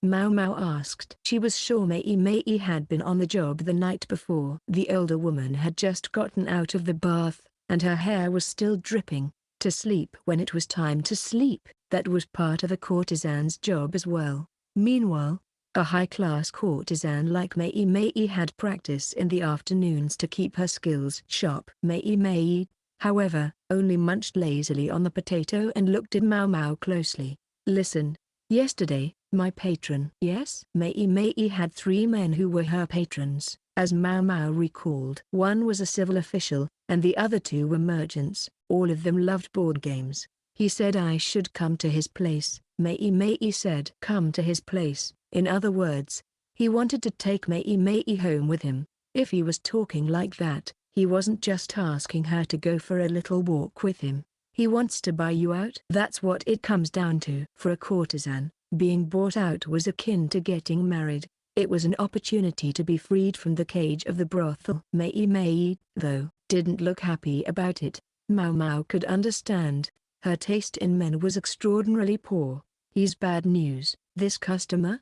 Maomao asked. She was sure Mei had been on the job the night before. The older woman had just gotten out of the bath, and her hair was still dripping. To sleep when it was time to sleep, that was part of a courtesan's job as well. Meanwhile, a high-class courtesan like Mei had practice in the afternoons to keep her skills sharp. Mei, however, only munched lazily on the potato and looked at Maomao closely. "Listen, yesterday, my patron." "Yes?" Mei had 3 men who were her patrons, as Maomao recalled. One was a civil official, and the other 2 were merchants. All of them loved board games. "He said I should come to his place," Mei said. Come to his place. In other words, he wanted to take Mei home with him. If he was talking like that, he wasn't just asking her to go for a little walk with him. He wants to buy you out. That's what it comes down to. For a courtesan, being bought out was akin to getting married. It was an opportunity to be freed from the cage of the brothel. Mei, though, didn't look happy about it. Maomao could understand. Her taste in men was extraordinarily poor. He's bad news, this customer?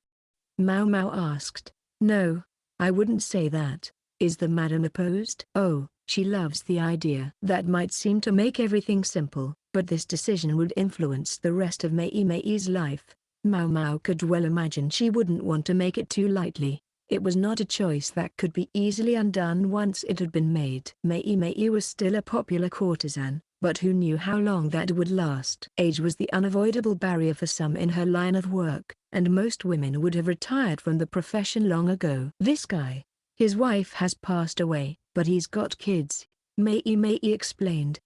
Maomao asked. No, I wouldn't say that. Is the madam opposed? Oh, she loves the idea. That might seem to make everything simple, but this decision would influence the rest of Mei's life. Maomao could well imagine she wouldn't want to make it too lightly. It was not a choice that could be easily undone once it had been made. Mei was still a popular courtesan, but who knew how long that would last? Age was the unavoidable barrier for some in her line of work, and most women would have retired from the profession long ago. This guy, his wife has passed away, but he's got kids, Mei explained.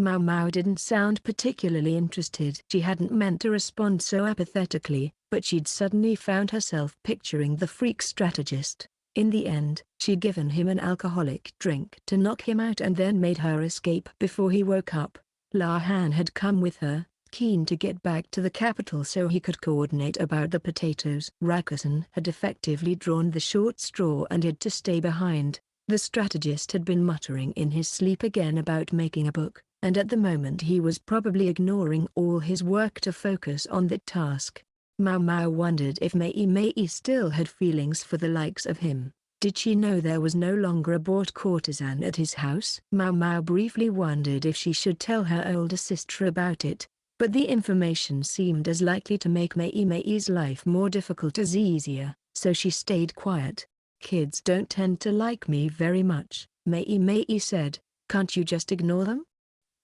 Maomao didn't sound particularly interested. She hadn't meant to respond so apathetically, but she'd suddenly found herself picturing the freak strategist. In the end, she'd given him an alcoholic drink to knock him out and then made her escape before he woke up. La Han had come with her, keen to get back to the capital so he could coordinate about the potatoes. Rakusen had effectively drawn the short straw and had to stay behind. The strategist had been muttering in his sleep again about making a book, and at the moment he was probably ignoring all his work to focus on that task. Maomao wondered if Mei still had feelings for the likes of him. Did she know there was no longer a bored courtesan at his house? Maomao briefly wondered if she should tell her older sister about it, but the information seemed as likely to make Mei's life more difficult as easier, so she stayed quiet. Kids don't tend to like me very much, Mei said. Can't you just ignore them?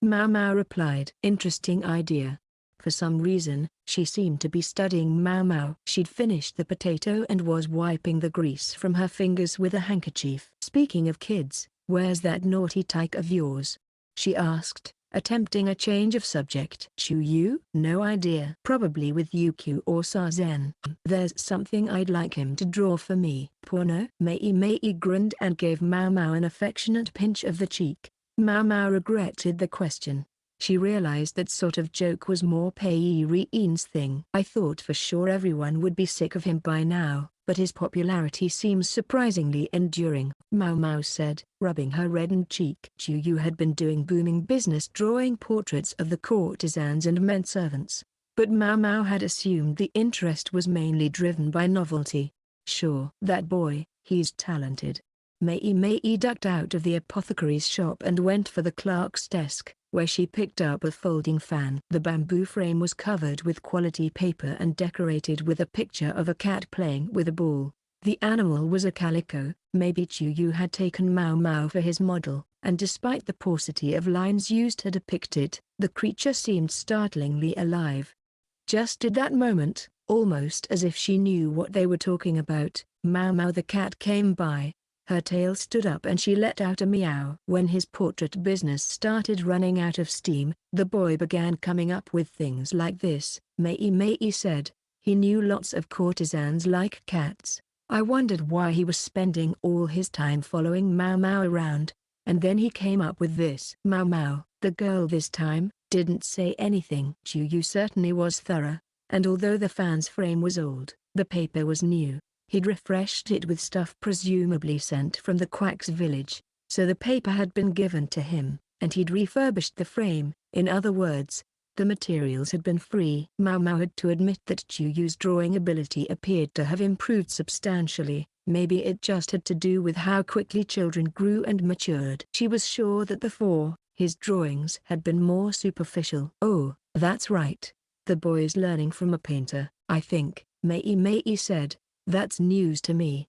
Maomao replied. Interesting idea. For some reason, she seemed to be studying Maomao. She'd finished the potato and was wiping the grease from her fingers with a handkerchief. Speaking of kids, where's that naughty tyke of yours? She asked, attempting a change of subject. Chuyu? No idea. Probably with Yukyu or Sazen. There's something I'd like him to draw for me. Porno? Mei grinned and gave Maomao an affectionate pinch of the cheek. Maomao regretted the question. She realized that sort of joke was more Pei Rien's thing. I thought for sure everyone would be sick of him by now, but his popularity seems surprisingly enduring, Maomao said, rubbing her reddened cheek. Chuyu had been doing booming business drawing portraits of the courtesans and menservants, but Maomao had assumed the interest was mainly driven by novelty. Sure. That boy, he's talented. Mei ducked out of the apothecary's shop and went for the clerk's desk, where she picked up a folding fan. The bamboo frame was covered with quality paper and decorated with a picture of a cat playing with a ball. The animal was a calico. Maybe Chuyu had taken Maomao for his model, and despite the paucity of lines used to depict it, the creature seemed startlingly alive. Just at that moment, almost as if she knew what they were talking about, Maomao the cat came by. Her tail stood up and she let out a meow. When his portrait business started running out of steam, the boy began coming up with things like this, Mei said. He knew lots of courtesans like cats. I wondered why he was spending all his time following Maomao around, and then he came up with this. Maomao, the girl this time, didn't say anything. Chuyu certainly was thorough, and although the fan's frame was old, the paper was new. He'd refreshed it with stuff presumably sent from the quack's village, so the paper had been given to him, and he'd refurbished the frame. In other words, the materials had been free. Maomao had to admit that Chuyu's drawing ability appeared to have improved substantially. Maybe it just had to do with how quickly children grew and matured. She was sure that before, his drawings had been more superficial. Oh, that's right. The boy's learning from a painter, I think, Mei said. That's news to me.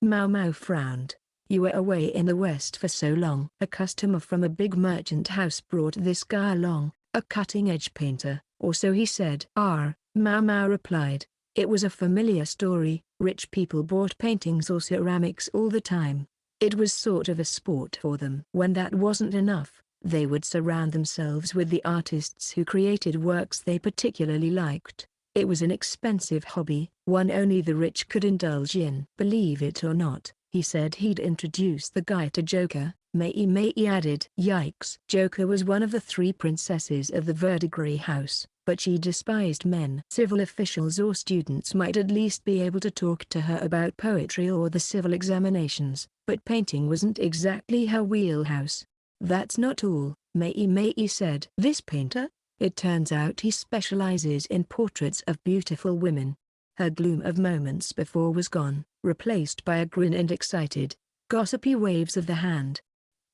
Maomao frowned. You were away in the West for so long. A customer from a big merchant house brought this guy along, a cutting-edge painter, or so he said. Maomao replied. It was a familiar story. Rich people bought paintings or ceramics all the time. It was sort of a sport for them. When that wasn't enough, they would surround themselves with the artists who created works they particularly liked. It was an expensive hobby, one only the rich could indulge in. Believe it or not, he said he'd introduce the guy to Joker. Mei added. Yikes. Joker was one of the 3 princesses of the Verdigris house, but she despised men. Civil officials or students might at least be able to talk to her about poetry or the civil examinations, but painting wasn't exactly her wheelhouse. That's not all, Maomao said. This painter? It turns out he specializes in portraits of beautiful women. Her gloom of moments before was gone, replaced by a grin and excited, gossipy waves of the hand.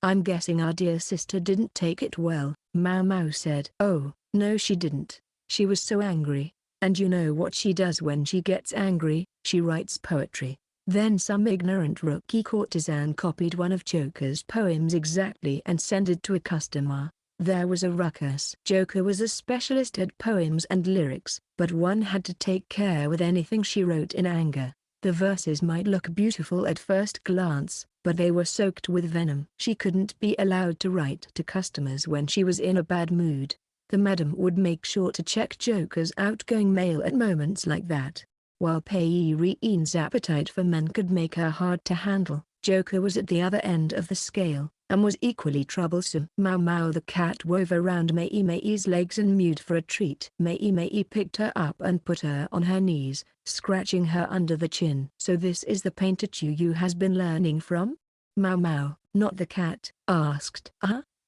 I'm guessing our dear sister didn't take it well, Maomao said. Oh, no she didn't. She was so angry. And you know what she does when she gets angry? She writes poetry. Then some ignorant rookie courtesan copied one of Joker's poems exactly and sent it to a customer. There was a ruckus. Joker was a specialist at poems and lyrics, but one had to take care with anything she wrote in anger. The verses might look beautiful at first glance, but they were soaked with venom. She couldn't be allowed to write to customers when she was in a bad mood. The madam would make sure to check Joker's outgoing mail at moments like that. While Peirin's appetite for men could make her hard to handle, Joker was at the other end of the scale, and was equally troublesome. Maomao the cat wove around Maomao's legs and mewed for a treat. Maomao picked her up and put her on her knees, scratching her under the chin. So this is the painter Chuyu has been learning from? Maomao, not the cat, asked.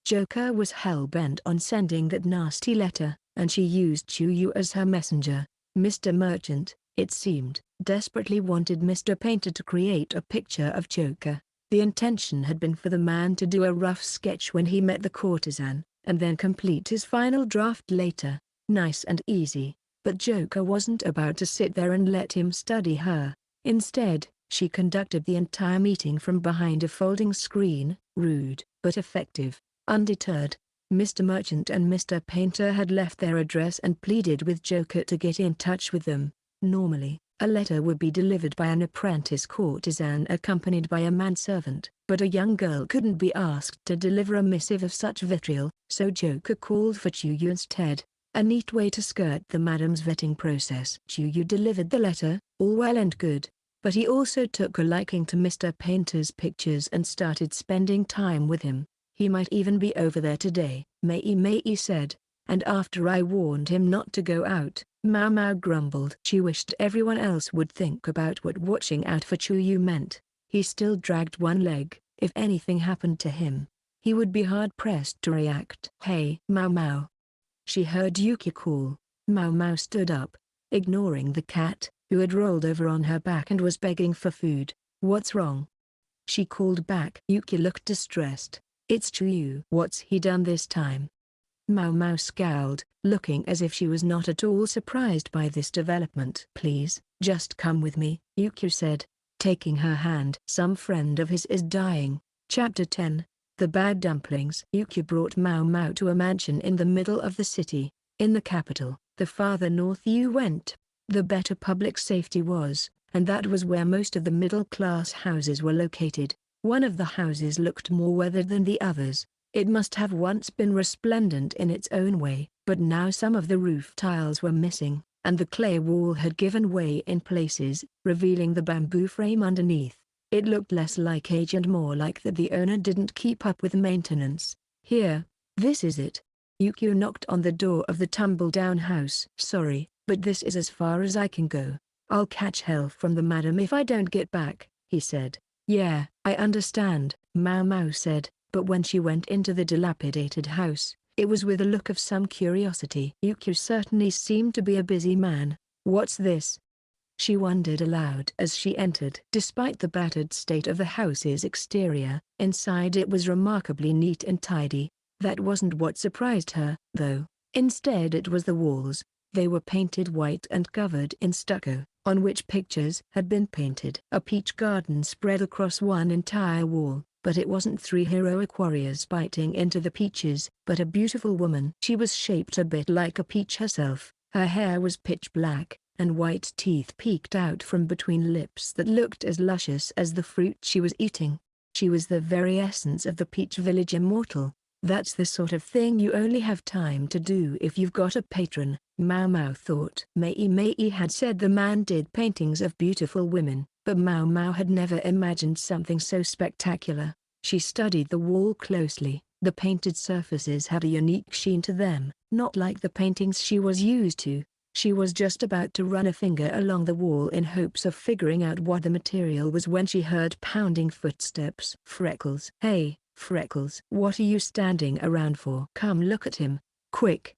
Joker was hell-bent on sending that nasty letter, and she used Chuyu as her messenger. Mr. Merchant, it seemed, desperately wanted Mr. Painter to create a picture of Joker. The intention had been for the man to do a rough sketch when he met the courtesan, and then complete his final draft later. Nice and easy, but Joker wasn't about to sit there and let him study her. Instead, she conducted the entire meeting from behind a folding screen, rude but effective. Undeterred, Mr. Merchant and Mr. Painter had left their address and pleaded with Joker to get in touch with them. Normally, a letter would be delivered by an apprentice courtesan accompanied by a manservant, but a young girl couldn't be asked to deliver a missive of such vitriol, so Joker called for Chuyu instead. A neat way to skirt the madam's vetting process. Chuyu delivered the letter, all well and good, but he also took a liking to Mr. Painter's pictures and started spending time with him. He might even be over there today, Maomao said, and after I warned him not to go out, Maomao grumbled. She wished everyone else would think about what watching out for Chuyu meant. He still dragged one leg. If anything happened to him, he would be hard-pressed to react. Hey, Maomao. She heard Yuki call. Maomao stood up, ignoring the cat, who had rolled over on her back and was begging for food. What's wrong? She called back. Yuki looked distressed. It's Chuyu. What's he done this time? Maomao scowled, looking as if she was not at all surprised by this development. Please, just come with me, Yuki said, taking her hand. Some friend of his is dying. Chapter 10. The Bad Dumplings. Yuki brought Maomao to a mansion in the middle of the city. In the capital, the farther north you went, the better public safety was, and that was where most of the middle-class houses were located. One of the houses looked more weathered than the others. It must have once been resplendent in its own way, but now some of the roof tiles were missing, and the clay wall had given way in places, revealing the bamboo frame underneath. It looked less like age and more like that the owner didn't keep up with maintenance. Here, this is it. Yuki knocked on the door of the tumble-down house. Sorry, but this is as far as I can go. I'll catch hell from the madam if I don't get back, he said. Yeah, I understand, Maomao said, but when she went into the dilapidated house, it was with a look of some curiosity. Yuki certainly seemed to be a busy man. What's this? She wondered aloud as she entered. Despite the battered state of the house's exterior, inside it was remarkably neat and tidy. That wasn't what surprised her, though. Instead it was the walls. They were painted white and covered in stucco, on which pictures had been painted. A peach garden spread across one entire wall, but it wasn't three heroic warriors biting into the peaches, but a beautiful woman. She was shaped a bit like a peach herself. Her hair was pitch black, and white teeth peeked out from between lips that looked as luscious as the fruit she was eating. She was the very essence of the Peach Village immortal. That's the sort of thing you only have time to do if you've got a patron, Maomao thought. Maomao had said the man did paintings of beautiful women, but Maomao had never imagined something so spectacular. She studied the wall closely. The painted surfaces had a unique sheen to them, not like the paintings she was used to. She was just about to run a finger along the wall in hopes of figuring out what the material was when she heard pounding footsteps. Freckles. Hey, Freckles. What are you standing around for? Come look at him, quick.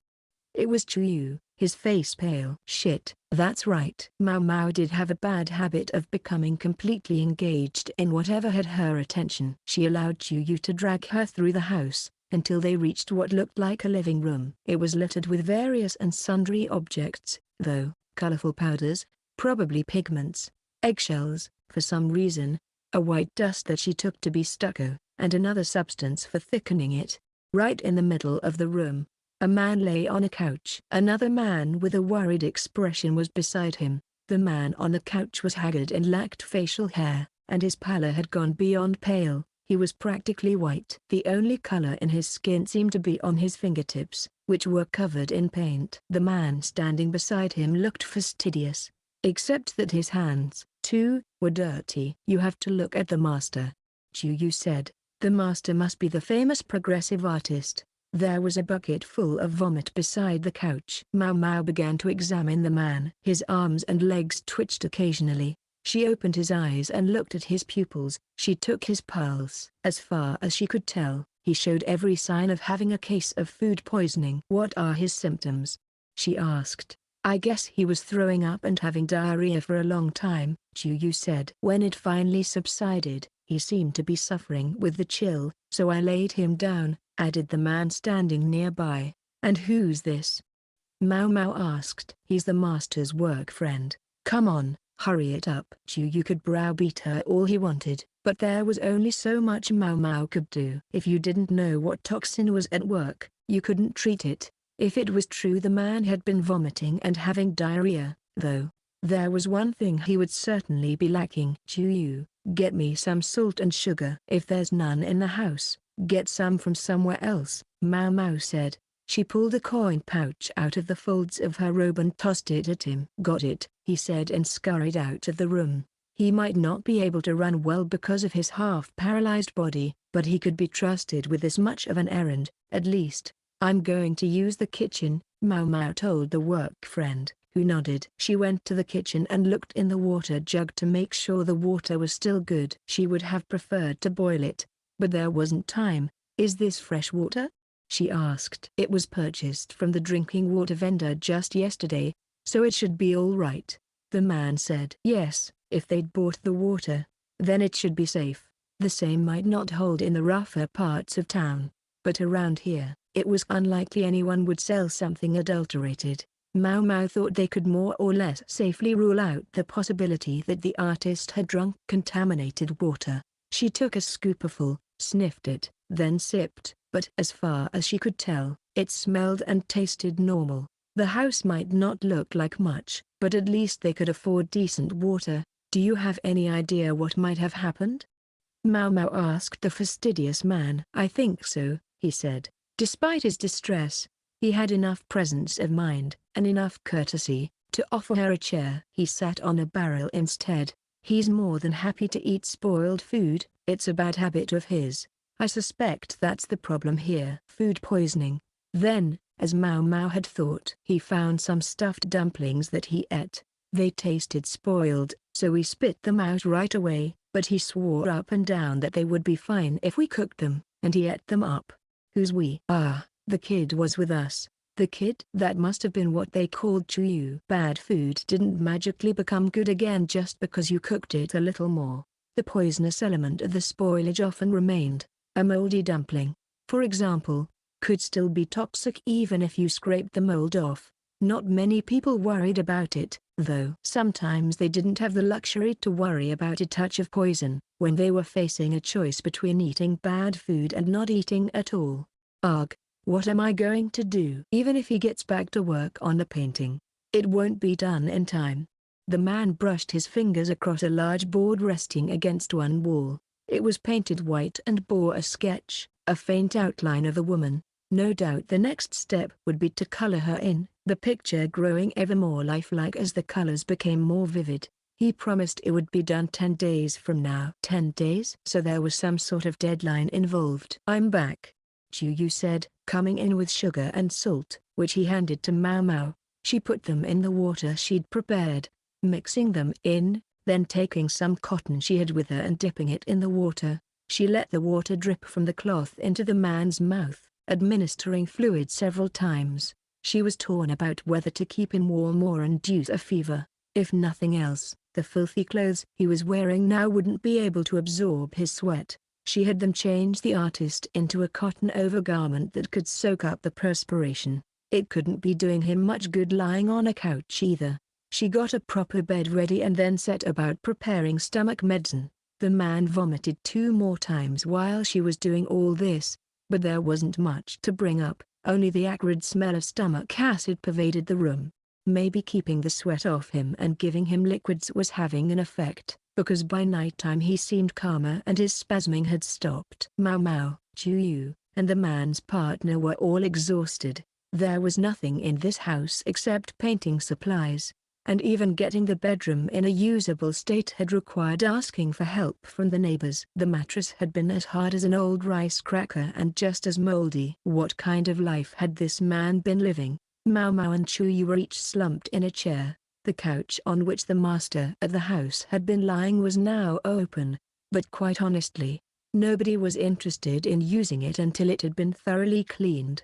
It was Chuyu, his face pale. Shit, that's right. Maomao did have a bad habit of becoming completely engaged in whatever had her attention. She allowed Chuyu to drag her through the house, until they reached what looked like a living room. It was littered with various and sundry objects, though, colorful powders, probably pigments, eggshells, for some reason, a white dust that she took to be stucco, and another substance for thickening it. Right in the middle of the room, a man lay on a couch. Another man with a worried expression was beside him. The man on the couch was haggard and lacked facial hair, and his pallor had gone beyond pale. He was practically white. The only color in his skin seemed to be on his fingertips, which were covered in paint. The man standing beside him looked fastidious, except that his hands, too, were dirty. You have to look at the master, Chuyu said. The master must be the famous progressive artist. There was a bucket full of vomit beside the couch. Maomao began to examine the man. His arms and legs twitched occasionally. She opened his eyes and looked at his pupils. She took his pulse. As far as she could tell, he showed every sign of having a case of food poisoning. What are his symptoms? She asked. I guess he was throwing up and having diarrhea for a long time, Chuyu said. When it finally subsided, he seemed to be suffering with the chill, so I laid him down, added the man standing nearby. And who's this? Maomao asked. He's the master's work friend. Come on, hurry it up. Chuyu could browbeat her all he wanted, but there was only so much Maomao could do. If you didn't know what toxin was at work, you couldn't treat it. If it was true the man had been vomiting and having diarrhea, though, there was one thing he would certainly be lacking. Chuyu, get me some salt and sugar. If there's none in the house, get some from somewhere else, Maomao said. She pulled a coin pouch out of the folds of her robe and tossed it at him. Got it, he said and scurried out of the room. He might not be able to run well because of his half-paralyzed body, but he could be trusted with this much of an errand, at least. I'm going to use the kitchen, Maomao told the work friend, who nodded. She went to the kitchen and looked in the water jug to make sure the water was still good. She would have preferred to boil it, but there wasn't time. Is this fresh water? She asked. It was purchased from the drinking water vendor just yesterday, so it should be all right, the man said. Yes, if they'd bought the water, then it should be safe. The same might not hold in the rougher parts of town, but around here, it was unlikely anyone would sell something adulterated. Maomao thought they could more or less safely rule out the possibility that the artist had drunk contaminated water. She took a scoopful, sniffed it, then sipped, but as far as she could tell, it smelled and tasted normal. The house might not look like much, but at least they could afford decent water. Do you have any idea what might have happened? Maomao asked the fastidious man. I think so, he said. Despite his distress, he had enough presence of mind, and enough courtesy, to offer her a chair. He sat on a barrel instead. He's more than happy to eat spoiled food, it's a bad habit of his. I suspect that's the problem here. Food poisoning. Then, as Maomao had thought, he found some stuffed dumplings that he ate. They tasted spoiled, so we spit them out right away, but he swore up and down that they would be fine if we cooked them, and he ate them up. Who's we? Ah, the kid was with us. The kid? That must have been what they called Chuyu. Bad food didn't magically become good again just because you cooked it a little more. The poisonous element of the spoilage often remained. A moldy dumpling, for example, could still be toxic even if you scraped the mold off. Not many people worried about it, though. Sometimes they didn't have the luxury to worry about a touch of poison, when they were facing a choice between eating bad food and not eating at all. Ugh, what am I going to do? Even if he gets back to work on the painting, it won't be done in time. The man brushed his fingers across a large board resting against one wall. It was painted white and bore a sketch, a faint outline of a woman. No doubt the next step would be to color her in, the picture growing ever more lifelike as the colors became more vivid. He promised it would be done 10 days from now. 10 days? So there was some sort of deadline involved. I'm back, Chuyu said, coming in with sugar and salt, which he handed to Maomao. She put them in the water she'd prepared, mixing them in, then taking some cotton she had with her and dipping it in the water. She let the water drip from the cloth into the man's mouth, administering fluid several times. She was torn about whether to keep him warm or induce a fever. If nothing else, the filthy clothes he was wearing now wouldn't be able to absorb his sweat. She had them change the artist into a cotton overgarment that could soak up the perspiration. It couldn't be doing him much good lying on a couch either. She got a proper bed ready and then set about preparing stomach medicine. The man vomited 2 more times while she was doing all this, but there wasn't much to bring up, only the acrid smell of stomach acid pervaded the room. Maybe keeping the sweat off him and giving him liquids was having an effect, because by nighttime he seemed calmer and his spasming had stopped. Maomao, Chuyu, and the man's partner were all exhausted. There was nothing in this house except painting supplies, and even getting the bedroom in a usable state had required asking for help from the neighbors. The mattress had been as hard as an old rice cracker and just as moldy. What kind of life had this man been living? Maomao and Chuyu were each slumped in a chair. The couch on which the master at the house had been lying was now open, but quite honestly, nobody was interested in using it until it had been thoroughly cleaned.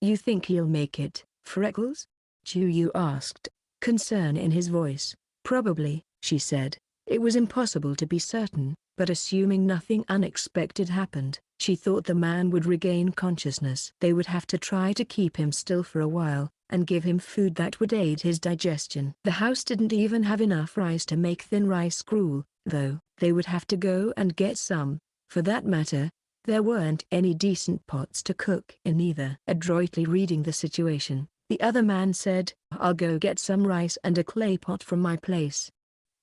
"You think he'll make it, Freckles?" Chuyu asked, concern in his voice. "Probably," she said. It was impossible to be certain, but assuming nothing unexpected happened, she thought the man would regain consciousness. They would have to try to keep him still for a while, and give him food that would aid his digestion. The house didn't even have enough rice to make thin rice gruel, though. They would have to go and get some. For that matter, there weren't any decent pots to cook in either. Adroitly reading the situation, the other man said, "I'll go get some rice and a clay pot from my place."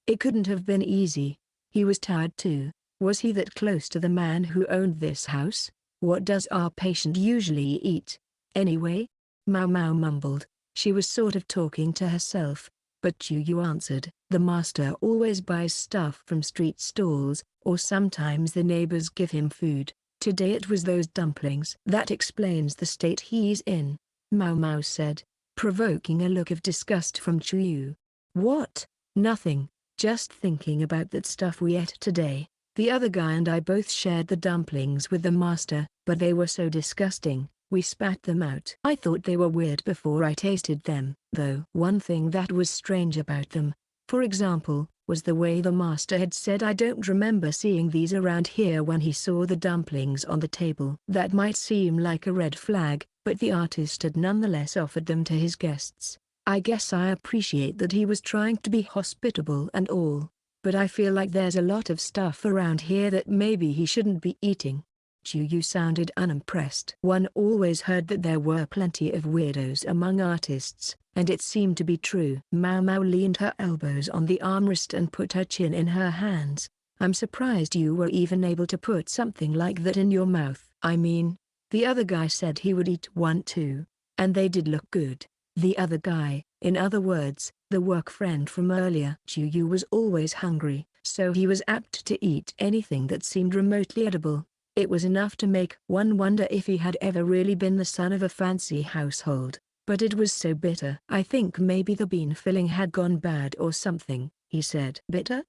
It couldn't have been easy. He was tired too. Was he that close to the man who owned this house? "What does our patient usually eat, anyway?" Maomao mumbled. She was sort of talking to herself, but Chuyu answered, "The master always buys stuff from street stalls, or sometimes the neighbors give him food. Today it was those dumplings." "That explains the state he's in," Maomao said, provoking a look of disgust from Chuyu. "What?" "Nothing, just thinking about that stuff we ate today. The other guy and I both shared the dumplings with the master, but they were so disgusting, we spat them out. I thought they were weird before I tasted them, though. One thing that was strange about them, for example, was the way the master had said, 'I don't remember seeing these around here,' when he saw the dumplings on the table. That might seem like a red flag, but the artist had nonetheless offered them to his guests. I guess I appreciate that he was trying to be hospitable and all, but I feel like there's a lot of stuff around here that maybe he shouldn't be eating." Chuyu sounded unimpressed. One always heard that there were plenty of weirdos among artists, and it seemed to be true. Maomao leaned her elbows on the armrest and put her chin in her hands. "I'm surprised you were even able to put something like that in your mouth." "I mean, the other guy said he would eat one too, and they did look good." The other guy, in other words, the work friend from earlier. Chuyu was always hungry, so he was apt to eat anything that seemed remotely edible. It was enough to make one wonder if he had ever really been the son of a fancy household, but it was so bitter. "I think maybe the bean filling had gone bad or something," he said. "Bitter?"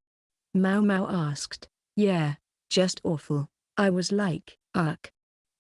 Maomao asked. "Yeah, just awful. I was like, ugh,"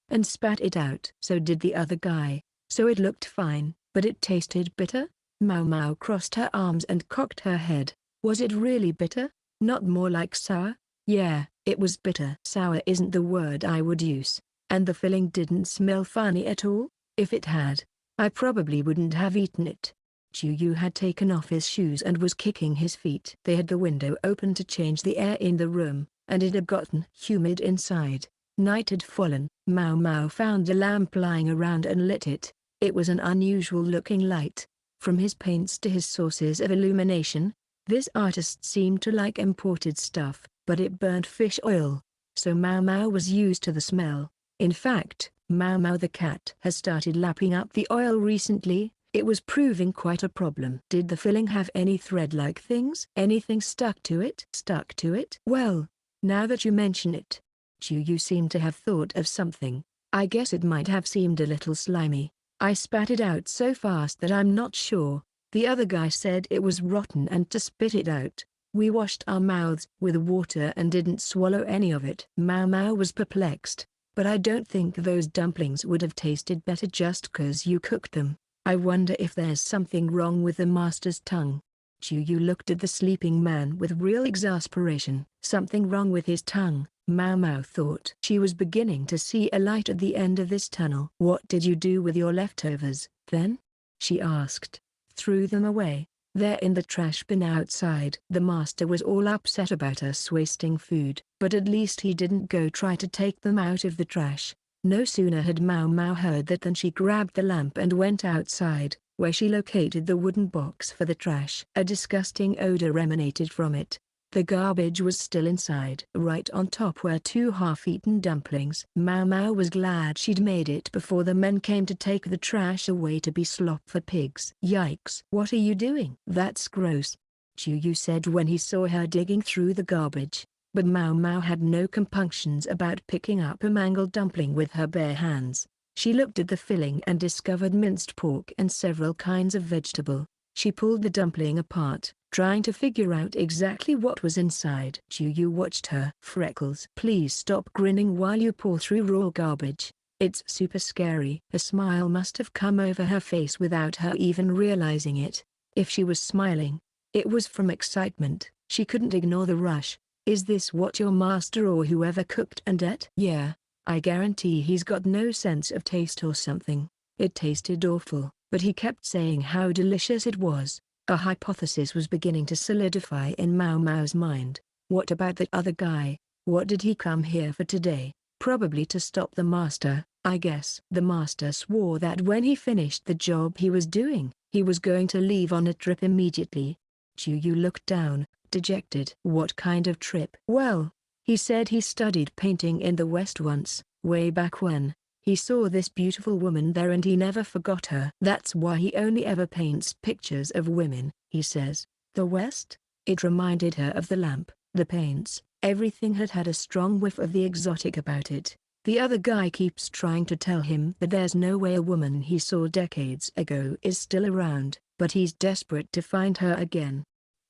and spat it out. "So did the other guy. So it looked fine, but it tasted bitter?" Maomao crossed her arms and cocked her head. "Was it really bitter? Not more like sour?" "Yeah, it was bitter." "Sour isn't the word I would use. And the filling didn't smell funny at all?" "If it had, I probably wouldn't have eaten it." Chuyu had taken off his shoes and was kicking his feet. They had the window open to change the air in the room, and it had gotten humid inside. Night had fallen. Maomao found a lamp lying around and lit it. It was an unusual-looking light. From his paints to his sources of illumination, this artist seemed to like imported stuff, but it burned fish oil, so Maomao was used to the smell. In fact, Maomao the cat has started lapping up the oil recently. It was proving quite a problem. "Did the filling have any thread-like things? Anything stuck to it?" "Stuck to it? Well, now that you mention it." Chuyu seemed to have thought of something. "I guess it might have seemed a little slimy. I spat it out so fast that I'm not sure." The other guy said it was rotten and to spit it out. We washed our mouths with water and didn't swallow any of it. Maomao was perplexed. But I don't think those dumplings would have tasted better just 'cause you cooked them. I wonder if there's something wrong with the master's tongue. Chuyu looked at the sleeping man with real exasperation. Something wrong with his tongue, Maomao thought. She was beginning to see a light at the end of this tunnel. What did you do with your leftovers, then? She asked. Threw them away. They're in the trash bin outside. The master was all upset about us wasting food, but at least he didn't go try to take them out of the trash. No sooner had Maomao heard that than she grabbed the lamp and went outside, where she located the wooden box for the trash. A disgusting odor emanated from it. The garbage was still inside. Right on top were 2 half-eaten dumplings. Maomao was glad she'd made it before the men came to take the trash away to be slop for pigs. Yikes! What are you doing? That's gross, Chuyu said when he saw her digging through the garbage. But Maomao had no compunctions about picking up a mangled dumpling with her bare hands. She looked at the filling and discovered minced pork and several kinds of vegetable. She pulled the dumpling apart, trying to figure out exactly what was inside. Chuyu watched her. Freckles, please stop grinning while you pour through raw garbage. It's super scary. A smile must have come over her face without her even realizing it. If she was smiling, it was from excitement. She couldn't ignore the rush. Is this what your master or whoever cooked and ate? Yeah, I guarantee he's got no sense of taste or something. It tasted awful, but he kept saying how delicious it was. A hypothesis was beginning to solidify in Maomao's mind. What about that other guy? What did he come here for today? Probably to stop the master, I guess. The master swore that when he finished the job he was doing, he was going to leave on a trip immediately. Chuyu looked down, dejected. What kind of trip? Well, he said he studied painting in the West once, way back when. He saw this beautiful woman there and he never forgot her. That's why he only ever paints pictures of women, he says. The West? It reminded her of the lamp, the paints, everything had a strong whiff of the exotic about it. The other guy keeps trying to tell him that there's no way a woman he saw decades ago is still around, but he's desperate to find her again.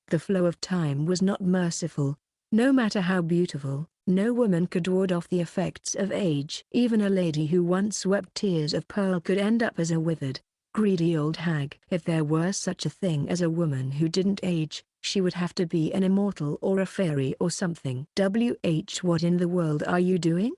The flow of time was not merciful. No matter how beautiful, no woman could ward off the effects of age. Even a lady who once wept tears of pearl could end up as a withered, greedy old hag. If there were such a thing as a woman who didn't age, she would have to be an immortal or a fairy or something. What in the world are you doing?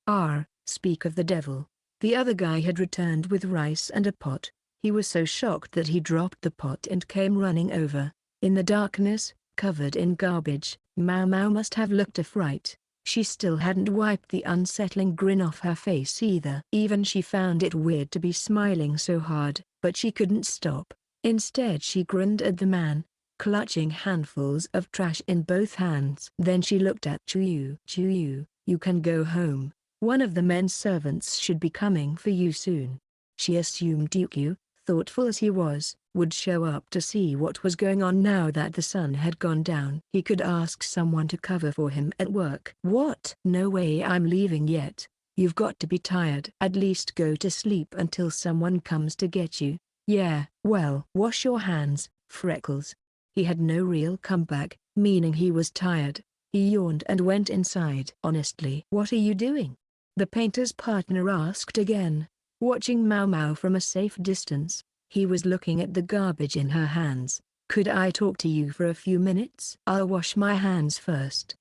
Speak of the devil. The other guy had returned with rice and a pot. He was so shocked that he dropped the pot and came running over. In the darkness, covered in garbage, Maomao must have looked a fright. She still hadn't wiped the unsettling grin off her face either. Even she found it weird to be smiling so hard, but she couldn't stop. Instead she grinned at the man, clutching handfuls of trash in both hands. Then she looked at Chuyu. Chuyu, you can go home. One of the men's servants should be coming for you soon. She assumed Yuki, thoughtful as he was, would show up to see what was going on now that the sun had gone down. He could ask someone to cover for him at work. What? No way I'm leaving yet. You've got to be tired. At least go to sleep until someone comes to get you. Yeah, well, wash your hands, Freckles. He had no real comeback, meaning he was tired. He yawned and went inside. Honestly, what are you doing? The painter's partner asked again, watching Maomao from a safe distance. He was looking at the garbage in her hands. Could I talk to you for a few minutes? I'll wash my hands first.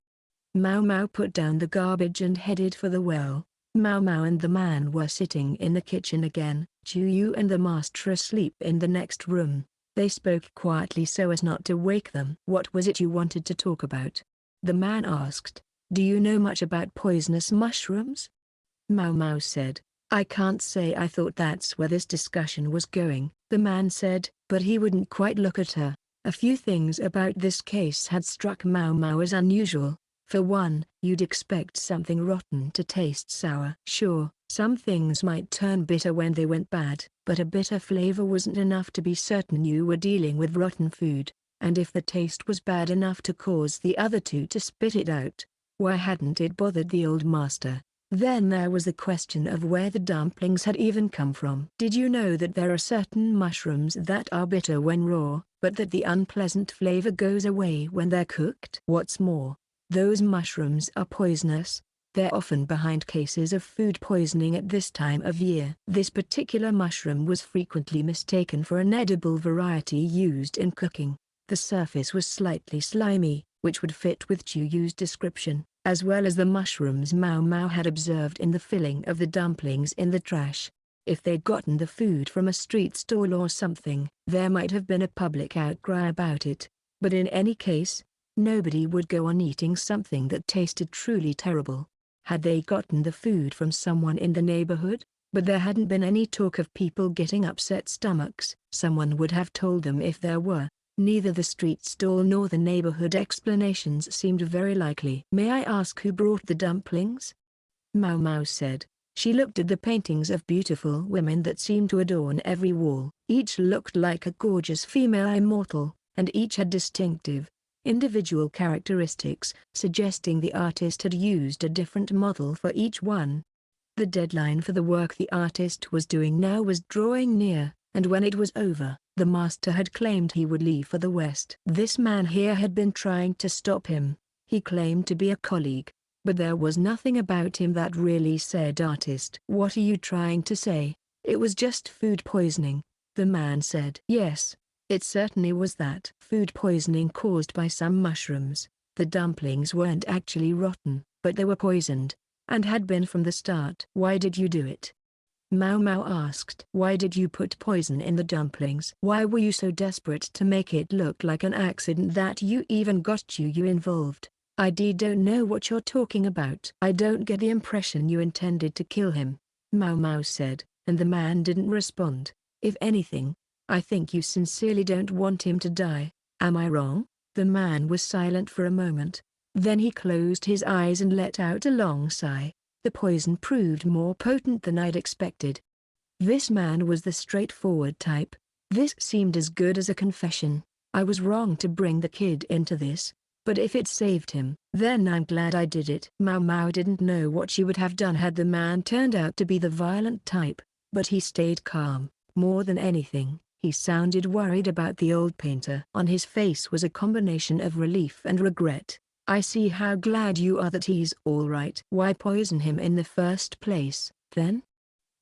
Maomao put down the garbage and headed for the well. Maomao and the man were sitting in the kitchen again. Chuyu and the master asleep in the next room. They spoke quietly so as not to wake them. What was it you wanted to talk about? The man asked. Do you know much about poisonous mushrooms? Maomao said. I can't say I thought that's where this discussion was going, the man said, but he wouldn't quite look at her. A few things about this case had struck Maomao as unusual. For one, you'd expect something rotten to taste sour. Sure, some things might turn bitter when they went bad, but a bitter flavor wasn't enough to be certain you were dealing with rotten food. And if the taste was bad enough to cause the other two to spit it out, why hadn't it bothered the old master? Then there was the question of where the dumplings had even come from. Did you know that there are certain mushrooms that are bitter when raw, but that the unpleasant flavor goes away when they're cooked? What's more, those mushrooms are poisonous. They're often behind cases of food poisoning at this time of year. This particular mushroom was frequently mistaken for an edible variety used in cooking. The surface was slightly slimy, which would fit with Chuyu's description, as well as the mushrooms Maomao had observed in the filling of the dumplings in the trash. If they'd gotten the food from a street stall or something, there might have been a public outcry about it. But in any case, nobody would go on eating something that tasted truly terrible. Had they gotten the food from someone in the neighborhood? But there hadn't been any talk of people getting upset stomachs. Someone would have told them if there were. Neither the street stall nor the neighborhood explanations seemed very likely. "May I ask who brought the dumplings?" Maomao said. She looked at the paintings of beautiful women that seemed to adorn every wall. Each looked like a gorgeous female immortal, and each had distinctive, individual characteristics, suggesting the artist had used a different model for each one. The deadline for the work the artist was doing now was drawing near, and when it was over, the master had claimed he would leave for the West. This man here had been trying to stop him. He claimed to be a colleague, but there was nothing about him that really said artist. "What are you trying to say? It was just food poisoning," the man said. "Yes, it certainly was that. Food poisoning caused by some mushrooms. The dumplings weren't actually rotten, but they were poisoned, and had been from the start." "Why did you do it?" Maomao asked. "Why did you put poison in the dumplings? Why were you so desperate to make it look like an accident that you even got you involved?" "I don't know what you're talking about." "I don't get the impression you intended to kill him," Maomao said, and the man didn't respond. "If anything, I think you sincerely don't want him to die. Am I wrong?" The man was silent for a moment. Then he closed his eyes and let out a long sigh. The poison proved more potent than I'd expected. This man was the straightforward type. This seemed as good as a confession. "I was wrong to bring the kid into this, but if it saved him, then I'm glad I did it." Maomao didn't know what she would have done had the man turned out to be the violent type, but he stayed calm. More than anything, he sounded worried about the old painter. On his face was a combination of relief and regret. "I see how glad you are that he's all right." "Why poison him in the first place, then?"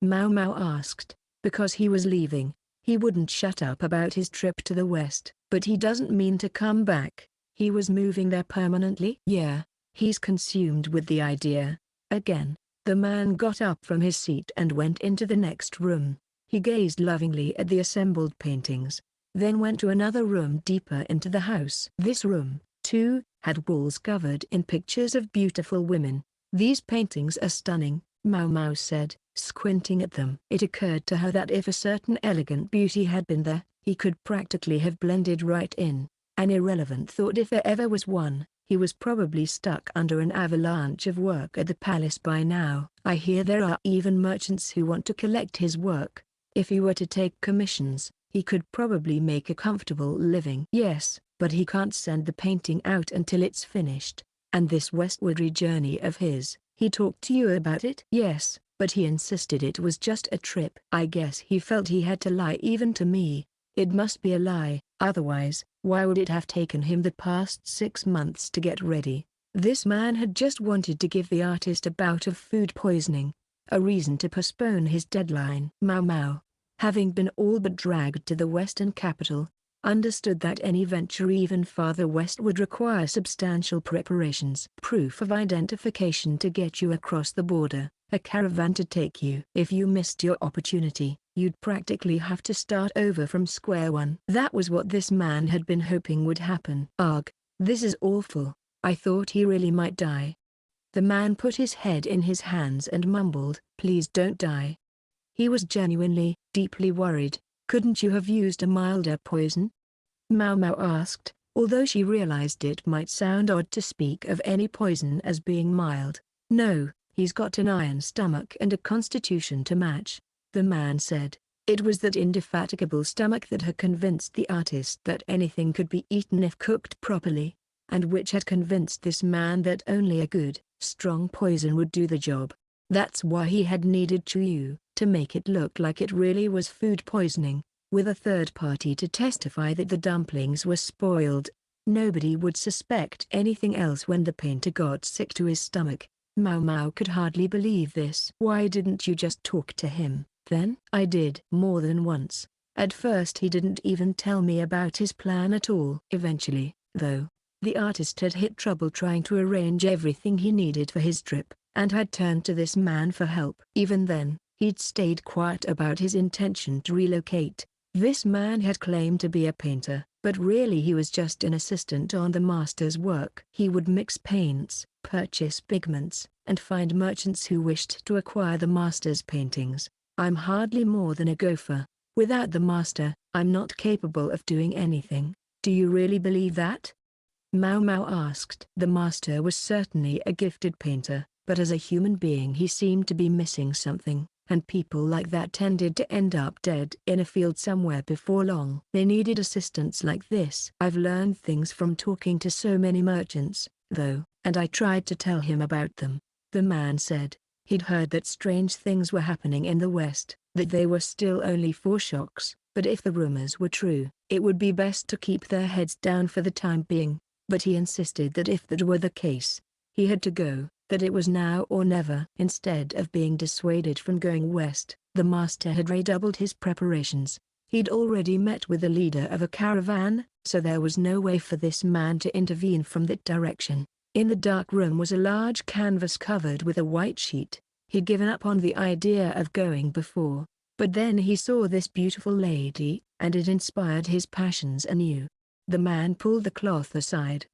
Maomao asked. "Because he was leaving. He wouldn't shut up about his trip to the West." "But he doesn't mean to come back. He was moving there permanently?" "Yeah, he's consumed with the idea." Again, the man got up from his seat and went into the next room. He gazed lovingly at the assembled paintings, then went to another room deeper into the house. This room, too, had walls covered in pictures of beautiful women. "These paintings are stunning," Maomao said, squinting at them. It occurred to her that if a certain elegant beauty had been there, he could practically have blended right in. An irrelevant thought if there ever was one. He was probably stuck under an avalanche of work at the palace by now. "I hear there are even merchants who want to collect his work. If he were to take commissions, he could probably make a comfortable living." "Yes, but he can't send the painting out until it's finished. And this westwardly journey of his, he talked to you about it?" "Yes, but he insisted it was just a trip." "I guess he felt he had to lie even to me. It must be a lie, otherwise, why would it have taken him the past 6 months to get ready?" This man had just wanted to give the artist a bout of food poisoning, a reason to postpone his deadline. Maomao, having been all but dragged to the western capital, understood that any venture even farther west would require substantial preparations. Proof of identification to get you across the border, a caravan to take you. If you missed your opportunity, you'd practically have to start over from square one. That was what this man had been hoping would happen. "Ugh, this is awful. I thought he really might die." The man put his head in his hands and mumbled, "Please don't die." He was genuinely, deeply worried. "Couldn't you have used a milder poison?" Maomao asked, although she realized it might sound odd to speak of any poison as being mild. "No, he's got an iron stomach and a constitution to match," the man said. It was that indefatigable stomach that had convinced the artist that anything could be eaten if cooked properly, and which had convinced this man that only a good, strong poison would do the job. That's why he had needed Chuyu, to make it look like it really was food poisoning, with a third party to testify that the dumplings were spoiled. Nobody would suspect anything else when the painter got sick to his stomach. Maomao could hardly believe this. "Why didn't you just talk to him, then?" "I did more than once. At first he didn't even tell me about his plan at all. Eventually, though, the artist had hit trouble trying to arrange everything he needed for his trip, and had turned to this man for help. Even then, he'd stayed quiet about his intention to relocate. This man had claimed to be a painter, but really he was just an assistant on the master's work. He would mix paints, purchase pigments, and find merchants who wished to acquire the master's paintings. I'm hardly more than a gopher. Without the master, I'm not capable of doing anything. Do you really believe that?" Maomao asked. The master was certainly a gifted painter, but as a human being he seemed to be missing something, and people like that tended to end up dead in a field somewhere before long. They needed assistance like this. "I've learned things from talking to so many merchants, though, and I tried to tell him about them," the man said. He'd heard that strange things were happening in the West, that they were still only foreshocks, but if the rumors were true, it would be best to keep their heads down for the time being. But he insisted that if that were the case, he had to go, that it was now or never. Instead of being dissuaded from going west, the master had redoubled his preparations. He'd already met with the leader of a caravan, so there was no way for this man to intervene from that direction. In the dark room was a large canvas covered with a white sheet. He'd given up on the idea of going before, but then he saw this beautiful lady, and it inspired his passions anew. The man pulled the cloth aside.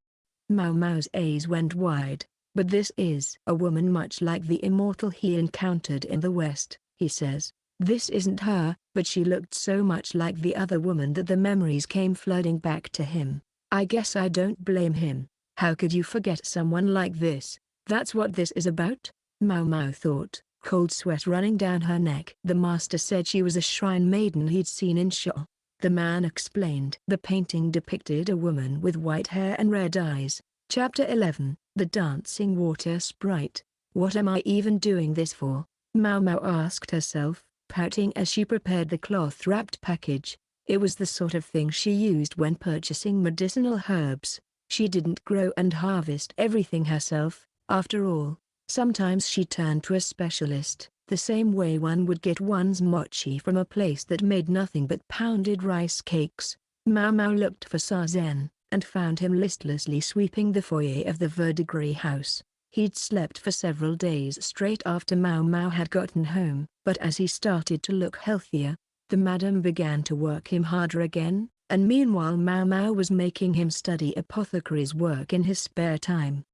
Maomao's eyes went wide. "But this is a woman much like the immortal he encountered in the West," he says. "This isn't her," but she looked so much like the other woman that the memories came flooding back to him. "I guess I don't blame him. How could you forget someone like this? That's what this is about?" Maomao thought, cold sweat running down her neck. The master said she was a shrine maiden he'd seen in Shaw. The man explained. The painting depicted a woman with white hair and red eyes. Chapter 11, The Dancing Water Sprite. "What am I even doing this for?" Maomao asked herself, pouting as she prepared the cloth-wrapped package. It was the sort of thing she used when purchasing medicinal herbs. She didn't grow and harvest everything herself, after all. Sometimes she turned to a specialist, the same way one would get one's mochi from a place that made nothing but pounded rice cakes. Maomao looked for Sazen, and found him listlessly sweeping the foyer of the Verdigris house. He'd slept for several days straight after Maomao had gotten home, but as he started to look healthier, the madam began to work him harder again, and meanwhile Maomao was making him study apothecary's work in his spare time.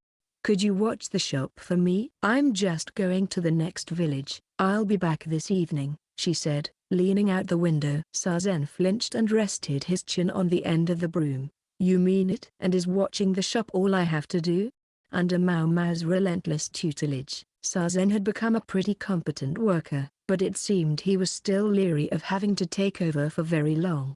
"Could you watch the shop for me? I'm just going to the next village. I'll be back this evening," she said, leaning out the window. Sazen flinched and rested his chin on the end of the broom. "You mean it? And is watching the shop all I have to do?" Under Maomao's relentless tutelage, Sazen had become a pretty competent worker, but it seemed he was still leery of having to take over for very long.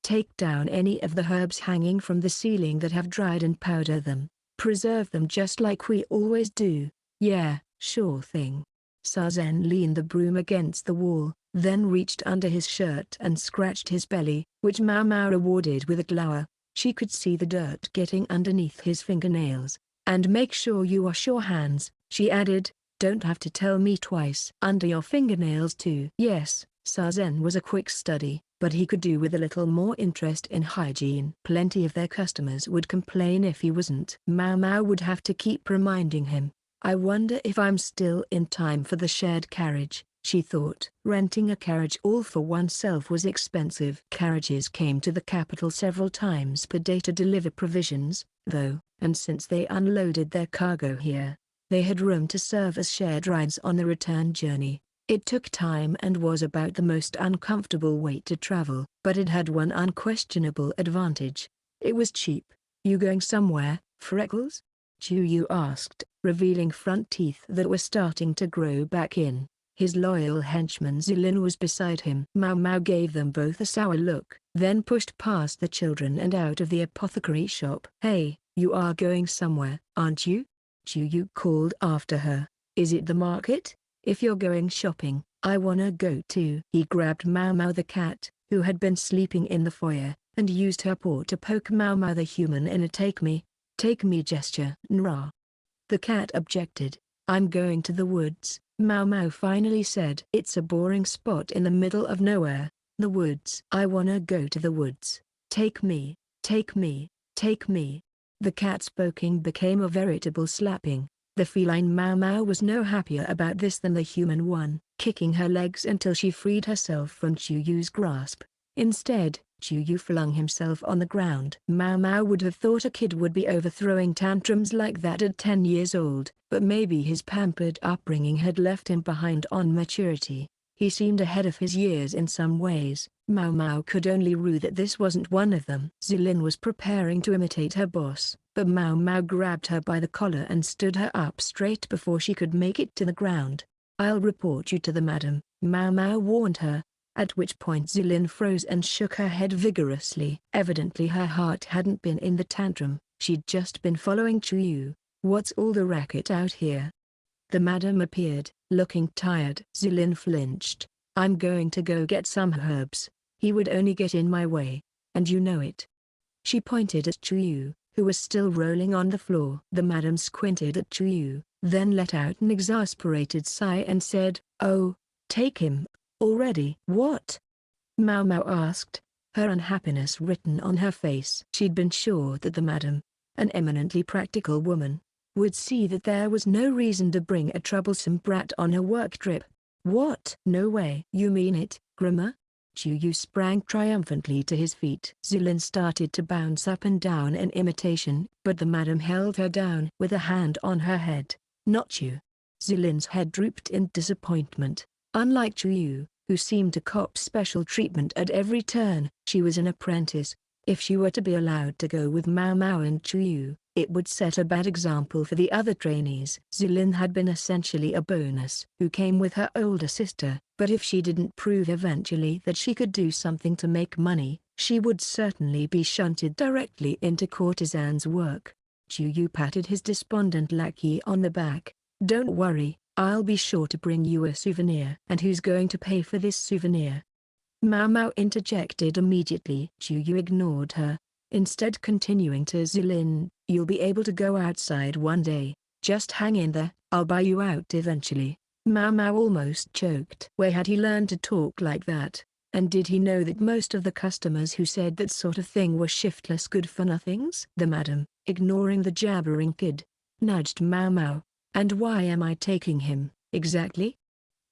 "Take down any of the herbs hanging from the ceiling that have dried and powder them. Preserve them just like we always do." "Yeah, sure thing." Sazen leaned the broom against the wall, then reached under his shirt and scratched his belly, which Maomao rewarded with a glower. She could see the dirt getting underneath his fingernails. "And make sure you wash your hands," she added. "Don't have to tell me twice." "Under your fingernails too." Yes, Sazen was a quick study, but he could do with a little more interest in hygiene. Plenty of their customers would complain if he wasn't. Maomao would have to keep reminding him. "I wonder if I'm still in time for the shared carriage," she thought. Renting a carriage all for oneself was expensive. Carriages came to the capital several times per day to deliver provisions, though, and since they unloaded their cargo here, they had room to serve as shared rides on the return journey. It took time and was about the most uncomfortable way to travel, but it had one unquestionable advantage. It was cheap. "You going somewhere, Freckles?" Chuyu asked, revealing front teeth that were starting to grow back in. His loyal henchman Zilin was beside him. Maomao gave them both a sour look, then pushed past the children and out of the apothecary shop. "Hey, you are going somewhere, aren't you?" Chuyu called after her. "Is it the market?" If you're going shopping, I wanna go too. He grabbed Maomao the cat, who had been sleeping in the foyer, and used her paw to poke Maomao the human in a take me gesture. Nra. The cat objected. I'm going to the woods, Maomao finally said. It's a boring spot in the middle of nowhere. The woods. I wanna go to the woods. Take me, take me, take me. The cat's poking became a veritable slapping. The feline Maomao was no happier about this than the human one, kicking her legs until she freed herself from Chuyu's grasp. Instead, Chuyu flung himself on the ground. Maomao would have thought a kid would be overthrowing tantrums like that at 10 years old, but maybe his pampered upbringing had left him behind on maturity. He seemed ahead of his years in some ways. Maomao could only rue that this wasn't one of them. Zilin was preparing to imitate her boss, but Maomao grabbed her by the collar and stood her up straight before she could make it to the ground. I'll report you to the madam, Maomao warned her, at which point Zilin froze and shook her head vigorously. Evidently her heart hadn't been in the tantrum, she'd just been following Chuyu. What's all the racket out here? The madam appeared, looking tired. Zilin flinched. I'm going to go get some herbs. He would only get in my way, and you know it. She pointed at Chuyu, who was still rolling on the floor. The madam squinted at Chuyu, then let out an exasperated sigh and said, "Oh, take him, already." "What?" Maomao asked, her unhappiness written on her face. She'd been sure that the madam, an eminently practical woman, would see that there was no reason to bring a troublesome brat on her work trip. "What? No way." "You mean it, Grima?" Chuyu sprang triumphantly to his feet. Zilin started to bounce up and down in imitation, but the madam held her down with a hand on her head. "Not you." Zilin's head drooped in disappointment. Unlike Chuyu, who seemed to cop special treatment at every turn, she was an apprentice. If she were to be allowed to go with Maomao and Chuyu, it would set a bad example for the other trainees. Zilin had been essentially a bonus who came with her older sister, but if she didn't prove eventually that she could do something to make money, she would certainly be shunted directly into courtesan's work. Chuyu patted his despondent lackey on the back. "Don't worry, I'll be sure to bring you a souvenir." "And who's going to pay for this souvenir?" Maomao interjected immediately. Chuyu ignored her, instead continuing to Zilin, "You'll be able to go outside one day. Just hang in there, I'll buy you out eventually." Maomao almost choked. Where had he learned to talk like that? And did he know that most of the customers who said that sort of thing were shiftless good-for-nothings? The madam, ignoring the jabbering kid, nudged Maomao. "And why am I taking him, exactly?"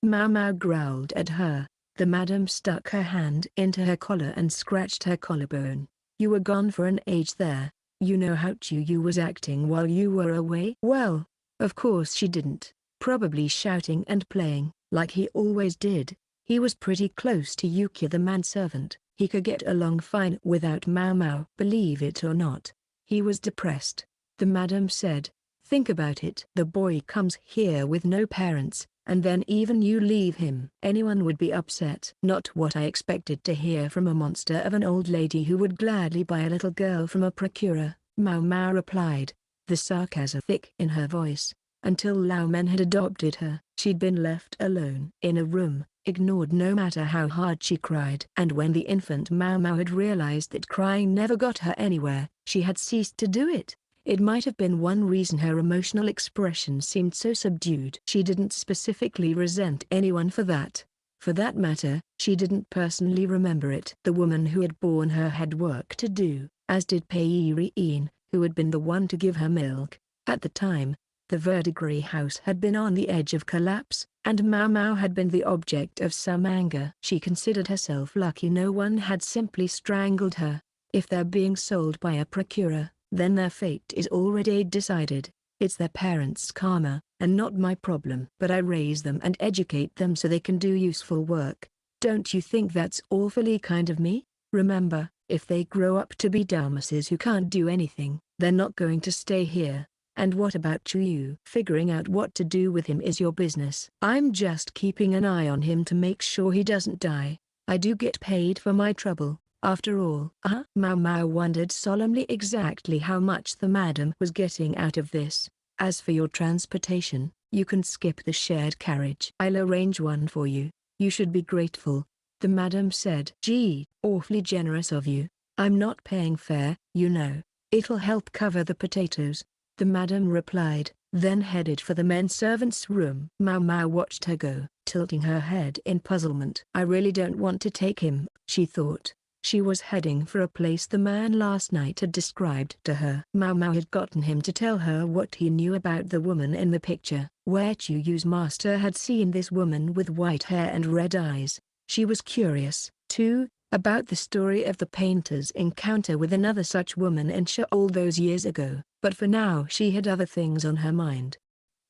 Maomao growled at her. The madam stuck her hand into her collar and scratched her collarbone. "You were gone for an age there. You know how Chuyu was acting while you were away?" "Well, of course she didn't. Probably shouting and playing, like he always did. He was pretty close to Yuki the manservant. He could get along fine without Maomao." "Believe it or not, he was depressed," the madam said. "Think about it. The boy comes here with no parents, and then even you leave him. Anyone would be upset." "Not what I expected to hear from a monster of an old lady who would gladly buy a little girl from a procurer," Maomao replied, the sarcasm thick in her voice. Until Lao Men had adopted her, she'd been left alone in a room, ignored no matter how hard she cried. And when the infant Maomao had realized that crying never got her anywhere, she had ceased to do it. It might have been one reason her emotional expression seemed so subdued. She didn't specifically resent anyone for that. For that matter, she didn't personally remember it. The woman who had borne her had work to do, as did Pei-Rin, who had been the one to give her milk. At the time, the verdigris house had been on the edge of collapse, and Maomao had been the object of some anger. She considered herself lucky no one had simply strangled her. If they're being sold by a procurer, then their fate is already decided. It's their parents' karma, and not my problem. But I raise them and educate them so they can do useful work. Don't you think that's awfully kind of me? Remember, if they grow up to be dumbasses who can't do anything, they're not going to stay here. And what about Chuyu? Figuring out what to do with him is your business. I'm just keeping an eye on him to make sure he doesn't die. I do get paid for my trouble, after all." Maomao wondered solemnly exactly how much the madam was getting out of this. "As for your transportation, You can skip the shared carriage. I'll arrange one for you. You should be grateful," the madam said. "Gee, awfully generous of you. I'm not paying fare, you know. It'll help cover the potatoes," the madam replied, then headed for the men servants' room. Maomao watched her go, tilting her head in puzzlement. "I really don't want to take him," she thought. She was heading for a place the man last night had described to her. Maomao had gotten him to tell her what he knew about the woman in the picture. Where Chuyu's master had seen this woman with white hair and red eyes. She was curious, too, about the story of the painter's encounter with another such woman in all those years ago, but for now she had other things on her mind.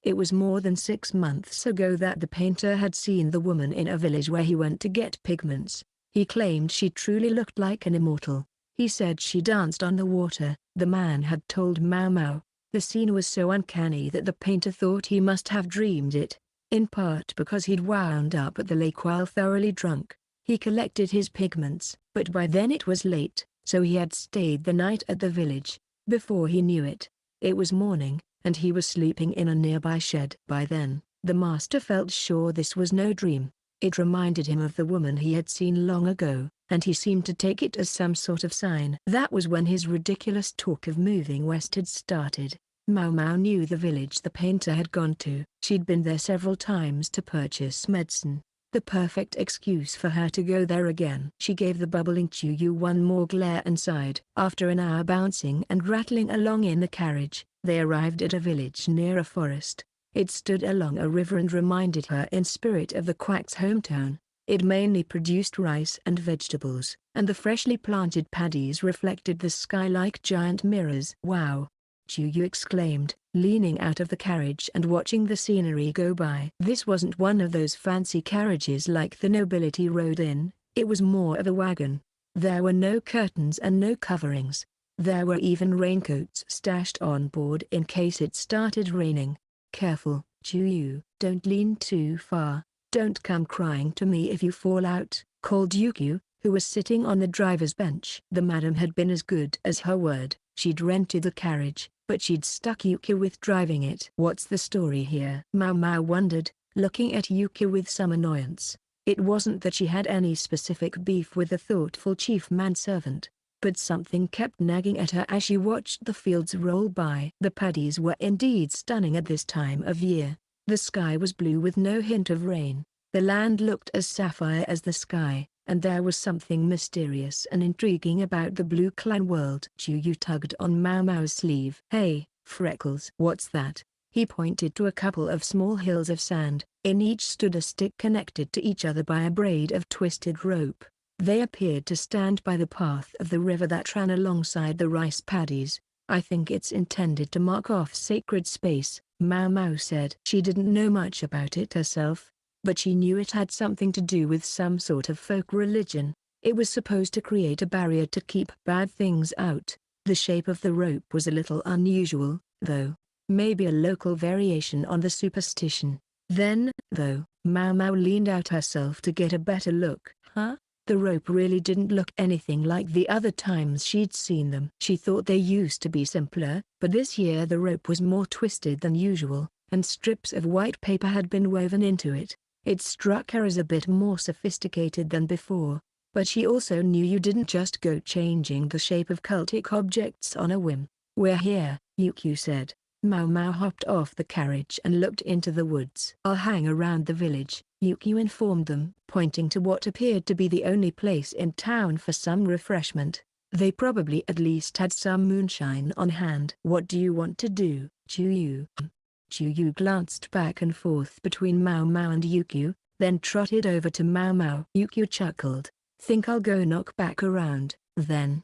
It was more than 6 months ago that the painter had seen the woman in a village where he went to get pigments. He claimed she truly looked like an immortal. He said she danced on the water, the man had told Maomao. The scene was so uncanny that the painter thought he must have dreamed it, in part because he'd wound up at the lake while thoroughly drunk. He collected his pigments, but by then it was late, so he had stayed the night at the village. Before he knew it, it was morning, and he was sleeping in a nearby shed. By then, the master felt sure this was no dream. It reminded him of the woman he had seen long ago, and he seemed to take it as some sort of sign. That was when his ridiculous talk of moving west had started. Maomao knew the village the painter had gone to. She'd been there several times to purchase medicine. The perfect excuse for her to go there again. She gave the bubbling Chuyu one more glare and sighed. After an hour bouncing and rattling along in the carriage, they arrived at a village near a forest. It stood along a river and reminded her in spirit of the quack's hometown. It mainly produced rice and vegetables, and the freshly planted paddies reflected the sky like giant mirrors. "Wow!" Chuyu exclaimed, leaning out of the carriage and watching the scenery go by. This wasn't one of those fancy carriages like the nobility rode in, it was more of a wagon. There were no curtains and no coverings. There were even raincoats stashed on board in case it started raining. "Careful, Chuyu, don't lean too far. Don't come crying to me if you fall out," called Yukio, who was sitting on the driver's bench. The madam had been as good as her word. She'd rented the carriage, but she'd stuck Yukio with driving it. "What's the story here?" Maomao wondered, looking at Yukio with some annoyance. It wasn't that she had any specific beef with the thoughtful chief manservant, but something kept nagging at her as she watched the fields roll by. The paddies were indeed stunning at this time of year. The sky was blue with no hint of rain. The land looked as sapphire as the sky, and there was something mysterious and intriguing about the blue clan world. Chuyu tugged on Maomao's sleeve. "Hey, Freckles." "What's that?" He pointed to a couple of small hills of sand. In each stood a stick connected to each other by a braid of twisted rope. They appeared to stand by the path of the river that ran alongside the rice paddies. "I think it's intended to mark off sacred space," Maomao said. She didn't know much about it herself, but she knew it had something to do with some sort of folk religion. It was supposed to create a barrier to keep bad things out. The shape of the rope was a little unusual, though. Maybe a local variation on the superstition. Then, though, Maomao leaned out herself to get a better look. "Huh?" The rope really didn't look anything like the other times she'd seen them. She thought they used to be simpler, but this year the rope was more twisted than usual, and strips of white paper had been woven into it. It struck her as a bit more sophisticated than before, but she also knew you didn't just go changing the shape of cultic objects on a whim. "We're here," Yukio said. Maomao hopped off the carriage and looked into the woods. "I'll hang around the village," Yukio informed them, pointing to what appeared to be the only place in town for some refreshment. They probably at least had some moonshine on hand. "What do you want to do, Chuyu?" Chuyu glanced back and forth between Maomao and Yukio, then trotted over to Maomao. Yukio chuckled. "Think I'll go knock back around, then?"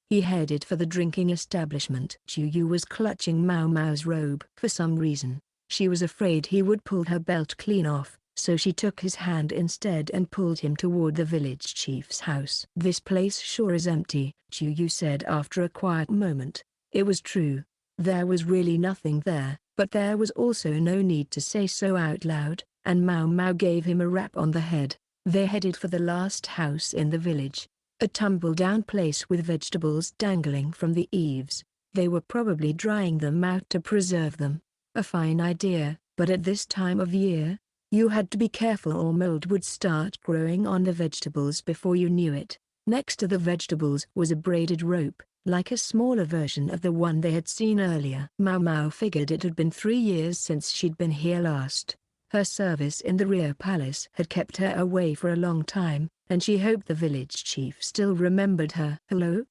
He headed for the drinking establishment. Chuyu was clutching Maomao's robe. For some reason, she was afraid he would pull her belt clean off, so she took his hand instead and pulled him toward the village chief's house. "This place sure is empty," Chuyu said after a quiet moment. It was true. There was really nothing there, but there was also no need to say so out loud, and Maomao gave him a rap on the head. They headed for the last house in the village. A tumble-down place with vegetables dangling from the eaves. They were probably drying them out to preserve them. A fine idea, But at this time of year, you had to be careful or mold would start growing on the vegetables before you knew it. Next to the vegetables was a braided rope, like a smaller version of the one they had seen earlier. Maomao figured it had been 3 years since she'd been here last. Her service in the rear palace had kept her away for a long time, and she hoped the village chief still remembered her. "Hello?"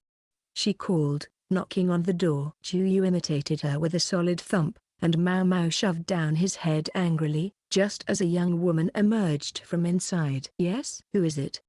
she called, knocking on the door. Yu imitated her with a solid thump, and Maomao shoved down his head angrily, just as a young woman emerged from inside. "Yes? Who is it?"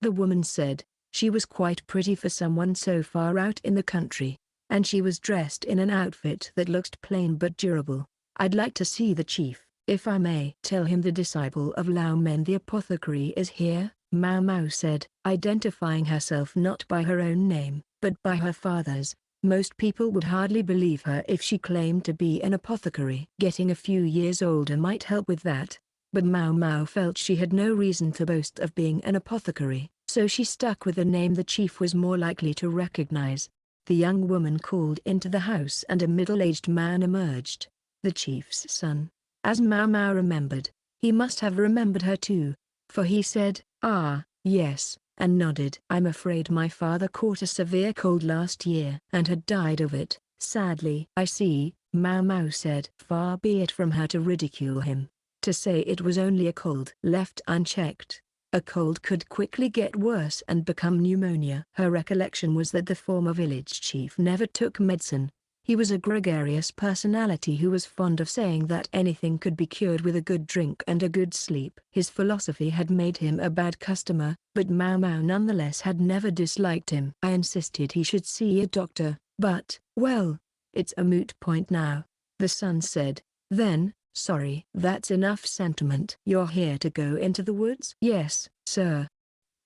the woman said. She was quite pretty for someone so far out in the country, and she was dressed in an outfit that looked plain but durable. "I'd like to see the chief, if I may." "Tell him the disciple of Lao Men the apothecary is here," Maomao said, identifying herself not by her own name, but by her father's. Most people would hardly believe her if she claimed to be an apothecary. Getting a few years older might help with that, but Maomao felt she had no reason to boast of being an apothecary, so she stuck with the name the chief was more likely to recognize. The young woman called into the house and a middle-aged man emerged. The chief's son. As Maomao remembered, he must have remembered her too, for he said, "Ah, yes," and nodded. "I'm afraid my father caught a severe cold last year and had died of it, sadly." "I see," Maomao said. Far be it from her to ridicule him. To say it was only a cold. Left unchecked, a cold could quickly get worse and become pneumonia. Her recollection was that the former village chief never took medicine. He was a gregarious personality who was fond of saying that anything could be cured with a good drink and a good sleep. His philosophy had made him a bad customer, but Maomao nonetheless had never disliked him. "I insisted he should see a doctor, but, well, it's a moot point now," the son said. Then, "Sorry." "That's enough sentiment." "You're here to go into the woods?" "Yes, sir."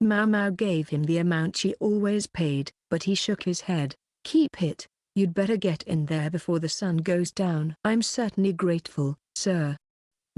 Maomao gave him the amount she always paid, but he shook his head. "Keep it. You'd better get in there before the sun goes down." "I'm certainly grateful, sir."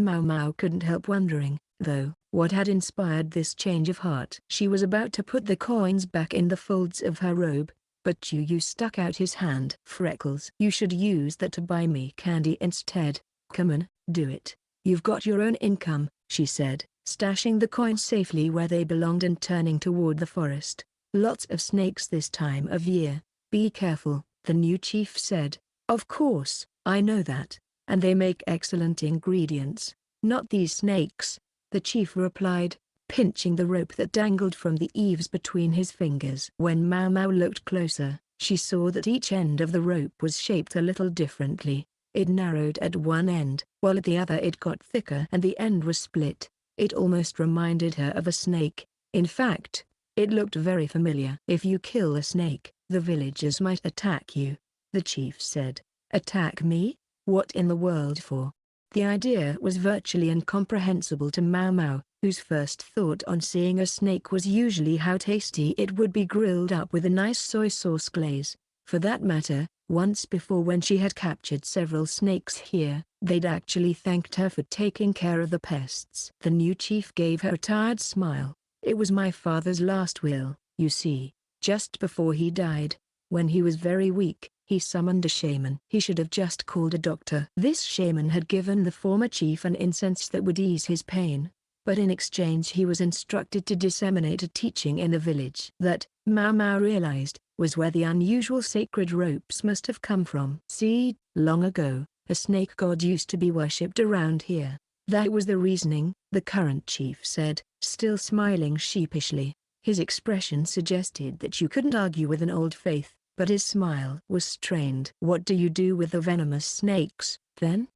Maomao couldn't help wondering, though, what had inspired this change of heart. She was about to put the coins back in the folds of her robe, but Yu stuck out his hand. "Freckles. You should use that to buy me candy instead. Come on, do it. You've got your own income," she said, stashing the coins safely where they belonged and turning toward the forest. "Lots of snakes this time of year. Be careful," the new chief said. "Of course, I know that, and they make excellent ingredients." "Not these snakes," the chief replied, pinching the rope that dangled from the eaves between his fingers. When Maomao looked closer, she saw that each end of the rope was shaped a little differently. It narrowed at one end, while at the other it got thicker and the end was split. It almost reminded her of a snake. In fact, it looked very familiar. "If you kill a snake, the villagers might attack you," the chief said. "Attack me? What in the world for?" The idea was virtually incomprehensible to Maomao, whose first thought on seeing a snake was usually how tasty it would be grilled up with a nice soy sauce glaze. For that matter, once before when she had captured several snakes here, they'd actually thanked her for taking care of the pests. The new chief gave her a tired smile. "It was my father's last will, you see. Just before he died, when he was very weak, he summoned a shaman. He should have just called a doctor." This shaman had given the former chief an incense that would ease his pain, but in exchange he was instructed to disseminate a teaching in the village. That, Maomao realized, was where the unusual sacred ropes must have come from. "See, long ago, a snake god used to be worshipped around here." "That was the reasoning," the current chief said, still smiling sheepishly. His expression suggested that you couldn't argue with an old faith, but his smile was strained. "What do you do with the venomous snakes, then?"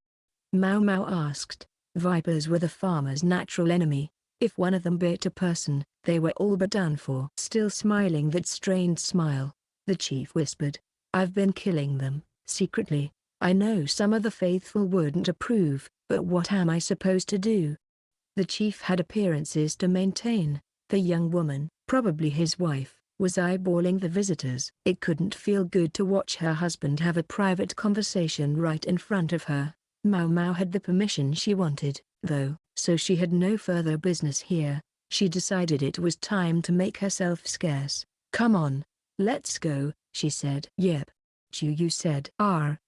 Maomao asked. Vipers were the farmer's natural enemy. If one of them bit a person, they were all but done for. Still smiling that strained smile, the chief whispered, "I've been killing them, secretly. I know some of the faithful wouldn't approve, but what am I supposed to do?" The chief had appearances to maintain. The young woman, probably his wife, was eyeballing the visitors. It couldn't feel good to watch her husband have a private conversation right in front of her. Maomao had the permission she wanted, though, so she had no further business here. She decided it was time to make herself scarce. "Come on, let's go," she said. "Yep," Yu said.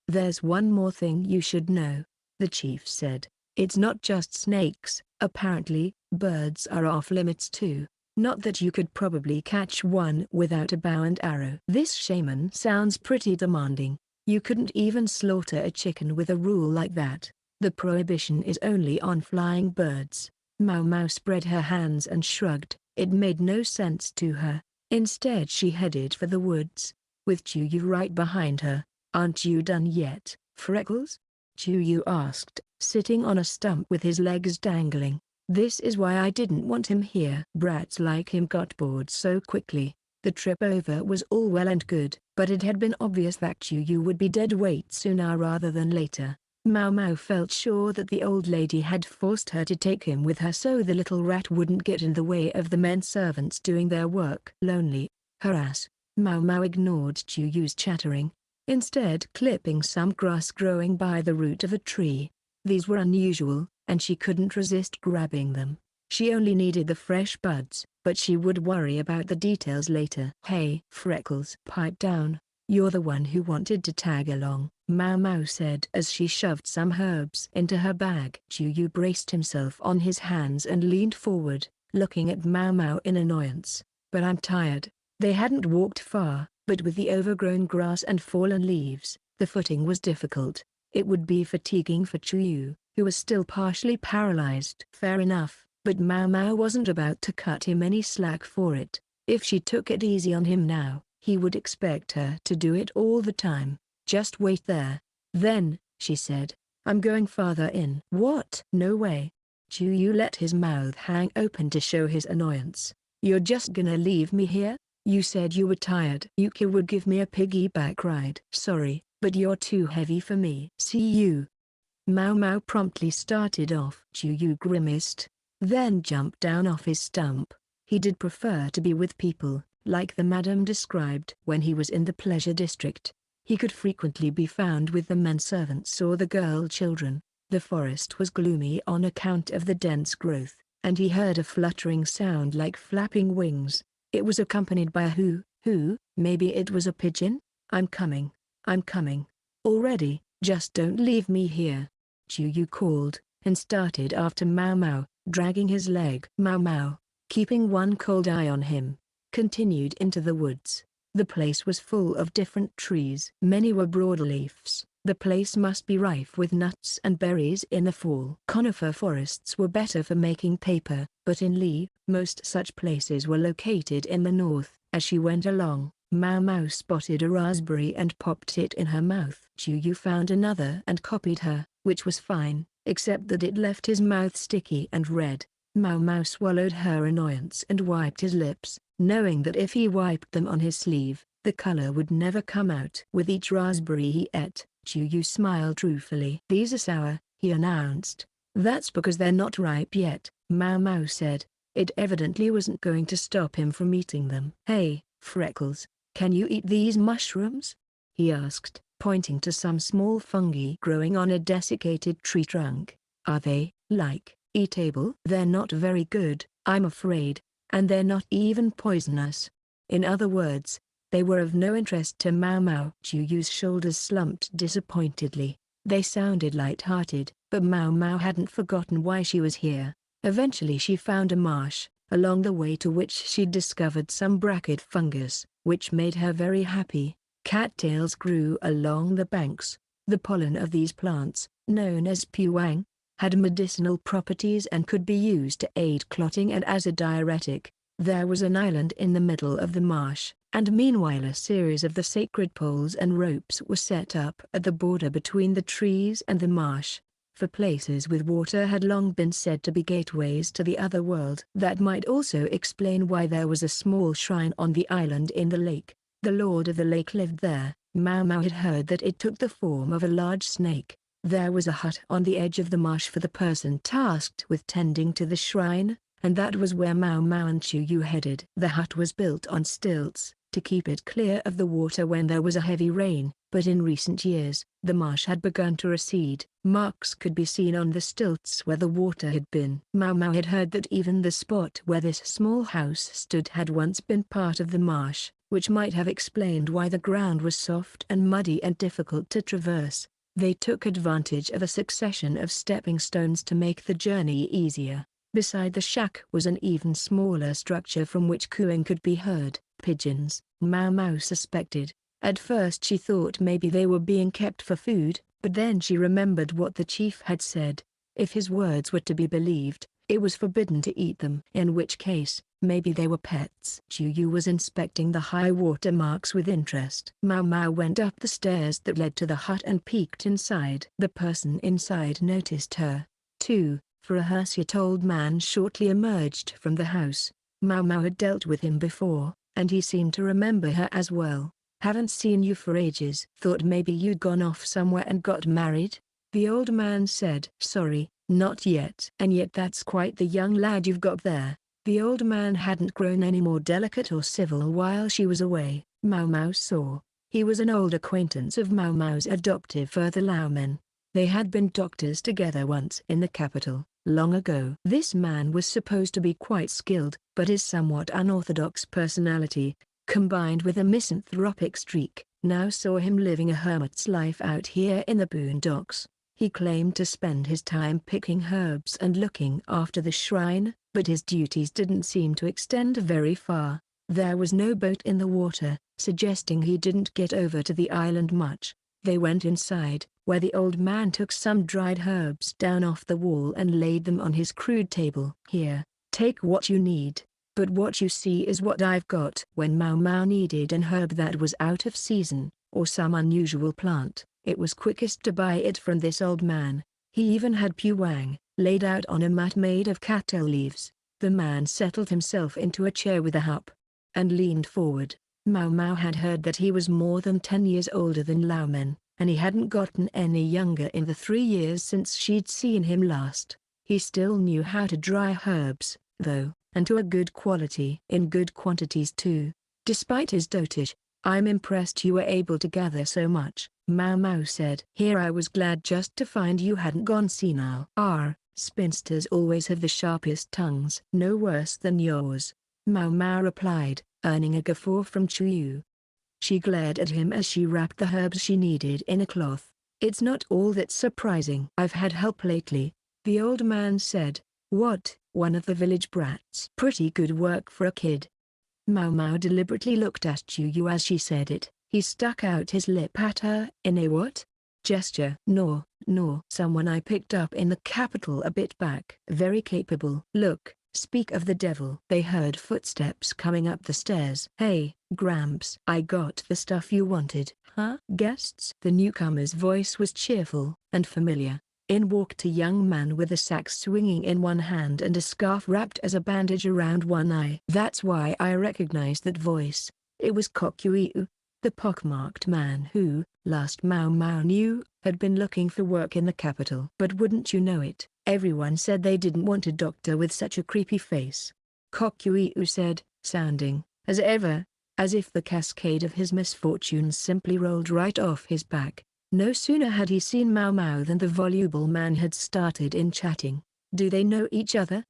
"There's one more thing you should know," the chief said. It's not just snakes, apparently, birds are off limits too. Not that you could probably catch one without a bow and arrow. This shaman sounds pretty demanding. You couldn't even slaughter a chicken with a rule like that. The prohibition is only on flying birds. Maomao spread her hands and shrugged. It made no sense to her. Instead she headed for the woods, with Chuyu right behind her. "Aren't you done yet, Freckles?" Chuyu asked, sitting on a stump with his legs dangling. "This is why I didn't want him here." Brats like him got bored so quickly. The trip over was all well and good, but it had been obvious that Chuyu would be dead weight sooner rather than later. Maomao felt sure that the old lady had forced her to take him with her so the little rat wouldn't get in the way of the men servants doing their work. Lonely, harass. Maomao ignored Chuyu's chattering, instead clipping some grass growing by the root of a tree. These were unusual, and she couldn't resist grabbing them. She only needed the fresh buds, but she would worry about the details later. "Hey, Freckles, pipe down. You're the one who wanted to tag along," Maomao said as she shoved some herbs into her bag. Chuyu braced himself on his hands and leaned forward, looking at Maomao in annoyance. "But I'm tired." They hadn't walked far, but with the overgrown grass and fallen leaves, the footing was difficult. It would be fatiguing for Chuyu, who was still partially paralyzed. Fair enough, but Maomao wasn't about to cut him any slack for it. If she took it easy on him now, he would expect her to do it all the time. "Just wait there. Then," she said, "I'm going farther in." "What?" "No way." Chuyu let his mouth hang open to show his annoyance. "You're just gonna leave me here? You said you were tired. Yuki would give me a piggyback ride." "Sorry, but you're too heavy for me." "See you." Maomao promptly started off. Chuyu grimaced, then jumped down off his stump. He did prefer to be with people, like the madam described. When he was in the pleasure district, he could frequently be found with the men servants or the girl children. The forest was gloomy on account of the dense growth, and he heard a fluttering sound like flapping wings. It was accompanied by a hoo, maybe it was a pigeon? I'm coming. Already, just don't leave me here." Chuyu called, and started after Maomao, dragging his leg. Maomao, keeping one cold eye on him, continued into the woods. The place was full of different trees. Many were broadleafs. The place must be rife with nuts and berries in the fall. Conifer forests were better for making paper, but in Lee, most such places were located in the north. As she went along, Maomao spotted a raspberry and popped it in her mouth. Chuyu found another and copied her, which was fine, except that it left his mouth sticky and red. Maomao swallowed her annoyance and wiped his lips, knowing that if he wiped them on his sleeve, the color would never come out. With each raspberry he ate, Chuyu smiled ruefully. "These are sour," he announced. "That's because they're not ripe yet," Maomao said. It evidently wasn't going to stop him from eating them. "Hey, Freckles, can you eat these mushrooms?" he asked, pointing to some small fungi growing on a desiccated tree trunk. "Are they, like, eatable?" "They're not very good, I'm afraid, and they're not even poisonous." In other words, they were of no interest to Maomao. Chuyu's shoulders slumped disappointedly. They sounded light-hearted, but Maomao hadn't forgotten why she was here. Eventually she found a marsh, along the way to which she'd discovered some bracket fungus, which made her very happy. Cattails grew along the banks. The pollen of these plants, known as puang, had medicinal properties and could be used to aid clotting and as a diuretic. There was an island in the middle of the marsh, and meanwhile a series of the sacred poles and ropes were set up at the border between the trees and the marsh. For places with water had long been said to be gateways to the other world. That might also explain why there was a small shrine on the island in the lake. The lord of the lake lived there. Maomao had heard that it took the form of a large snake. There was a hut on the edge of the marsh for the person tasked with tending to the shrine, and that was where Maomao and Chuyu headed. The hut was built on stilts, to keep it clear of the water when there was a heavy rain, but in recent years, the marsh had begun to recede. Marks could be seen on the stilts where the water had been. Maomao had heard that even the spot where this small house stood had once been part of the marsh, which might have explained why the ground was soft and muddy and difficult to traverse. They took advantage of a succession of stepping stones to make the journey easier. Beside the shack was an even smaller structure from which cooing could be heard. Pigeons, Maomao suspected. At first she thought maybe they were being kept for food, but then she remembered what the chief had said. If his words were to be believed, it was forbidden to eat them. In which case, maybe they were pets. Chuyu was inspecting the high water marks with interest. Maomao went up the stairs that led to the hut and peeked inside. The person inside noticed her, too, for a hirsute-old man shortly emerged from the house. Maomao had dealt with him before, and he seemed to remember her as well. "Haven't seen you for ages. Thought maybe you'd gone off somewhere and got married?" the old man said. "Sorry, not yet." "And yet that's quite the young lad you've got there." The old man hadn't grown any more delicate or civil while she was away. Maomao saw. He was an old acquaintance of Maomao's adoptive father Laomen. They had been doctors together once in the capital, long ago. This man was supposed to be quite skilled, but his somewhat unorthodox personality, combined with a misanthropic streak, now saw him living a hermit's life out here in the boondocks. He claimed to spend his time picking herbs and looking after the shrine, but his duties didn't seem to extend very far. There was no boat in the water, suggesting he didn't get over to the island much. They went inside, where the old man took some dried herbs down off the wall and laid them on his crude table. "Here, take what you need. But what you see is what I've got." When Maomao needed an herb that was out of season, or some unusual plant, it was quickest to buy it from this old man. He even had puwang, laid out on a mat made of cattail leaves. The man settled himself into a chair with a hup, and leaned forward. Maomao had heard that he was more than 10 years older than Laomen, and he hadn't gotten any younger in the 3 years since she'd seen him last. He still knew how to dry herbs, though, and to a good quality. In good quantities too. Despite his dotage, "I'm impressed you were able to gather so much," Maomao said. "Here I was glad just to find you hadn't gone senile." Spinsters always have the sharpest tongues." "No worse than yours," Maomao replied, earning a guffaw from Chuyu. She glared at him as she wrapped the herbs she needed in a cloth. "It's not all that surprising." "I've had help lately," the old man said. "What?" "One of the village brats." "Pretty good work for a kid." Maomao deliberately looked at Chuyu as she said it. He stuck out his lip at her in a what? gesture. "No, someone I picked up in the capital a bit back. Very capable." "Look, speak of the devil." They heard footsteps coming up the stairs. "Hey, Gramps. I got the stuff you wanted." "Huh? Guests?" The newcomer's voice was cheerful and familiar. In walked a young man with a sack swinging in one hand and a scarf wrapped as a bandage around one eye. That's why I recognized that voice. It was Kokyuiu, the pockmarked man who, last Maomao knew, had been looking for work in the capital. But wouldn't you know it, everyone said they didn't want a doctor with such a creepy face. Kokyuiu said, sounding, as ever, as if the cascade of his misfortunes simply rolled right off his back. No sooner had he seen Maomao than the voluble man had started in chatting. "Do they know each other?"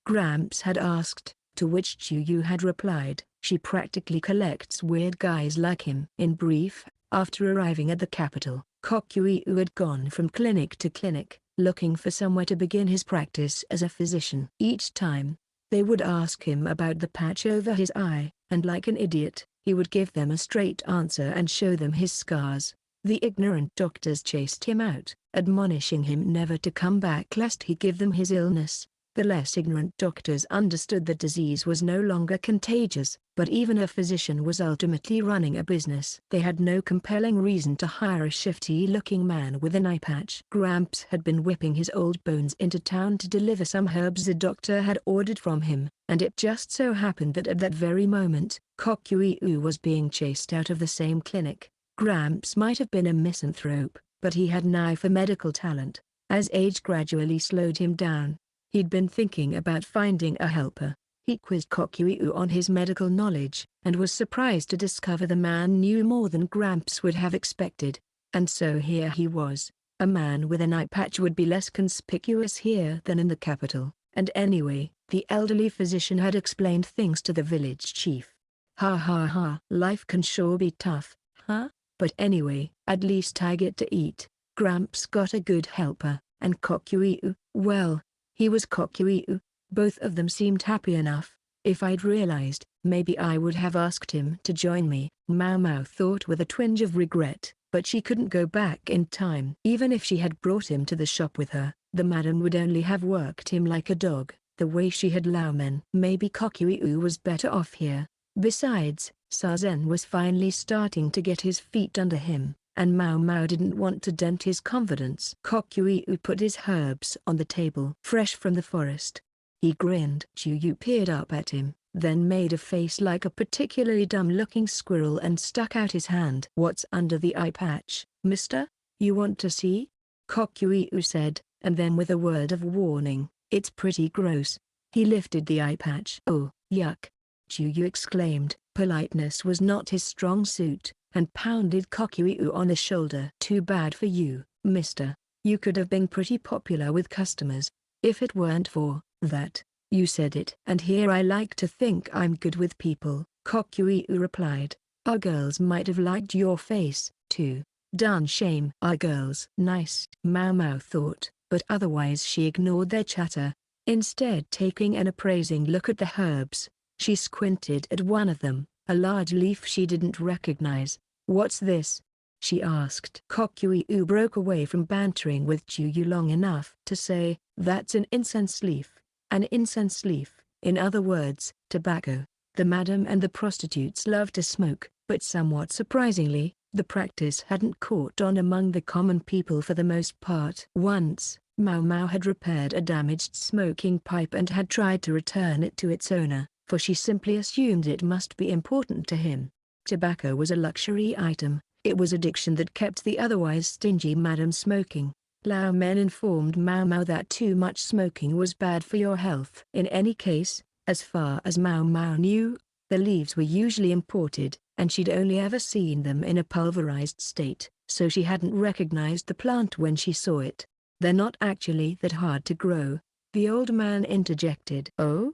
Gramps had asked, to which Chuyu had replied, "She practically collects weird guys like him." In brief, after arriving at the capital, Kokyuiu had gone from clinic to clinic, looking for somewhere to begin his practice as a physician. Each time, they would ask him about the patch over his eye, and like an idiot, he would give them a straight answer and show them his scars. The ignorant doctors chased him out, admonishing him never to come back lest he give them his illness. The less ignorant doctors understood the disease was no longer contagious, but even a physician was ultimately running a business. They had no compelling reason to hire a shifty-looking man with an eye patch. Gramps had been whipping his old bones into town to deliver some herbs a doctor had ordered from him, and it just so happened that at that very moment, Kokyuiu was being chased out of the same clinic. Gramps might have been a misanthrope, but he had an eye for medical talent. As age gradually slowed him down, he'd been thinking about finding a helper. He quizzed Kokyuiu on his medical knowledge, and was surprised to discover the man knew more than Gramps would have expected. And so here he was. A man with an eye patch would be less conspicuous here than in the capital, and anyway, the elderly physician had explained things to the village chief. "Ha ha ha, life can sure be tough, huh? But anyway, at least I get to eat." Gramps got a good helper, and Kokyuu, well, he was Kokyuu. Both of them seemed happy enough. If I'd realized, maybe I would have asked him to join me, Maomao thought with a twinge of regret, but she couldn't go back in time. Even if she had brought him to the shop with her, the madam would only have worked him like a dog, the way she had Laomen. Maybe Kokyuu was better off here. Besides, Sazen was finally starting to get his feet under him, and Maomao didn't want to dent his confidence. Kokyuu put his herbs on the table. Fresh from the forest. He grinned. Chuyu peered up at him, then made a face like a particularly dumb-looking squirrel and stuck out his hand. "What's under the eye patch, mister? You want to see?" Kokyuu said, and then with a word of warning, "It's pretty gross." He lifted the eye patch. "Oh, yuck!" Chuyu exclaimed. Politeness was not his strong suit, and pounded Kokyuu on the shoulder. "Too bad for you, mister. You could have been pretty popular with customers. If it weren't for that, you said it. And here I like to think I'm good with people," Kokyuu replied. "Our girls might have liked your face, too. Darn shame." "Our girls." "Nice," Maomao thought, but otherwise she ignored their chatter. Instead, taking an appraising look at the herbs, she squinted at one of them, a large leaf she didn't recognize. "What's this?" she asked. Kokyuu broke away from bantering with Chuyu long enough to say, "That's an incense leaf." An incense leaf, in other words, tobacco. The madam and the prostitutes loved to smoke, but somewhat surprisingly, the practice hadn't caught on among the common people for the most part. Once, Maomao had repaired a damaged smoking pipe and had tried to return it to its owner, for she simply assumed it must be important to him. Tobacco was a luxury item. It was addiction that kept the otherwise stingy madam smoking. Lao Men informed Maomao that too much smoking was bad for your health. In any case, as far as Maomao knew, the leaves were usually imported, and she'd only ever seen them in a pulverized state, so she hadn't recognized the plant when she saw it. "They're not actually that hard to grow," the old man interjected. "Oh?"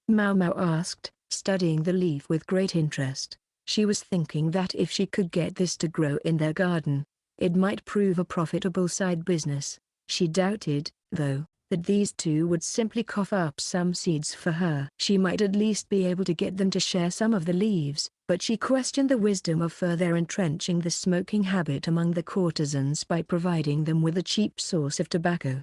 Maomao asked, studying the leaf with great interest. She was thinking that if she could get this to grow in their garden, it might prove a profitable side business. She doubted, though, that these two would simply cough up some seeds for her. She might at least be able to get them to share some of the leaves, but she questioned the wisdom of further entrenching the smoking habit among the courtesans by providing them with a cheap source of tobacco.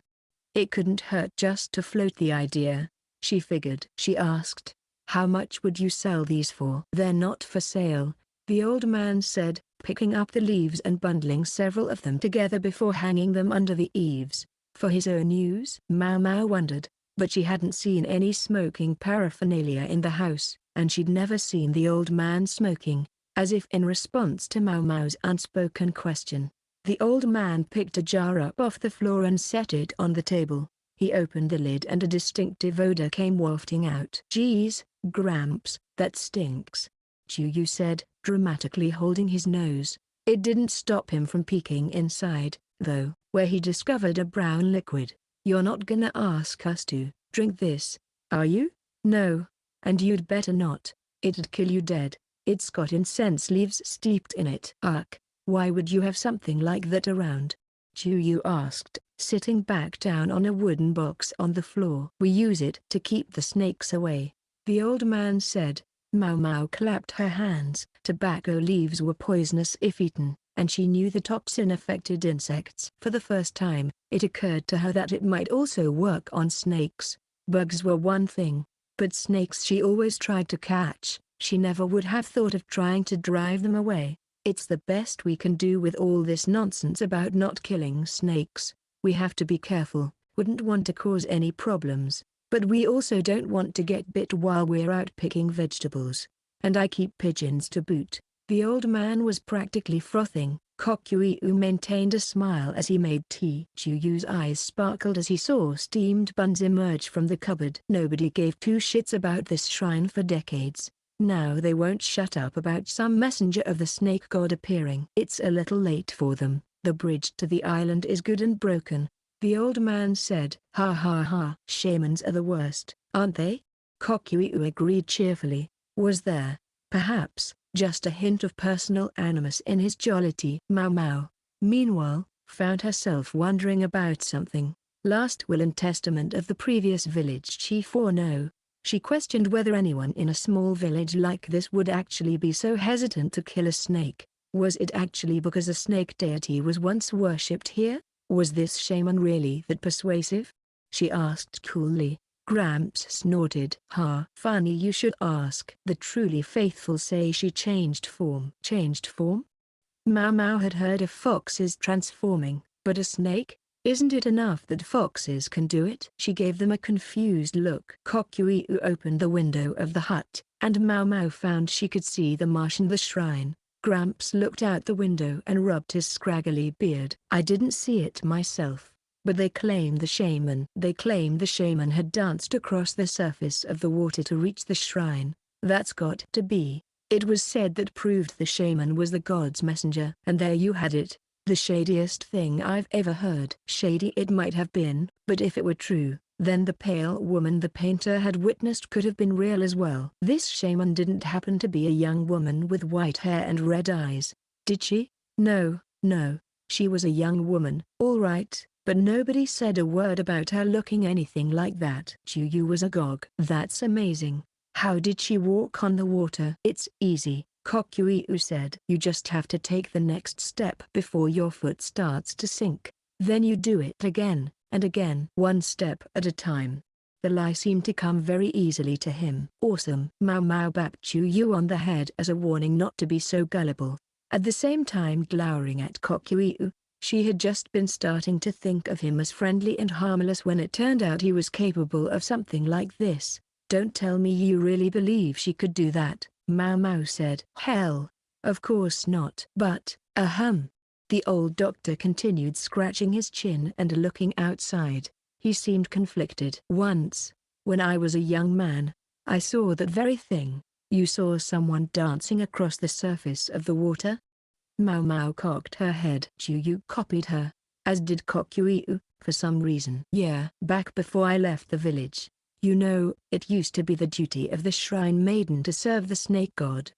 It couldn't hurt just to float the idea, she figured. She asked, "How much would you sell these for?" "They're not for sale," the old man said, picking up the leaves and bundling several of them together before hanging them under the eaves. "For his own use?" Maomao wondered, but she hadn't seen any smoking paraphernalia in the house, and she'd never seen the old man smoking. As if in response to Maomao's unspoken question, the old man picked a jar up off the floor and set it on the table. He opened the lid and a distinctive odor came wafting out. "Geez, Gramps, that stinks," Chuyu said, dramatically holding his nose. It didn't stop him from peeking inside, though, where he discovered a brown liquid. "You're not gonna ask us to drink this, are you?" "No. And you'd better not. It'd kill you dead. It's got incense leaves steeped in it." "Ugh, why would you have something like that around?" Chuyu asked, sitting back down on a wooden box on the floor. "We use it to keep the snakes away," the old man said. Maomao clapped her hands. Tobacco leaves were poisonous if eaten, and she knew the toxin affected insects. For the first time, it occurred to her that it might also work on snakes. Bugs were one thing, but snakes she always tried to catch. She never would have thought of trying to drive them away. "It's the best we can do with all this nonsense about not killing snakes. We have to be careful, wouldn't want to cause any problems. But we also don't want to get bit while we're out picking vegetables. And I keep pigeons to boot." The old man was practically frothing. Kokyuu maintained a smile as he made tea. Chuyu's eyes sparkled as he saw steamed buns emerge from the cupboard. Nobody gave two shits about this shrine for decades. Now they won't shut up about some messenger of the snake god appearing. "It's a little late for them. The bridge to the island is good and broken," the old man said. "Ha ha ha. Shamans are the worst, aren't they?" Kokyuu agreed cheerfully. Was there, perhaps, just a hint of personal animus in his jollity? Maomao, meanwhile, found herself wondering about something. Last will and testament of the previous village chief or no? She questioned whether anyone in a small village like this would actually be so hesitant to kill a snake. Was it actually because a snake deity was once worshipped here? Was this shaman really that persuasive? She asked coolly. Gramps snorted. Funny you should ask. The truly faithful say she changed form. Changed form? Maomao had heard of foxes transforming, but a snake? Isn't it enough that foxes can do it? She gave them a confused look. Kokyuu opened the window of the hut, and Maomao found she could see the marsh and the shrine. Gramps looked out the window and rubbed his scraggly beard. I didn't see it myself, but they claimed the shaman had danced across the surface of the water to reach the shrine. That's got to be. It was said that proved the shaman was the god's messenger. And there you had it. The shadiest thing I've ever heard. Shady it might have been, but if it were true, then the pale woman the painter had witnessed could have been real as well. This shaman didn't happen to be a young woman with white hair and red eyes, did she? No, she was a young woman. All right, but nobody said a word about her looking anything like that. Chuyu was agog. That's amazing. How did she walk on the water? It's easy, Kokyuu said. You just have to take the next step before your foot starts to sink. Then you do it again, and again. One step at a time. The lie seemed to come very easily to him. Awesome. Maomao bapped Chuyu on the head as a warning not to be so gullible. At the same time glowering at Kokyuu, she had just been starting to think of him as friendly and harmless when it turned out he was capable of something like this. Don't tell me you really believe she could do that, Maomao said. Hell, of course not. But, the old doctor continued scratching his chin and looking outside. He seemed conflicted. Once, when I was a young man, I saw that very thing. You saw someone dancing across the surface of the water? Maomao cocked her head. Chuyu copied her, as did Kokyuu, for some reason. Yeah. Back before I left the village. You know, it used to be the duty of the shrine maiden to serve the snake god.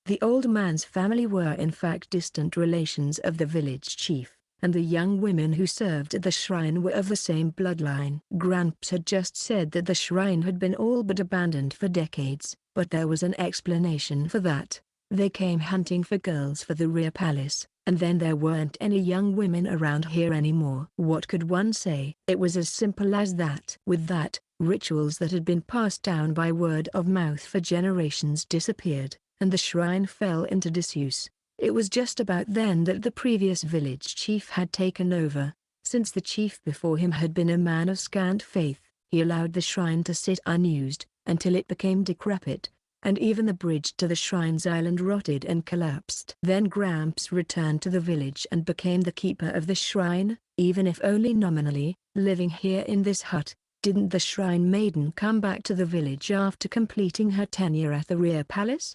The old man's family were in fact distant relations of the village chief, and the young women who served at the shrine were of the same bloodline. Gramps had just said that the shrine had been all but abandoned for decades, but there was an explanation for that. They came hunting for girls for the rear palace, and then there weren't any young women around here anymore. What could one say? It was as simple as that. With that, rituals that had been passed down by word of mouth for generations disappeared, and the shrine fell into disuse. It was just about then that the previous village chief had taken over. Since the chief before him had been a man of scant faith, he allowed the shrine to sit unused, until it became decrepit, and even the bridge to the shrine's island rotted and collapsed. Then Gramps returned to the village and became the keeper of the shrine, even if only nominally, living here in this hut. Didn't the shrine maiden come back to the village after completing her tenure at the rear palace?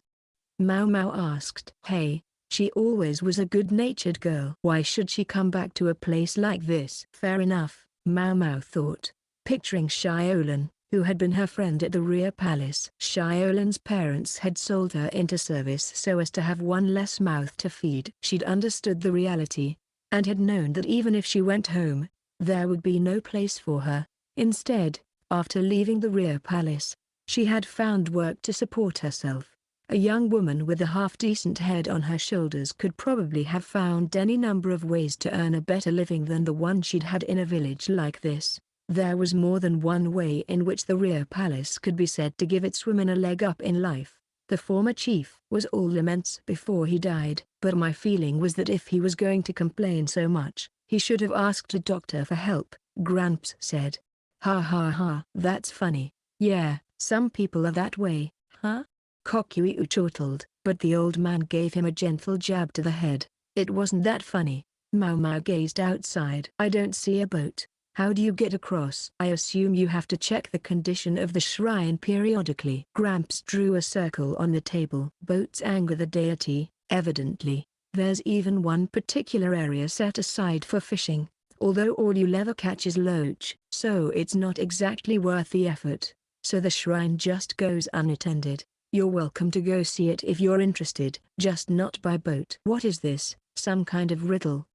Maomao asked. Hey, she always was a good-natured girl. Why should she come back to a place like this? Fair enough, Maomao thought, picturing Shiolan, who had been her friend at the rear palace. Shiolan's parents had sold her into service so as to have one less mouth to feed. She'd understood the reality, and had known that even if she went home, there would be no place for her. Instead, after leaving the rear palace, she had found work to support herself. A young woman with a half-decent head on her shoulders could probably have found any number of ways to earn a better living than the one she'd had in a village like this. There was more than one way in which the rear palace could be said to give its women a leg up in life. The former chief was all laments before he died, but my feeling was that if he was going to complain so much, he should have asked a doctor for help, Gramps said. Ha ha ha. That's funny. Yeah, some people are that way, huh? Kokyuu chortled, but the old man gave him a gentle jab to the head. It wasn't that funny. Maomao gazed outside. I don't see a boat. How do you get across? I assume you have to check the condition of the shrine periodically. Gramps drew a circle on the table. Boats anger the deity, evidently. There's even one particular area set aside for fishing, although all you'll ever catch is loach, so it's not exactly worth the effort. So the shrine just goes unattended. You're welcome to go see it if you're interested, just not by boat. What is this, some kind of riddle?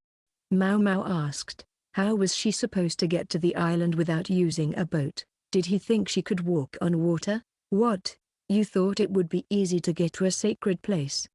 Maomao asked. How was she supposed to get to the island without using a boat? Did he think she could walk on water? What? You thought it would be easy to get to a sacred place?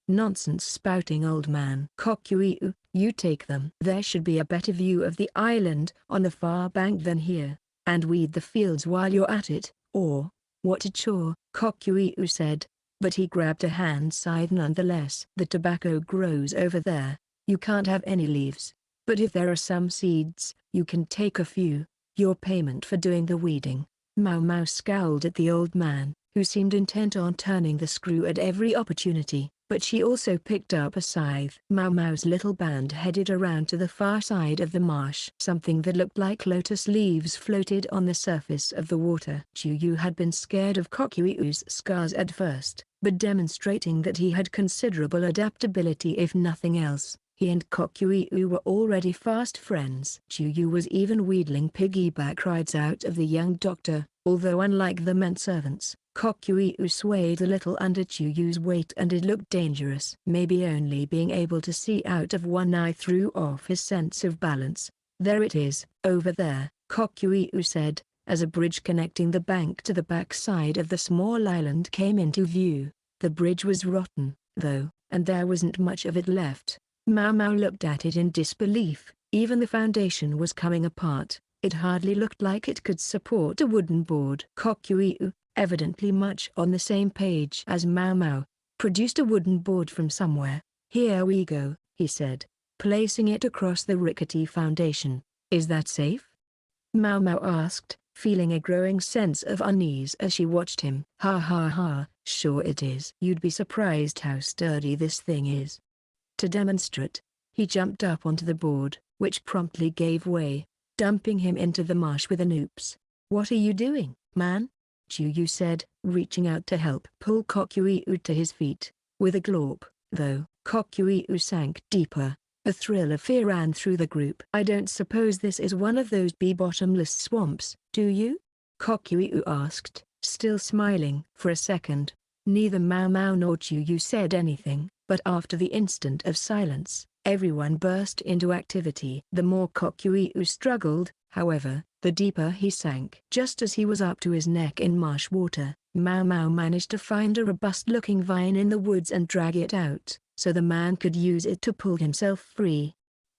Nonsense spouting old man. Kokyuu, you take them. There should be a better view of the island on the far bank than here, and weed the fields while you're at it, or, what a chore, Kokyuu said, but he grabbed a hand scythe nonetheless. The tobacco grows over there, you can't have any leaves, but if there are some seeds, you can take a few, your payment for doing the weeding. Maomao scowled at the old man, who seemed intent on turning the screw at every opportunity, but she also picked up a scythe. Maomao's little band headed around to the far side of the marsh. Something that looked like lotus leaves floated on the surface of the water. Chuyu had been scared of Kokyuu's scars at first, but demonstrating that he had considerable adaptability if nothing else, he and Kokyuu were already fast friends. Chuyu was even wheedling piggyback rides out of the young doctor, although unlike the menservants, Kokyuu swayed a little under Chuyu's weight and it looked dangerous. Maybe only being able to see out of one eye threw off his sense of balance. There it is, over there, Kokyuu said, as a bridge connecting the bank to the back side of the small island came into view. The bridge was rotten, though, and there wasn't much of it left. Maomao looked at it in disbelief. Even the foundation was coming apart. It hardly looked like it could support a wooden board. Kokyuu, evidently much on the same page as Maomao, produced a wooden board from somewhere. Here we go, he said, placing it across the rickety foundation. Is that safe? Maomao asked, feeling a growing sense of unease as she watched him. Ha ha ha, sure it is. You'd be surprised how sturdy this thing is. To demonstrate, he jumped up onto the board, which promptly gave way, dumping him into the marsh with an oops. What are you doing, man? Chuyu said, reaching out to help pull Kokyuu to his feet. With a glorp, though, Kokyuu sank deeper. A thrill of fear ran through the group. I don't suppose this is one of those bottomless swamps, do you? Kokyuu asked, still smiling. For a second, neither Maomao nor Chuyu said anything, but after the instant of silence, everyone burst into activity. The more Kokyuu struggled, however, the deeper he sank. Just as he was up to his neck in marsh water, Maomao managed to find a robust-looking vine in the woods and drag it out, so the man could use it to pull himself free.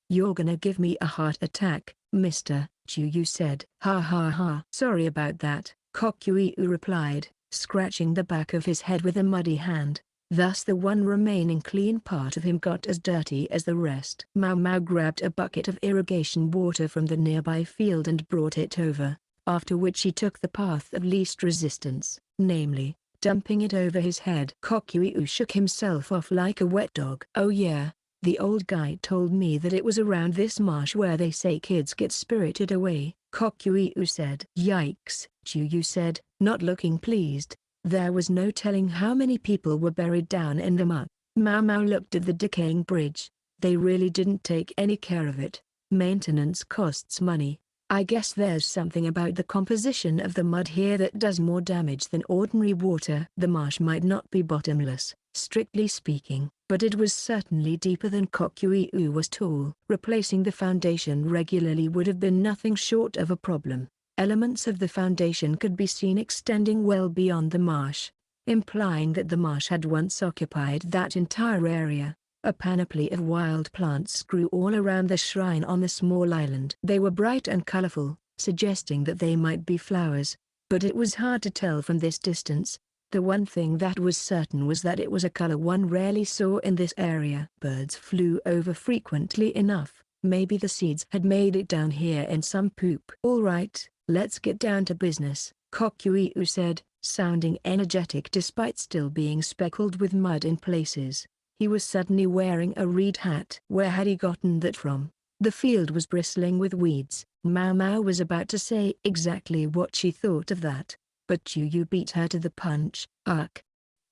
You're gonna give me a heart attack, mister, Chuyu said. Ha ha ha. Sorry about that, Kokyuu replied, scratching the back of his head with a muddy hand. Thus the one remaining clean part of him got as dirty as the rest. Maomao grabbed a bucket of irrigation water from the nearby field and brought it over, after which he took the path of least resistance, namely, dumping it over his head. Kokyuu shook himself off like a wet dog. Oh yeah, the old guy told me that it was around this marsh where they say kids get spirited away, Kokyuu said. Yikes, Chuyu said, not looking pleased. There was no telling how many people were buried down in the mud. Maomao looked at the decaying bridge. They really didn't take any care of it. Maintenance costs money. I guess there's something about the composition of the mud here that does more damage than ordinary water. The marsh might not be bottomless, strictly speaking, but it was certainly deeper than Kokyuu was tall. Replacing the foundation regularly would have been nothing short of a problem. Elements of the foundation could be seen extending well beyond the marsh, implying that the marsh had once occupied that entire area. A panoply of wild plants grew all around the shrine on the small island. They were bright and colorful, suggesting that they might be flowers, but it was hard to tell from this distance. The one thing that was certain was that it was a color one rarely saw in this area. Birds flew over frequently enough. Maybe the seeds had made it down here in some poop. All right, let's get down to business, Kokyuu said, sounding energetic despite still being speckled with mud in places. He was suddenly wearing a reed hat. Where had he gotten that from? The field was bristling with weeds. Maomao was about to say exactly what she thought of that, but Chuyu beat her to the punch. Ugh!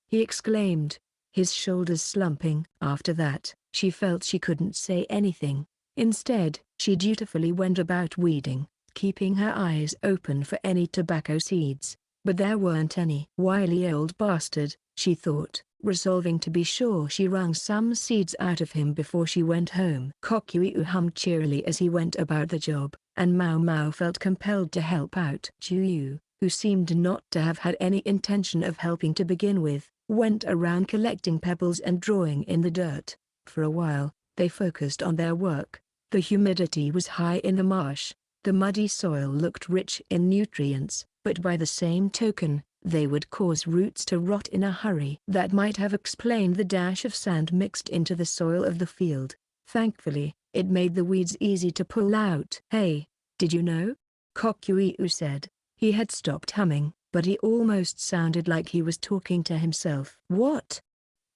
He exclaimed, his shoulders slumping. After that, she felt she couldn't say anything. Instead, she dutifully went about weeding, keeping her eyes open for any tobacco seeds, but there weren't any. Wily old bastard, she thought, Resolving to be sure, she wrung some seeds out of him before she went home. Kokyuu hummed cheerily as he went about the job, and Maomao felt compelled to help out. Chuyu, who seemed not to have had any intention of helping to begin with, went around collecting pebbles and drawing in the dirt. For a while, they focused on their work. The humidity was high in the marsh. The muddy soil looked rich in nutrients, but by the same token, they would cause roots to rot in a hurry. That might have explained the dash of sand mixed into the soil of the field. Thankfully, it made the weeds easy to pull out. "Hey, did you know?" Kokyuu said. He had stopped humming, but he almost sounded like he was talking to himself. "What?"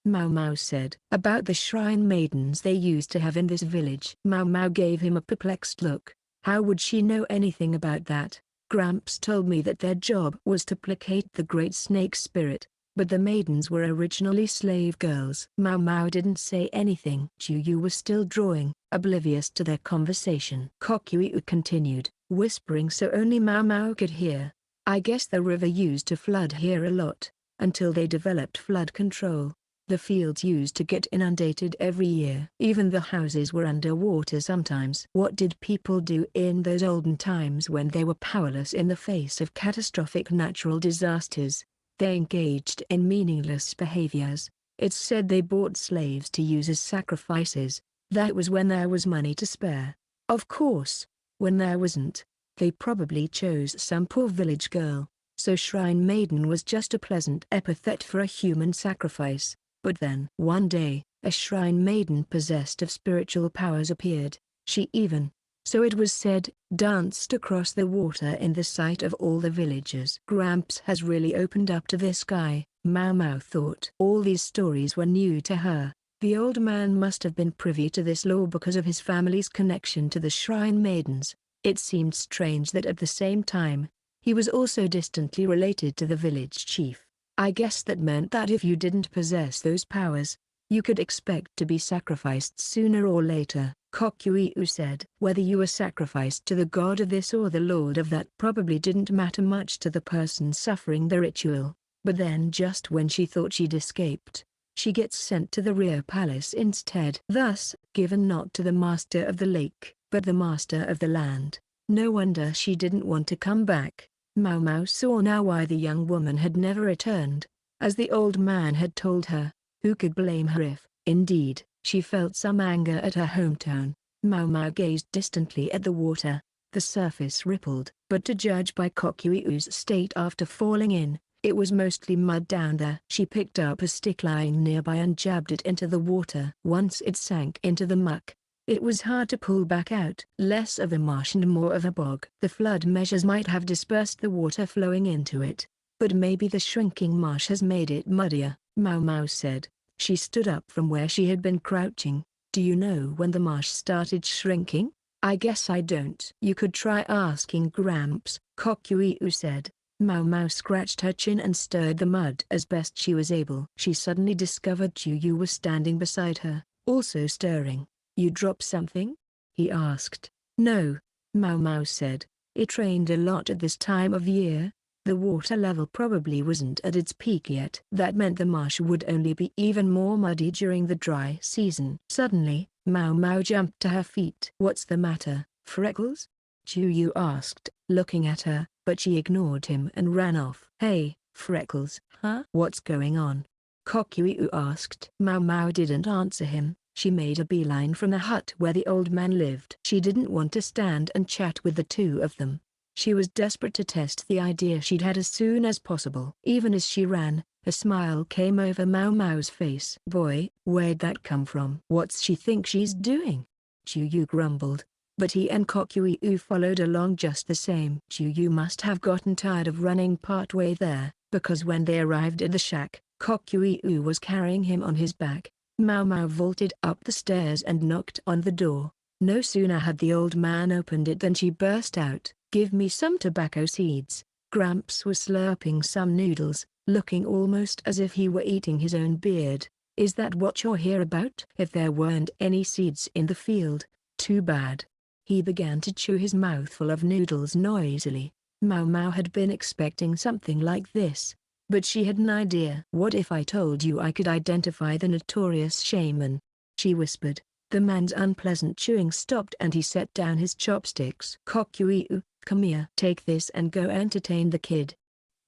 Maomao said. "About the shrine maidens they used to have in this village." Maomao gave him a perplexed look. How would she know anything about that? Gramps told me that their job was to placate the great snake spirit, but the maidens were originally slave girls. Maomao didn't say anything. Chuyu was still drawing, oblivious to their conversation. Kokyuu continued, whispering so only Maomao could hear. "I guess the river used to flood here a lot, until they developed flood control. The fields used to get inundated every year. Even the houses were underwater sometimes." What did people do in those olden times when they were powerless in the face of catastrophic natural disasters? They engaged in meaningless behaviors. It's said they bought slaves to use as sacrifices. That was when there was money to spare. Of course, when there wasn't, they probably chose some poor village girl. So shrine maiden was just a pleasant epithet for a human sacrifice. But then one day, a shrine maiden possessed of spiritual powers appeared. She even, so it was said, danced across the water in the sight of all the villagers. Gramps has really opened up to this guy, Maomao thought. All these stories were new to her. The old man must have been privy to this lore because of his family's connection to the shrine maidens. It seemed strange that at the same time, he was also distantly related to the village chief. I guess that meant that if you didn't possess those powers, you could expect to be sacrificed sooner or later. Kokyuu said. Whether you were sacrificed to the god of this or the lord of that probably didn't matter much to the person suffering the ritual. But then just when she thought she'd escaped, she gets sent to the rear palace instead. Thus, given not to the master of the lake, but the master of the land. No wonder she didn't want to come back. Maomao saw now why the young woman had never returned. As the old man had told her, who could blame her if, indeed, she felt some anger at her hometown? Maomao gazed distantly at the water. The surface rippled, but to judge by Kokyuu's state after falling in, it was mostly mud down there. She picked up a stick lying nearby and jabbed it into the water. Once it sank into the muck, it was hard to pull back out. Less of a marsh and more of a bog. The flood measures might have dispersed the water flowing into it, but maybe the shrinking marsh has made it muddier, Maomao said. She stood up from where she had been crouching. "Do you know when the marsh started shrinking?" "I guess I don't." "You could try asking Gramps," Kokyuu said. Maomao scratched her chin and stirred the mud as best she was able. She suddenly discovered Chuyu was standing beside her, also stirring. "You drop something?" he asked. "No," Maomao said. "It rained a lot at this time of year. The water level probably wasn't at its peak yet." That meant the marsh would only be even more muddy during the dry season. Suddenly, Maomao jumped to her feet. "What's the matter, Freckles?" Chuyu asked, looking at her, but she ignored him and ran off. "Hey, Freckles." "Huh? What's going on?" Kokyuu asked. Maomao didn't answer him. She made a beeline from the hut where the old man lived. She didn't want to stand and chat with the two of them. She was desperate to test the idea she'd had as soon as possible. Even as she ran, a smile came over Maomao's face. "Boy, where'd that come from?" "What's she think she's doing?" Chuyu grumbled. But he and Kokyuu followed along just the same. Chuyu must have gotten tired of running partway there, because when they arrived at the shack, Kokyuu was carrying him on his back. Maomao vaulted up the stairs and knocked on the door. No sooner had the old man opened it than she burst out, "Give me some tobacco seeds." Gramps was slurping some noodles, looking almost as if he were eating his own beard. "Is that what you're here about?" "If there weren't any seeds in the field, too bad." He began to chew his mouthful of noodles noisily. Maomao had been expecting something like this. But she had an idea. "What if I told you I could identify the notorious shaman?" she whispered. The man's unpleasant chewing stopped and he set down his chopsticks. "Kokuiu, come here. Take this and go entertain the kid."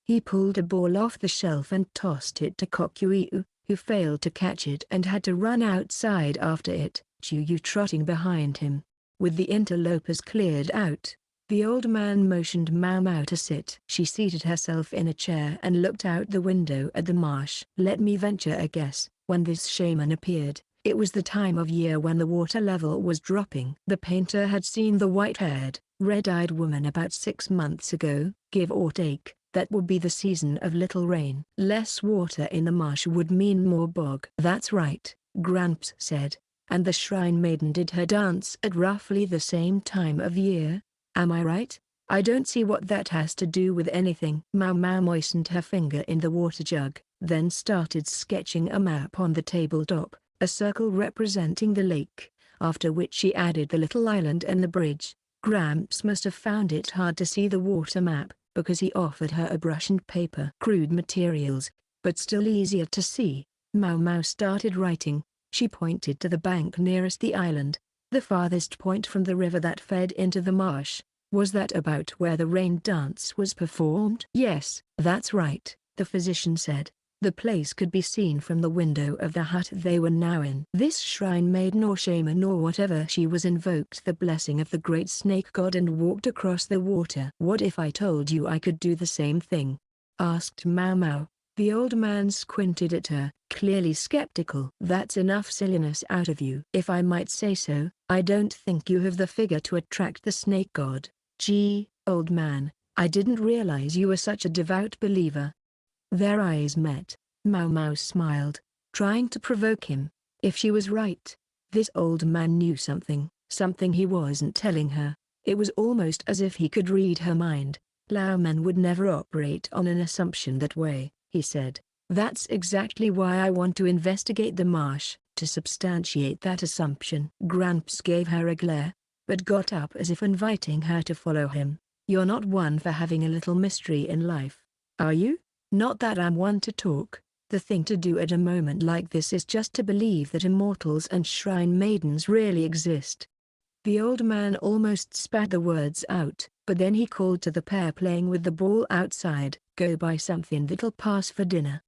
He pulled a ball off the shelf and tossed it to Kokuiu, who failed to catch it and had to run outside after it, Chuyu trotting behind him. With the interlopers cleared out, the old man motioned Maomao to sit. She seated herself in a chair and looked out the window at the marsh. "Let me venture a guess, when this shaman appeared, it was the time of year when the water level was dropping." The painter had seen the white-haired, red-eyed woman about 6 months ago. Give or take, that would be the season of little rain. Less water in the marsh would mean more bog. "That's right," Gramps said. "And the shrine maiden did her dance at roughly the same time of year. Am I right? I don't see what that has to do with anything." Maomao moistened her finger in the water jug, then started sketching a map on the tabletop, a circle representing the lake, after which she added the little island and the bridge. Gramps must have found it hard to see the water map, because he offered her a brush and paper. "Crude materials, but still easier to see." Maomao started writing. She pointed to the bank nearest the island, the farthest point from the river that fed into the marsh. "Was that about where the rain dance was performed?" "Yes, that's right," the physician said. The place could be seen from the window of the hut they were now in. "This shrine maiden or shaman or whatever she was invoked the blessing of the great snake god and walked across the water." "What if I told you I could do the same thing?" asked Maomao. The old man squinted at her, clearly skeptical. "That's enough silliness out of you. If I might say so, I don't think you have the figure to attract the snake god." "Gee, old man, I didn't realize you were such a devout believer." Their eyes met. Maomao smiled, trying to provoke him. If she was right, this old man knew something he wasn't telling her. It was almost as if he could read her mind. "Lao men would never operate on an assumption that way," he said. "That's exactly why I want to investigate the marsh, to substantiate that assumption." Gramps gave her a glare, but got up as if inviting her to follow him. "You're not one for having a little mystery in life, are you?" "Not that I'm one to talk. The thing to do at a moment like this is just to believe that immortals and shrine maidens really exist." The old man almost spat the words out, but then he called to the pair playing with the ball outside, "Go buy something that'll pass for dinner."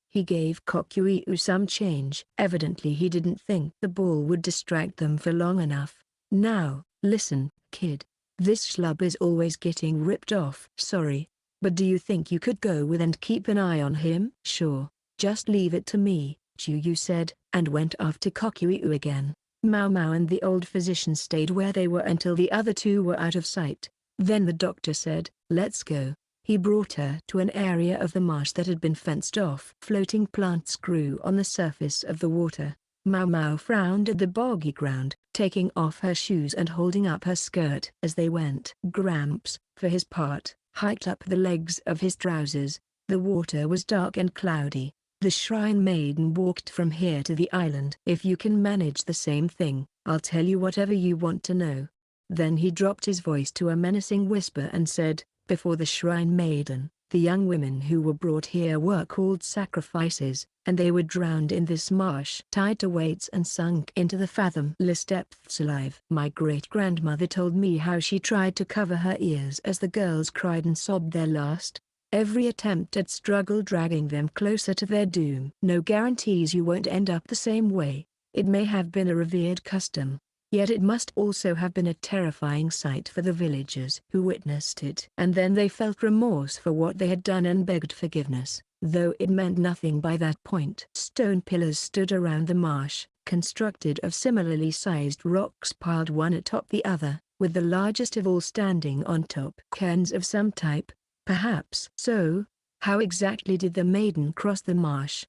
He gave Kokuiu some change. Evidently he didn't think the ball would distract them for long enough. "Now, listen, kid. This schlub is always getting ripped off." "Sorry, but do you think you could go with and keep an eye on him?" "Sure, just leave it to me," Chuyu said, and went after Kokuiu again. Maomao and the old physician stayed where they were until the other two were out of sight. Then the doctor said, "Let's go." He brought her to an area of the marsh that had been fenced off. Floating plants grew on the surface of the water. Maomao frowned at the boggy ground, taking off her shoes and holding up her skirt as they went. Gramps, for his part, hiked up the legs of his trousers. The water was dark and cloudy. The shrine maiden walked from here to the island. "If you can manage the same thing, I'll tell you whatever you want to know." Then he dropped his voice to a menacing whisper and said, "Before the shrine maiden, the young women who were brought here were called sacrifices, and they were drowned in this marsh, tied to weights and sunk into the fathomless depths alive. My great-grandmother told me how she tried to cover her ears as the girls cried and sobbed their last. Every attempt at struggle dragging them closer to their doom. No guarantees you won't end up the same way. It may have been a revered custom, yet it must also have been a terrifying sight for the villagers who witnessed it. And then they felt remorse for what they had done and begged forgiveness, though it meant nothing by that point." Stone pillars stood around the marsh, constructed of similarly sized rocks piled one atop the other, with the largest of all standing on top. "Cairns of some type, perhaps." "So, how exactly did the maiden cross the marsh?"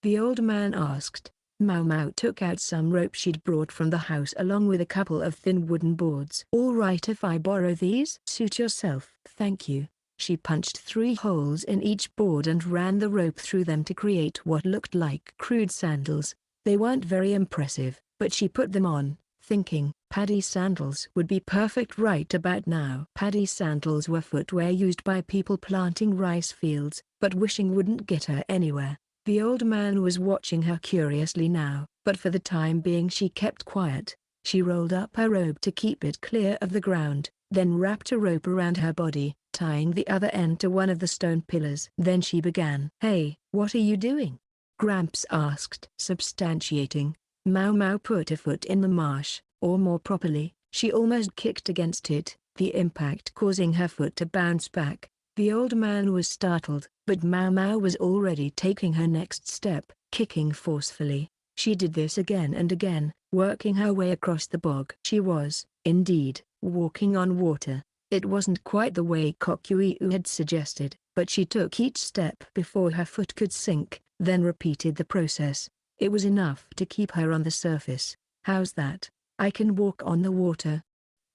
the old man asked. Maomao took out some rope she'd brought from the house along with a couple of thin wooden boards. "All right if I borrow these?" "Suit yourself." "Thank you." She punched 3 holes in each board and ran the rope through them to create what looked like crude sandals. They weren't very impressive, but she put them on, thinking paddy sandals would be perfect right about now. Paddy sandals were footwear used by people planting rice fields, but wishing wouldn't get her anywhere. The old man was watching her curiously now, but for the time being she kept quiet. She rolled up her robe to keep it clear of the ground, then wrapped a rope around her body, tying the other end to one of the stone pillars. Then she began. "Hey, what are you doing?" Gramps asked. "Substantiating." Maomao put a foot in the marsh, or more properly, she almost kicked against it, the impact causing her foot to bounce back. The old man was startled, but Maomao was already taking her next step, kicking forcefully. She did this again and again, working her way across the bog. She was, indeed, walking on water. It wasn't quite the way Kokuiu had suggested, but she took each step before her foot could sink, then repeated the process. It was enough to keep her on the surface. "How's that? I can walk on the water."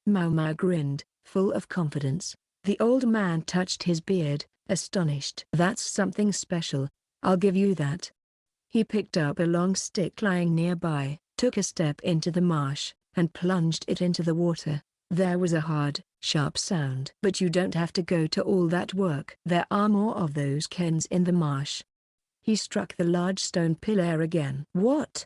Maomao grinned, full of confidence. The old man touched his beard, astonished. "That's something special. I'll give you that." He picked up a long stick lying nearby, took a step into the marsh, and plunged it into the water. There was a hard, sharp sound. "But you don't have to go to all that work. There are more of those Kens in the marsh." He struck the large stone pillar again. "What?"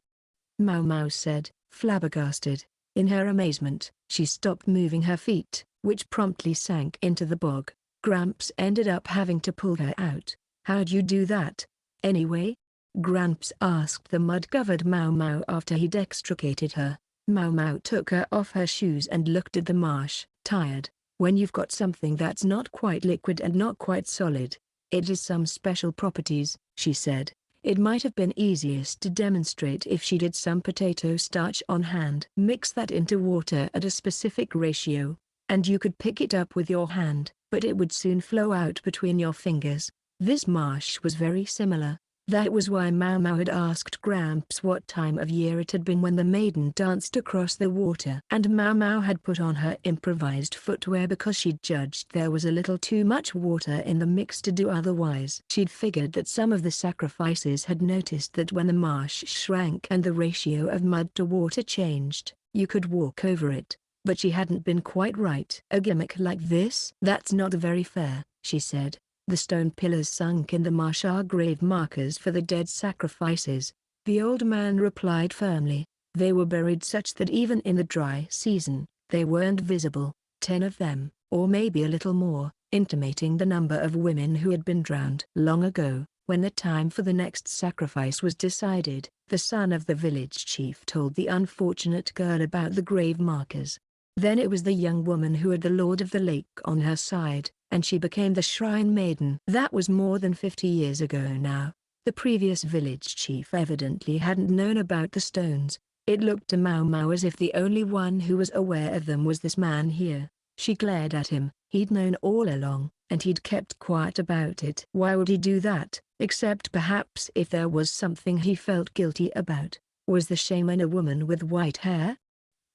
Maomao said, flabbergasted. In her amazement, she stopped moving her feet, which promptly sank into the bog. Gramps ended up having to pull her out. "How'd you do that, anyway?" Gramps asked the mud-covered Maomao after he'd extricated her. Maomao took her off her shoes and looked at the marsh, tired. "When you've got something that's not quite liquid and not quite solid, it has some special properties," she said. It might have been easiest to demonstrate if she did some potato starch on hand. Mix that into water at a specific ratio, and you could pick it up with your hand, but it would soon flow out between your fingers. This marsh was very similar. That was why Maomao had asked Gramps what time of year it had been when the maiden danced across the water. And Maomao had put on her improvised footwear because she'd judged there was a little too much water in the mix to do otherwise. She'd figured that some of the sacrifices had noticed that when the marsh shrank and the ratio of mud to water changed, you could walk over it, but she hadn't been quite right. "A gimmick like this? That's not very fair," she said. "The stone pillars sunk in the marsh are grave markers for the dead sacrifices." The old man replied firmly. "They were buried such that even in the dry season, they weren't visible. 10 of them, or maybe a little more," intimating the number of women who had been drowned. Long ago, when the time for the next sacrifice was decided, the son of the village chief told the unfortunate girl about the grave markers. Then it was the young woman who had the Lord of the Lake on her side, and she became the shrine maiden. That was more than 50 years ago now. The previous village chief evidently hadn't known about the stones. It looked to Maomao as if the only one who was aware of them was this man here. She glared at him. He'd known all along, and he'd kept quiet about it. Why would he do that, except perhaps if there was something he felt guilty about? Was the shaman a woman with white hair?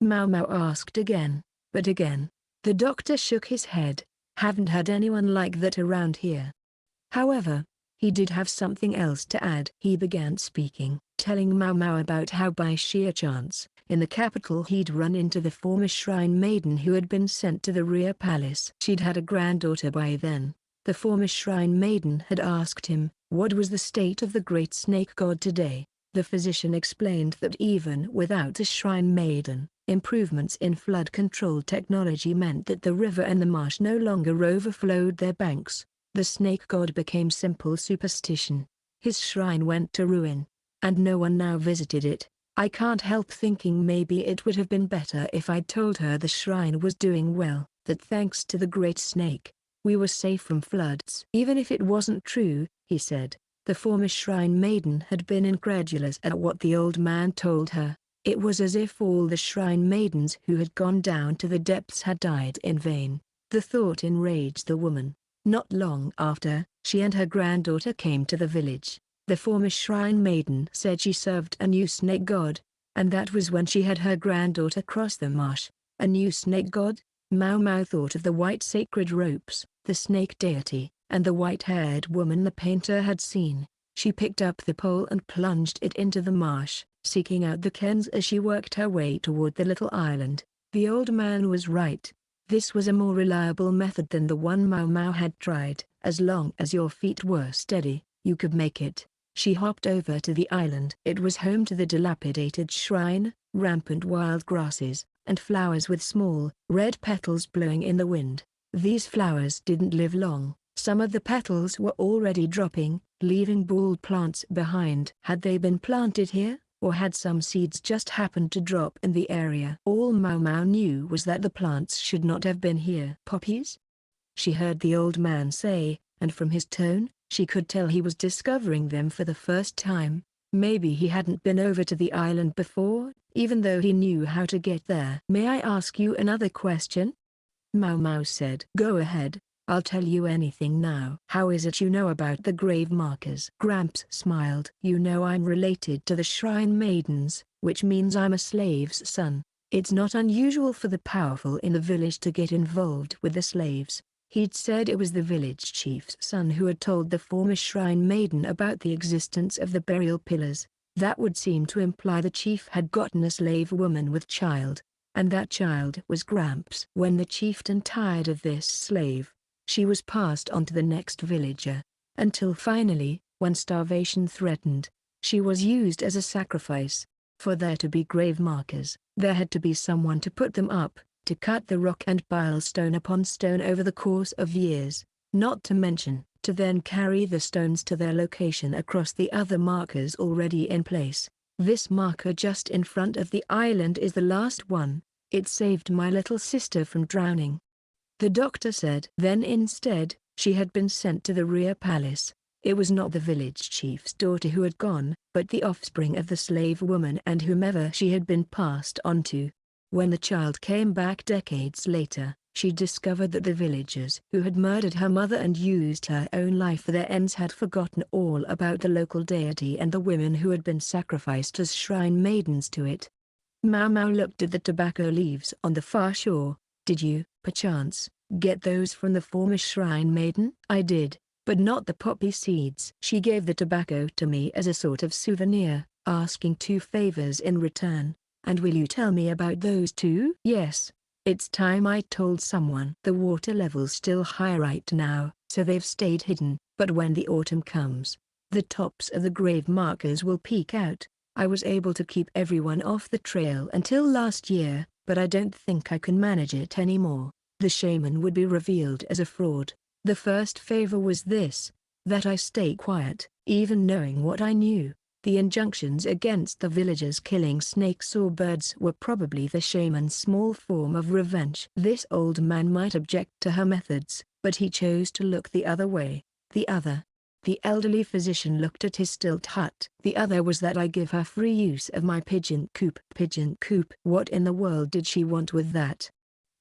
Maomao asked again, but again. The doctor shook his head. "Haven't had anyone like that around here." However, he did have something else to add. He began speaking, telling Maomao about how by sheer chance, in the capital he'd run into the former shrine maiden who had been sent to the rear palace. She'd had a granddaughter by then. The former shrine maiden had asked him, what was the state of the great snake god today? The physician explained that even without a shrine maiden, improvements in flood control technology meant that the river and the marsh no longer overflowed their banks. The snake god became simple superstition. His shrine went to ruin, and no one now visited it. I can't help thinking maybe it would have been better if I'd told her the shrine was doing well, that thanks to the great snake, we were safe from floods. Even if it wasn't true, he said. The former shrine maiden had been incredulous at what the old man told her. It was as if all the shrine maidens who had gone down to the depths had died in vain. The thought enraged the woman. Not long after, she and her granddaughter came to the village. The former shrine maiden said she served a new snake god, and that was when she had her granddaughter cross the marsh. A new snake god? Maomao thought of the white sacred ropes, the snake deity, and the white-haired woman the painter had seen. She picked up the pole and plunged it into the marsh, seeking out the Kens as she worked her way toward the little island. The old man was right. This was a more reliable method than the one Maomao had tried. As long as your feet were steady, you could make it. She hopped over to the island. It was home to the dilapidated shrine, rampant wild grasses, and flowers with small, red petals blowing in the wind. These flowers didn't live long. Some of the petals were already dropping, leaving bald plants behind. Had they been planted here, or had some seeds just happened to drop in the area? All Maomao knew was that the plants should not have been here. Poppies? She heard the old man say, and from his tone, she could tell he was discovering them for the first time. Maybe he hadn't been over to the island before, even though he knew how to get there. "May I ask you another question?" Maomao said. "Go ahead. I'll tell you anything now." "How is it you know about the grave markers?" Gramps smiled. "You know I'm related to the shrine maidens, which means I'm a slave's son. It's not unusual for the powerful in the village to get involved with the slaves." He'd said it was the village chief's son who had told the former shrine maiden about the existence of the burial pillars. That would seem to imply the chief had gotten a slave woman with child, and that child was Gramps. When the chieftain tired of this slave, she was passed on to the next villager, until finally, when starvation threatened, she was used as a sacrifice. For there to be grave markers, there had to be someone to put them up, to cut the rock and pile stone upon stone over the course of years, not to mention, to then carry the stones to their location across the other markers already in place. This marker just in front of the island is the last one. It saved my little sister from drowning," the doctor said. Then instead, she had been sent to the rear palace. It was not the village chief's daughter who had gone, but the offspring of the slave woman and whomever she had been passed on to. When the child came back decades later, she discovered that the villagers who had murdered her mother and used her own life for their ends had forgotten all about the local deity and the women who had been sacrificed as shrine maidens to it. Maomao looked at the tobacco leaves on the far shore. "Did you, perchance, get those from the former shrine maiden?" "I did, but not the poppy seeds." "She gave the tobacco to me as a sort of souvenir, asking 2 favors in return. And will you tell me about those 2? "Yes. It's time I told someone." "The water level's still high right now, so they've stayed hidden, but when the autumn comes, the tops of the grave markers will peek out. I was able to keep everyone off the trail until last year, but I don't think I can manage it anymore. The shaman would be revealed as a fraud. The first favor was this, that I stay quiet, even knowing what I knew. The injunctions against the villagers killing snakes or birds were probably the shaman's small form of revenge." This old man might object to her methods, but he chose to look the other way. "The other?" The elderly physician looked at his stilt hut. "The other was that I give her free use of my pigeon coop." "Pigeon coop? What in the world did she want with that?"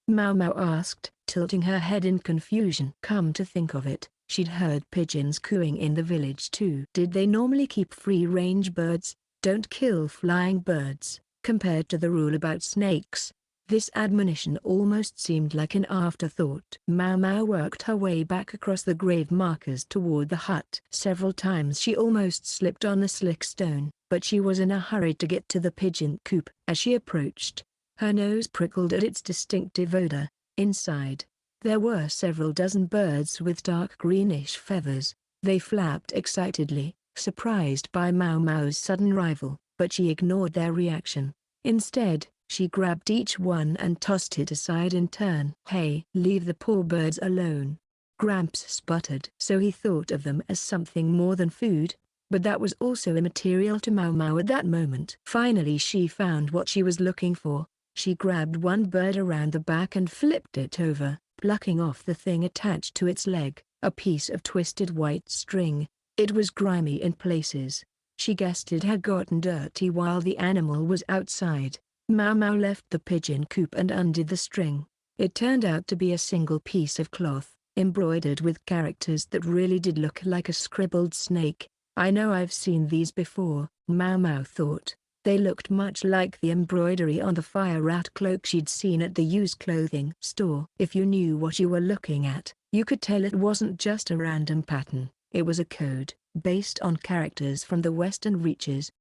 Maomao asked, tilting her head in confusion. Come to think of it, she'd heard pigeons cooing in the village too. Did they normally keep free-range birds, don't kill flying birds, compared to the rule about snakes? This admonition almost seemed like an afterthought. Maomao worked her way back across the grave markers toward the hut. Several times she almost slipped on the slick stone, but she was in a hurry to get to the pigeon coop. As she approached, her nose prickled at its distinctive odor. Inside, there were several dozen birds with dark greenish feathers. They flapped excitedly, surprised by Maomao's sudden arrival, but she ignored their reaction. Instead, she grabbed each one and tossed it aside in turn. "Hey, leave the poor birds alone," Gramps sputtered. So he thought of them as something more than food, but that was also immaterial to Maomao at that moment. Finally she found what she was looking for. She grabbed one bird around the back and flipped it over, plucking off the thing attached to its leg, a piece of twisted white string. It was grimy in places. She guessed it had gotten dirty while the animal was outside. Maomao left the pigeon coop and undid the string. It turned out to be a single piece of cloth, embroidered with characters that really did look like a scribbled snake. "I know I've seen these before," Maomao thought. They looked much like the embroidery on the fire rat cloak she'd seen at the used clothing store. If you knew what you were looking at, you could tell it wasn't just a random pattern. It was a code, based on characters from the Western Reaches.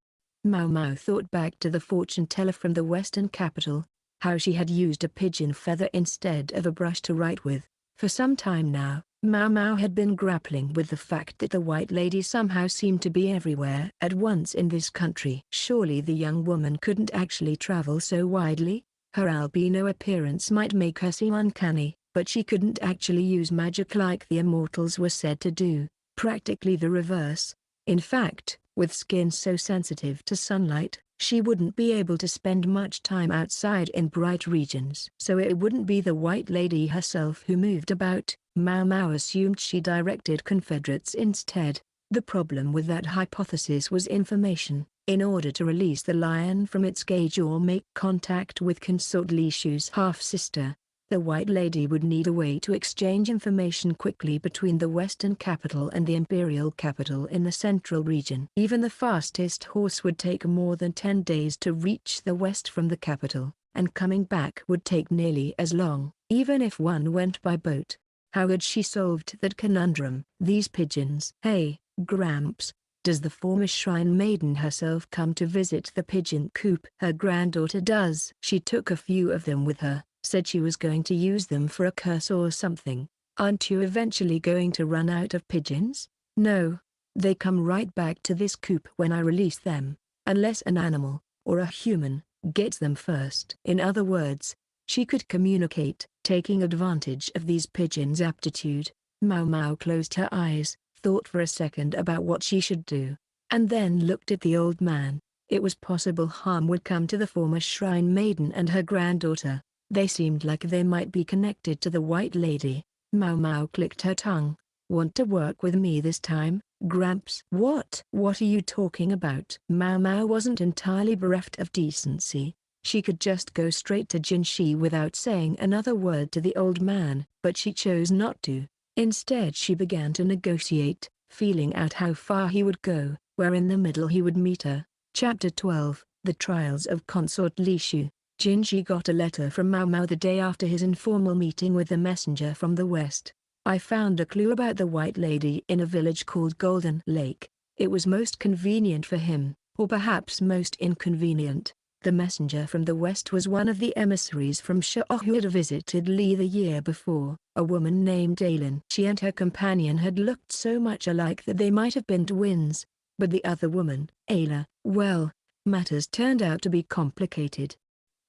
Maomao thought back to the fortune teller from the western capital, how she had used a pigeon feather instead of a brush to write with. For some time now, Maomao had been grappling with the fact that the White Lady somehow seemed to be everywhere at once in this country. Surely the young woman couldn't actually travel so widely. Her albino appearance might make her seem uncanny, but she couldn't actually use magic like the immortals were said to do, practically the reverse. In fact, with skin so sensitive to sunlight, she wouldn't be able to spend much time outside in bright regions. So it wouldn't be the White Lady herself who moved about. Maomao assumed she directed confederates instead. The problem with that hypothesis was information. In order to release the lion from its cage or make contact with Consort Lishu's half-sister, the White Lady would need a way to exchange information quickly between the western capital and the imperial capital in the central region. Even the fastest horse would take more than 10 days to reach the west from the capital, and coming back would take nearly as long, even if one went by boat. How had she solved that conundrum? These pigeons. Hey, Gramps, does the former shrine maiden herself come to visit the pigeon coop? Her granddaughter does. She took a few of them with her. Said she was going to use them for a curse or something. Aren't you eventually going to run out of pigeons? No. They come right back to this coop when I release them, unless an animal, or a human, gets them first. In other words, she could communicate. Taking advantage of these pigeons' aptitude, Maomao closed her eyes, thought for a second about what she should do, and then looked at the old man. It was possible harm would come to the former shrine maiden and her granddaughter. They seemed like they might be connected to the White Lady. Maomao clicked her tongue. Want to work with me this time, Gramps? What are you talking about? Maomao wasn't entirely bereft of decency. She could just go straight to Jinshi without saying another word to the old man, but she chose not to. Instead she began to negotiate, feeling out how far he would go, where in the middle he would meet her. Chapter 12, The Trials of Consort Lishu. Jinshi got a letter from Maomao the day after his informal meeting with the messenger from the west. I found a clue about the White Lady in a village called Golden Lake. It was most convenient for him, or perhaps most inconvenient. The messenger from the west was one of the emissaries from Shao who had visited Li the year before, a woman named Ailin. She and her companion had looked so much alike that they might have been twins. But the other woman, Ayla, well, matters turned out to be complicated.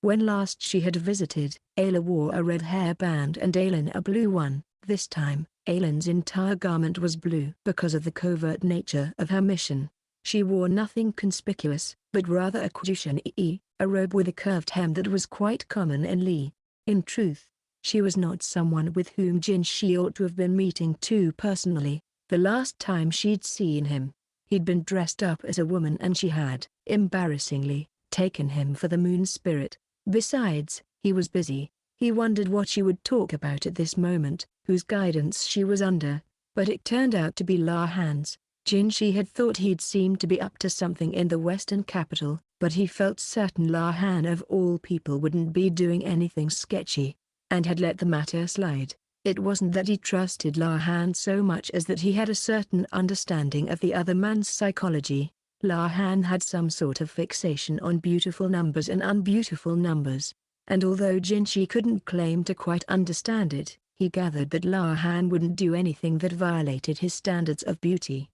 When last she had visited, Ayla wore a red hairband and Ailin a blue one. This time, Aylin's entire garment was blue. Because of the covert nature of her mission, she wore nothing conspicuous, but rather a kushun-i, a robe with a curved hem that was quite common in Li. In truth, she was not someone with whom Jinshi ought to have been meeting too personally. The last time she'd seen him, he'd been dressed up as a woman and she had, embarrassingly, taken him for the moon spirit. Besides, he was busy. He wondered what she would talk about at this moment, whose guidance she was under, but it turned out to be La Han's. Jinshi had thought he'd seemed to be up to something in the western capital, but he felt certain La Han of all people wouldn't be doing anything sketchy, and had let the matter slide. It wasn't that he trusted La Han so much as that he had a certain understanding of the other man's psychology. La Han had some sort of fixation on beautiful numbers and unbeautiful numbers, and although Jinshi couldn't claim to quite understand it, he gathered that La Han wouldn't do anything that violated his standards of beauty.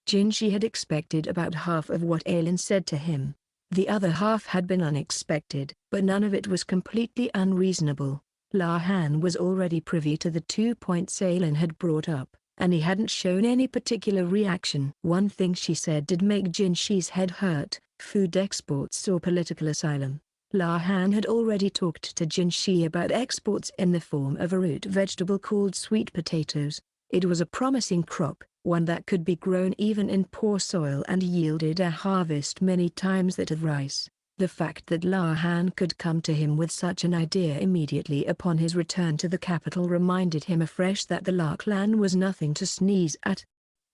Jinshi had expected about half of what Ailin said to him. The other half had been unexpected, but none of it was completely unreasonable. La Han was already privy to the 2 points Ailin had brought up, and he hadn't shown any particular reaction. One thing she said did make Jinshi's head hurt: food exports or political asylum. La Han had already talked to Jinshi about exports in the form of a root vegetable called sweet potatoes. It was a promising crop, one that could be grown even in poor soil and yielded a harvest many times that of rice. The fact that La Han could come to him with such an idea immediately upon his return to the capital reminded him afresh that the La clan was nothing to sneeze at.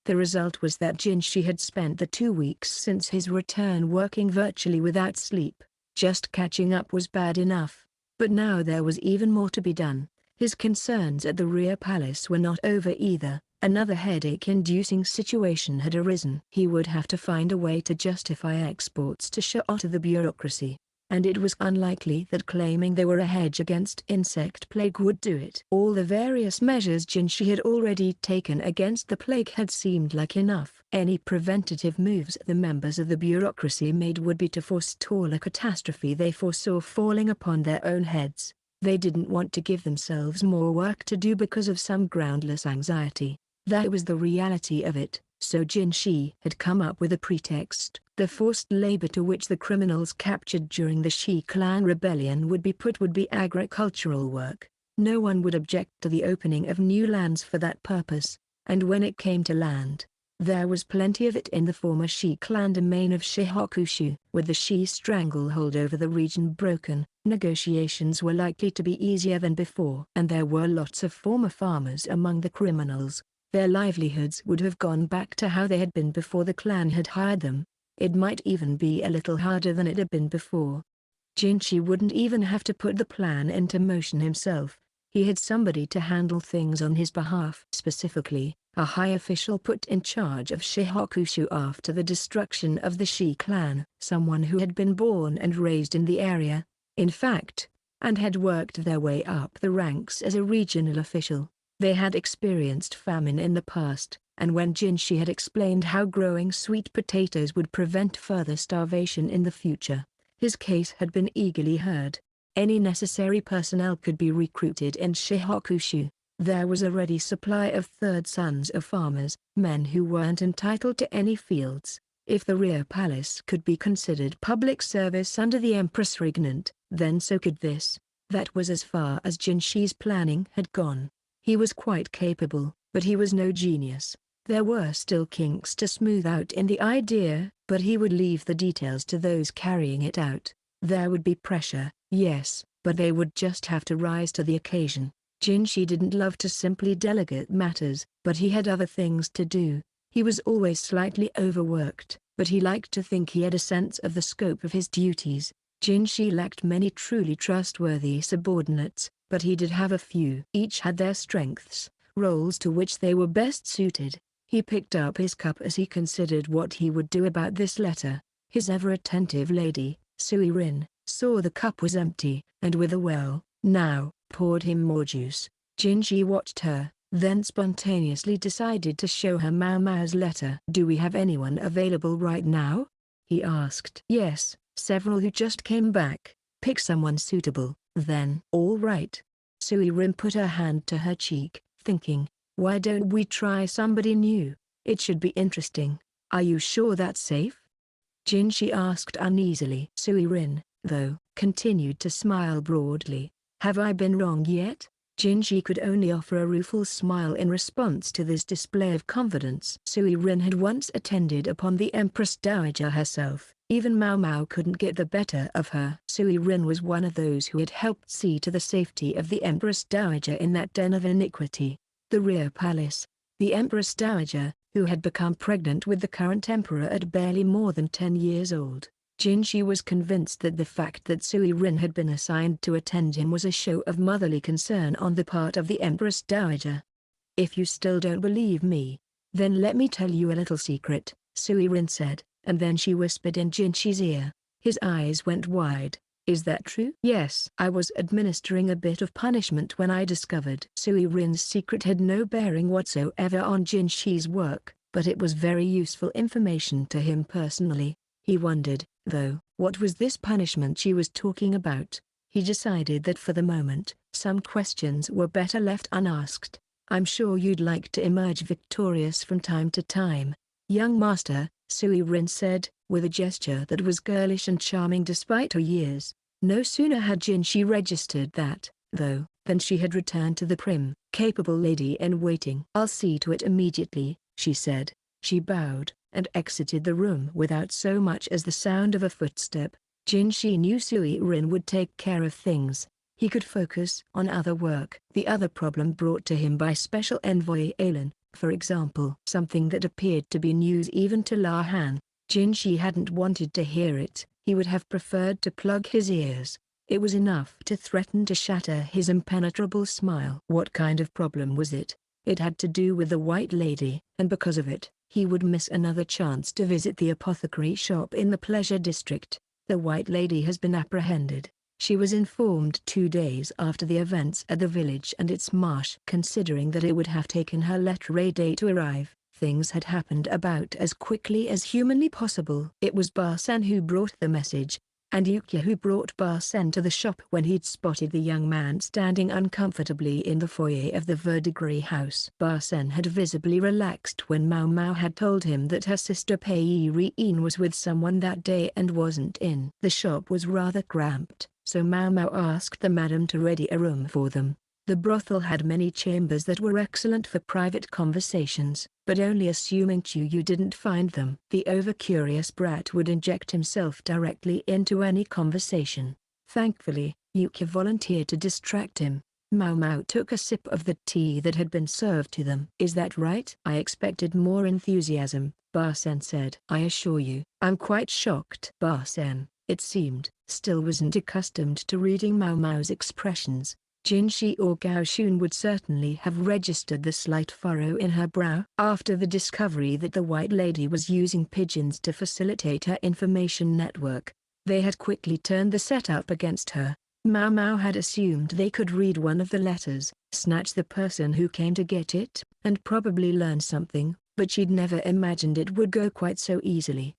The result was that Jinshi had spent the 2 weeks since his return working virtually without sleep. Just catching up was bad enough, but now there was even more to be done. His concerns at the rear palace were not over either. Another headache-inducing situation had arisen. He would have to find a way to justify exports to show to the bureaucracy, and it was unlikely that claiming they were a hedge against insect plague would do it. All the various measures Jinshi had already taken against the plague had seemed like enough. Any preventative moves the members of the bureaucracy made would be to forestall a catastrophe they foresaw falling upon their own heads. They didn't want to give themselves more work to do because of some groundless anxiety. That was the reality of it, so Jinshi had come up with a pretext. The forced labor to which the criminals captured during the Shi clan rebellion would be agricultural work. No one would object to the opening of new lands for that purpose, and when it came to land, there was plenty of it in the former Shi clan domain of Shihokushu. With the Shi stranglehold over the region broken, negotiations were likely to be easier than before. And there were lots of former farmers among the criminals. Their livelihoods would have gone back to how they had been before the clan had hired them. It might even be a little harder than it had been before. Jinshi wouldn't even have to put the plan into motion himself. He had somebody to handle things on his behalf. Specifically, a high official put in charge of Shihokushu after the destruction of the Shi clan. Someone who had been born and raised in the area, in fact, and had worked their way up the ranks as a regional official. They had experienced famine in the past, and when Jinshi had explained how growing sweet potatoes would prevent further starvation in the future, his case had been eagerly heard. Any necessary personnel could be recruited in Shihokushu. There was a ready supply of third sons of farmers, men who weren't entitled to any fields. If the rear palace could be considered public service under the Empress Regnant, then so could this. That was as far as Jinshi's planning had gone. He was quite capable, but he was no genius. There were still kinks to smooth out in the idea, but he would leave the details to those carrying it out. There would be pressure, yes, but they would just have to rise to the occasion. Jinshi didn't love to simply delegate matters, but he had other things to do. He was always slightly overworked, but he liked to think he had a sense of the scope of his duties. Jinshi lacked many truly trustworthy subordinates, but he did have a few. Each had their strengths, roles to which they were best suited. He picked up his cup as he considered what he would do about this letter. His ever-attentive lady, Sui-rin, saw the cup was empty, and with a "well, now," poured him more juice. Jinshi watched her, then spontaneously decided to show her Maomao's letter. "Do we have anyone available right now?" he asked. "Yes, several who just came back. Pick someone suitable, then." "All right." Sui-rin put her hand to her cheek, thinking, "Why don't we try somebody new? It should be interesting." "Are you sure that's safe?" Jinshi asked uneasily. Sui-rin, though, continued to smile broadly. "Have I been wrong yet?" Jinshi could only offer a rueful smile in response to this display of confidence. Sui-rin had once attended upon the Empress Dowager herself. Even Maomao couldn't get the better of her. Sui-rin was one of those who had helped see to the safety of the Empress Dowager in that den of iniquity, the rear palace. The Empress Dowager, who had become pregnant with the current emperor at barely more than 10 years old. Jinshi was convinced that the fact that Sui-rin had been assigned to attend him was a show of motherly concern on the part of the Empress Dowager. "If you still don't believe me, then let me tell you a little secret," Sui-rin said, and then she whispered in Jinshi's ear. His eyes went wide. "Is that true?" "Yes. I was administering a bit of punishment when I discovered." Sui-rin's secret had no bearing whatsoever on Jinshi's work, but it was very useful information to him personally. He wondered, though, what was this punishment she was talking about. He decided that for the moment, some questions were better left unasked. "I'm sure you'd like to emerge victorious from time to time, young master," Sui-rin said, with a gesture that was girlish and charming despite her years. No sooner had Jinshi registered that, though, than she had returned to the prim, capable lady-in-waiting. "I'll see to it immediately," she said. She bowed, and exited the room without so much as the sound of a footstep. Jinshi knew Sui-rin would take care of things. He could focus on other work. The other problem brought to him by Special Envoy Alan, for example, something that appeared to be news even to La Han. Jinshi hadn't wanted to hear it. He would have preferred to plug his ears. It was enough to threaten to shatter his impenetrable smile. What kind of problem was it? It had to do with the White Lady, and because of it, he would miss another chance to visit the apothecary shop in the Pleasure District. The White Lady has been apprehended. She was informed 2 days after the events at the village and its marsh. Considering that it would have taken her lettre day to arrive, things had happened about as quickly as humanly possible. It was Barsen who brought the message, and Yukia who brought Barsen to the shop when he'd spotted the young man standing uncomfortably in the foyer of the Verdigris house. Barsen had visibly relaxed when Maomao had told him that her sister Pei-Rien was with someone that day and wasn't in. The shop was rather cramped, so Maomao asked the madam to ready a room for them. The brothel had many chambers that were excellent for private conversations, but only assuming Chuyu didn't find them. The over-curious brat would inject himself directly into any conversation. Thankfully, Yuki volunteered to distract him. Maomao took a sip of the tea that had been served to them. "Is that right?" "I expected more enthusiasm," Barsen said. "I assure you, I'm quite shocked." Barsen, it seemed, still wasn't accustomed to reading Maomao's expressions. Jinshi or Gaoshun would certainly have registered the slight furrow in her brow. After the discovery that the White Lady was using pigeons to facilitate her information network, they had quickly turned the setup against her. Maomao had assumed they could read one of the letters, snatch the person who came to get it, and probably learn something, but she'd never imagined it would go quite so easily.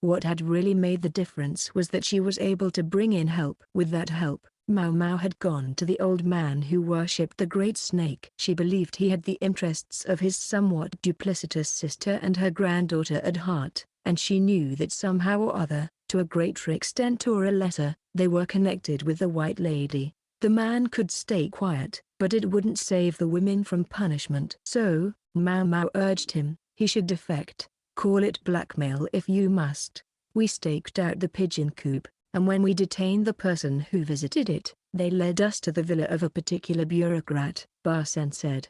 What had really made the difference was that she was able to bring in help. With that help, Maomao had gone to the old man who worshipped the great snake. She believed he had the interests of his somewhat duplicitous sister and her granddaughter at heart, and she knew that somehow or other, to a greater extent or a lesser, they were connected with the White Lady. The man could stay quiet, but it wouldn't save the women from punishment. So, Maomao urged him, he should defect. "Call it blackmail if you must." "We staked out the pigeon coop, and when we detained the person who visited it, they led us to the villa of a particular bureaucrat," Barsen said.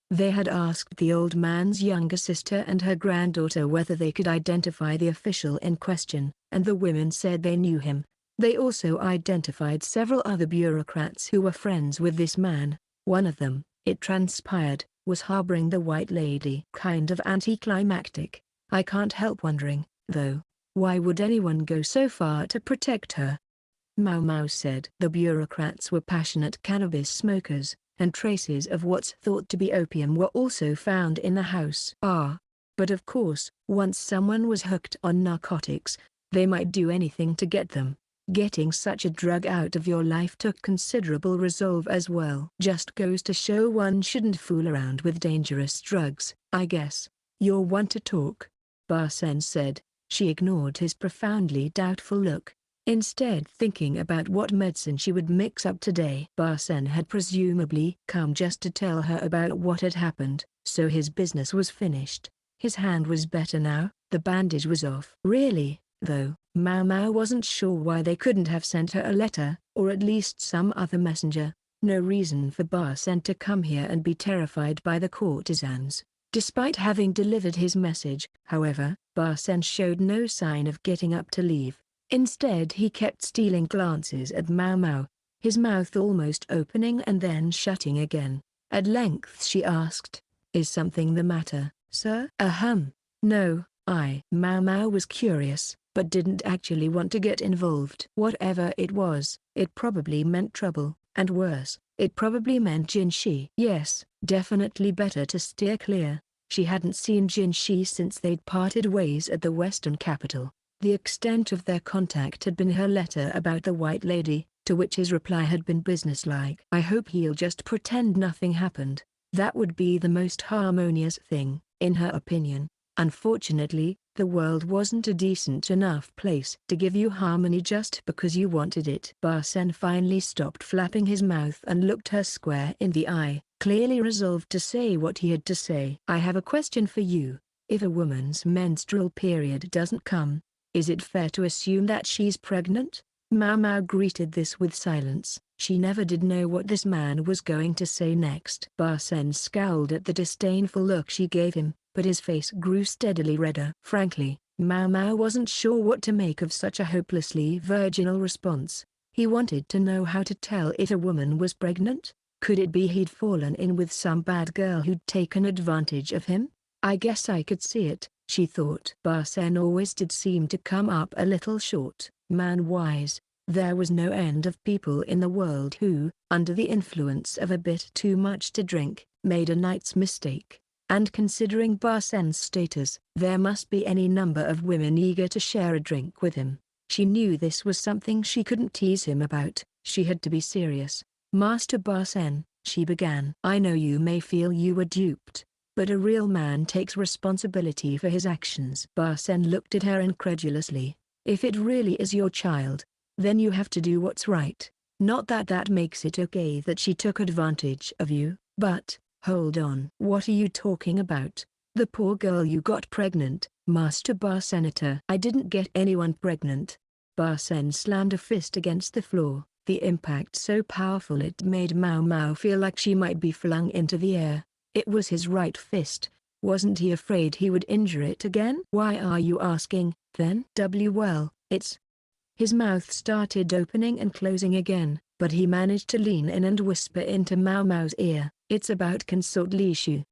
They had asked the old man's younger sister and her granddaughter whether they could identify the official in question, and the women said they knew him. They also identified several other bureaucrats who were friends with this man. One of them, it transpired, was harboring the White Lady. Kind of anticlimactic. I can't help wondering, though, why would anyone go so far to protect her? Maomao said. The bureaucrats were passionate cannabis smokers, and traces of what's thought to be opium were also found in the house. But of course, once someone was hooked on narcotics, they might do anything to get them. Getting such a drug out of your life took considerable resolve as well. Just goes to show one shouldn't fool around with dangerous drugs, I guess. "You're one to talk," Barsen said. She ignored his profoundly doubtful look, instead thinking about what medicine she would mix up today. Barsen had presumably come just to tell her about what had happened, so his business was finished. His hand was better now, the bandage was off. Really, though, Maomao wasn't sure why they couldn't have sent her a letter, or at least some other messenger. No reason for Barsen to come here and be terrified by the courtesans. Despite having delivered his message, however, Barsen showed no sign of getting up to leave. Instead he kept stealing glances at Maomao, his mouth almost opening and then shutting again. At length she asked, "Is something the matter, sir?" "No, Maomao was curious, but didn't actually want to get involved. Whatever it was, it probably meant trouble, and worse, it probably meant Jinshi. Yes, definitely better to steer clear." She hadn't seen Jinshi since they'd parted ways at the Western capital. The extent of their contact had been her letter about the White Lady, to which his reply had been businesslike. "I hope he'll just pretend nothing happened. That would be the most harmonious thing," in her opinion. Unfortunately, the world wasn't a decent enough place to give you harmony just because you wanted it. Barsen finally stopped flapping his mouth and looked her square in the eye, clearly resolved to say what he had to say. "I have a question for you. If a woman's menstrual period doesn't come, is it fair to assume that she's pregnant?" Maomao greeted this with silence. She never did know what this man was going to say next. Barsen scowled at the disdainful look she gave him, but his face grew steadily redder. Frankly, Maomao wasn't sure what to make of such a hopelessly virginal response. He wanted to know how to tell if a woman was pregnant. Could it be he'd fallen in with some bad girl who'd taken advantage of him? I guess I could see it, she thought. Barsen always did seem to come up a little short, man-wise. There was no end of people in the world who, under the influence of a bit too much to drink, made a night's mistake. And considering Barsen's status, there must be any number of women eager to share a drink with him. She knew this was something she couldn't tease him about. She had to be serious. Master Barsen, she began. I know you may feel you were duped, but a real man takes responsibility for his actions. Barsen looked at her incredulously. If it really is your child, then you have to do what's right. Not that that makes it okay that she took advantage of you, but, hold on. What are you talking about? The poor girl you got pregnant, Master Barsenator. I didn't get anyone pregnant. Barsen slammed a fist against the floor, the impact so powerful it made Maomao feel like she might be flung into the air. It was his right fist. Wasn't he afraid he would injure it again? Why are you asking, then? Well, it's... His mouth started opening and closing again, but he managed to lean in and whisper into Maomao's ear, it's about Consort Lishu.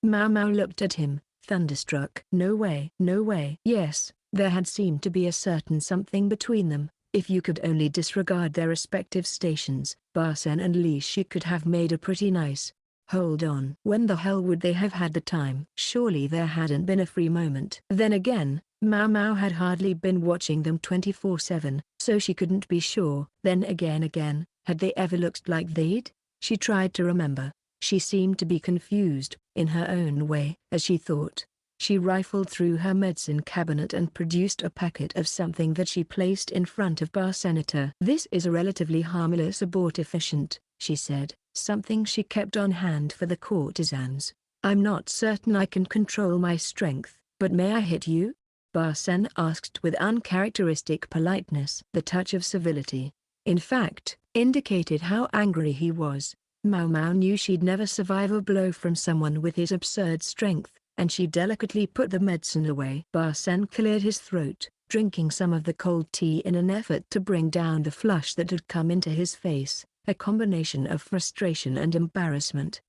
Maomao looked at him, thunderstruck. No way. No way. Yes, there had seemed to be a certain something between them. If you could only disregard their respective stations, Barsen and Lishu could have made a pretty nice... Hold on. When the hell would they have had the time? Surely there hadn't been a free moment. Then again, Maomao had hardly been watching them 24/7, so she couldn't be sure. Then again, had they ever looked like they'd? She tried to remember. She seemed to be confused, in her own way. As she thought, she rifled through her medicine cabinet and produced a packet of something that she placed in front of Barsenator. This is a relatively harmless abortifacient, she said, something she kept on hand for the courtesans. I'm not certain I can control my strength, but may I hit you? Barsen asked with uncharacteristic politeness. The touch of civility, in fact, indicated how angry he was. Maomao knew she'd never survive a blow from someone with his absurd strength, and she delicately put the medicine away. Barsen cleared his throat, drinking some of the cold tea in an effort to bring down the flush that had come into his face, a combination of frustration and embarrassment.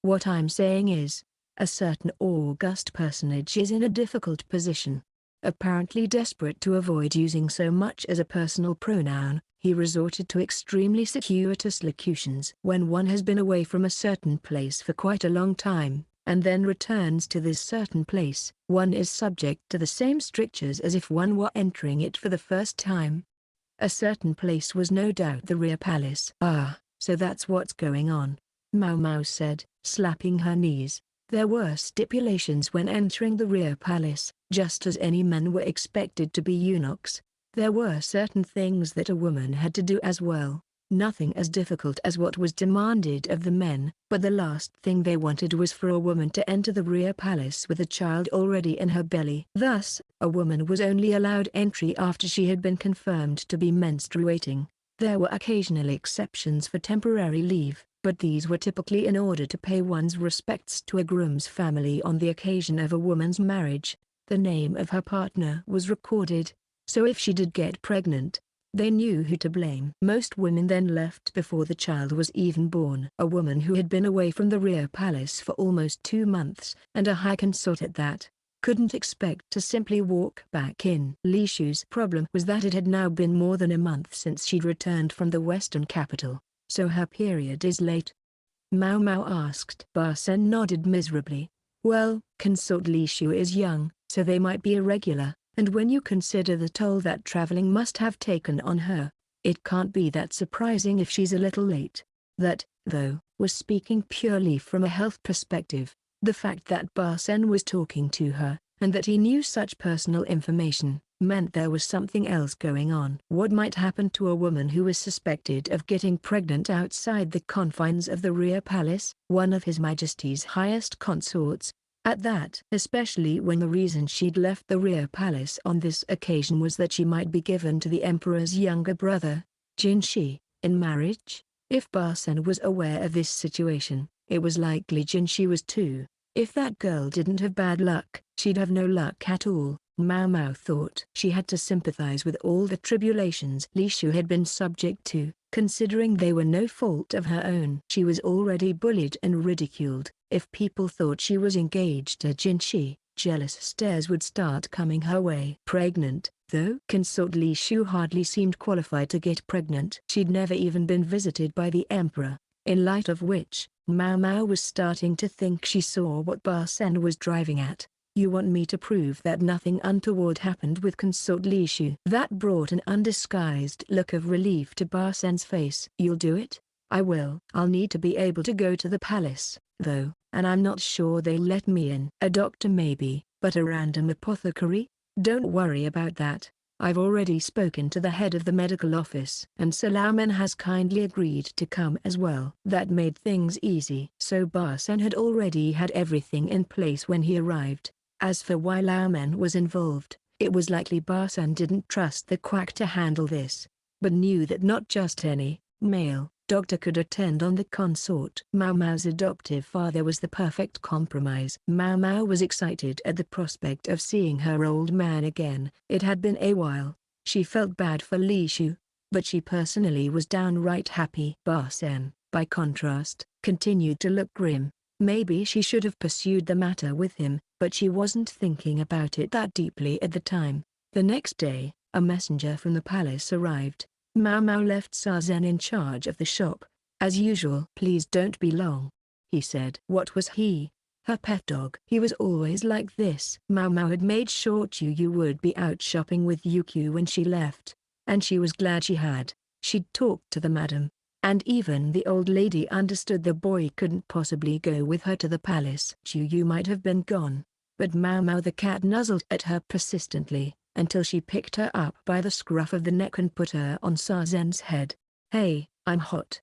What I'm saying is, a certain august personage is in a difficult position. Apparently desperate to avoid using so much as a personal pronoun, he resorted to extremely circuitous locutions. When one has been away from a certain place for quite a long time, and then returns to this certain place, one is subject to the same strictures as if one were entering it for the first time. A certain place was no doubt the rear palace. Ah, so that's what's going on, Maomao said, slapping her knees. There were stipulations when entering the rear palace, just as any men were expected to be eunuchs. There were certain things that a woman had to do as well. Nothing as difficult as what was demanded of the men, but the last thing they wanted was for a woman to enter the rear palace with a child already in her belly. Thus, a woman was only allowed entry after she had been confirmed to be menstruating. There were occasional exceptions for temporary leave, but these were typically in order to pay one's respects to a groom's family on the occasion of a woman's marriage. The name of her partner was recorded, so if she did get pregnant, they knew who to blame. Most women then left before the child was even born. A woman who had been away from the rear palace for almost 2 months, and a high consort at that, couldn't expect to simply walk back in. Lishu's problem was that it had now been more than a month since she'd returned from the western capital, so her period is late. Maomao asked. Barsen nodded miserably. Well, Consort Lishu is young, so they might be irregular. And when you consider the toll that traveling must have taken on her, it can't be that surprising if she's a little late. That, though, was speaking purely from a health perspective. The fact that Barsen was talking to her, and that he knew such personal information, meant there was something else going on. What might happen to a woman who was suspected of getting pregnant outside the confines of the rear palace, one of His Majesty's highest consorts? At that, especially when the reason she'd left the rear palace on this occasion was that she might be given to the emperor's younger brother, Jinshi, in marriage. If Barsen was aware of this situation, it was likely Jinshi was too. If that girl didn't have bad luck, she'd have no luck at all. Maomao thought. She had to sympathize with all the tribulations Lishu had been subject to, considering they were no fault of her own. She was already bullied and ridiculed. If people thought she was engaged to Jinshi, jealous stares would start coming her way. Pregnant, though? Consort Lishu hardly seemed qualified to get pregnant. She'd never even been visited by the emperor, in light of which, Maomao was starting to think she saw what Barsen was driving at. You want me to prove that nothing untoward happened with Consort Lishu? That brought an undisguised look of relief to Barsen's face. You'll do it? I will. I'll need to be able to go to the palace, though, and I'm not sure they'll let me in. A doctor maybe, but a random apothecary? Don't worry about that. I've already spoken to the head of the medical office, and Salaman has kindly agreed to come as well. That made things easy. So Barsen had already had everything in place when he arrived. As for why Lauman was involved, it was likely Barsen didn't trust the quack to handle this, but knew that not just any male doctor could attend on the consort. Maomao's adoptive father was the perfect compromise. Maomao was excited at the prospect of seeing her old man again. It had been a while. She felt bad for Lishu, but she personally was downright happy. Barsen, by contrast, continued to look grim. Maybe she should have pursued the matter with him, but she wasn't thinking about it that deeply at the time. The next day, a messenger from the palace arrived. Maomao left Sazen in charge of the shop. As usual. Please don't be long, he said. What was he? Her pet dog. He was always like this. Maomao had made sure Yu would be out shopping with Yukyu when she left, and she was glad she had. She'd talked to the madam, and even the old lady understood the boy couldn't possibly go with her to the palace. Yu might have been gone, but Maomao the cat nuzzled at her persistently, until she picked her up by the scruff of the neck and put her on Sazen's head. Hey, I'm hot,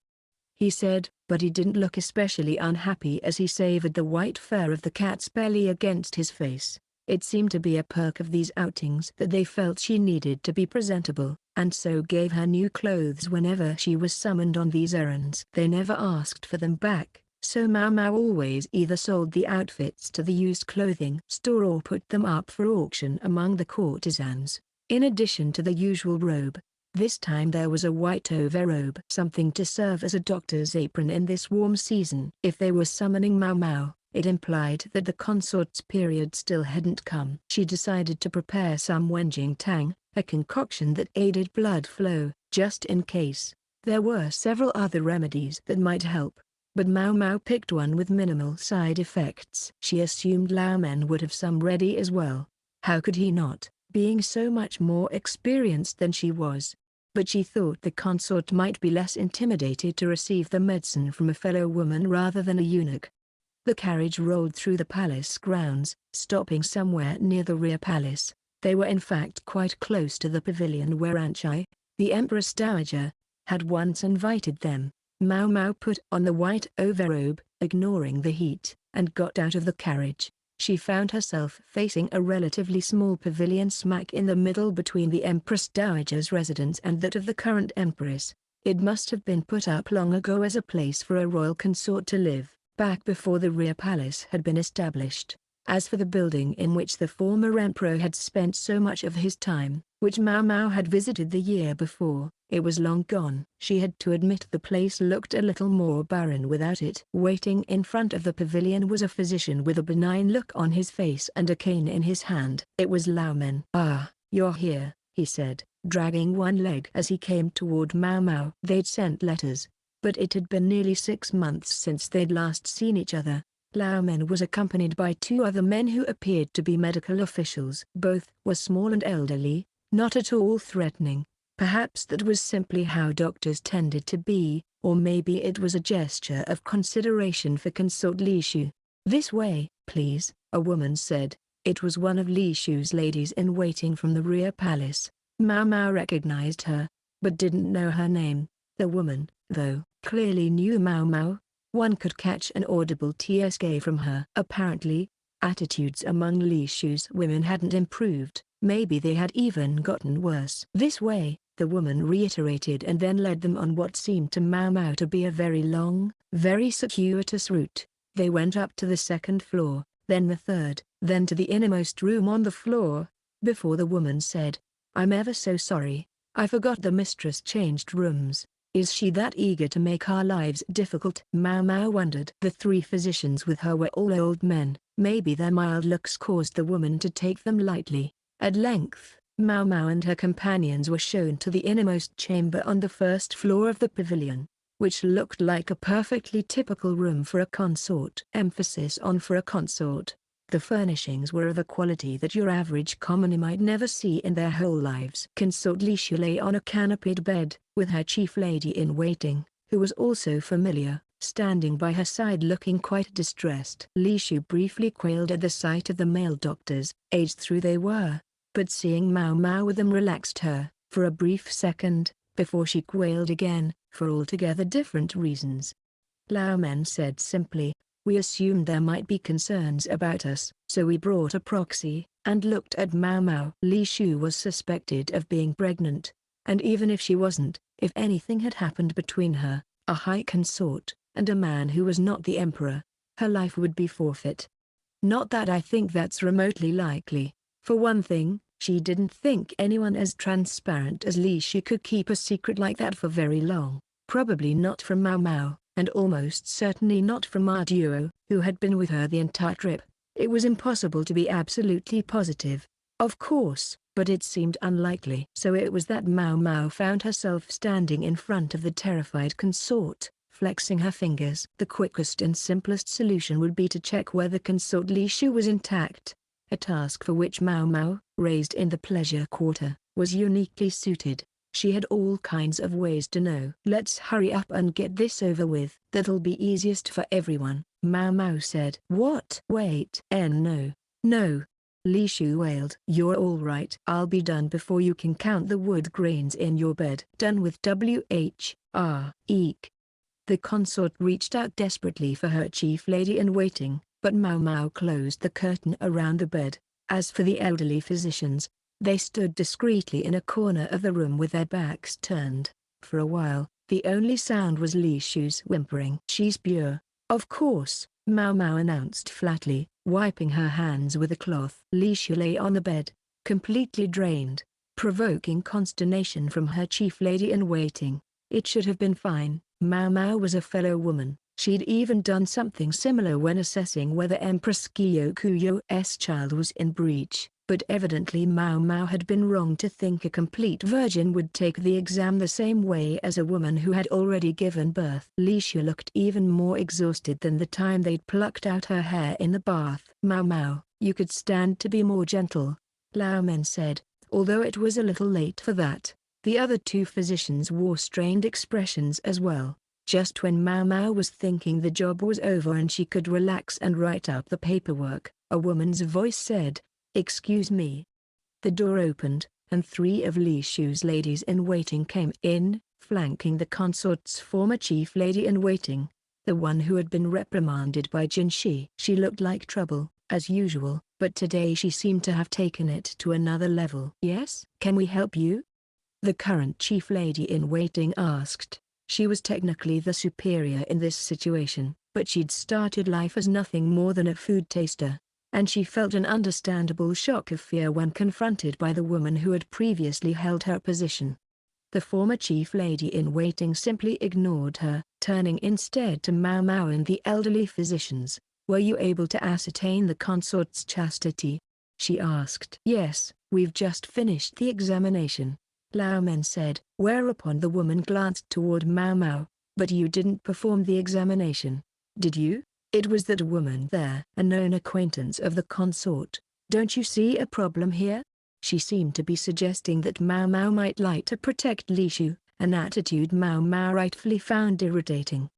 he said, but he didn't look especially unhappy as he savored the white fur of the cat's belly against his face. It seemed to be a perk of these outings that they felt she needed to be presentable, and so gave her new clothes whenever she was summoned on these errands. They never asked for them back, so Maomao always either sold the outfits to the used clothing store or put them up for auction among the courtesans. In addition to the usual robe, this time there was a white overrobe, something to serve as a doctor's apron in this warm season. If they were summoning Maomao, it implied that the consort's period still hadn't come. She decided to prepare some Wenjing Tang, a concoction that aided blood flow, just in case. There were several other remedies that might help, but Maomao picked one with minimal side effects. She assumed Laumen would have some ready as well. How could he not, being so much more experienced than she was? But she thought the consort might be less intimidated to receive the medicine from a fellow woman rather than a eunuch. The carriage rolled through the palace grounds, stopping somewhere near the rear palace. They were in fact quite close to the pavilion where Anchai, the Empress Dowager, had once invited them. Maomao put on the white overrobe, ignoring the heat, and got out of the carriage. She found herself facing a relatively small pavilion smack in the middle between the Empress Dowager's residence and that of the current Empress. It must have been put up long ago as a place for a royal consort to live, back before the rear palace had been established. As for the building in which the former emperor had spent so much of his time, which Maomao had visited the year before, it was long gone. She had to admit the place looked a little more barren without it. Waiting in front of the pavilion was a physician with a benign look on his face and a cane in his hand. It was Laumen. "Ah, you're here," he said, dragging one leg as he came toward Maomao. They'd sent letters, but it had been nearly 6 months since they'd last seen each other. Laumen was accompanied by 2 other men who appeared to be medical officials. Both were small and elderly, not at all threatening. Perhaps that was simply how doctors tended to be, or maybe it was a gesture of consideration for Consort Lishu. "This way, please," a woman said. It was one of Lishu's ladies-in-waiting from the rear palace. Maomao recognized her, but didn't know her name. The woman, though, clearly knew Maomao. One could catch an audible TSK from her. Apparently, attitudes among Lishu's women hadn't improved. Maybe they had even gotten worse. "This way," the woman reiterated, and then led them on what seemed to Maomao to be a very long, very circuitous route. They went up to the 2nd floor, then the 3rd, then to the innermost room on the floor, before the woman said, "I'm ever so sorry, I forgot the mistress changed rooms. Is she that eager to make our lives difficult?" Maomao wondered. The 3 physicians with her were all old men. Maybe their mild looks caused the woman to take them lightly. At length, Maomao and her companions were shown to the innermost chamber on the first floor of the pavilion, which looked like a perfectly typical room for a consort. Emphasis on for a consort. The furnishings were of a quality that your average commoner might never see in their whole lives. Consort Lishu lay on a canopied bed, with her chief lady-in-waiting, who was also familiar, standing by her side looking quite distressed. Lishu briefly quailed at the sight of the male doctors, aged through they were, but seeing Maomao with them relaxed her, for a brief second, before she quailed again, for altogether different reasons. Lao Men said simply, "We assumed there might be concerns about us, so we brought a proxy," and looked at Maomao. Lishu was suspected of being pregnant, and even if she wasn't, if anything had happened between her, a high consort, and a man who was not the emperor, her life would be forfeit. Not that I think that's remotely likely. For one thing, she didn't think anyone as transparent as Lishu could keep a secret like that for very long. Probably not from Maomao, and almost certainly not from our duo, who had been with her the entire trip. It was impossible to be absolutely positive, of course, but it seemed unlikely. So it was that Maomao found herself standing in front of the terrified consort, flexing her fingers. The quickest and simplest solution would be to check whether Consort Lishu was intact, a task for which Maomao, raised in the pleasure quarter, was uniquely suited. She had all kinds of ways to know. "Let's hurry up and get this over with. That'll be easiest for everyone," Maomao said. "What? Wait. No. No." Lishu wailed. "You're all right. I'll be done before you can count the wood grains in your bed." "Done with eek." The consort reached out desperately for her chief lady-in-waiting, but Maomao closed the curtain around the bed. As for the elderly physicians, they stood discreetly in a corner of the room with their backs turned. For a while, the only sound was Lishu's whimpering. "She's pure, of course," Maomao announced flatly, wiping her hands with a cloth. Lishu lay on the bed, completely drained, provoking consternation from her chief lady-in-waiting. It should have been fine. Maomao was a fellow woman. She'd even done something similar when assessing whether Empress Kyokuyo's child was in breach. But evidently Maomao had been wrong to think a complete virgin would take the exam the same way as a woman who had already given birth. Lishu looked even more exhausted than the time they'd plucked out her hair in the bath. "Maomao, you could stand to be more gentle," Lao Men said, although it was a little late for that. The other 2 physicians wore strained expressions as well. Just when Maomao was thinking the job was over and she could relax and write up the paperwork, a woman's voice said, "Excuse me." The door opened, and 3 of Lishu's ladies-in-waiting came in, flanking the consort's former chief lady-in-waiting, the one who had been reprimanded by Jinshi. She looked like trouble, as usual, but today she seemed to have taken it to another level. "Yes? Can we help you?" the current chief lady-in-waiting asked. She was technically the superior in this situation, but she'd started life as nothing more than a food taster, and she felt an understandable shock of fear when confronted by the woman who had previously held her position. The former chief lady-in-waiting simply ignored her, turning instead to Maomao and the elderly physicians. "Were you able to ascertain the consort's chastity?" she asked. "Yes, we've just finished the examination," Lao Men said, whereupon the woman glanced toward Maomao. "But you didn't perform the examination, did you?" It was that woman there, a known acquaintance of the consort. "Don't you see a problem here?" She seemed to be suggesting that Maomao might like to protect Lishu, an attitude Maomao rightfully found irritating.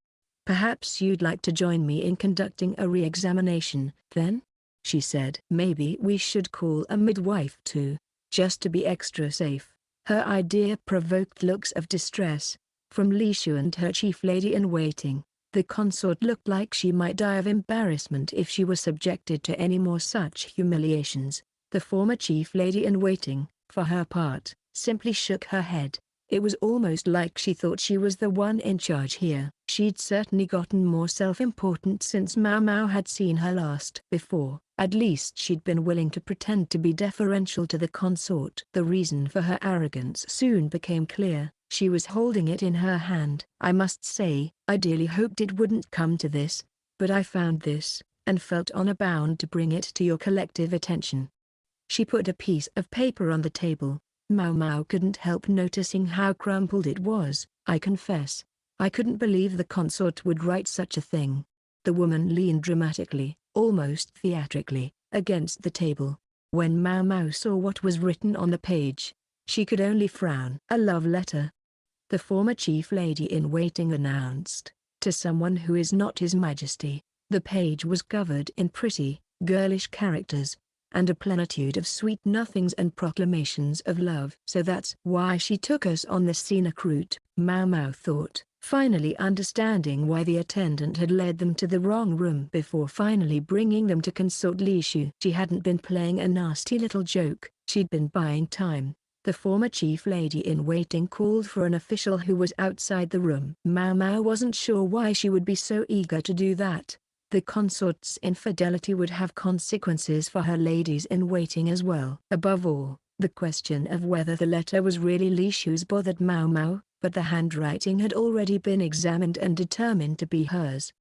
"Perhaps you'd like to join me in conducting a re-examination, then?" she said. "Maybe we should call a midwife too, just to be extra safe." Her idea provoked looks of distress from Lishu and her chief lady-in-waiting. The consort looked like she might die of embarrassment if she were subjected to any more such humiliations. The former chief lady-in-waiting, for her part, simply shook her head. It was almost like she thought she was the one in charge here. She'd certainly gotten more self-important since Maomao had seen her last. Before, at least she'd been willing to pretend to be deferential to the consort. The reason for her arrogance soon became clear. She was holding it in her hand. I must say, I dearly hoped it wouldn't come to this, but I found this, and felt honor bound to bring it to your collective attention. She put a piece of paper on the table. Maomao couldn't help noticing how crumpled it was. I confess, I couldn't believe the consort would write such a thing. The woman leaned dramatically, almost theatrically, against the table. When Maomao saw what was written on the page, she could only frown. A love letter. The former chief lady-in-waiting announced, to someone who is not His Majesty. The page was covered in pretty, girlish characters, and a plenitude of sweet nothings and proclamations of love. So that's why she took us on this scenic route, Maomao thought, finally understanding why the attendant had led them to the wrong room before finally bringing them to Consort Lishu. She hadn't been playing a nasty little joke, she'd been buying time. The former chief lady-in-waiting called for an official who was outside the room. Maomao wasn't sure why she would be so eager to do that. The consort's infidelity would have consequences for her ladies-in-waiting as well. Above all, the question of whether the letter was really Lishu's bothered Maomao, but the handwriting had already been examined and determined to be hers.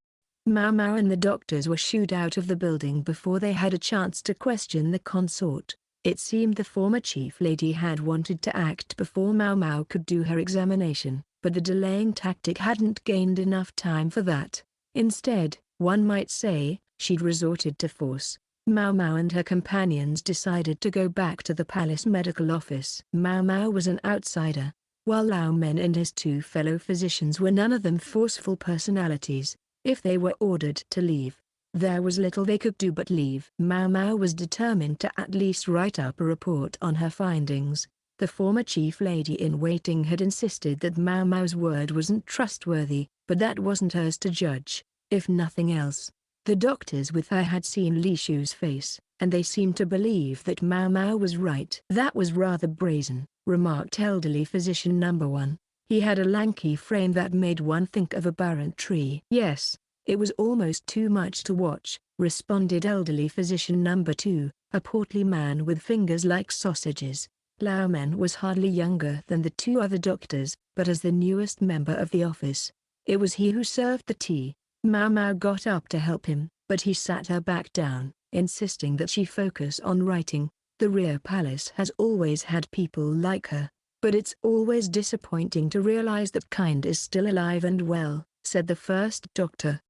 Maomao and the doctors were shooed out of the building before they had a chance to question the consort. It seemed the former chief lady had wanted to act before Maomao could do her examination, but the delaying tactic hadn't gained enough time for that. Instead, one might say, she'd resorted to force. Maomao and her companions decided to go back to the palace medical office. Maomao was an outsider, while Lao Men and his two fellow physicians were none of them forceful personalities. If they were ordered to leave, there was little they could do but leave. Maomao was determined to at least write up a report on her findings. The former chief lady-in-waiting had insisted that Maomao's word wasn't trustworthy, but that wasn't hers to judge. If nothing else, the doctors with her had seen Lishu's face, and they seemed to believe that Maomao was right. "That was rather brazen," remarked elderly physician number 1. He had a lanky frame that made one think of a barren tree. "Yes, it was almost too much to watch," responded elderly physician number 2, a portly man with fingers like sausages. Lao Men was hardly younger than the two other doctors, but as the newest member of the office, it was he who served the tea. Maomao got up to help him, but he sat her back down, insisting that she focus on writing. "The rear palace has always had people like her, but it's always disappointing to realize that kind is still alive and well," said the first doctor.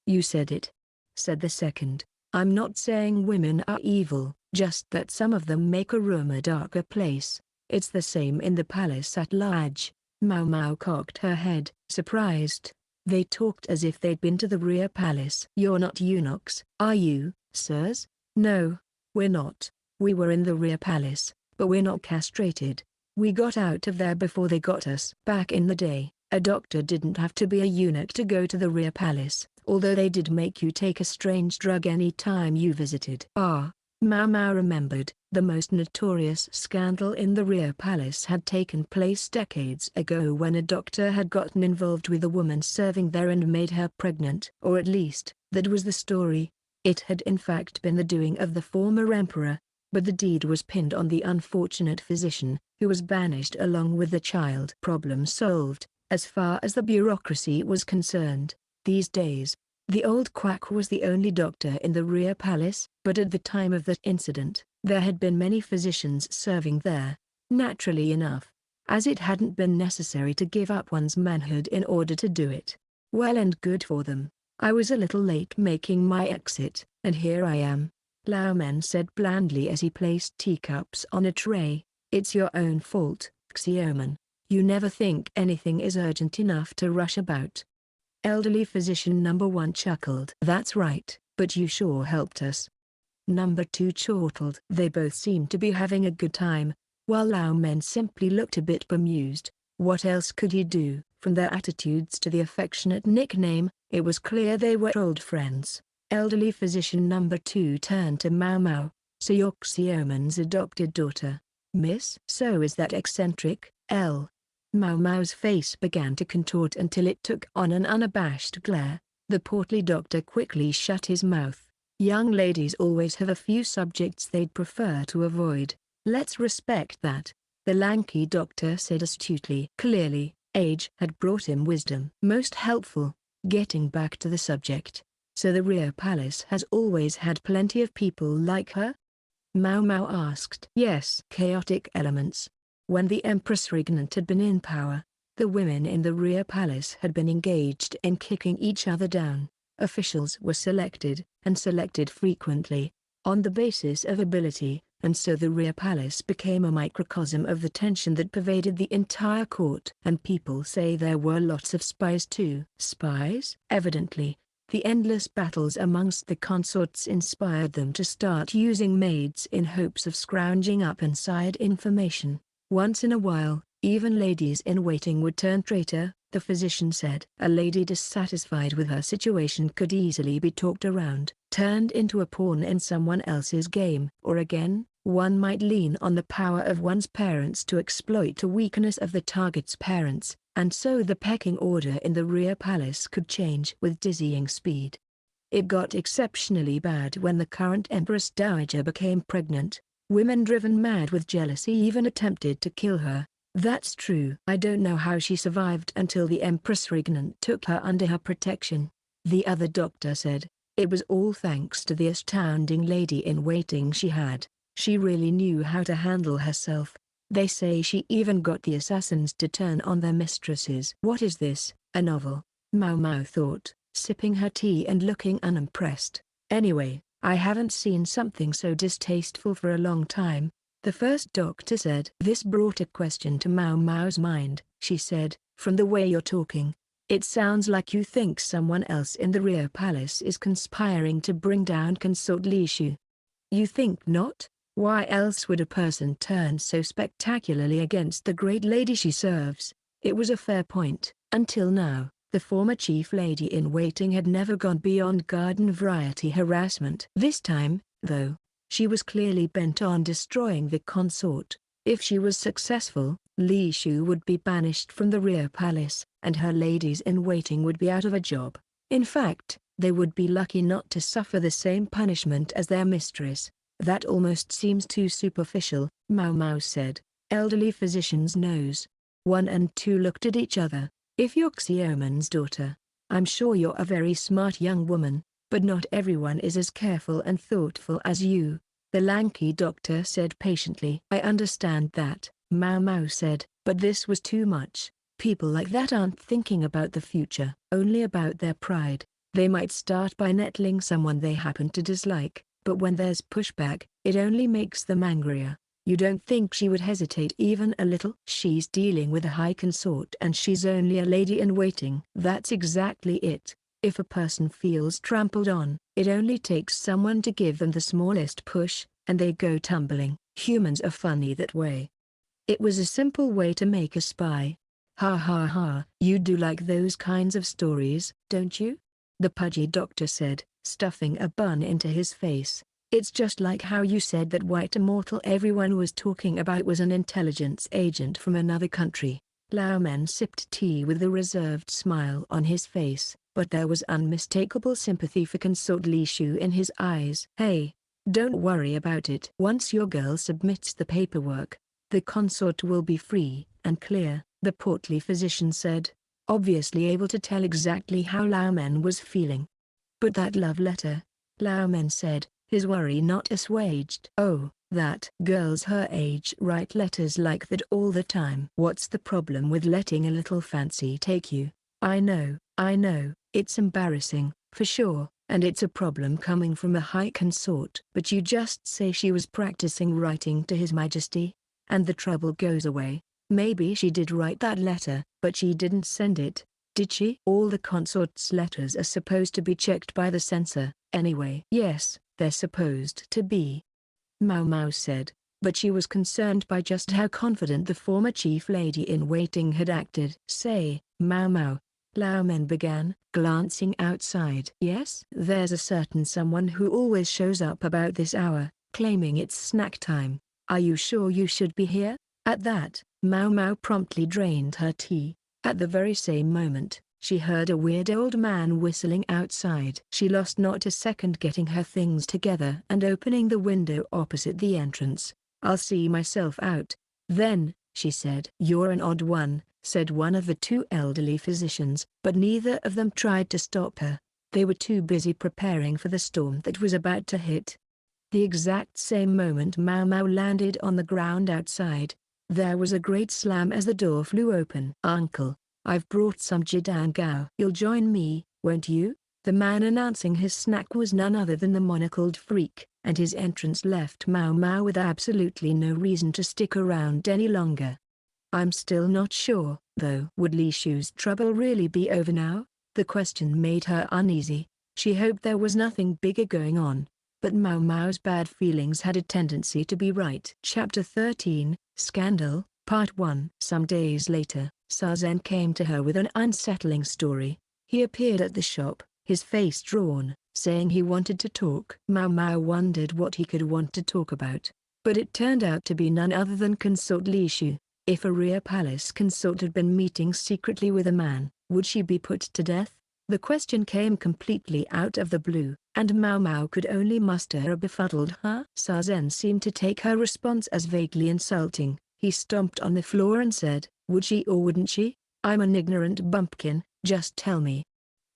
"You said it," said the second. "I'm not saying women are evil, just that some of them make a room a darker place. It's the same in the palace at large." Maomao cocked her head, surprised. They talked as if they'd been to the rear palace. "You're not eunuchs, are you, sirs?" "No, we're not. We were in the rear palace, but we're not castrated. We got out of there before they got us." Back in the day, a doctor didn't have to be a eunuch to go to the rear palace, although they did make you take a strange drug any time you visited. Maomao remembered, the most notorious scandal in the rear palace had taken place decades ago when a doctor had gotten involved with a woman serving there and made her pregnant. Or at least, that was the story. It had in fact been the doing of the former emperor, but the deed was pinned on the unfortunate physician, who was banished along with the child. Problem solved, as far as the bureaucracy was concerned. These days, the old quack was the only doctor in the rear palace, but at the time of that incident, there had been many physicians serving there. Naturally enough, as it hadn't been necessary to give up one's manhood in order to do it. Well and good for them. "I was a little late making my exit, and here I am," Lao Men said blandly as he placed teacups on a tray. "It's your own fault, Xiaoman. You never think anything is urgent enough to rush about." Elderly physician number 1 chuckled. "That's right, but you sure helped us." Number 2 chortled. They both seemed to be having a good time, while Lao Men simply looked a bit bemused. What else could he do? From their attitudes to the affectionate nickname, it was clear they were old friends. Elderly physician number 2 turned to Maomao. "So you're Xiaoman's adopted daughter, miss?" "So is that eccentric, L. Maomao's face began to contort until it took on an unabashed glare. The portly doctor quickly shut his mouth. Young ladies always have a few subjects they'd prefer to avoid. Let's respect that, the lanky doctor said astutely. Clearly, age had brought him wisdom. Most helpful. Getting back to the subject. So the rear palace has always had plenty of people like her? Maomao asked. Yes. Chaotic elements. When the Empress Regnant had been in power, the women in the rear palace had been engaged in kicking each other down. Officials were selected, and selected frequently, on the basis of ability, and so the rear palace became a microcosm of the tension that pervaded the entire court. And people say there were lots of spies too. Spies? Evidently, the endless battles amongst the consorts inspired them to start using maids in hopes of scrounging up inside information. Once in a while, even ladies-in-waiting would turn traitor, the physician said. A lady dissatisfied with her situation could easily be talked around, turned into a pawn in someone else's game. Or again, one might lean on the power of one's parents to exploit the weakness of the target's parents, and so the pecking order in the rear palace could change with dizzying speed. It got exceptionally bad when the current Empress Dowager became pregnant. Women driven mad with jealousy even attempted to kill her. That's true. I don't know how she survived until the Empress Regnant took her under her protection, the other doctor said. It was all thanks to the astounding lady-in-waiting she had. She really knew how to handle herself. They say she even got the assassins to turn on their mistresses. What is this, a novel? Maomao thought, sipping her tea and looking unimpressed. Anyway, I haven't seen something so distasteful for a long time, the first doctor said. This brought a question to Maomao's mind. She said, from the way you're talking, it sounds like you think someone else in the rear palace is conspiring to bring down Consort Lishu. You think not? Why else would a person turn so spectacularly against the great lady she serves? It was a fair point. Until now, the former chief lady-in-waiting had never gone beyond garden variety harassment. This time, though, she was clearly bent on destroying the consort. If she was successful, Lishu would be banished from the rear palace, and her ladies-in-waiting would be out of a job. In fact, they would be lucky not to suffer the same punishment as their mistress. That almost seems too superficial, Maomao said. Elderly physician's nose. 1 and 2 looked at each other. If you're Xioman's daughter, I'm sure you're a very smart young woman, but not everyone is as careful and thoughtful as you, the lanky doctor said patiently. I understand that, Maomao said, but this was too much. People like that aren't thinking about the future, only about their pride. They might start by nettling someone they happen to dislike, but when there's pushback, it only makes them angrier. You don't think she would hesitate even a little? She's dealing with a high consort and she's only a lady-in-waiting. That's exactly it. If a person feels trampled on, it only takes someone to give them the smallest push, and they go tumbling. Humans are funny that way. It was a simple way to make a spy. Ha ha ha. You do like those kinds of stories, don't you? The pudgy doctor said, stuffing a bun into his face. It's just like how you said that White Immortal everyone was talking about was an intelligence agent from another country. Laomen sipped tea with a reserved smile on his face, but there was unmistakable sympathy for Consort Lishu in his eyes. Hey, don't worry about it. Once your girl submits the paperwork, the consort will be free and clear, the portly physician said, obviously able to tell exactly how Laomen was feeling. But that love letter, Laomen said, his worry not assuaged. Oh, that. Girls her age write letters like that all the time. What's the problem with letting a little fancy take you? I know, it's embarrassing, for sure, and it's a problem coming from a high consort. But you just say she was practicing writing to His Majesty, and the trouble goes away. Maybe she did write that letter, but she didn't send it, did she? All the consort's letters are supposed to be checked by the censor, anyway. Yes, they're supposed to be, Maomao said, but she was concerned by just how confident the former chief lady-in-waiting had acted. Say, Maomao, Laomen began, glancing outside. Yes? There's a certain someone who always shows up about this hour, claiming it's snack time. Are you sure you should be here? At that, Maomao promptly drained her tea. At the very same moment, she heard a weird old man whistling outside. She lost not a second getting her things together and opening the window opposite the entrance. "I'll see myself out, then," she said. "You're an odd one," said one of the two elderly physicians, but neither of them tried to stop her. They were too busy preparing for the storm that was about to hit. The exact same moment Maomao landed on the ground outside, there was a great slam as the door flew open. "Uncle, I've brought some jidangao. You'll join me, won't you?" The man announcing his snack was none other than the monocled freak, and his entrance left Maomao with absolutely no reason to stick around any longer. "I'm still not sure, though. Would Lishu's trouble really be over now?" The question made her uneasy. She hoped there was nothing bigger going on, but Maomao's bad feelings had a tendency to be right. Chapter 13, Scandal, Part 1. Some days later, Sazen came to her with an unsettling story. He appeared at the shop, his face drawn, saying he wanted to talk. Maomao wondered what he could want to talk about, but it turned out to be none other than Consort Lishu. If a real palace consort had been meeting secretly with a man, would she be put to death? The question came completely out of the blue, and Maomao could only muster a befuddled "huh?" Sazen seemed to take her response as vaguely insulting. He stomped on the floor and said, "Would she or wouldn't she? I'm an ignorant bumpkin, just tell me."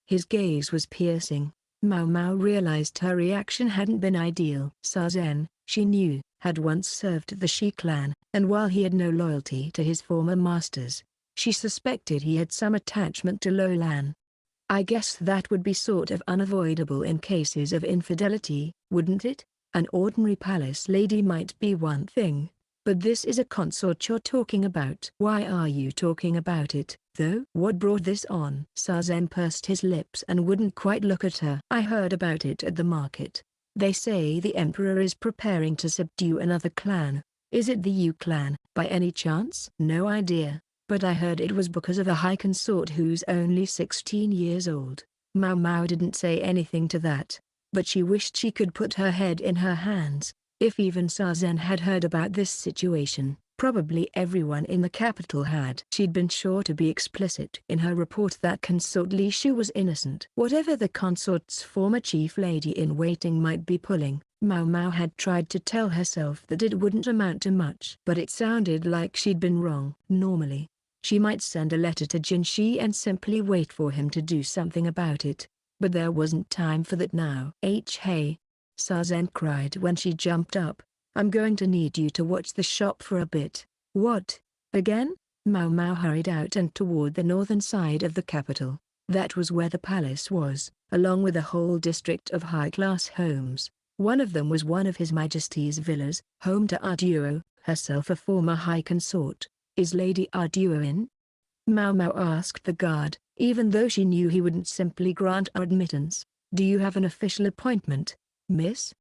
His gaze was piercing. Maomao realized her reaction hadn't been ideal. Sazen, she knew, had once served the Shi clan, and while he had no loyalty to his former masters, she suspected he had some attachment to Lolan. "I guess that would be sort of unavoidable in cases of infidelity, wouldn't it? An ordinary palace lady might be one thing, but this is a consort you're talking about." "Why are you talking about it, though?" "What brought this on?" Sazen pursed his lips and wouldn't quite look at her. "I heard about it at the market. They say the emperor is preparing to subdue another clan. Is it the Yu clan, by any chance?" "No idea, but I heard it was because of a high consort who's only 16 years old." Maomao didn't say anything to that, but she wished she could put her head in her hands. If even Sazen had heard about this situation, probably everyone in the capital had. She'd been sure to be explicit in her report that Consort Lishu was innocent. Whatever the consort's former chief lady-in-waiting might be pulling, Maomao had tried to tell herself that it wouldn't amount to much. But it sounded like she'd been wrong. Normally, she might send a letter to Jinshi and simply wait for him to do something about it, but there wasn't time for that now. "Hey!" Sazen cried when she jumped up. "I'm going to need you to watch the shop for a bit." "What? Again?" Maomao hurried out and toward the northern side of the capital. That was where the palace was, along with a whole district of high-class homes. One of them was one of His Majesty's villas, home to Arduo, herself a former high consort. "Is Lady Arduo in?" Maomao asked the guard, even though she knew he wouldn't simply grant her admittance. "Do you have an official appointment, miss?"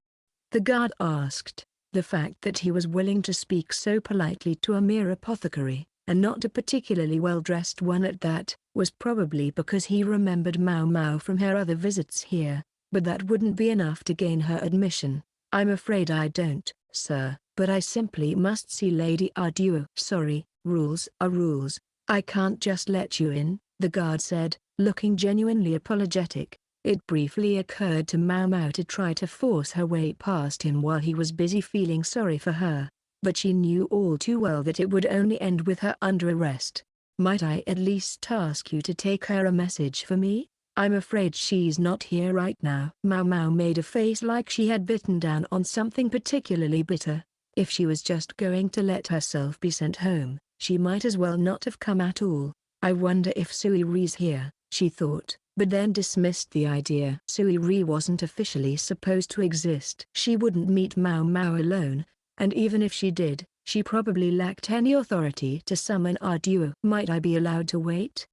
the guard asked. The fact that he was willing to speak so politely to a mere apothecary, and not a particularly well-dressed one at that, was probably because he remembered Maomao from her other visits here, but that wouldn't be enough to gain her admission. "I'm afraid I don't, sir, but I simply must see Lady Arduo." "Sorry, rules are rules. I can't just let you in," the guard said, looking genuinely apologetic. It briefly occurred to Maomao to try to force her way past him while he was busy feeling sorry for her, but she knew all too well that it would only end with her under arrest. "Might I at least ask you to take her a message for me? I'm afraid she's not here right now." Maomao made a face like she had bitten down on something particularly bitter. If she was just going to let herself be sent home, she might as well not have come at all. "I wonder if Suiri's here," she thought, but then dismissed the idea. Suiri wasn't officially supposed to exist. She wouldn't meet Maomao alone, and even if she did, she probably lacked any authority to summon Arduo. "Might I be allowed to wait?"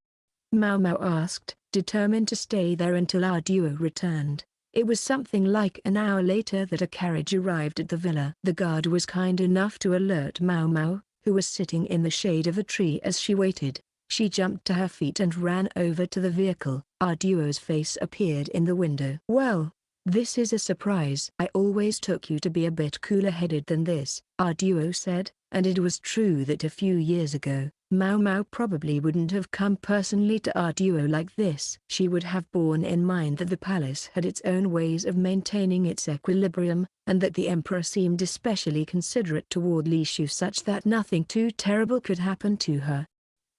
Maomao asked, determined to stay there until Arduo returned. It was something like an hour later that a carriage arrived at the villa. The guard was kind enough to alert Maomao, who was sitting in the shade of a tree as she waited. She jumped to her feet and ran over to the vehicle. Arduo's face appeared in the window. "Well, This is a surprise. I always took you to be a bit cooler-headed than this, Arduo said, and it was true that a few years ago, Maomao probably wouldn't have come personally to Arduo like this. She would have borne in mind that the palace had its own ways of maintaining its equilibrium, and that the emperor seemed especially considerate toward Lishu such that nothing too terrible could happen to her.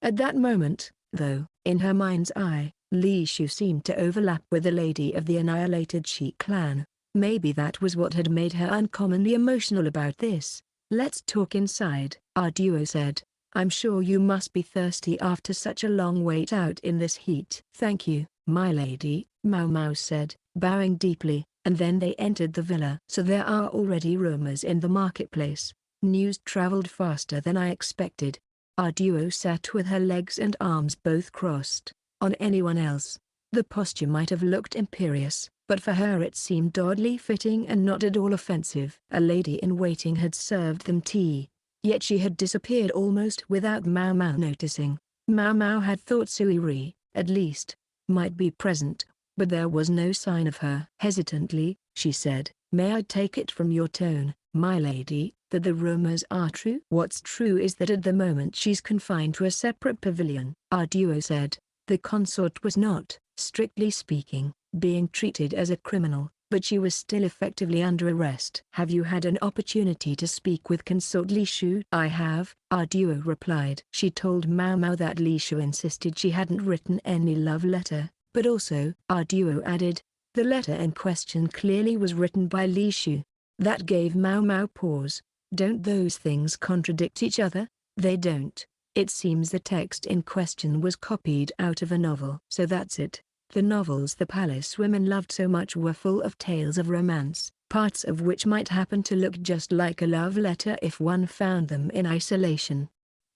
At that moment, though, in her mind's eye, Lishu seemed to overlap with the lady of the annihilated Shi clan. Maybe that was what had made her uncommonly emotional about this. Let's talk inside, Arduo said. I'm sure you must be thirsty after such a long wait out in this heat. Thank you, my lady, Maomao said, bowing deeply, and then they entered the villa. So there are already rumors in the marketplace. News traveled faster than I expected. Arduo sat with her legs and arms both crossed. On anyone else, the posture might have looked imperious, but for her it seemed oddly fitting and not at all offensive. A lady-in-waiting had served them tea, yet she had disappeared almost without Maomao noticing. Maomao had thought Suiri, at least, might be present, but there was no sign of her. Hesitantly, she said, "May I take it from your tone, my lady, that the rumors are true?" "What's true is that at the moment she's confined to a separate pavilion," Arduo said. The consort was not, strictly speaking, being treated as a criminal, but she was still effectively under arrest. "Have you had an opportunity to speak with Consort Lishu?" "I have," Arduo replied. She told Maomao that Lishu insisted she hadn't written any love letter, but also, Arduo added, the letter in question clearly was written by Lishu. That gave Maomao pause. Don't those things contradict each other? They don't. It seems the text in question was copied out of a novel. So that's it. The novels the palace women loved so much were full of tales of romance, parts of which might happen to look just like a love letter if one found them in isolation.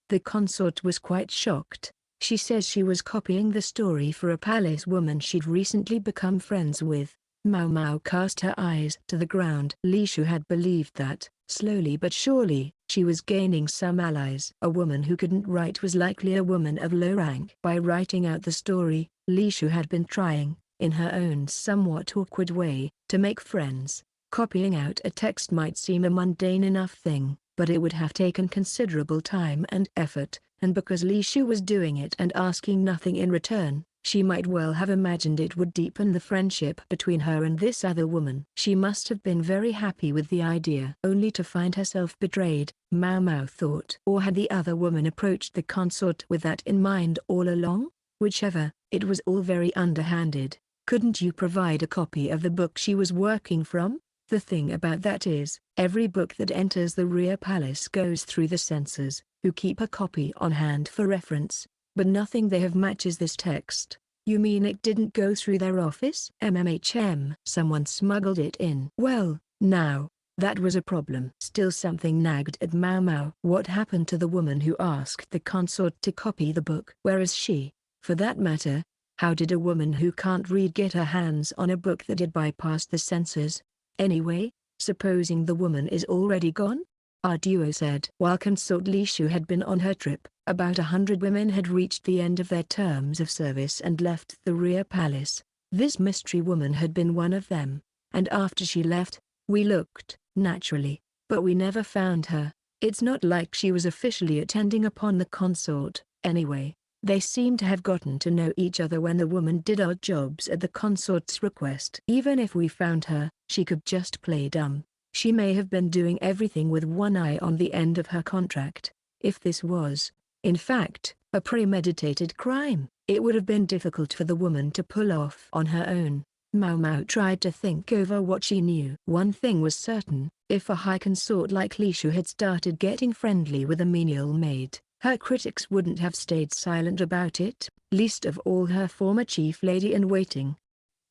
The consort was quite shocked. She says she was copying the story for a palace woman she'd recently become friends with. Maomao cast her eyes to the ground. Lishu had believed that, slowly but surely, she was gaining some allies. A woman who couldn't write was likely a woman of low rank. By writing out the story, Lishu had been trying, in her own somewhat awkward way, to make friends. Copying out a text might seem a mundane enough thing, but it would have taken considerable time and effort, and because Lishu was doing it and asking nothing in return, she might well have imagined it would deepen the friendship between her and this other woman. She must have been very happy with the idea. Only to find herself betrayed, Maomao thought. Or had the other woman approached the consort with that in mind all along? Whichever, it was all very underhanded. Couldn't you provide a copy of the book she was working from? The thing about that is, every book that enters the rear palace goes through the censors, who keep a copy on hand for reference. But nothing they have matches this text. You mean it didn't go through their office? Someone smuggled it in. Well, now, that was a problem. Still something nagged at Maomao. What happened to the woman who asked the consort to copy the book? Where is she? For that matter, how did a woman who can't read get her hands on a book that had bypassed the censors? Anyway, supposing the woman is already gone? Arduo said. While Consort Lishu had been on her trip, about 100 women had reached the end of their terms of service and left the rear palace. This mystery woman had been one of them, and after she left, we looked, naturally, but we never found her. It's not like she was officially attending upon the consort. Anyway, they seem to have gotten to know each other when the woman did odd jobs at the consort's request. Even if we found her, she could just play dumb. She may have been doing everything with one eye on the end of her contract. If this was, in fact, a premeditated crime, it would have been difficult for the woman to pull off on her own. Maomao tried to think over what she knew. One thing was certain, if a high consort like Lishu had started getting friendly with a menial maid, her critics wouldn't have stayed silent about it, least of all her former chief lady-in-waiting.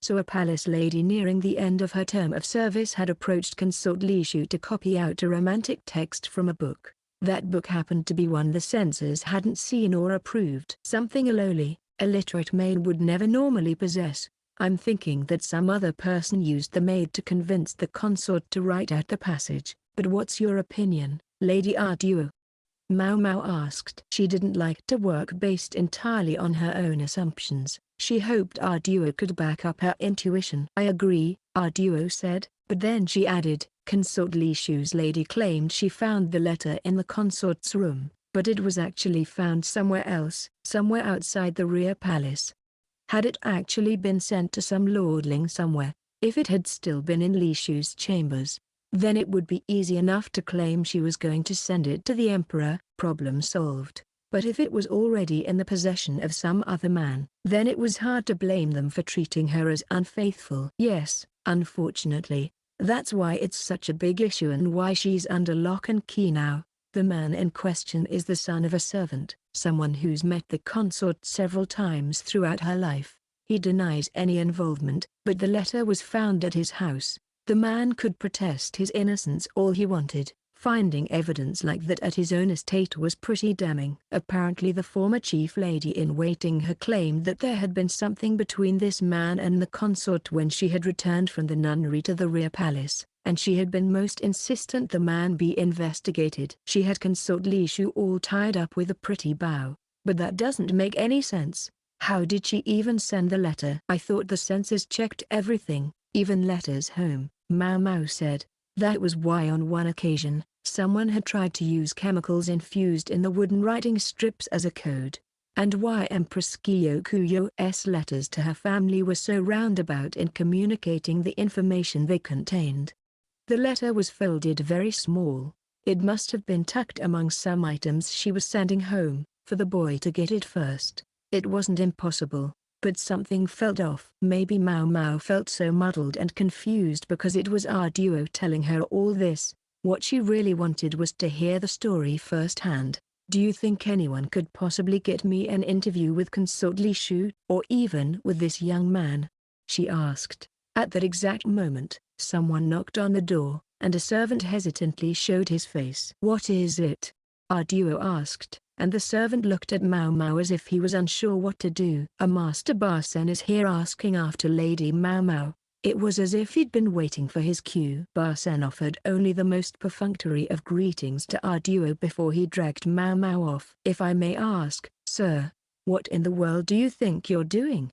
So a palace lady nearing the end of her term of service had approached Consort Lishu to copy out a romantic text from a book. That book happened to be one the censors hadn't seen or approved. Something a lowly, illiterate maid would never normally possess. I'm thinking that some other person used the maid to convince the consort to write out the passage. But what's your opinion, Lady Arduo? Maomao asked. She didn't like to work based entirely on her own assumptions. She hoped Arduo could back up her intuition. I agree, Arduo said, but then she added, Consort Lishu's lady claimed she found the letter in the consort's room, but it was actually found somewhere else, somewhere outside the rear palace. Had it actually been sent to some lordling somewhere? If it had still been in Lishu's chambers, then it would be easy enough to claim she was going to send it to the emperor, problem solved. But if it was already in the possession of some other man, then it was hard to blame them for treating her as unfaithful. Yes, unfortunately, that's why it's such a big issue and why she's under lock and key now. The man in question is the son of a servant, someone who's met the consort several times throughout her life. He denies any involvement, but the letter was found at his house. The man could protest his innocence all he wanted. Finding evidence like that at his own estate was pretty damning. Apparently the former chief lady-in-waiting had claimed that there had been something between this man and the consort when she had returned from the nunnery to the rear palace, and she had been most insistent the man be investigated. She had Consort Lishu all tied up with a pretty bow. But that doesn't make any sense. How did she even send the letter? I thought the censors checked everything, even letters home, Maomao said. That was why on one occasion, someone had tried to use chemicals infused in the wooden writing strips as a code. And why Empress Kyokuyo's letters to her family were so roundabout in communicating the information they contained. The letter was folded very small. It must have been tucked among some items she was sending home, for the boy to get it first. It wasn't impossible, but something felt off. Maybe Maomao felt so muddled and confused because it was Arduo telling her all this. What she really wanted was to hear the story firsthand. Do you think anyone could possibly get me an interview with Consort Lishu, or even with this young man? She asked. At that exact moment, someone knocked on the door, and a servant hesitantly showed his face. What is it? Arduo asked, and the servant looked at Maomao as if he was unsure what to do. A master Barsen is here asking after Lady Maomao. It was as if he'd been waiting for his cue. Barsen offered only the most perfunctory of greetings to Arduo before he dragged Maomao off. If I may ask, sir, what in the world do you think you're doing?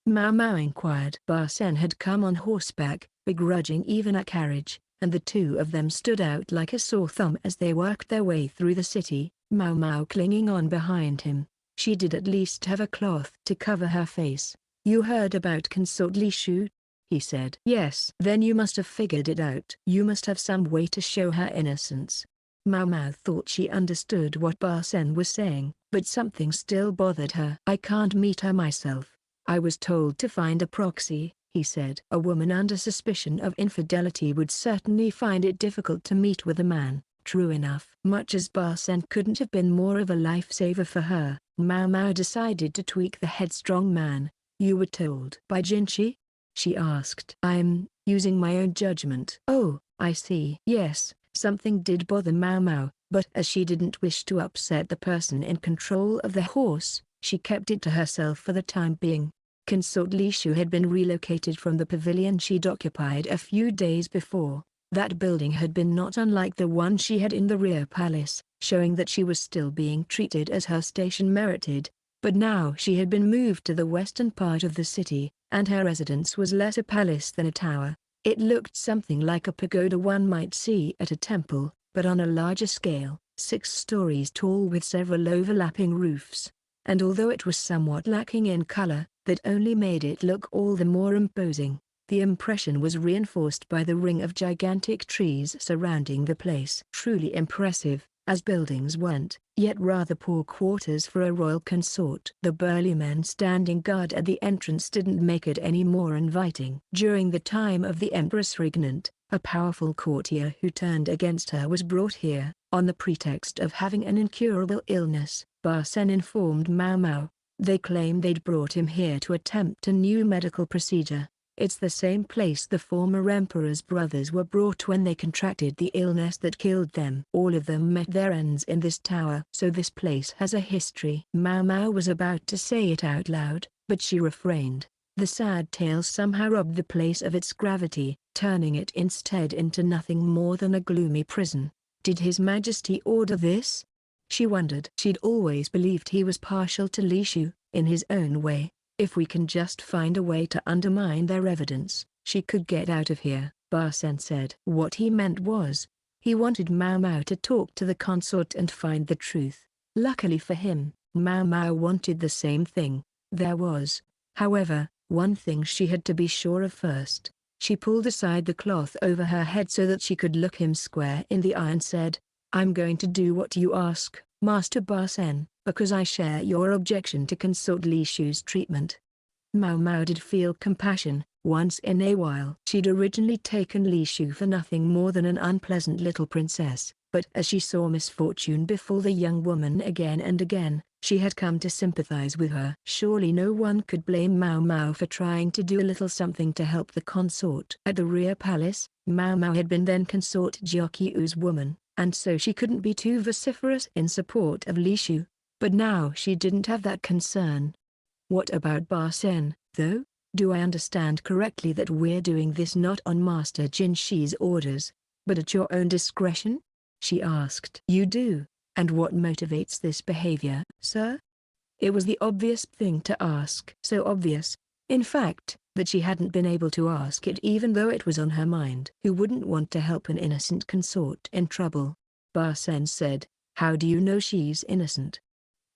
Maomao inquired. Barsen had come on horseback, begrudging even a carriage, and the two of them stood out like a sore thumb as they worked their way through the city, Maomao clinging on behind him. She did at least have a cloth to cover her face. You heard about Consort Lishu? He said. Yes. Then you must have figured it out. You must have some way to show her innocence. Maomao thought she understood what Barsen was saying, but something still bothered her. I can't meet her myself. I was told to find a proxy, he said. A woman under suspicion of infidelity would certainly find it difficult to meet with a man. True enough. Much as Barsen couldn't have been more of a lifesaver for her, Maomao decided to tweak the headstrong man. You were told by Jinchi? She asked. I'm using my own judgment. Oh, I see. Yes, something did bother Maomao, but as she didn't wish to upset the person in control of the horse, she kept it to herself for the time being. Consort Lishu had been relocated from the pavilion she'd occupied a few days before. That building had been not unlike the one she had in the rear palace, showing that she was still being treated as her station merited. But now she had been moved to the western part of the city, and her residence was less a palace than a tower. It looked something like a pagoda one might see at a temple, but on a larger scale, 6 stories tall with several overlapping roofs. And although it was somewhat lacking in color, that only made it look all the more imposing. The impression was reinforced by the ring of gigantic trees surrounding the place. Truly impressive, as buildings weren't, yet rather poor quarters for a royal consort. The burly men standing guard at the entrance didn't make it any more inviting. During the time of the Empress Regnant, a powerful courtier who turned against her was brought here, on the pretext of having an incurable illness, Barsen informed Maomao. They claim they'd brought him here to attempt a new medical procedure. It's the same place the former emperor's brothers were brought when they contracted the illness that killed them. All of them met their ends in this tower. So this place has a history. Maomao was about to say it out loud, but she refrained. The sad tale somehow robbed the place of its gravity, turning it instead into nothing more than a gloomy prison. Did His Majesty order this? She wondered. She'd always believed he was partial to Lishu, in his own way. If we can just find a way to undermine their evidence, she could get out of here, Barsen said. What he meant was, he wanted Maomao to talk to the consort and find the truth. Luckily for him, Maomao wanted the same thing. There was, however, one thing she had to be sure of first. She pulled aside the cloth over her head so that she could look him square in the eye and said, "I'm going to do what you ask, Master Barsen, because I share your objection to Consort Lishu's treatment." Maomao did feel compassion. Once in a while she'd originally taken Lishu for nothing more than an unpleasant little princess, but as she saw misfortune befall the young woman again and again, she had come to sympathize with her. Surely no one could blame Maomao for trying to do a little something to help the consort. At the rear palace, Maomao had been then Consort Jiaqiu's woman, and so she couldn't be too vociferous in support of Lishu. But now she didn't have that concern. "What about Barsen, though? Do I understand correctly that we're doing this not on Master Jinshi's orders, but at your own discretion?" she asked. "You do, and what motivates this behavior, sir?" It was the obvious thing to ask. So obvious, in fact, that she hadn't been able to ask it even though it was on her mind. Who wouldn't want to help an innocent consort in trouble? Barsen said. "How do you know she's innocent?"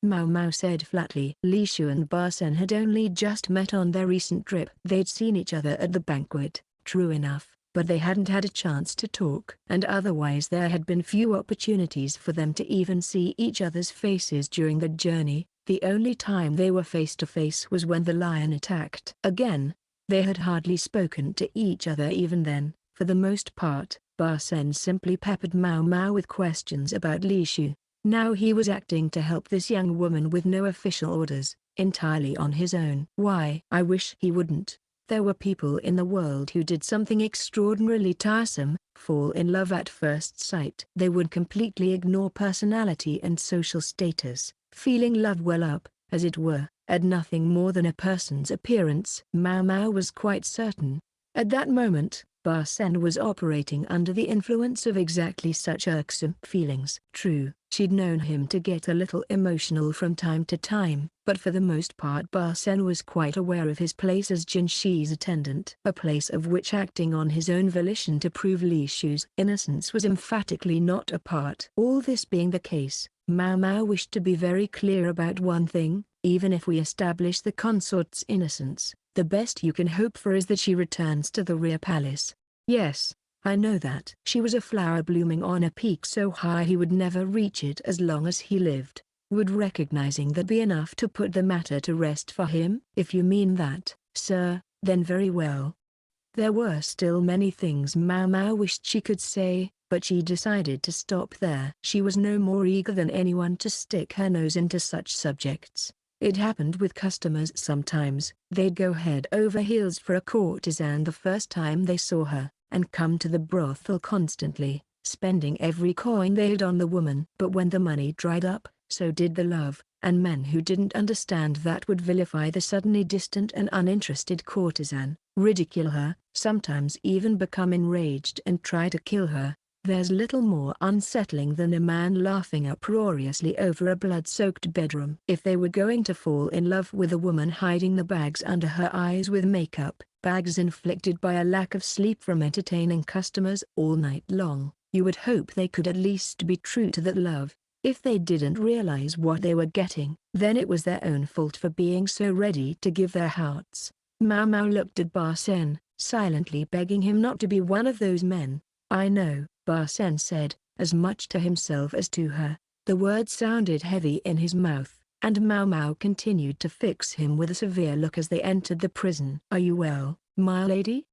Maomao said flatly. Lishu and Barsen had only just met on their recent trip. They'd seen each other at the banquet, true enough, but they hadn't had a chance to talk. And otherwise there had been few opportunities for them to even see each other's faces during the journey. The only time they were face to face was when the lion attacked. Again, they had hardly spoken to each other even then. For the most part, Barsen simply peppered Maomao with questions about Lishu. Now he was acting to help this young woman with no official orders, entirely on his own. Why? I wish he wouldn't. There were people in the world who did something extraordinarily tiresome, fall in love at first sight. They would completely ignore personality and social status, feeling love well up, as it were, at nothing more than a person's appearance. Maomao was quite certain. At that moment, Barsen was operating under the influence of exactly such irksome feelings. True, she'd known him to get a little emotional from time to time, but for the most part Barsen was quite aware of his place as Jinshi's attendant. A place of which acting on his own volition to prove Lishu's innocence was emphatically not a part. All this being the case, Maomao wished to be very clear about one thing: even if we establish the consort's innocence, the best you can hope for is that she returns to the rear palace. Yes, I know that. She was a flower blooming on a peak so high he would never reach it as long as he lived. Would recognizing that be enough to put the matter to rest for him? If you mean that, sir, then very well. There were still many things Maomao wished she could say, but she decided to stop there. She was no more eager than anyone to stick her nose into such subjects. It happened with customers sometimes. They'd go head over heels for a courtesan the first time they saw her, and come to the brothel constantly, spending every coin they had on the woman. But when the money dried up, so did the love, and men who didn't understand that would vilify the suddenly distant and uninterested courtesan, ridicule her, sometimes even become enraged and try to kill her. There's little more unsettling than a man laughing uproariously over a blood-soaked bedroom. If they were going to fall in love with a woman hiding the bags under her eyes with makeup, bags inflicted by a lack of sleep from entertaining customers all night long, you would hope they could at least be true to that love. If they didn't realize what they were getting, then it was their own fault for being so ready to give their hearts. Maomao looked at Barsen, silently begging him not to be one of those men. "I know," Barsen said, as much to himself as to her. The words sounded heavy in his mouth, and Maomao continued to fix him with a severe look as they entered the prison. "Are you well, my lady?"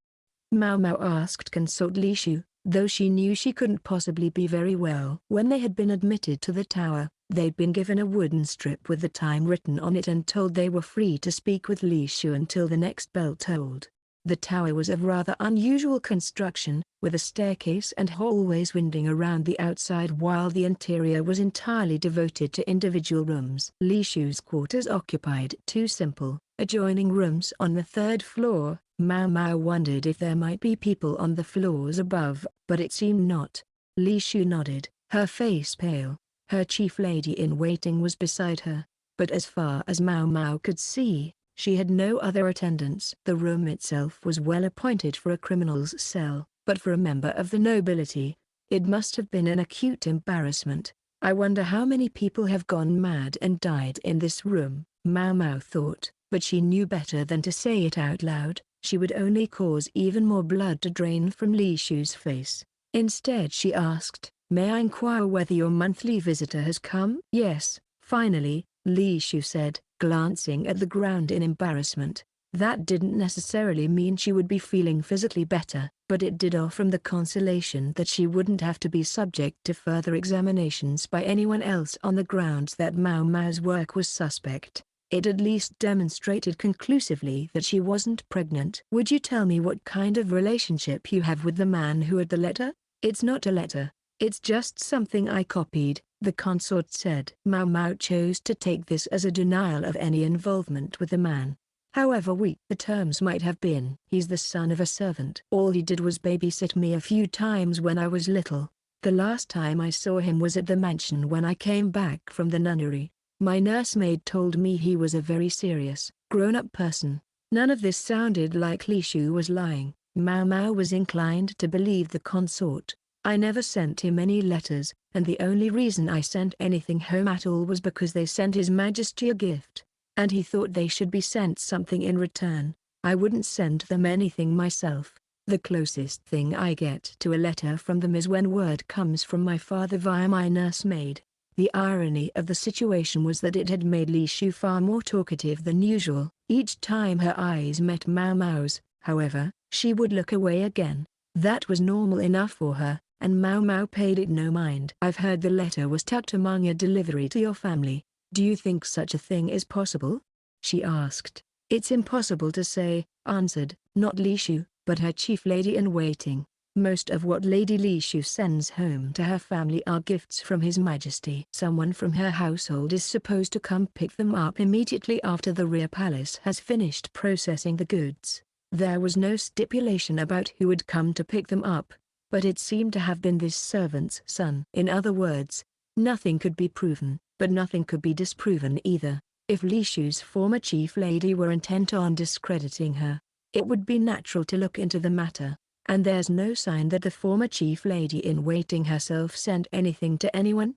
Maomao asked Consort Lishu, though she knew she couldn't possibly be very well. When they had been admitted to the tower, they'd been given a wooden strip with the time written on it and told they were free to speak with Lishu until the next bell tolled. The tower was of rather unusual construction, with a staircase and hallways winding around the outside while the interior was entirely devoted to individual rooms. Lishu's quarters occupied two simple, adjoining rooms on the third floor. Maomao wondered if there might be people on the floors above, but it seemed not. Lishu nodded, her face pale. Her chief lady-in-waiting was beside her, but as far as Maomao could see, She had no other attendants. The room itself was well appointed for a criminal's cell, but for a member of the nobility, it must have been an acute embarrassment. I wonder how many people have gone mad and died in this room, Maomao thought, but she knew better than to say it out loud. She would only cause even more blood to drain from Lishu's face. Instead she asked, "May I inquire whether your monthly visitor has come?" "Yes, finally," Lishu said, glancing at the ground in embarrassment. That didn't necessarily mean she would be feeling physically better, but it did offer the consolation that she wouldn't have to be subject to further examinations by anyone else on the grounds that Maomao's work was suspect. It at least demonstrated conclusively that she wasn't pregnant. "Would you tell me what kind of relationship you have with the man who had the letter?" "It's not a letter. It's just something I copied," the consort said. Maomao chose to take this as a denial of any involvement with the man. However weak the terms might have been. "He's the son of a servant. All he did was babysit me a few times when I was little. The last time I saw him was at the mansion when I came back from the nunnery. My nursemaid told me he was a very serious, grown-up person." None of this sounded like Lishu was lying. Maomao was inclined to believe the consort. "I never sent him any letters, and the only reason I sent anything home at all was because they sent His Majesty a gift, and he thought they should be sent something in return. I wouldn't send them anything myself. The closest thing I get to a letter from them is when word comes from my father via my nursemaid." The irony of the situation was that it had made Lishu far more talkative than usual. Each time her eyes met Maomao's, however, she would look away again. That was normal enough for her, and Maomao paid it no mind. "I've heard the letter was tucked among a delivery to your family. Do you think such a thing is possible?" she asked. "It's impossible to say," answered, not Lishu, but her chief lady-in-waiting. "Most of what Lady Lishu sends home to her family are gifts from His Majesty. Someone from her household is supposed to come pick them up immediately after the rear palace has finished processing the goods." There was no stipulation about who would come to pick them up, but it seemed to have been this servant's son. In other words, nothing could be proven, but nothing could be disproven either. If Lishu's former chief lady were intent on discrediting her, it would be natural to look into the matter. And there's no sign that the former chief lady-in-waiting herself sent anything to anyone?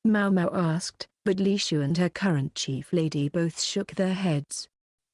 Maomao asked, but Lishu and her current chief lady both shook their heads.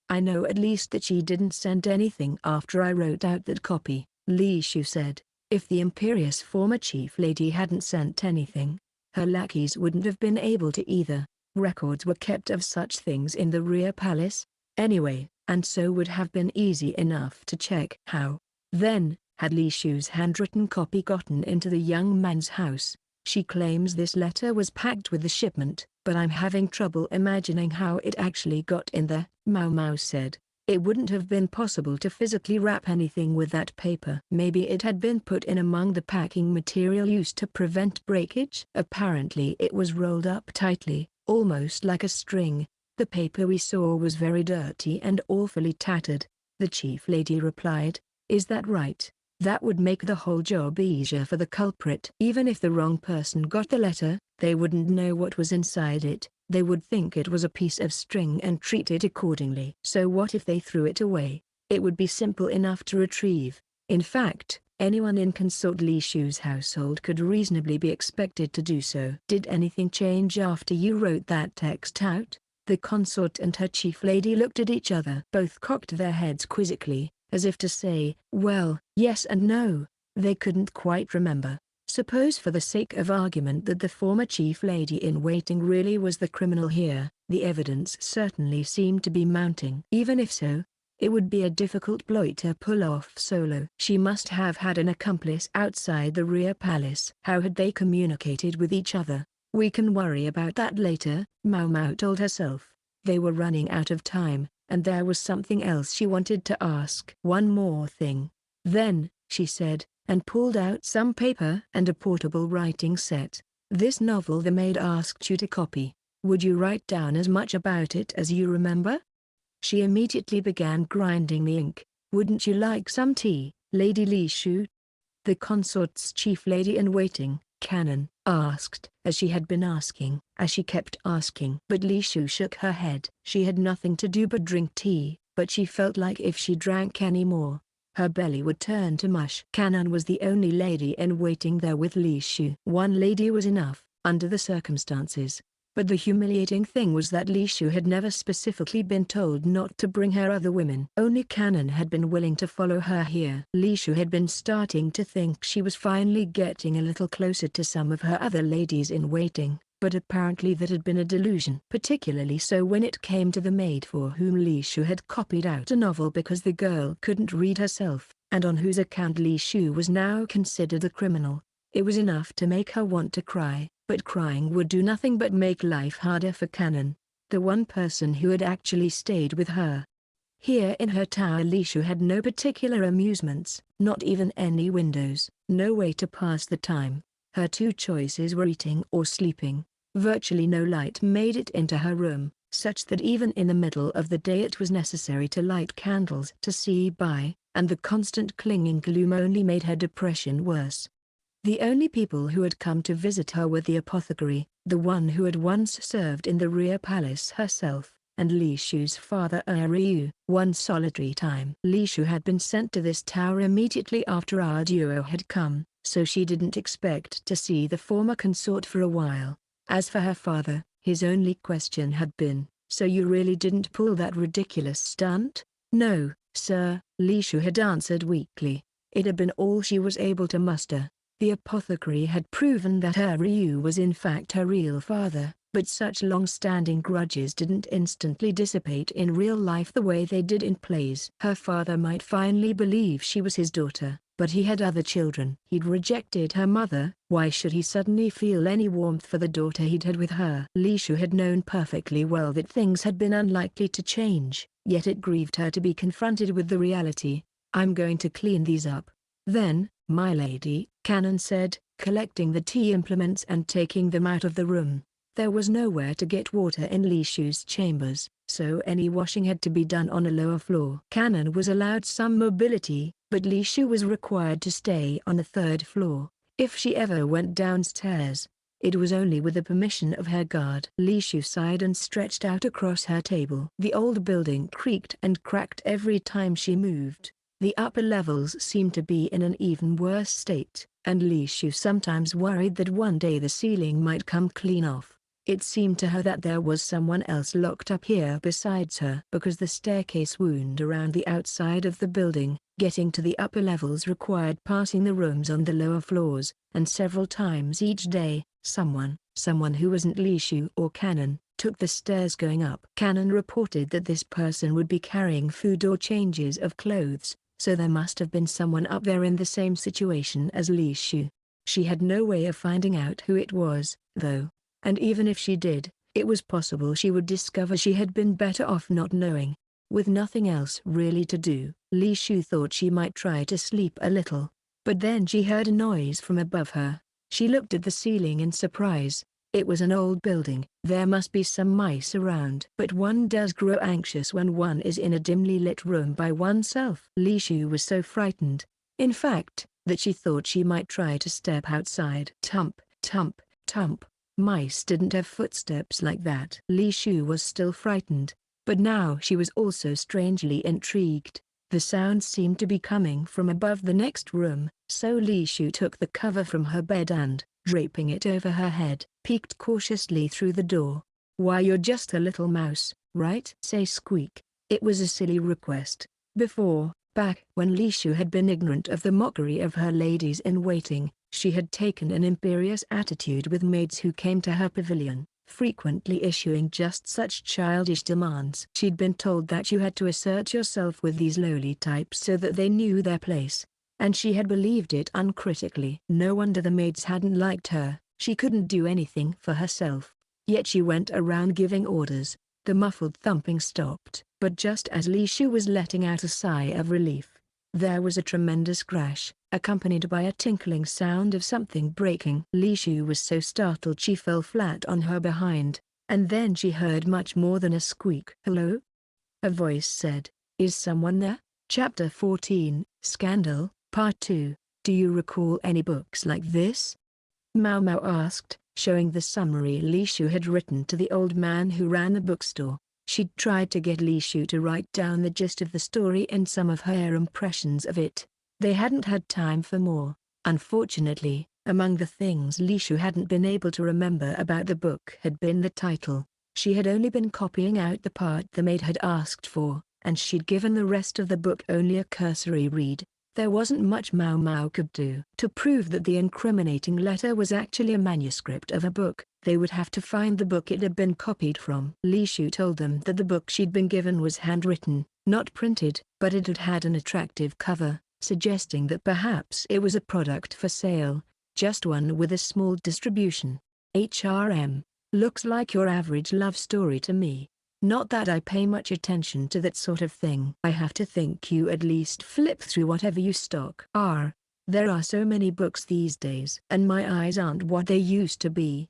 "I know at least that she didn't send anything after I wrote out that copy," Lishu said. "If the imperious former chief lady hadn't sent anything, her lackeys wouldn't have been able to either. Records were kept of such things in the rear palace, anyway, and so would have been easy enough to check." "How, then, had Lishu's handwritten copy gotten into the young man's house?" "She claims this letter was packed with the shipment, but I'm having trouble imagining how it actually got in there," Maomao said. "It wouldn't have been possible to physically wrap anything with that paper. Maybe it had been put in among the packing material used to prevent breakage." "Apparently it was rolled up tightly, almost like a string. The paper we saw was very dirty and awfully tattered," the chief lady replied. "Is that right? That would make the whole job easier for the culprit. Even if the wrong person got the letter, they wouldn't know what was inside it. They would think it was a piece of string and treat it accordingly. So what if they threw it away? It would be simple enough to retrieve. In fact, anyone in Consort Lishu's household could reasonably be expected to do so." "Did anything change after you wrote that text out?" The consort and her chief lady looked at each other. Both cocked their heads quizzically, as if to say, well, yes and no. They couldn't quite remember. Suppose for the sake of argument that the former chief lady-in-waiting really was the criminal here, the evidence certainly seemed to be mounting. Even if so, it would be a difficult ploy to pull off solo. She must have had an accomplice outside the rear palace. How had they communicated with each other? "We can worry about that later," Maomao told herself. They were running out of time, and there was something else she wanted to ask. "One more thing. Then," she said, and pulled out some paper and a portable writing set. "This novel the maid asked you to copy. Would you write down as much about it as you remember?" She immediately began grinding the ink. "Wouldn't you like some tea, Lady Lishu?" The consort's chief lady-in-waiting, Canon asked, as she had been asking, as she kept asking. But Lishu shook her head. She had nothing to do but drink tea, but she felt like if she drank any more, her belly would turn to mush. Canon was the only lady in waiting there with Lishu. One lady was enough, under the circumstances. But the humiliating thing was that Lishu had never specifically been told not to bring her other women. Only Canon had been willing to follow her here. Lishu had been starting to think she was finally getting a little closer to some of her other ladies in waiting, but apparently that had been a delusion. Particularly so when it came to the maid for whom Lishu had copied out a novel because the girl couldn't read herself, and on whose account Lishu was now considered a criminal. It was enough to make her want to cry. But crying would do nothing but make life harder for Canon, the one person who had actually stayed with her. Here in her tower Lishu had no particular amusements, not even any windows, no way to pass the time. Her two choices were eating or sleeping. Virtually no light made it into her room, such that even in the middle of the day it was necessary to light candles to see by, and the constant clinging gloom only made her depression worse. The only people who had come to visit her were the apothecary, the one who had once served in the rear palace herself, and Lishu's father Ryu. One solitary time Lishu had been sent to this tower immediately after our duo had come, so she didn't expect to see the former consort for a while. As for her father, his only question had been, "So you really didn't pull that ridiculous stunt?" "No, sir," Lishu had answered weakly. It had been all she was able to muster. The apothecary had proven that Ryu was in fact her real father, but such long-standing grudges didn't instantly dissipate in real life the way they did in plays. Her father might finally believe she was his daughter, but he had other children. He'd rejected her mother, why should he suddenly feel any warmth for the daughter he'd had with her? Lishu had known perfectly well that things had been unlikely to change, yet it grieved her to be confronted with the reality. "I'm going to clean these up. Then, my lady," Canon said, collecting the tea implements and taking them out of the room. There was nowhere to get water in Lishu's chambers, so any washing had to be done on a lower floor. Canon was allowed some mobility, but Lishu was required to stay on the third floor. If she ever went downstairs, it was only with the permission of her guard. Lishu sighed and stretched out across her table. The old building creaked and cracked every time she moved. The upper levels seemed to be in an even worse state, and Lishu sometimes worried that one day the ceiling might come clean off. It seemed to her that there was someone else locked up here besides her. Because the staircase wound around the outside of the building, getting to the upper levels required passing the rooms on the lower floors, and several times each day, someone who wasn't Lishu or Canon, took the stairs going up. Canon reported that this person would be carrying food or changes of clothes, so there must have been someone up there in the same situation as Lishu. She had no way of finding out who it was, though, and even if she did, it was possible she would discover she had been better off not knowing. With nothing else really to do, Lishu thought she might try to sleep a little, but then she heard a noise from above her. She looked at the ceiling in surprise. It was an old building. There must be some mice around. But one does grow anxious when one is in a dimly lit room by oneself. Lishu was so frightened, in fact, that she thought she might try to step outside. Tump, tump, tump. Mice didn't have footsteps like that. Lishu was still frightened, but now she was also strangely intrigued. The sound seemed to be coming from above the next room, so Lishu took the cover from her bed and, draping it over her head, peeked cautiously through the door. "Why, you're just a little mouse, right?" "Say squeak." It was a silly request. Before, back when Lishu had been ignorant of the mockery of her ladies in waiting, she had taken an imperious attitude with maids who came to her pavilion, frequently issuing just such childish demands. She'd been told that you had to assert yourself with these lowly types so that they knew their place, and she had believed it uncritically. No wonder the maids hadn't liked her. She couldn't do anything for herself, yet she went around giving orders. The muffled thumping stopped, but just as Lishu was letting out a sigh of relief, there was a tremendous crash, accompanied by a tinkling sound of something breaking. Lishu was so startled she fell flat on her behind, and then she heard much more than a squeak. "Hello?" a voice said. "Is someone there?" Chapter 14, Scandal, Part 2. Do you recall any books like this? Maomao asked, showing the summary Lishu had written to the old man who ran the bookstore. She'd tried to get Lishu to write down the gist of the story and some of her impressions of it. They hadn't had time for more. Unfortunately, among the things Lishu hadn't been able to remember about the book had been the title. She had only been copying out the part the maid had asked for, and she'd given the rest of the book only a cursory read. There wasn't much Maomao could do. To prove that the incriminating letter was actually a manuscript of a book, they would have to find the book it had been copied from. Lishu told them that the book she'd been given was handwritten, not printed, but it had had an attractive cover, suggesting that perhaps it was a product for sale, just one with a small distribution. HRM, looks like your average love story to me. Not that I pay much attention to that sort of thing. I have to think you at least flip through whatever you stock. There are so many books these days, and my eyes aren't what they used to be.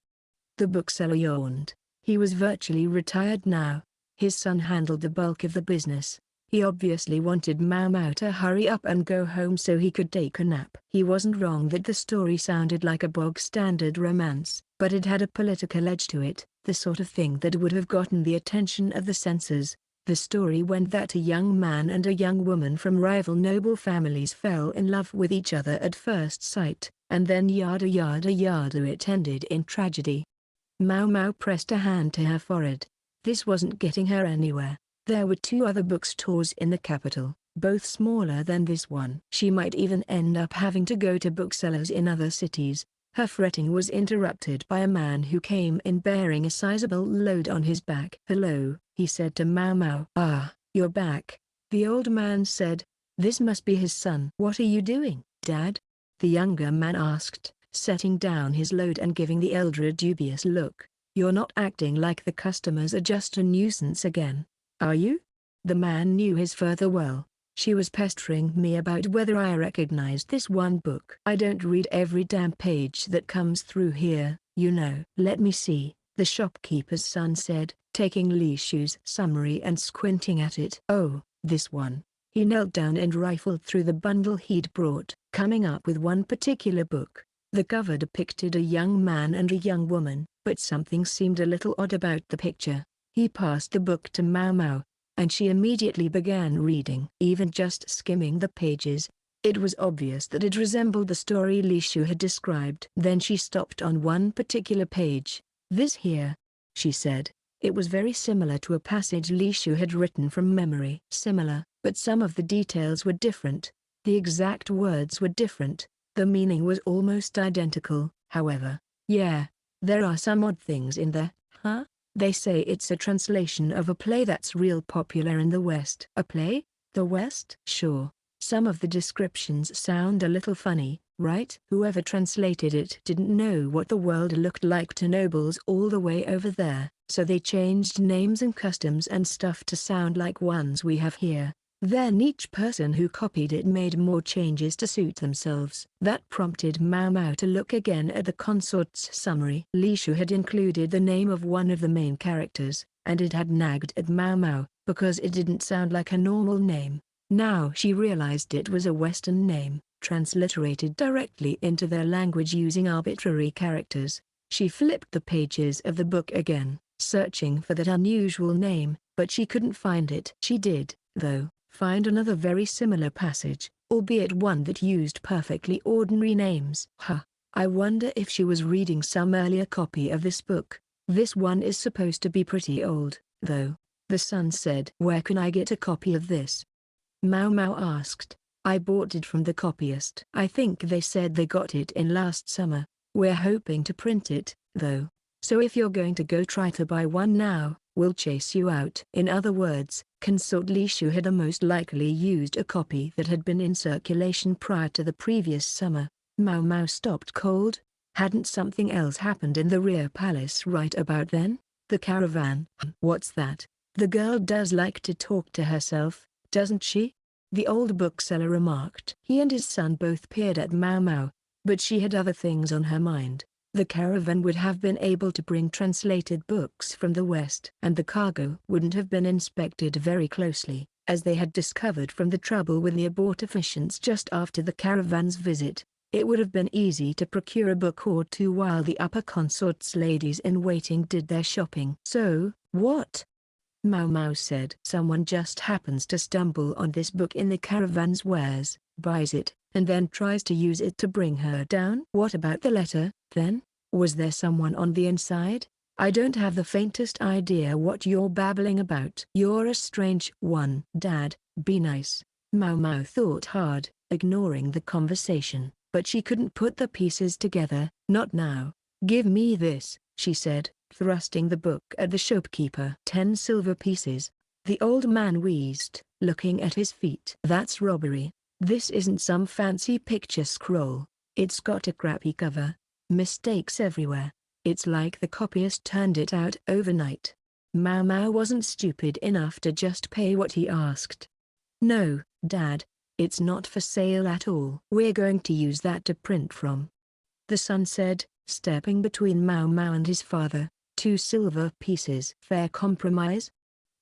The bookseller yawned. He was virtually retired now. His son handled the bulk of the business. He obviously wanted Maomao to hurry up and go home so he could take a nap. He wasn't wrong that the story sounded like a bog-standard romance, but it had a political edge to it, the sort of thing that would have gotten the attention of the censors. The story went that a young man and a young woman from rival noble families fell in love with each other at first sight, and then yada yada yada it ended in tragedy. Maomao pressed a hand to her forehead. This wasn't getting her anywhere. There were 2 other bookstores in the capital, both smaller than this one. She might even end up having to go to booksellers in other cities. Her fretting was interrupted by a man who came in bearing a sizable load on his back. "Hello," he said to Maomao. "Ah, you're back," the old man said. This must be his son. "What are you doing, Dad?" the younger man asked, setting down his load and giving the elder a dubious look. "You're not acting like the customers are just a nuisance again, are you?" The man knew his father well. "She was pestering me about whether I recognized this one book. I don't read every damn page that comes through here, you know." "Let me see," the shopkeeper's son said, taking Lishu's summary and squinting at it. "Oh, this one." He knelt down and rifled through the bundle he'd brought, coming up with one particular book. The cover depicted a young man and a young woman, but something seemed a little odd about the picture. He passed the book to Maomao, and she immediately began reading. Even just skimming the pages, it was obvious that it resembled the story Lishu had described. Then she stopped on one particular page. "This here," she said. It was very similar to a passage Lishu had written from memory. Similar, but some of the details were different. The exact words were different. The meaning was almost identical, however. "Yeah, there are some odd things in there, huh? They say it's a translation of a play that's real popular in the West." "A play? The West?" "Sure. Some of the descriptions sound a little funny, right?" "Whoever translated it didn't know what the world looked like to nobles all the way over there, so they changed names and customs and stuff to sound like ones we have here. Then each person who copied it made more changes to suit themselves." That prompted Maomao to look again at the consort's summary. Lishu had included the name of one of the main characters, and it had nagged at Maomao, because it didn't sound like a normal name. Now she realized it was a Western name, transliterated directly into their language using arbitrary characters. She flipped the pages of the book again, searching for that unusual name, but she couldn't find it. She did, though, find another very similar passage, albeit one that used perfectly ordinary names. I wonder if she was reading some earlier copy of this book. This one is supposed to be pretty old, though, the son said. "Where can I get a copy of this?" Maomao asked. "I bought it from the copyist. I think they said they got it in last summer. We're hoping to print it, though. So if you're going to go try to buy one now, we'll chase you out." In other words, Consort Lishu had most likely used a copy that had been in circulation prior to the previous summer. Maomao stopped cold. Hadn't something else happened in the rear palace right about then? The caravan. "What's that? The girl does like to talk to herself, doesn't she?" the old bookseller remarked. He and his son both peered at Maomao, but she had other things on her mind. The caravan would have been able to bring translated books from the West, and the cargo wouldn't have been inspected very closely, as they had discovered from the trouble with the abortifacients just after the caravan's visit. It would have been easy to procure a book or two while the upper consort's ladies-in-waiting did their shopping. "So, what?" Maomao said. "Someone just happens to stumble on this book in the caravan's wares, buys it, and then tries to use it to bring her down." "What about the letter, then? Was there someone on the inside?" "I don't have the faintest idea what you're babbling about." "You're a strange one." "Dad, be nice." Maomao thought hard, ignoring the conversation, but she couldn't put the pieces together. "Not now." "Give me this," she said, thrusting the book at the shopkeeper. 10 silver pieces. The old man wheezed, looking at his feet. "That's robbery. This isn't some fancy picture scroll. It's got a crappy cover. Mistakes everywhere. It's like the copyist turned it out overnight." Maomao wasn't stupid enough to just pay what he asked. "No, Dad, it's not for sale at all. We're going to use that to print from," the son said, stepping between Maomao and his father. 2 silver pieces. "Fair compromise?"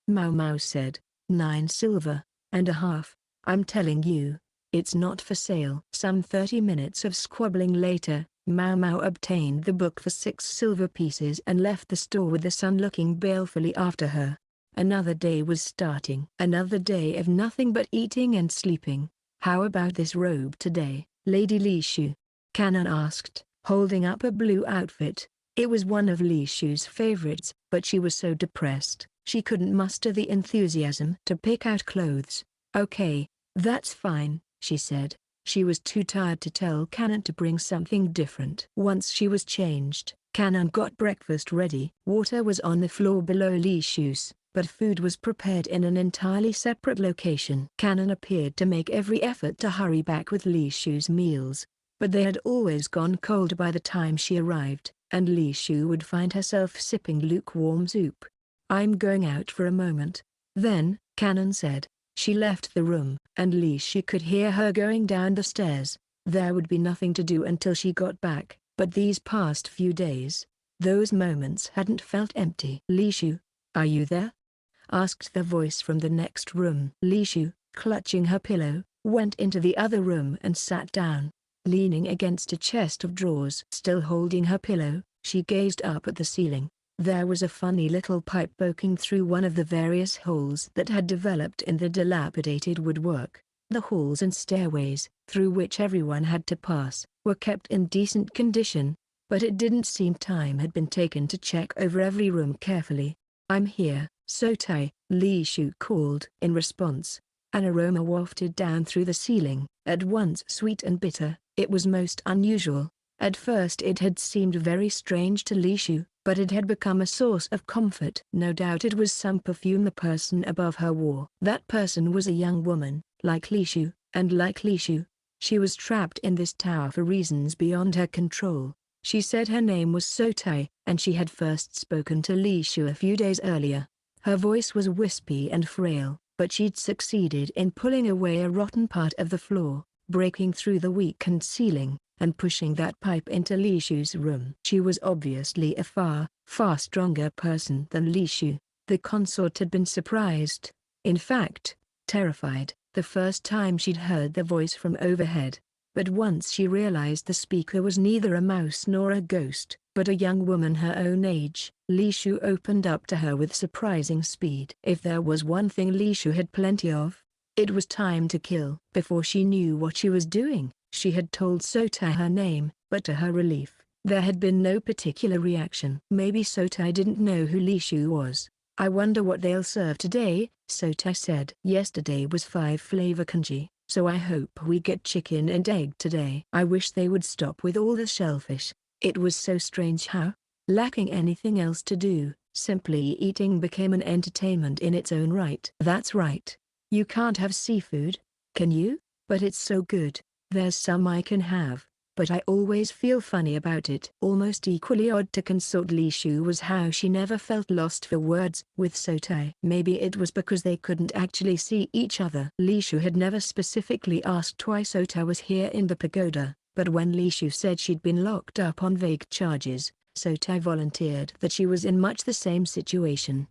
Maomao said. 9 silver and a half. "I'm telling you, it's not for sale." Some 30 minutes of squabbling later, Maomao obtained the book for 6 silver pieces and left the store with the son looking balefully after her. Another day was starting. Another day of nothing but eating and sleeping. "How about this robe today, Lady Lishu?" Canon asked, holding up a blue outfit. It was one of Lishu's favorites, but she was so depressed, she couldn't muster the enthusiasm to pick out clothes. "Okay, that's fine," she said. She was too tired to tell Canon to bring something different. Once she was changed, Canon got breakfast ready. Water was on the floor below Lishu's, but food was prepared in an entirely separate location. Canon appeared to make every effort to hurry back with Lishu's meals, but they had always gone cold by the time she arrived, and Lishu would find herself sipping lukewarm soup. "I'm going out for a moment." Then, Canon said. She left the room, and Lishu could hear her going down the stairs. There would be nothing to do until she got back, but these past few days, those moments hadn't felt empty. "Lishu, are you there?" asked the voice from the next room. Lishu, clutching her pillow, went into the other room and sat down. Leaning against a chest of drawers. Still holding her pillow, she gazed up at the ceiling. There was a funny little pipe poking through one of the various holes that had developed in the dilapidated woodwork. The halls and stairways, through which everyone had to pass, were kept in decent condition, but it didn't seem time had been taken to check over every room carefully. "I'm here, Sotai," Lishu called. In response, an aroma wafted down through the ceiling, at once sweet and bitter. It was most unusual. At first it had seemed very strange to Lishu, but it had become a source of comfort. No doubt it was some perfume the person above her wore. That person was a young woman, like Lishu, and like Lishu, she was trapped in this tower for reasons beyond her control. She said her name was Sotai, and she had first spoken to Lishu a few days earlier. Her voice was wispy and frail, but she'd succeeded in pulling away a rotten part of the floor, breaking through the weakened ceiling, and pushing that pipe into Lishu's room. She was obviously a far stronger person than Lishu. The consort had been surprised, in fact, terrified, the first time she'd heard the voice from overhead. But once she realized the speaker was neither a mouse nor a ghost, but a young woman her own age, Lishu opened up to her with surprising speed. If there was one thing Lishu had plenty of, it was time to kill. Before she knew what she was doing, she had told Sotai her name, but to her relief, there had been no particular reaction. Maybe Sotai didn't know who Lishu was. "I wonder what they'll serve today," Sotai said. "Yesterday was 5-flavor congee, so I hope we get chicken and egg today." I wish they would stop with all the shellfish. It was so strange how, lacking anything else to do, simply eating became an entertainment in its own right. "That's right. You can't have seafood, can you? But it's so good. There's some I can have, but I always feel funny about it." Almost equally odd to Consort Lishu was how she never felt lost for words with Sotai. Maybe it was because they couldn't actually see each other. Lishu had never specifically asked why Sotai was here in the pagoda, but when Lishu said she'd been locked up on vague charges, Sotai volunteered that she was in much the same situation.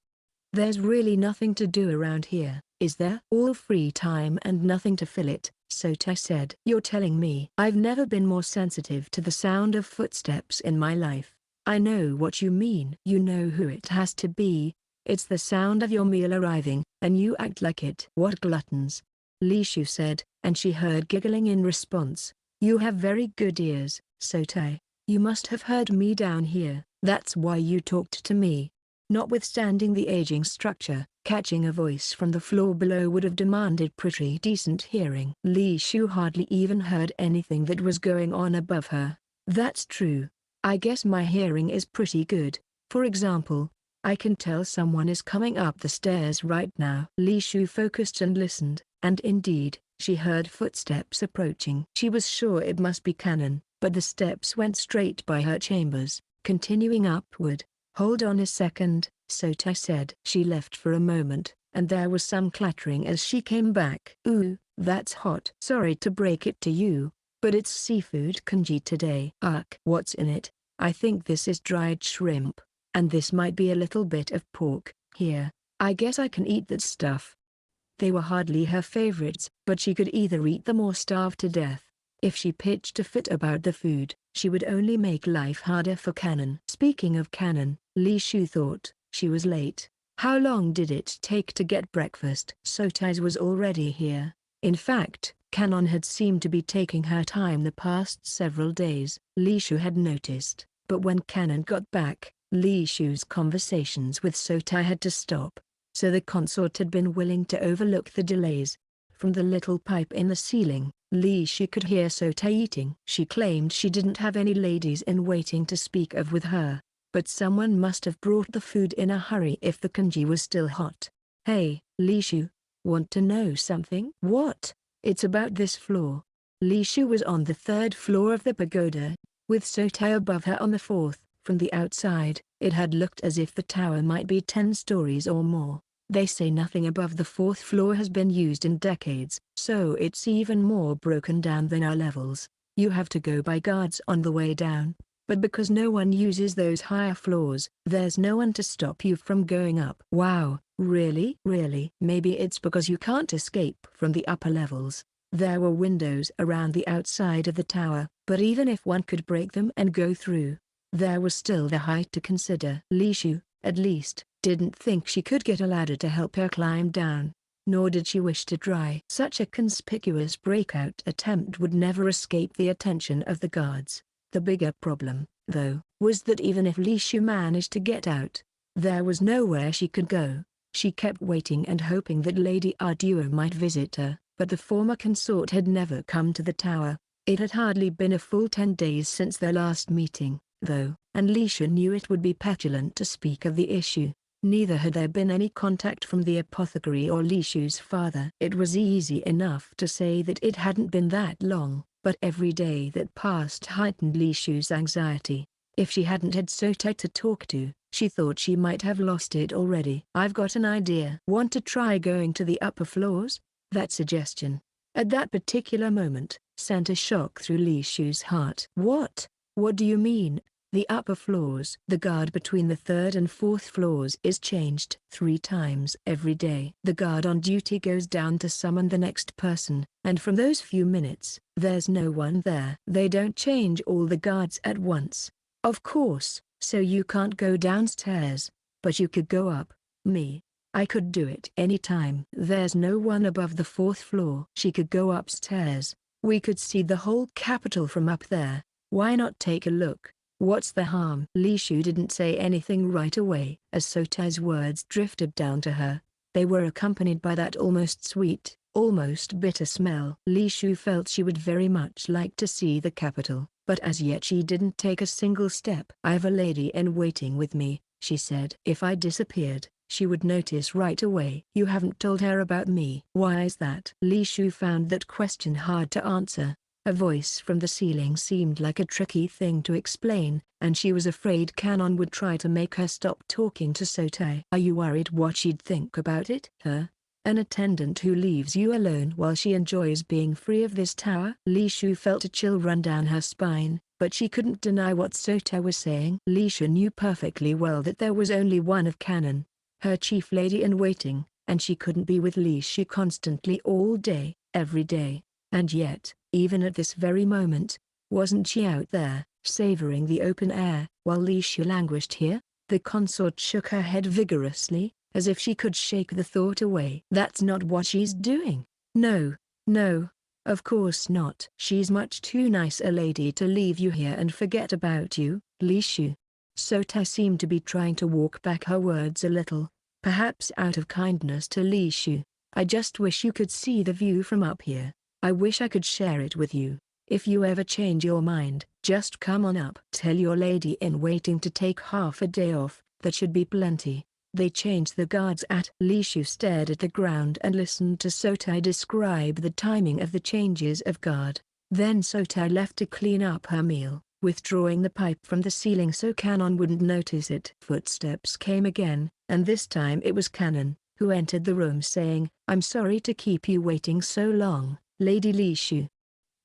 "There's really nothing to do around here. is there? All free time and nothing to fill it, Sota said. You're telling me? I've never been more sensitive to the sound of footsteps in my life. I know what you mean. You know who it has to be. It's the sound of your meal arriving, and you act like it. What gluttons! Lishu said, and she heard giggling in response. You have very good ears, Sota. You must have heard me down here. That's why you talked to me. Notwithstanding the aging structure, catching a voice from the floor below would have demanded pretty decent hearing. Lishu hardly even heard anything that was going on above her. That's true. I guess my hearing is pretty good. For example, I can tell someone is coming up the stairs right now. Lishu focused and listened, and indeed, she heard footsteps approaching. She was sure it must be Canon, but the steps went straight by her chambers, continuing upward. Hold on a second, Sota said. She left for a moment, and there was some clattering as she came back. Ooh, that's hot. Sorry to break it to you, but it's seafood congee today. Ugh. What's in it? I think this is dried shrimp, and this might be a little bit of pork. Here, I guess I can eat that stuff. They were hardly her favorites, but she could either eat them or starve to death. If she pitched a fit about the food, she would only make life harder for Canon. Speaking of Canon, Lishu thought, she was late. How long did it take to get breakfast? Sotais was already here. In fact, Canon had seemed to be taking her time the past several days. Lishu had noticed, but when Canon got back, Lishu's conversations with Sotai had to stop. So the consort had been willing to overlook the delays. From the little pipe in the ceiling, Lishu could hear Sota eating. She claimed she didn't have any ladies in waiting to speak of with her, but someone must have brought the food in a hurry if the congee was still hot. Hey, Lishu, want to know something? What? It's about this floor. Lishu was on the 3rd floor of the pagoda, with Sota above her on the 4th. From the outside, it had looked as if the tower might be 10 stories or more. They say nothing above the 4th floor has been used in decades, so it's even more broken down than our levels. You have to go by guards on the way down, but because no one uses those higher floors, there's no one to stop you from going up. Wow, really? Really? Maybe it's because you can't escape from the upper levels. There were windows around the outside of the tower, but even if one could break them and go through, there was still the height to consider. Lishu, at least, didn't think she could get a ladder to help her climb down, nor did she wish to try. Such a conspicuous breakout attempt would never escape the attention of the guards. The bigger problem, though, was that even if Lishu managed to get out, there was nowhere she could go. She kept waiting and hoping that Lady Ardua might visit her, but the former consort had never come to the tower. It had hardly been a full 10 days since their last meeting, though, and Lishu knew it would be petulant to speak of the issue. Neither had there been any contact from the apothecary or Lishu's father. It was easy enough to say that it hadn't been that long, but every day that passed heightened Lishu's anxiety. If she hadn't had Sota to talk to, she thought she might have lost it already. I've got an idea. Want to try going to the upper floors? That suggestion, at that particular moment, sent a shock through Lishu's heart. What? What do you mean? The upper floors. The guard between the 3rd and 4th floors is changed 3 times every day. The guard on duty goes down to summon the next person, and from those few minutes, there's no one there. They don't change all the guards at once. Of course, so you can't go downstairs, but you could go up. Me, I could do it anytime. There's no one above the 4th floor. She could go upstairs. We could see the whole capital from up there. Why not take a look? What's the harm? Lishu didn't say anything right away. As Sota's words drifted down to her, they were accompanied by that almost sweet, almost bitter smell. Lishu felt she would very much like to see the capital, but as yet she didn't take a single step. I've a lady in waiting with me, she said. If I disappeared, she would notice right away. You haven't told her about me. Why is that? Lishu found that question hard to answer. A voice from the ceiling seemed like a tricky thing to explain, and she was afraid Canon would try to make her stop talking to Sotai. Are you worried what she'd think about it? Her? An attendant who leaves you alone while she enjoys being free of this tower? Lishu felt a chill run down her spine, but she couldn't deny what Sotai was saying. Lishu knew perfectly well that there was only one of Canon, her chief lady in waiting, and she couldn't be with Lishu constantly all day, every day. And yet, even at this very moment, wasn't she out there, savoring the open air, while Lishu languished here? The consort shook her head vigorously, as if she could shake the thought away. That's not what she's doing. No, no, of course not. She's much too nice a lady to leave you here and forget about you, Lishu. Sota seemed to be trying to walk back her words a little, perhaps out of kindness to Lishu. I just wish you could see the view from up here. I wish I could share it with you. If you ever change your mind, just come on up. Tell your lady-in-waiting to take half a day off, that should be plenty. They changed the guards at. Lishu stared at the ground and listened to Sota describe the timing of the changes of guard. Then Sota left to clean up her meal, withdrawing the pipe from the ceiling so Canon wouldn't notice it. Footsteps came again, and this time it was Canon, who entered the room saying, "I'm sorry to keep you waiting so long, Lady Lishu."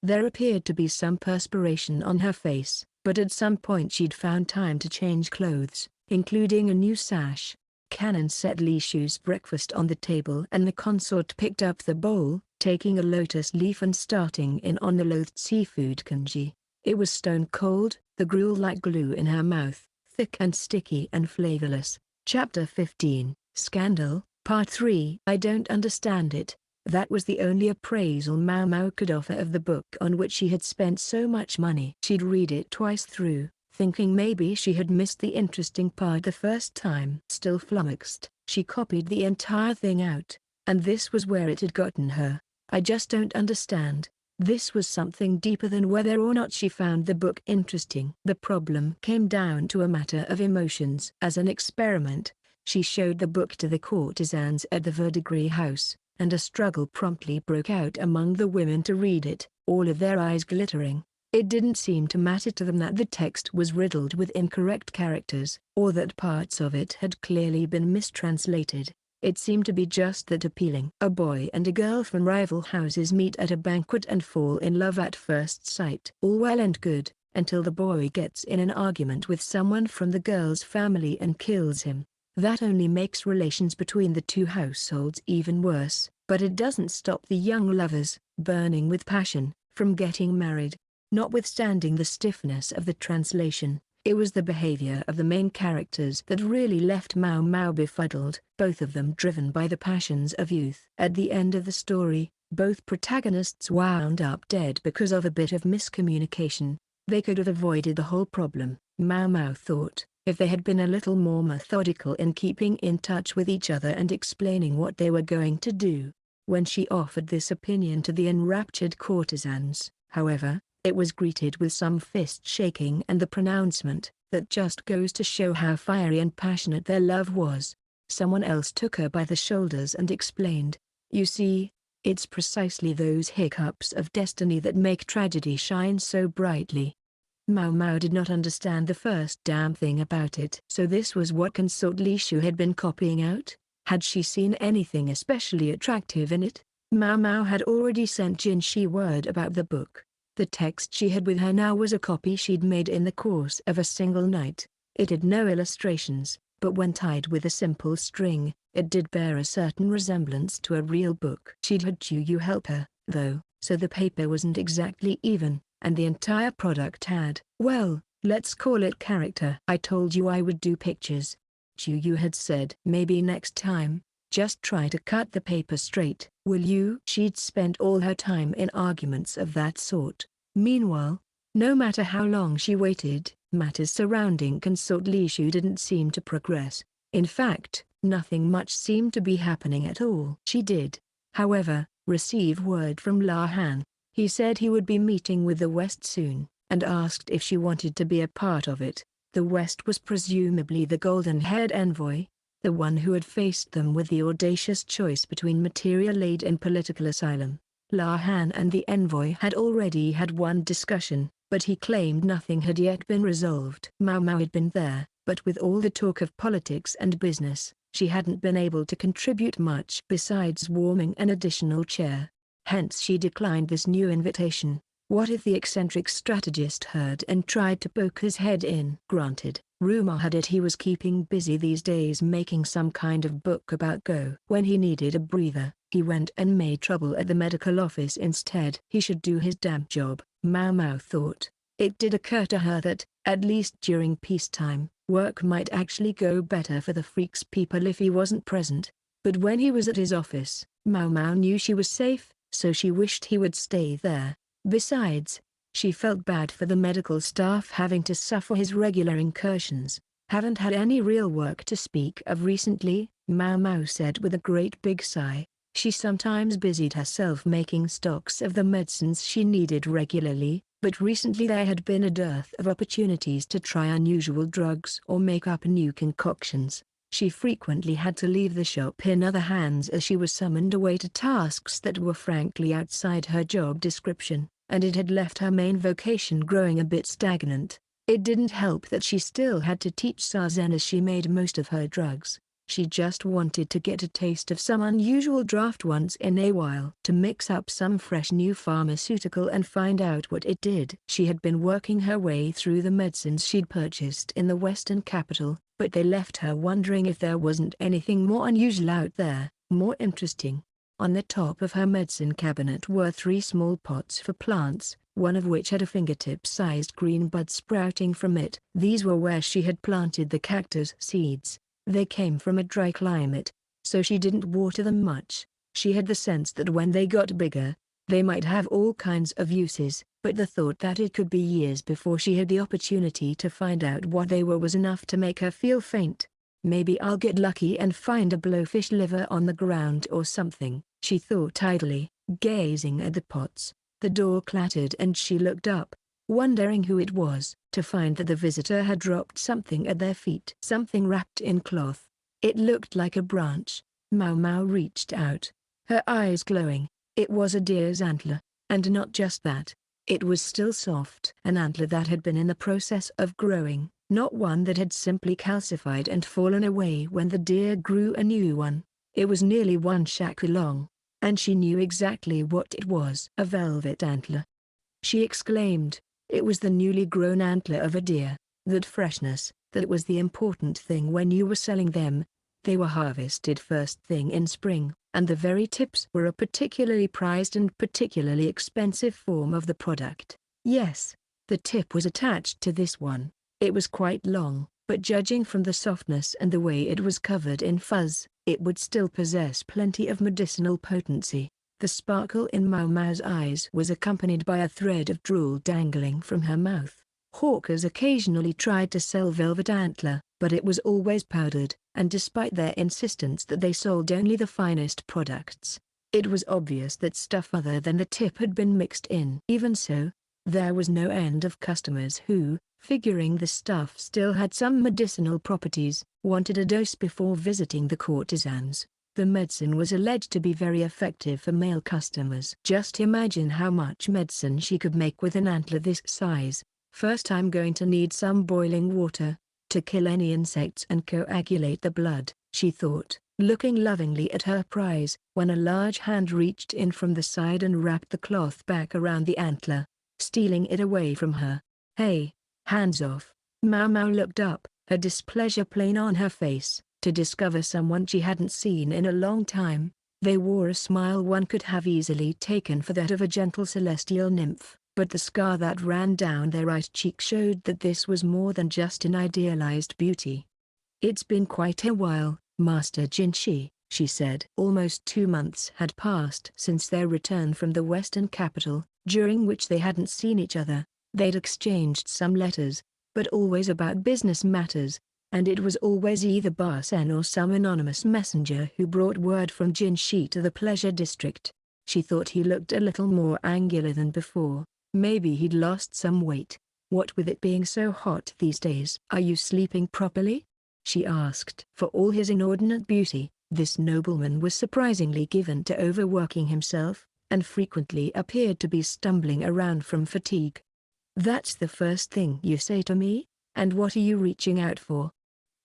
There appeared to be some perspiration on her face, but at some point she'd found time to change clothes, including a new sash. Canon set Lishu's breakfast on the table and the consort picked up the bowl, taking a lotus leaf and starting in on the loathed seafood congee. It was stone cold, the gruel like glue in her mouth, thick and sticky and flavorless. Chapter 15, Scandal, Part 3. I don't understand it. That was the only appraisal Maomao could offer of the book on which she had spent so much money. She'd read it twice through, thinking maybe she had missed the interesting part the first time. Still flummoxed, she copied the entire thing out, and this was where it had gotten her. I just don't understand. This was something deeper than whether or not she found the book interesting. The problem came down to a matter of emotions. As an experiment, she showed the book to the courtesans at the Verdigris house, and a struggle promptly broke out among the women to read it, all of their eyes glittering. It didn't seem to matter to them that the text was riddled with incorrect characters, or that parts of it had clearly been mistranslated. It seemed to be just that appealing. A boy and a girl from rival houses meet at a banquet and fall in love at first sight. All well and good, until the boy gets in an argument with someone from the girl's family and kills him. That only makes relations between the two households even worse, but it doesn't stop the young lovers, burning with passion, from getting married. Notwithstanding the stiffness of the translation, it was the behavior of the main characters that really left Maomao befuddled, both of them driven by the passions of youth. At the end of the story, both protagonists wound up dead because of a bit of miscommunication. They could have avoided the whole problem, Maomao thought, if they had been a little more methodical in keeping in touch with each other and explaining what they were going to do. When she offered this opinion to the enraptured courtesans, however, it was greeted with some fist-shaking and the pronouncement, "That just goes to show how fiery and passionate their love was." Someone else took her by the shoulders and explained, "You see, it's precisely those hiccups of destiny that make tragedy shine so brightly." Maomao did not understand the first damn thing about it. So this was what Consort Lishu had been copying out? Had she seen anything especially attractive in it? Maomao had already sent Jinshi word about the book. The text she had with her now was a copy she'd made in the course of a single night. It had no illustrations, but when tied with a simple string, it did bear a certain resemblance to a real book. She'd had Chuyu help her, though, so the paper wasn't exactly even, and the entire product had, well, let's call it character. "I told you I would do pictures," Chuyu had said. "Maybe next time, just try to cut the paper straight, will you?" She'd spent all her time in arguments of that sort. Meanwhile, no matter how long she waited, matters surrounding Consort Lishu didn't seem to progress. In fact, nothing much seemed to be happening at all. She did, however, receive word from La Han. He said he would be meeting with the West soon, and asked if she wanted to be a part of it. The West was presumably the golden-haired envoy, the one who had faced them with the audacious choice between material aid and political asylum. La Han and the envoy had already had one discussion, but he claimed nothing had yet been resolved. Maomao had been there, but with all the talk of politics and business, she hadn't been able to contribute much besides warming an additional chair. Hence she declined this new invitation. What if the eccentric strategist heard and tried to poke his head in? Granted, Rumor had it he was keeping busy these days making some kind of book about Go. When he needed a breather, he went and made trouble at the medical office instead. He should do his damn job, Maomao thought. It did occur to her that, at least during peacetime, work might actually go better for the Freaks people if he wasn't present. But when he was at his office, Maomao knew she was safe, so she wished he would stay there. Besides, she felt bad for the medical staff having to suffer his regular incursions. Haven't had any real work to speak of recently, Maomao said with a great big sigh. She sometimes busied herself making stocks of the medicines she needed regularly, but recently there had been a dearth of opportunities to try unusual drugs or make up new concoctions. She frequently had to leave the shop in other hands as she was summoned away to tasks that were frankly outside her job description, and it had left her main vocation growing a bit stagnant. It didn't help that she still had to teach Sazen as she made most of her drugs. She just wanted to get a taste of some unusual draft once in a while to mix up some fresh new pharmaceutical and find out what it did. She had been working her way through the medicines she'd purchased in the Western capital, but they left her wondering if there wasn't anything more unusual out there, more interesting. On the top of her medicine cabinet were 3 small pots for plants, one of which had a fingertip-sized green bud sprouting from it. These were where she had planted the cactus seeds. They came from a dry climate, so she didn't water them much. She had the sense that when they got bigger, they might have all kinds of uses, but the thought that it could be years before she had the opportunity to find out what they were was enough to make her feel faint. Maybe I'll get lucky and find a blowfish liver on the ground or something, she thought idly, gazing at the pots. The door clattered and she looked up, wondering who it was, to find that the visitor had dropped something at their feet. Something wrapped in cloth. It looked like a branch. Maomao reached out, her eyes glowing. It was a deer's antler, and not just that. It was still soft. An antler that had been in the process of growing, not one that had simply calcified and fallen away when the deer grew a new one. It was nearly 1 shaku long, and she knew exactly what it was. A velvet antler. She exclaimed. It was the newly grown antler of a deer. That freshness, that was the important thing when you were selling them. They were harvested first thing in spring, and the very tips were a particularly prized and particularly expensive form of the product. Yes, the tip was attached to this one. It was quite long, but judging from the softness and the way it was covered in fuzz, it would still possess plenty of medicinal potency. The sparkle in Maomao's eyes was accompanied by a thread of drool dangling from her mouth. Hawkers occasionally tried to sell velvet antler, but it was always powdered, and despite their insistence that they sold only the finest products, it was obvious that stuff other than the tip had been mixed in. Even so, there was no end of customers who, figuring the stuff still had some medicinal properties, wanted a dose before visiting the courtesans. The medicine was alleged to be very effective for male customers. Just imagine how much medicine she could make with an antler this size. First, I'm going to need some boiling water to kill any insects and coagulate the blood, she thought, looking lovingly at her prize, when a large hand reached in from the side and wrapped the cloth back around the antler, stealing it away from her. Hey, hands off. Maomao looked up, her displeasure plain on her face, to discover someone she hadn't seen in a long time. They wore a smile one could have easily taken for that of a gentle celestial nymph, but the scar that ran down their right cheek showed that this was more than just an idealized beauty. It's been quite a while, Master Jinshi, she said. Almost 2 months had passed since their return from the Western capital, during which they hadn't seen each other. They'd exchanged some letters, but always about business matters, and it was always either Barsen or some anonymous messenger who brought word from Jinshi to the pleasure district. She thought he looked a little more angular than before. Maybe he'd lost some weight. What with it being so hot these days. Are you sleeping properly? She asked. For all his inordinate beauty, this nobleman was surprisingly given to overworking himself, and frequently appeared to be stumbling around from fatigue. That's the first thing you say to me? And what are you reaching out for?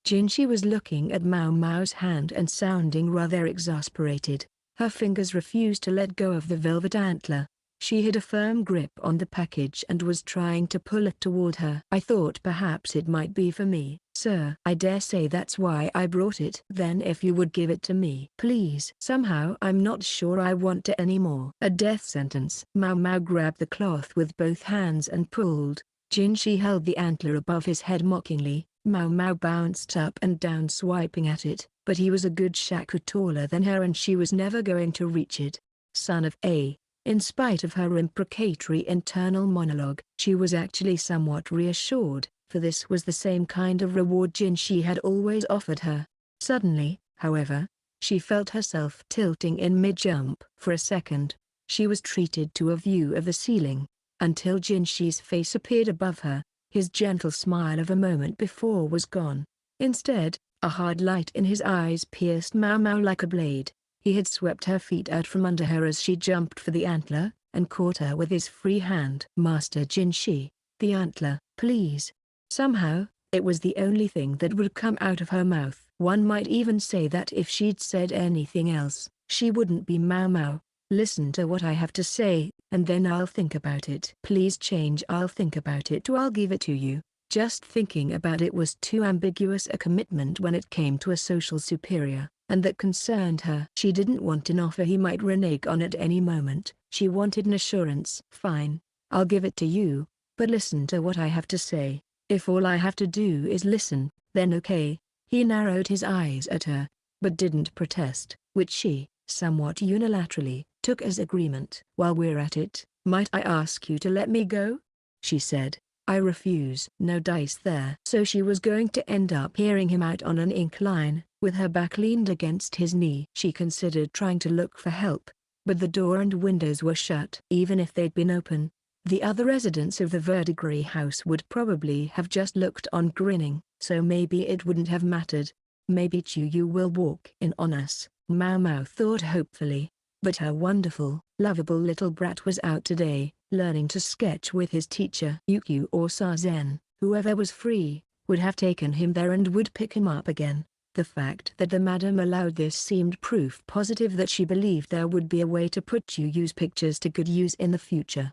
Jinshi was looking at Maomao's hand and sounding rather exasperated. Her fingers refused to let go of the velvet antler. She had a firm grip on the package and was trying to pull it toward her. "I thought perhaps it might be for me, sir. I dare say that's why I brought it." "Then if you would give it to me, please." "Somehow I'm not sure I want it anymore." A death sentence. Maomao grabbed the cloth with both hands and pulled. Jinshi held the antler above his head mockingly. Maomao bounced up and down swiping at it, but he was a good shaku taller than her and she was never going to reach it. Son of a. In spite of her imprecatory internal monologue, she was actually somewhat reassured, for this was the same kind of reward Jinshi had always offered her. Suddenly, however, she felt herself tilting in mid-jump. For a second, she was treated to a view of the ceiling, until Jinshi's face appeared above her. His gentle smile of a moment before was gone. Instead, a hard light in his eyes pierced Maomao like a blade. He had swept her feet out from under her as she jumped for the antler, and caught her with his free hand. "Master Jinshi, the antler, please." Somehow, it was the only thing that would come out of her mouth. One might even say that if she'd said anything else, she wouldn't be Maomao. "Listen to what I have to say, and then I'll think about it." "Please change I'll think about it to I'll give it to you." Just thinking about it was too ambiguous a commitment when it came to a social superior, and that concerned her. She didn't want an offer he might renege on at any moment. She wanted an assurance. "Fine, I'll give it to you, but listen to what I have to say. If all I have to do is listen, then okay." He narrowed his eyes at her, but didn't protest, which she, somewhat unilaterally, took as agreement. "While we're at it, might I ask you to let me go?" she said. "I refuse." No dice there. So she was going to end up hearing him out on an incline, with her back leaned against his knee. She considered trying to look for help, but the door and windows were shut. Even if they'd been open, the other residents of the Verdigris house would probably have just looked on grinning, so maybe it wouldn't have mattered. "Maybe Chuyu will walk in on us," Maomao thought hopefully. But her wonderful, lovable little brat was out today, learning to sketch with his teacher. Ukyu or Sazen, whoever was free, would have taken him there and would pick him up again. The fact that the madam allowed this seemed proof positive that she believed there would be a way to put Chuyu's pictures to good use in the future.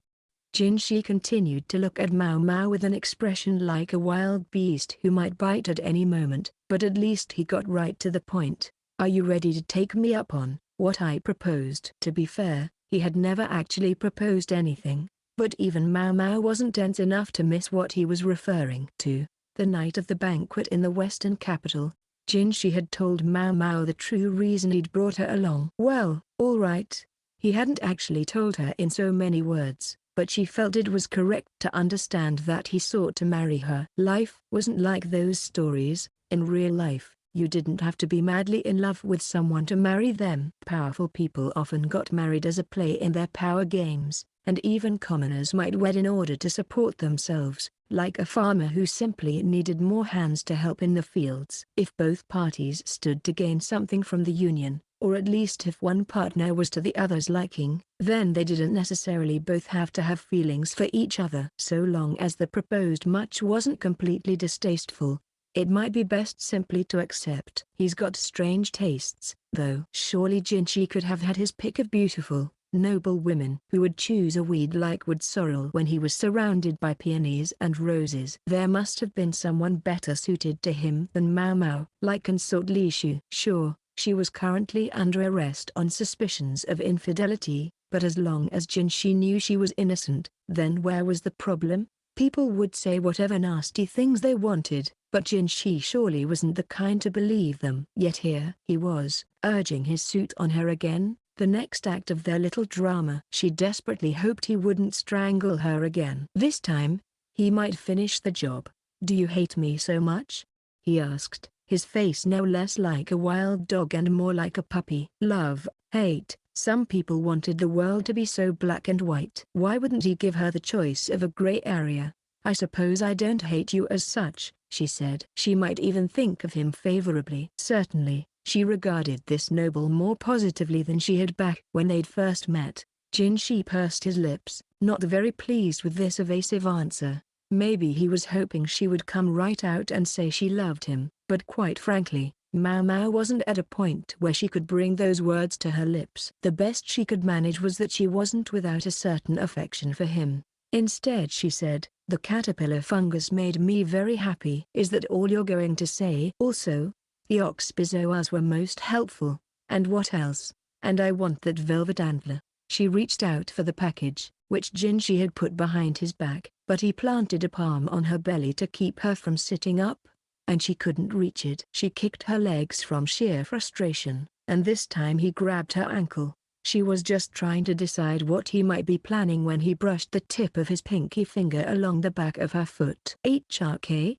Jinshi continued to look at Maomao with an expression like a wild beast who might bite at any moment, but at least he got right to the point. "Are you ready to take me up on what I proposed?" To be fair, he had never actually proposed anything, but even Maomao wasn't dense enough to miss what he was referring to. The night of the banquet in the western capital, Jinshi had told Maomao the true reason he'd brought her along. Well, all right. He hadn't actually told her in so many words, but she felt it was correct to understand that he sought to marry her. Life wasn't like those stories. In real life, you didn't have to be madly in love with someone to marry them. Powerful people often got married as a play in their power games, and even commoners might wed in order to support themselves, like a farmer who simply needed more hands to help in the fields. If both parties stood to gain something from the union, or at least if one partner was to the other's liking, then they didn't necessarily both have to have feelings for each other. So long as the proposed match wasn't completely distasteful, it might be best simply to accept. He's got strange tastes, though. Surely Jinshi could have had his pick of beautiful, noble women who would choose a weed like wood sorrel when he was surrounded by peonies and roses. There must have been someone better suited to him than Maomao, like Consort Lishu. Sure, she was currently under arrest on suspicions of infidelity, but as long as Jinshi knew she was innocent, then where was the problem? People would say whatever nasty things they wanted, but Jinshi surely wasn't the kind to believe them. Yet here he was, urging his suit on her again, the next act of their little drama. She desperately hoped he wouldn't strangle her again. This time, he might finish the job. "Do you hate me so much?" he asked, his face no less like a wild dog and more like a puppy. Love, hate. Some people wanted the world to be so black and white. Why wouldn't he give her the choice of a gray area? "I suppose I don't hate you as such," she said. She might even think of him favorably. Certainly, she regarded this noble more positively than she had back when they'd first met. Jinshi pursed his lips, not very pleased with this evasive answer. Maybe he was hoping she would come right out and say she loved him, but quite frankly, Maomao wasn't at a point where she could bring those words to her lips. The best she could manage was that she wasn't without a certain affection for him. Instead she said, "The caterpillar fungus made me very happy." "Is that all you're going to say?" "Also, the oxbizoas were most helpful. And what else? And I want that velvet antler." She reached out for the package, which Jinshi had put behind his back, but he planted a palm on her belly to keep her from sitting up, and she couldn't reach it. She kicked her legs from sheer frustration, and this time he grabbed her ankle. She was just trying to decide what he might be planning when he brushed the tip of his pinky finger along the back of her foot. "HRK?"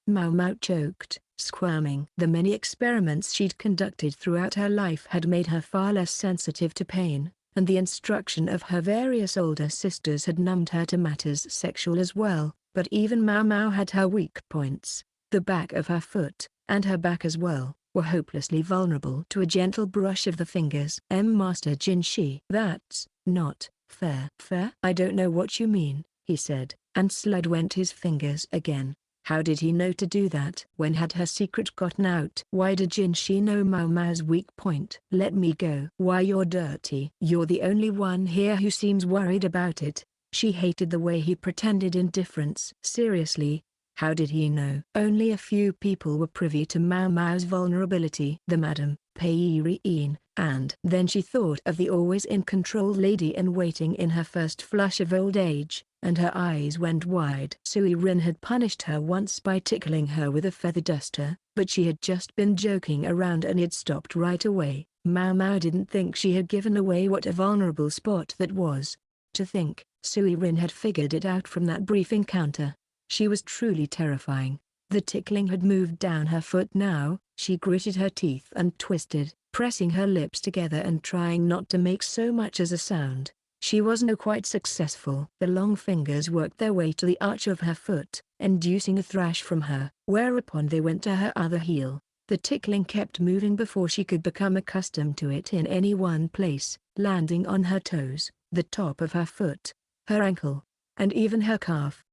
Maomao choked, squirming. The many experiments she'd conducted throughout her life had made her far less sensitive to pain, and the instruction of her various older sisters had numbed her to matters sexual as well. But even Maomao had her weak points. The back of her foot, and her back as well, were hopelessly vulnerable to a gentle brush of the fingers. Master Jinshi. "That's not fair." "Fair? I don't know what you mean," he said, and slid went his fingers again. How did he know to do that? When had her secret gotten out? Why did Jinshi know Maomao's weak point? "Let me go." "Why, you're dirty." "You're the only one here who seems worried about it." She hated the way he pretended indifference. Seriously, how did he know? Only a few people were privy to Maomao's vulnerability. The Madam, Peirin, and then she thought of the always-in-control lady-in-waiting in her first flush of old age, and her eyes went wide. Suirin had punished her once by tickling her with a feather duster, but she had just been joking around and it stopped right away. Maomao didn't think she had given away what a vulnerable spot that was. To think, Suirin had figured it out from that brief encounter. She was truly terrifying. The tickling had moved down her foot now. She gritted her teeth and twisted, pressing her lips together and trying not to make so much as a sound. She wasn't quite successful. The long fingers worked their way to the arch of her foot, inducing a thrash from her, whereupon they went to her other heel. The tickling kept moving before she could become accustomed to it in any one place, landing on her toes, the top of her foot, her ankle, and even her calf.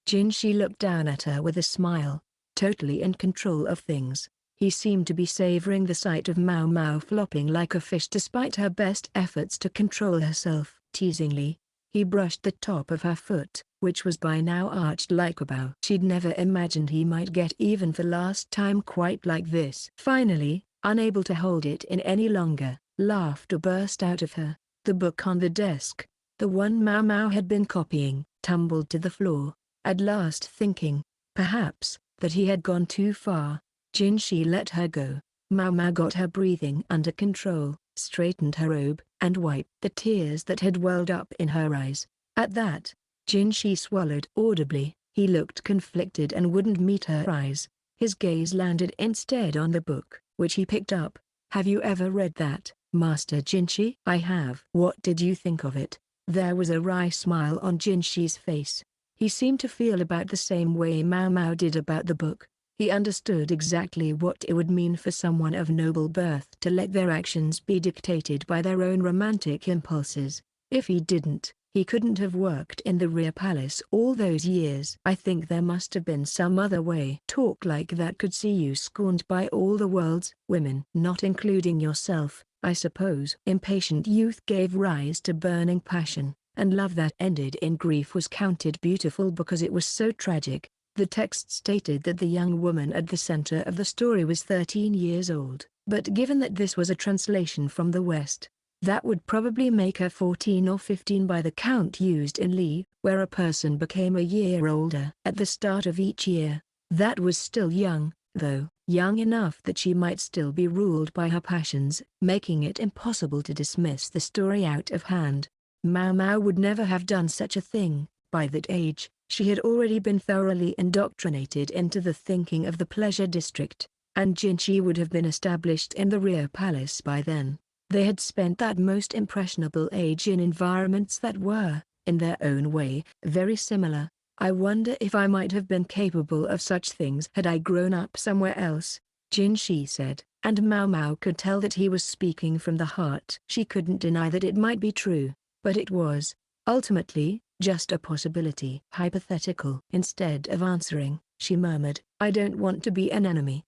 Jinshi looked down at her with a smile, totally in control of things. He seemed to be savoring the sight of Maomao flopping like a fish despite her best efforts to control herself. Teasingly, he brushed the top of her foot, which was by now arched like a bow. She'd never imagined he might get even the last time quite like this. Finally, unable to hold it in any longer, laughter burst out of her. The book on the desk, the one Maomao had been copying, tumbled to the floor. At last thinking, perhaps, that he had gone too far, Jinshi let her go. Maomao got her breathing under control, straightened her robe, and wiped the tears that had welled up in her eyes. At that, Jinshi swallowed audibly. He looked conflicted and wouldn't meet her eyes. His gaze landed instead on the book, which he picked up. "Have you ever read that, Master Jinshi?" "I have." "What did you think of it?" There was a wry smile on Jinshi's face. He seemed to feel about the same way Maomao did about the book. He understood exactly what it would mean for someone of noble birth to let their actions be dictated by their own romantic impulses. If he didn't, he couldn't have worked in the rear palace all those years. "I think there must have been some other way." "Talk like that could see you scorned by all the world's women, not including yourself, I suppose." Impatient youth gave rise to burning passion, and love that ended in grief was counted beautiful because it was so tragic. The text stated that the young woman at the center of the story was 13 years old, but given that this was a translation from the West, that would probably make her 14 or 15 by the count used in Li, where a person became a year older at the start of each year. That was still young, though, young enough that she might still be ruled by her passions, making it impossible to dismiss the story out of hand. Maomao would never have done such a thing. By that age, she had already been thoroughly indoctrinated into the thinking of the pleasure district, and Jinshi would have been established in the rear palace by then. They had spent that most impressionable age in environments that were, in their own way, very similar. "I wonder if I might have been capable of such things had I grown up somewhere else," Jinshi said, and Maomao could tell that he was speaking from the heart. She couldn't deny that it might be true, but it was, ultimately, just a possibility. Hypothetical. Instead of answering, she murmured, "I don't want to be an enemy."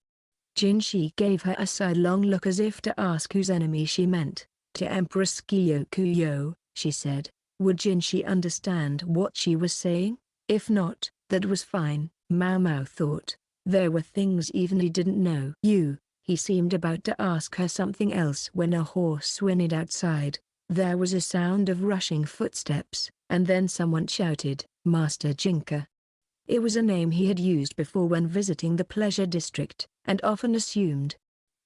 Jinshi gave her a sidelong look as if to ask whose enemy she meant. To Empress Kyokuyo, she said. Would Jinshi understand what she was saying? If not, that was fine, Maomao thought. There were things even he didn't know. He seemed about to ask her something else when a horse whinnied outside. There was a sound of rushing footsteps, and then someone shouted, "Master Jinka." It was a name he had used before when visiting the pleasure district, and often assumed.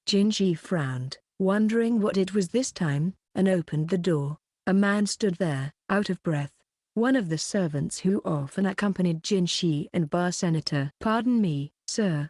Jinshi frowned, wondering what it was this time, and opened the door. A man stood there, out of breath. One of the servants who often accompanied Jinshi and Bar Senator. "Pardon me, sir,"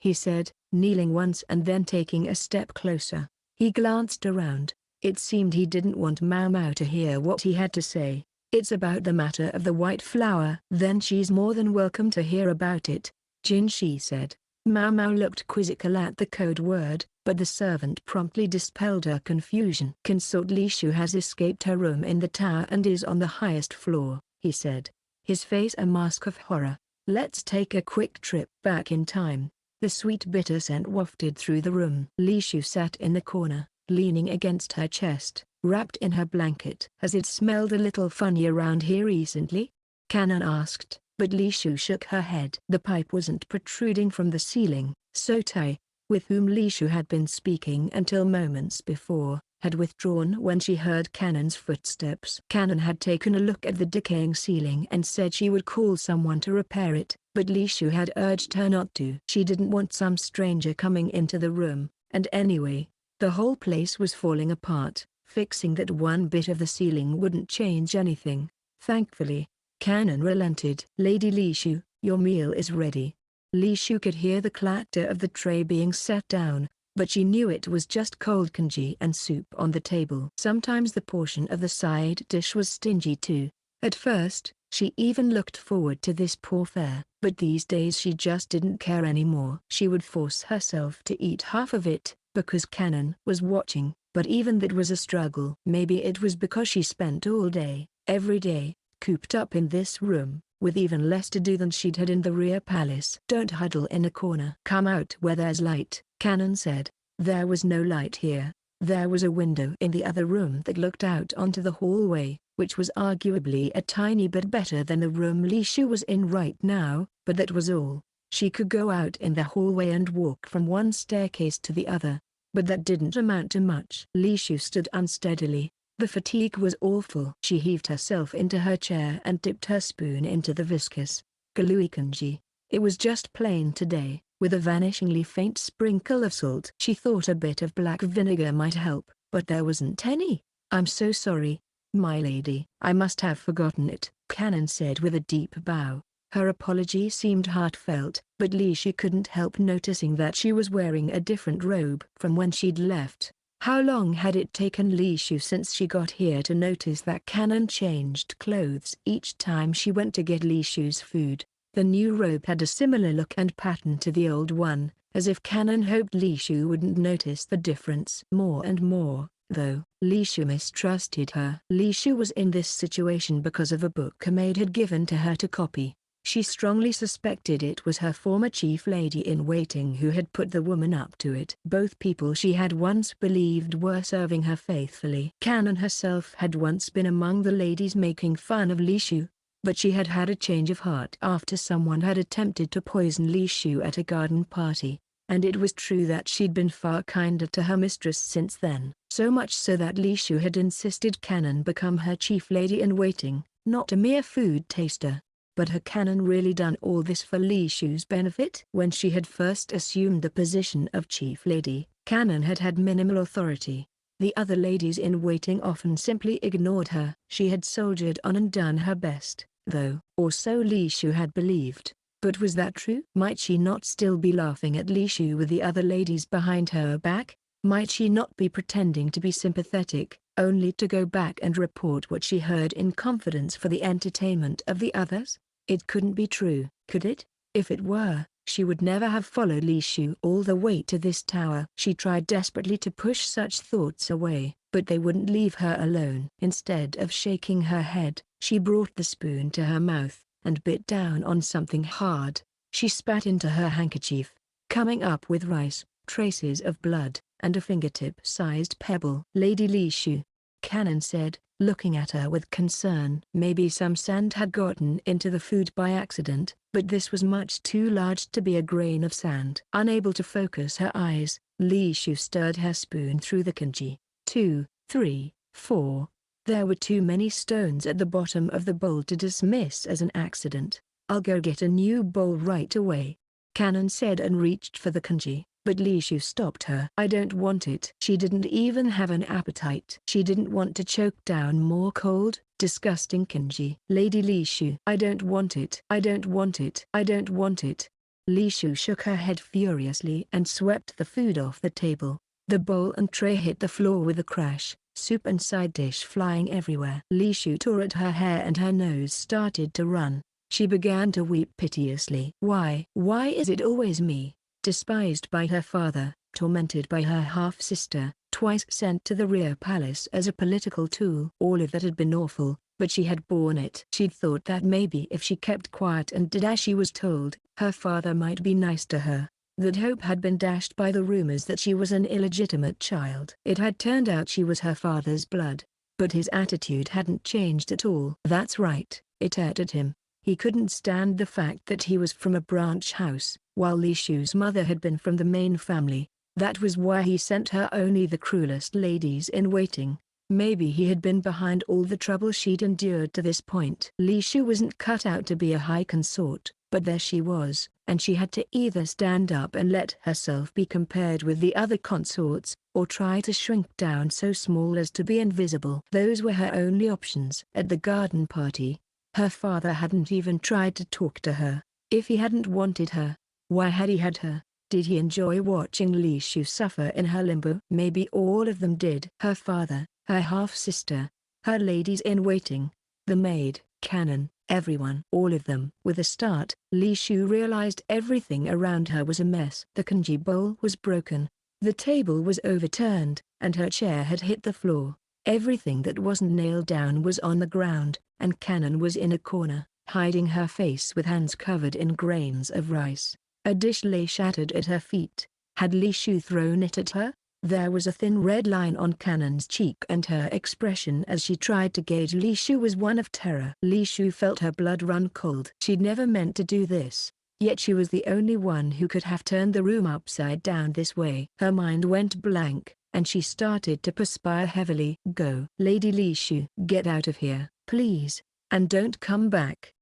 he said, kneeling once and then taking a step closer. He glanced around. It seemed he didn't want Maomao to hear what he had to say. "It's about the matter of the white flower." "Then she's more than welcome to hear about it," Jinshi said. Maomao looked quizzical at the code word, but the servant promptly dispelled her confusion. "Consort Lishu has escaped her room in the tower and is on the highest floor," he said, his face a mask of horror. "Let's take a quick trip back in time." The sweet bitter scent wafted through the room. Lishu sat in the corner, leaning against her chest, wrapped in her blanket. "Has it smelled a little funny around here recently?" Canon asked, but Lishu shook her head. The pipe wasn't protruding from the ceiling. Sotai, with whom Lishu had been speaking until moments before, had withdrawn when she heard Canon's footsteps. Canon had taken a look at the decaying ceiling and said she would call someone to repair it, but Lishu had urged her not to. She didn't want some stranger coming into the room, and anyway, the whole place was falling apart. Fixing that one bit of the ceiling wouldn't change anything. Thankfully, Canon relented. "Lady Lishu, your meal is ready." Lishu could hear the clatter of the tray being set down, but she knew it was just cold congee and soup on the table. Sometimes the portion of the side dish was stingy too. At first, she even looked forward to this poor fare, but these days she just didn't care anymore. She would force herself to eat half of it, because Canon was watching, but even that was a struggle. Maybe it was because she spent all day, every day, cooped up in this room, with even less to do than she'd had in the rear palace. "Don't huddle in a corner. Come out where there's light," Canon said. There was no light here. There was a window in the other room that looked out onto the hallway, which was arguably a tiny bit better than the room Lishu was in right now, but that was all. She could go out in the hallway and walk from one staircase to the other, but that didn't amount to much. Lishu stood unsteadily. The fatigue was awful. She heaved herself into her chair and dipped her spoon into the viscous, galooey congee. It was just plain today, with a vanishingly faint sprinkle of salt. She thought a bit of black vinegar might help, but there wasn't any. "I'm so sorry, my lady. I must have forgotten it," Canon said with a deep bow. Her apology seemed heartfelt, but Lishu couldn't help noticing that she was wearing a different robe from when she'd left. How long had it taken Lishu since she got here to notice that Canon changed clothes each time she went to get Lishu's food? The new robe had a similar look and pattern to the old one, as if Canon hoped Lishu wouldn't notice the difference. More and more, though, Lishu mistrusted her. Lishu was in this situation because of a book a maid had given to her to copy. She strongly suspected it was her former chief lady-in-waiting who had put the woman up to it. Both people she had once believed were serving her faithfully. Canon herself had once been among the ladies making fun of Lishu, but she had had a change of heart after someone had attempted to poison Lishu at a garden party, and it was true that she'd been far kinder to her mistress since then. So much so that Lishu had insisted Canon become her chief lady-in-waiting, not a mere food taster. But had Canon really done all this for Lishu's benefit? When she had first assumed the position of chief lady, Canon had had minimal authority. The other ladies-in-waiting often simply ignored her. She had soldiered on and done her best, though. Or so Lishu had believed. But was that true? Might she not still be laughing at Lishu with the other ladies behind her back? Might she not be pretending to be sympathetic, only to go back and report what she heard in confidence for the entertainment of the others? It couldn't be true, could it? If it were, she would never have followed Lishu all the way to this tower. She tried desperately to push such thoughts away, but they wouldn't leave her alone. Instead of shaking her head, she brought the spoon to her mouth, and bit down on something hard. She spat into her handkerchief, coming up with rice, traces of blood, and a fingertip-sized pebble. Lady Lishu, Canon said, looking at her with concern. Maybe some sand had gotten into the food by accident, but this was much too large to be a grain of sand. Unable to focus her eyes, Lishu stirred her spoon through the kanji. 2, 3, 4. There were too many stones at the bottom of the bowl to dismiss as an accident. I'll go get a new bowl right away, Canon said and reached for the kanji, but Lishu stopped her. I don't want it. She didn't even have an appetite. She didn't want to choke down more cold, disgusting kanji. Lady Lishu, I don't want it. I don't want it. I don't want it. Lishu shook her head furiously and swept the food off the table. The bowl and tray hit the floor with a crash, soup and side dish flying everywhere. Lishu tore at her hair and her nose started to run. She began to weep piteously. Why is it always me? Despised by her father, tormented by her half-sister, twice sent to the rear palace as a political tool. All of that had been awful, but she had borne it. She'd thought that maybe if she kept quiet and did as she was told, her father might be nice to her. That hope had been dashed by the rumors that she was an illegitimate child. It had turned out she was her father's blood, but his attitude hadn't changed at all. That's right, it irritated him. He couldn't stand the fact that he was from a branch house, while Lishu's mother had been from the main family. That was why he sent her only the cruelest ladies-in-waiting. Maybe he had been behind all the trouble she'd endured to this point. Lishu wasn't cut out to be a high consort, but there she was, and she had to either stand up and let herself be compared with the other consorts, or try to shrink down so small as to be invisible. Those were her only options. At the garden party, her father hadn't even tried to talk to her. If he hadn't wanted her, why had he had her? Did he enjoy watching Lishu suffer in her limbo? Maybe all of them did. Her father, her half-sister, her ladies-in-waiting, the maid, Canon, everyone. All of them. With a start, Lishu realized everything around her was a mess. The kanji bowl was broken, the table was overturned, and her chair had hit the floor. Everything that wasn't nailed down was on the ground, and Canon was in a corner, hiding her face with hands covered in grains of rice. A dish lay shattered at her feet. Had Lishu thrown it at her? There was a thin red line on Canon's cheek, and her expression as she tried to gauge Lishu was one of terror. Lishu felt her blood run cold. She'd never meant to do this, yet she was the only one who could have turned the room upside down this way. Her mind went blank, and she started to perspire heavily. Go. Lady Lishu, get out of here, please, and don't come back.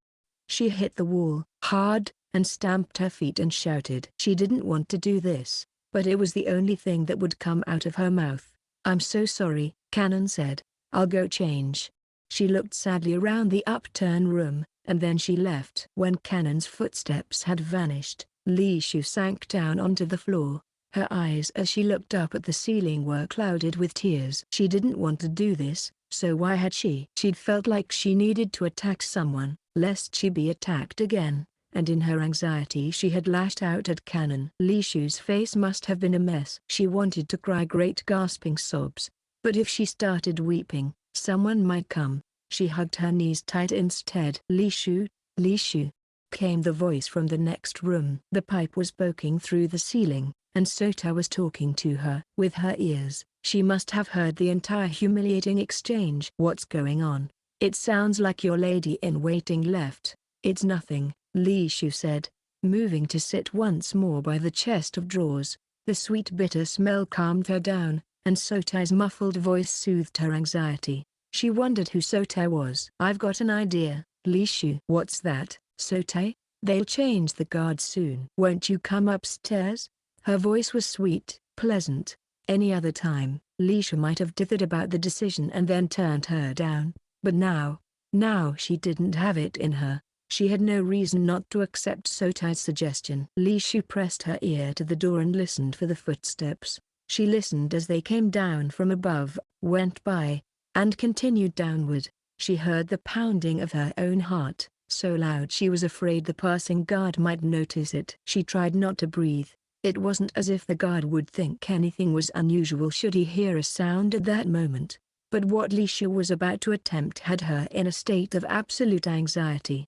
She hit the wall hard, and stamped her feet and shouted. She didn't want to do this, but it was the only thing that would come out of her mouth. I'm so sorry, Canon said. I'll go change. She looked sadly around the upturned room, and then she left. When Canon's footsteps had vanished, Lishu sank down onto the floor. Her eyes as she looked up at the ceiling were clouded with tears. She didn't want to do this, so why had she? She'd felt like she needed to attack someone, lest she be attacked again, and in her anxiety she had lashed out at Canon. Lishu's face must have been a mess. She wanted to cry great gasping sobs, but if she started weeping, someone might come. She hugged her knees tight instead. Lishu, Lishu, came the voice from the next room. The pipe was poking through the ceiling, and Sota was talking to her. With her ears, she must have heard the entire humiliating exchange. What's going on? It sounds like your lady-in-waiting left. It's nothing, Lishu said, moving to sit once more by the chest of drawers. The sweet bitter smell calmed her down, and Sota's muffled voice soothed her anxiety. She wondered who Sota was. I've got an idea, Lishu. What's that, Sota? They'll change the guard soon. Won't you come upstairs? Her voice was sweet, pleasant. Any other time, Lishu might have dithered about the decision and then turned her down, but now she didn't have it in her. She had no reason not to accept Sota's suggestion. Lishu pressed her ear to the door and listened for the footsteps. She listened as they came down from above, went by, and continued downward. She heard the pounding of her own heart, so loud she was afraid the passing guard might notice it. She tried not to breathe. It wasn't as if the guard would think anything was unusual should he hear a sound at that moment, but what Lishu was about to attempt had her in a state of absolute anxiety.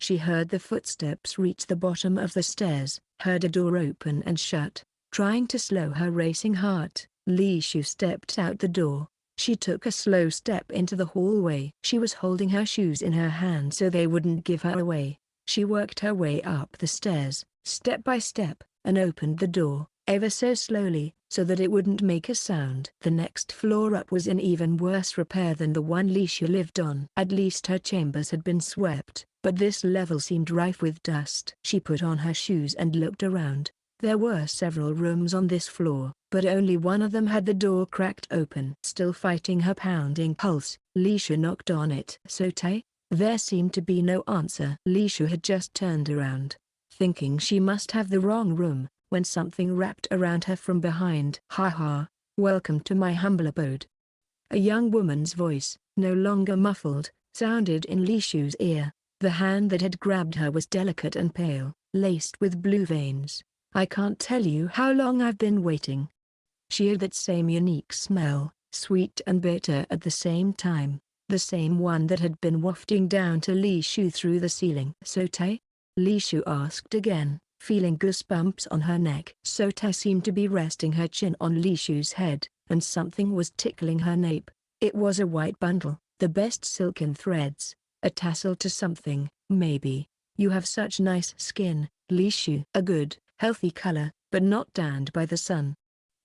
She heard the footsteps reach the bottom of the stairs, heard a door open and shut, Trying to slow her racing heart, Lishu stepped out the door. She took a slow step into the hallway. She was holding her shoes in her hand so they wouldn't give her away. She worked her way up the stairs, step by step, and opened the door, ever so slowly, so that it wouldn't make a sound. The next floor up was in even worse repair than the one Lishu lived on. At least her chambers had been swept, but this level seemed rife with dust. She put on her shoes and looked around. There were several rooms on this floor, but only one of them had the door cracked open. Still fighting her pounding pulse, Lishu knocked on it. "Sotae?" There seemed to be no answer. Lishu had just turned around, thinking she must have the wrong room, when something wrapped around her from behind. "Ha ha, welcome to my humble abode." A young woman's voice, no longer muffled, sounded in Lishu's ear. The hand that had grabbed her was delicate and pale, laced with blue veins. "I can't tell you how long I've been waiting." She had that same unique smell, sweet and bitter at the same time, the same one that had been wafting down to Lishu through the ceiling. "Sotae?" Lishu asked again, feeling goosebumps on her neck. Sotae seemed to be resting her chin on Lishu's head, and something was tickling her nape. It was a white bundle, the best silken threads, a tassel to something, maybe. "You have such nice skin, Lishu." "A good, healthy color, but not tanned by the sun."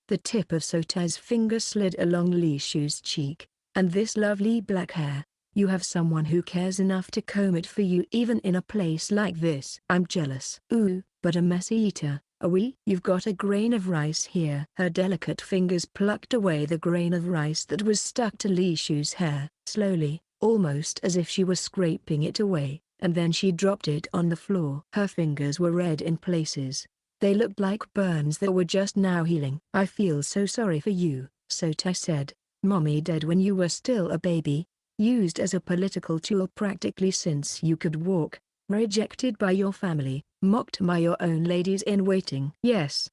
The tip of Sotae's finger slid along Lishu's cheek. "And this lovely black hair. You have someone who cares enough to comb it for you even in a place like this." "I'm jealous." "Ooh, but a messy eater, are we?" "You've got a grain of rice here." Her delicate fingers plucked away the grain of rice that was stuck to Lishu's hair, slowly, almost as if she was scraping it away, and then she dropped it on the floor. Her fingers were red in places. They looked like burns that were just now healing. "I feel so sorry for you," Sotae said. "Mommy dead when you were still a baby, used as a political tool practically since you could walk, rejected by your family, mocked by your own ladies-in-waiting." Yes,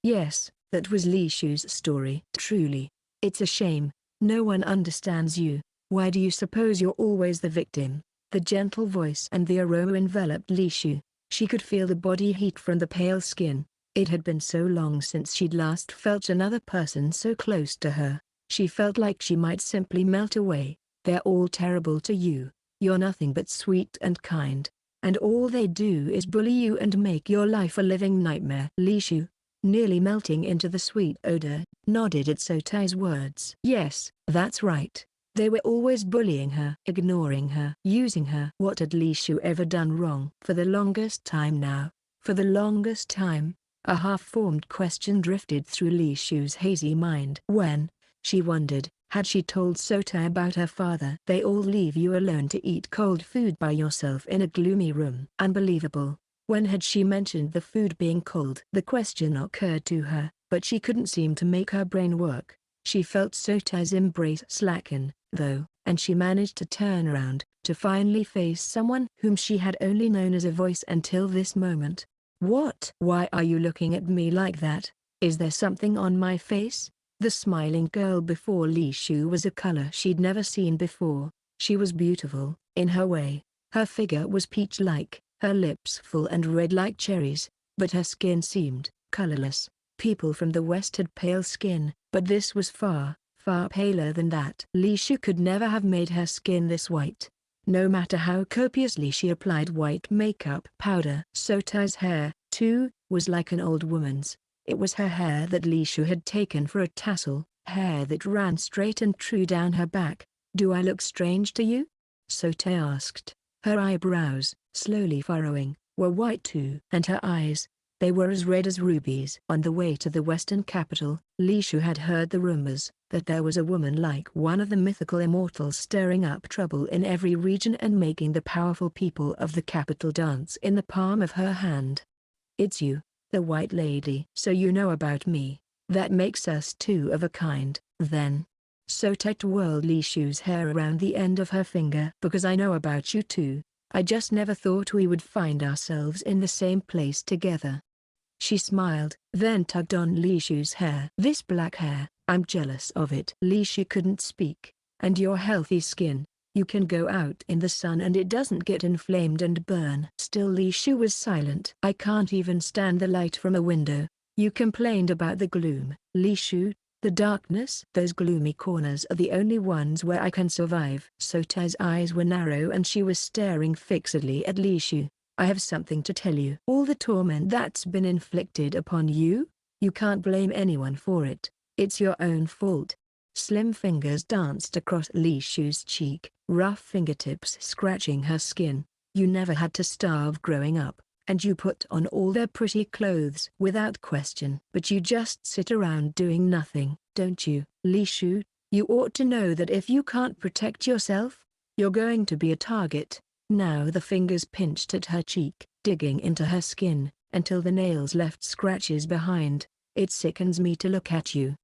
that was Lishu's story. "Truly. It's a shame. No one understands you. Why do you suppose you're always the victim?" The gentle voice and the aroma enveloped Lishu. She could feel the body heat from the pale skin. It had been so long since she'd last felt another person so close to her. She felt like she might simply melt away. "They're all terrible to you. You're nothing but sweet and kind. And all they do is bully you and make your life a living nightmare." Lishu, nearly melting into the sweet odor, nodded at Sotae's words. "Yes, that's right. They were always bullying her, ignoring her, using her." What had Lishu ever done wrong? For the longest time now, for the longest time, a half-formed question drifted through Lishu's hazy mind. When, she wondered, had she told Sotae about her father? "They all leave you alone to eat cold food by yourself in a gloomy room." Unbelievable. When had she mentioned the food being cold? The question occurred to her, but she couldn't seem to make her brain work. She felt Sotae's embrace slacken, though, and she managed to turn around, to finally face someone whom she had only known as a voice until this moment. "What? Why are you looking at me like that? Is there something on my face?" The smiling girl before Lishu was a color she'd never seen before. She was beautiful, in her way. Her figure was peach-like, her lips full and red like cherries, but her skin seemed colorless. People from the West had pale skin, but this was far, far paler than that. Lishu could never have made her skin this white, no matter how copiously she applied white makeup powder. Sotae's hair, too, was like an old woman's. It was her hair that Lishu had taken for a tassel, hair that ran straight and true down her back. "Do I look strange to you?" Sotae asked. Her eyebrows, slowly furrowing, were white too. And her eyes, they were as red as rubies. On the way to the western capital, Lishu had heard the rumors that there was a woman like one of the mythical immortals stirring up trouble in every region and making the powerful people of the capital dance in the palm of her hand. "It's you, the White Lady." "So you know about me. That makes us two of a kind, then." Sotae twirled Lishu's hair around the end of her finger. "Because I know about you too. I just never thought we would find ourselves in the same place together." She smiled, then tugged on Lishu's hair. "This black hair, I'm jealous of it." Lishu couldn't speak. "And your healthy skin. You can go out in the sun and it doesn't get inflamed and burn." Still Lishu was silent. "I can't even stand the light from a window. You complained about the gloom, Lishu, the darkness. Those gloomy corners are the only ones where I can survive. Sota's eyes were narrow and she was staring fixedly at Lishu. I have something to tell you. All the torment that's been inflicted upon you? You can't blame anyone for it. It's your own fault. Slim fingers danced across Lishu's cheek, rough fingertips scratching her skin. You never had to starve growing up, and you put on all their pretty clothes without question. But you just sit around doing nothing, don't you, Lishu? You ought to know that if you can't protect yourself, you're going to be a target. Now the fingers pinched at her cheek, digging into her skin, until the nails left scratches behind. It sickens me to look at you.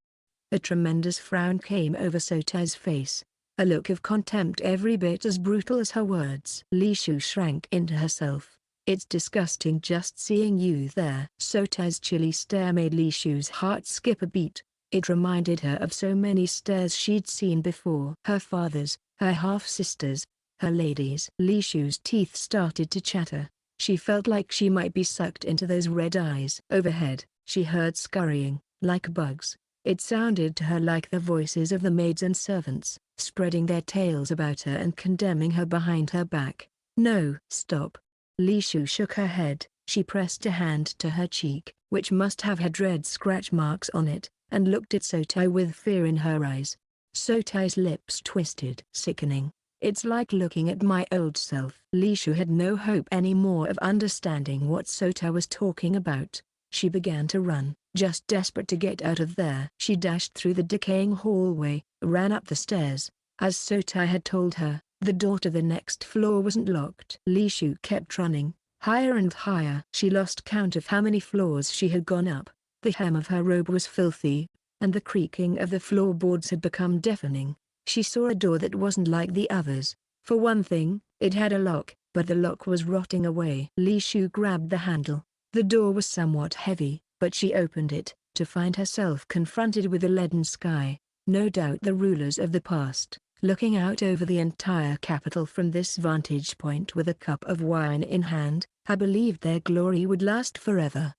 A tremendous frown came over Sota's face, a look of contempt every bit as brutal as her words. Lishu shrank into herself. It's disgusting just seeing you there. Sota's chilly stare made Lishu's heart skip a beat. It reminded her of so many stares she'd seen before. Her father's, her half-sisters, her ladies. Lishu's teeth started to chatter. She felt like she might be sucked into those red eyes. Overhead, she heard scurrying, like bugs. It sounded to her like the voices of the maids and servants, spreading their tails about her and condemning her behind her back. No, stop. Lishu shook her head. She pressed a hand to her cheek, which must have had red scratch marks on it, and looked at Sotai with fear in her eyes. Sotai's lips twisted. Sickening. It's like looking at my old self. Lishu had no hope anymore of understanding what Sotai was talking about. She began to run, just desperate to get out of there. She dashed through the decaying hallway, ran up the stairs. As Sotai had told her, the door to the next floor wasn't locked. Lishu kept running, higher and higher. She lost count of how many floors she had gone up. The hem of her robe was filthy, and the creaking of the floorboards had become deafening. She saw a door that wasn't like the others. For one thing, it had a lock, but the lock was rotting away. Lishu grabbed the handle. The door was somewhat heavy, but she opened it, to find herself confronted with a leaden sky. No doubt the rulers of the past, looking out over the entire capital from this vantage point with a cup of wine in hand, had believed their glory would last forever.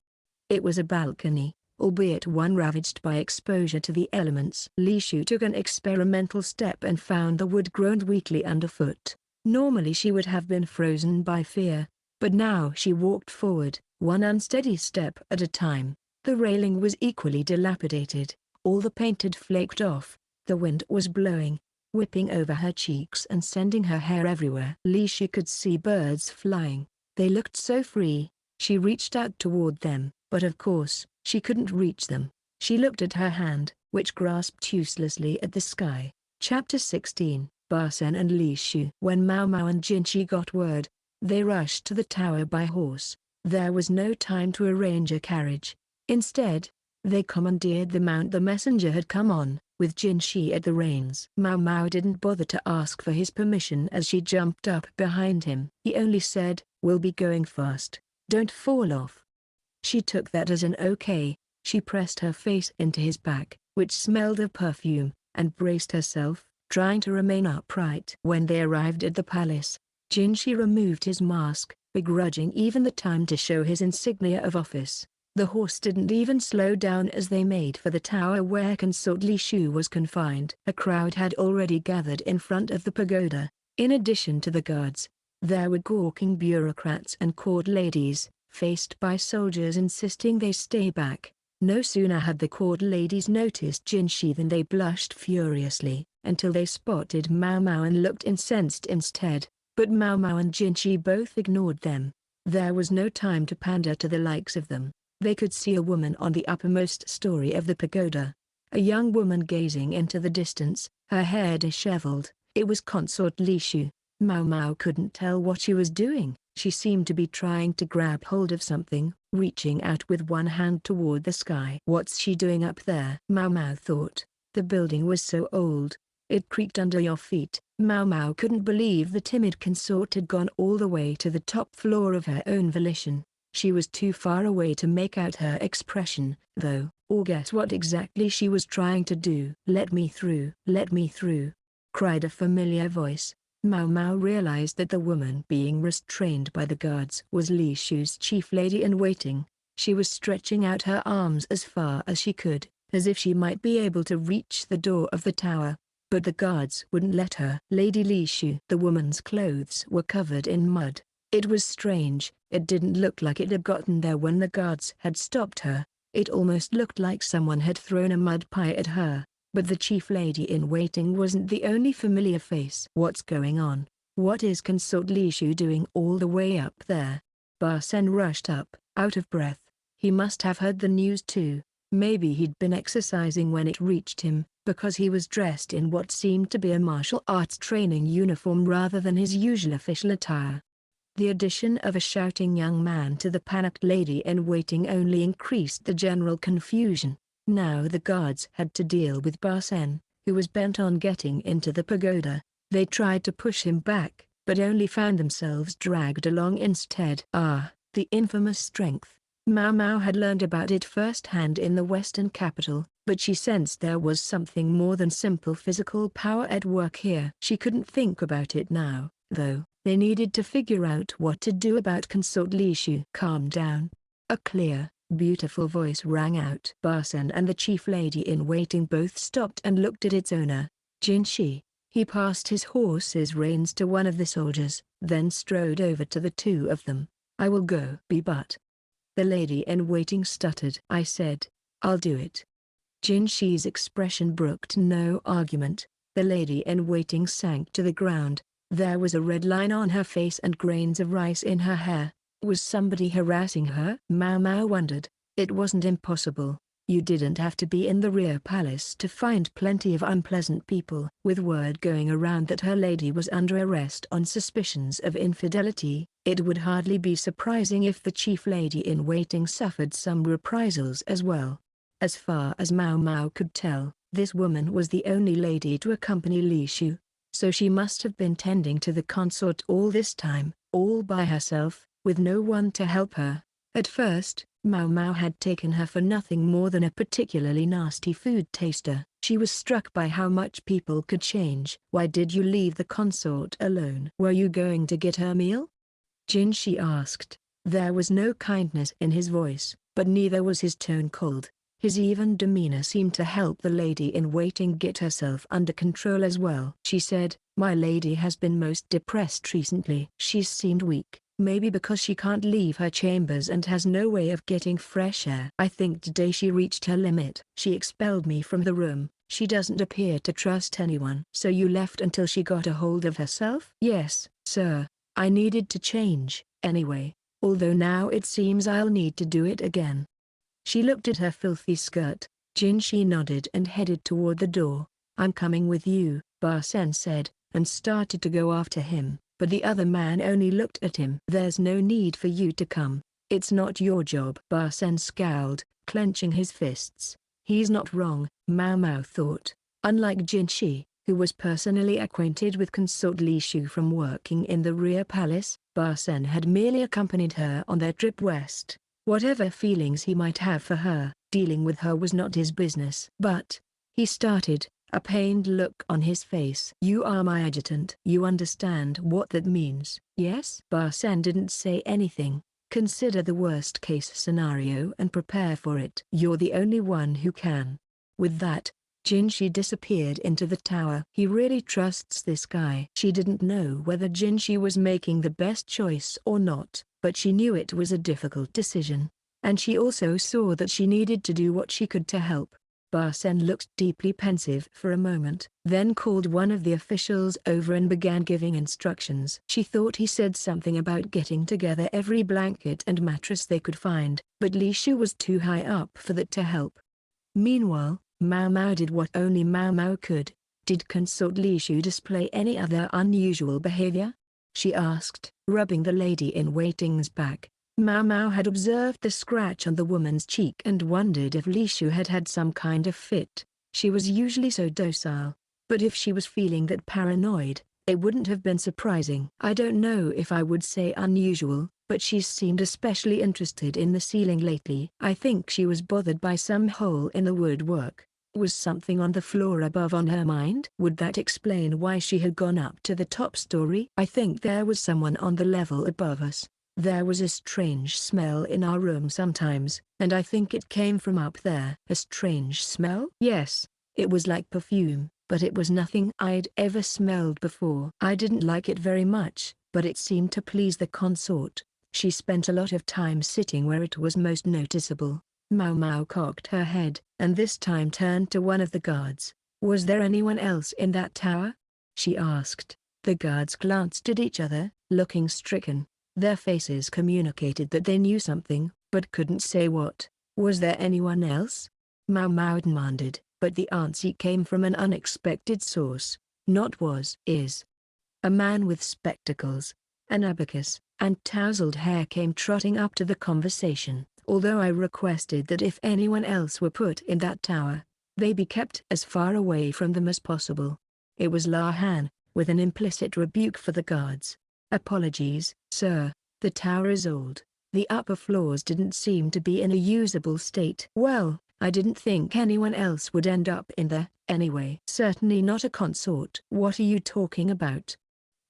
It was a balcony, albeit one ravaged by exposure to the elements. Lishu took an experimental step and found the wood groaned weakly underfoot. Normally she would have been frozen by fear, but now she walked forward, one unsteady step at a time. The railing was equally dilapidated, all the paint had flaked off, the wind was blowing, whipping over her cheeks and sending her hair everywhere. Lishu could see birds flying. They looked so free. She reached out toward them, but of course, she couldn't reach them. She looked at her hand, which grasped uselessly at the sky. Chapter 16, Basen and Lishu. When Maomao and Jinchi got word, they rushed to the tower by horse. There was no time to arrange a carriage. Instead, they commandeered the mount the messenger had come on, with Jinchi at the reins. Maomao didn't bother to ask for his permission as she jumped up behind him. He only said, "We'll be going fast. Don't fall off." She took that as an okay. She pressed her face into his back, which smelled of perfume, and braced herself, trying to remain upright. When they arrived at the palace, Jinchi removed his mask, begrudging even the time to show his insignia of office. The horse didn't even slow down as they made for the tower where Consort Lishu was confined. A crowd had already gathered in front of the pagoda. In addition to the guards, there were gawking bureaucrats and court ladies, faced by soldiers insisting they stay back. No sooner had the court ladies noticed Jinchi than they blushed furiously, until they spotted Maomao and looked incensed instead. But Maomao and Jinchi both ignored them. There was no time to pander to the likes of them. They could see a woman on the uppermost story of the pagoda. A young woman gazing into the distance, her hair disheveled. It was Consort Lishu. Maomao couldn't tell what she was doing. She seemed to be trying to grab hold of something, reaching out with one hand toward the sky. What's she doing up there? Maomao thought. The building was so old, it creaked under your feet. Maomao couldn't believe the timid consort had gone all the way to the top floor of her own volition. She was too far away to make out her expression, though, or guess what exactly she was trying to do. "Let me through, let me through," cried a familiar voice. Maomao realized that the woman being restrained by the guards was Lishu's chief lady in waiting. She was stretching out her arms as far as she could, as if she might be able to reach the door of the tower. But the guards wouldn't let her. Lady Lishu. The woman's clothes were covered in mud. It was strange, it didn't look like it had gotten there when the guards had stopped her. It almost looked like someone had thrown a mud pie at her. But the chief lady-in-waiting wasn't the only familiar face. What's going on? What is Consort Lishu doing all the way up there? Barsen rushed up, out of breath. He must have heard the news too. Maybe he'd been exercising when it reached him, because he was dressed in what seemed to be a martial arts training uniform rather than his usual official attire. The addition of a shouting young man to the panicked lady-in-waiting only increased the general confusion. Now the guards had to deal with Barsen, who was bent on getting into the pagoda. They tried to push him back, but only found themselves dragged along instead. The infamous strength. Maomao had learned about it firsthand in the western capital, but she sensed there was something more than simple physical power at work here. She couldn't think about it now, though. They needed to figure out what to do about Consort Lishu. Calm down. A clear, beautiful voice rang out. Barsen and the chief lady-in-waiting both stopped and looked at its owner, Jinshi. He passed his horse's reins to one of the soldiers, then strode over to the two of them. I will go. But. The lady-in-waiting stuttered. I said, I'll do it. Jinshi's expression brooked no argument. The lady-in-waiting sank to the ground. There was a red line on her face and grains of rice in her hair. Was somebody harassing her? Maomao wondered. It wasn't impossible. You didn't have to be in the rear palace to find plenty of unpleasant people. With word going around that her lady was under arrest on suspicions of infidelity, it would hardly be surprising if the chief lady-in-waiting suffered some reprisals as well. As far as Maomao could tell, this woman was the only lady to accompany Lishu. So she must have been tending to the consort all this time, all by herself, with no one to help her. At first, Maomao had taken her for nothing more than a particularly nasty food taster. She was struck by how much people could change. Why did you leave the consort alone? Were you going to get her meal? Jinshi asked. There was no kindness in his voice, but neither was his tone cold. His even demeanor seemed to help the lady-in-waiting get herself under control as well. She said, my lady has been most depressed recently. She's seemed weak, maybe because she can't leave her chambers and has no way of getting fresh air. I think today she reached her limit. She expelled me from the room. She doesn't appear to trust anyone. So you left until she got a hold of herself? Yes, sir. I needed to change, anyway, although now it seems I'll need to do it again. She looked at her filthy skirt. Jinshi nodded and headed toward the door. I'm coming with you, Barsen said, and started to go after him, but the other man only looked at him. There's no need for you to come. It's not your job. Barsen scowled, clenching his fists. He's not wrong, Maomao thought. Unlike Jinshi, who was personally acquainted with Consort Lishu from working in the rear palace, Barsen had merely accompanied her on their trip west. Whatever feelings he might have for her, dealing with her was not his business. But, he started, a pained look on his face. You are my adjutant. You understand what that means, yes? Barsen didn't say anything. Consider the worst-case scenario and prepare for it. You're the only one who can. With that, Jinshi disappeared into the tower. He really trusts this guy. She didn't know whether Jinshi was making the best choice or not, but she knew it was a difficult decision. And she also saw that she needed to do what she could to help. Barsen looked deeply pensive for a moment, then called one of the officials over and began giving instructions. She thought he said something about getting together every blanket and mattress they could find, but Lishu was too high up for that to help. Meanwhile, Maomao did what only Maomao could. Did Consort Lishu display any other unusual behavior? She asked, rubbing the lady-in-waiting's back. Maomao had observed the scratch on the woman's cheek and wondered if Lishu had had some kind of fit. She was usually so docile, but if she was feeling that paranoid, it wouldn't have been surprising. I don't know if I would say unusual, but she seemed especially interested in the ceiling lately. I think she was bothered by some hole in the woodwork. Was something on the floor above on her mind? Would that explain why she had gone up to the top story? I think there was someone on the level above us. There was a strange smell in our room sometimes, and I think it came from up there. A strange smell? Yes, it was like perfume, but it was nothing I'd ever smelled before. I didn't like it very much, but it seemed to please the consort. She spent a lot of time sitting where it was most noticeable. Maomao cocked her head, and this time turned to one of the guards. "Was there anyone else in that tower?" she asked. The guards glanced at each other, looking stricken. Their faces communicated that they knew something, but couldn't say what. "Was there anyone else?" Maomao demanded, but the answer came from an unexpected source. "Not was, is." A man with spectacles, an abacus, and tousled hair came trotting up to the conversation. "Although I requested that if anyone else were put in that tower, they be kept as far away from them as possible." It was La Han, with an implicit rebuke for the guards. "Apologies, sir, the tower is old. The upper floors didn't seem to be in a usable state." "Well, I didn't think anyone else would end up in there, anyway." "Certainly not a consort." "What are you talking about?"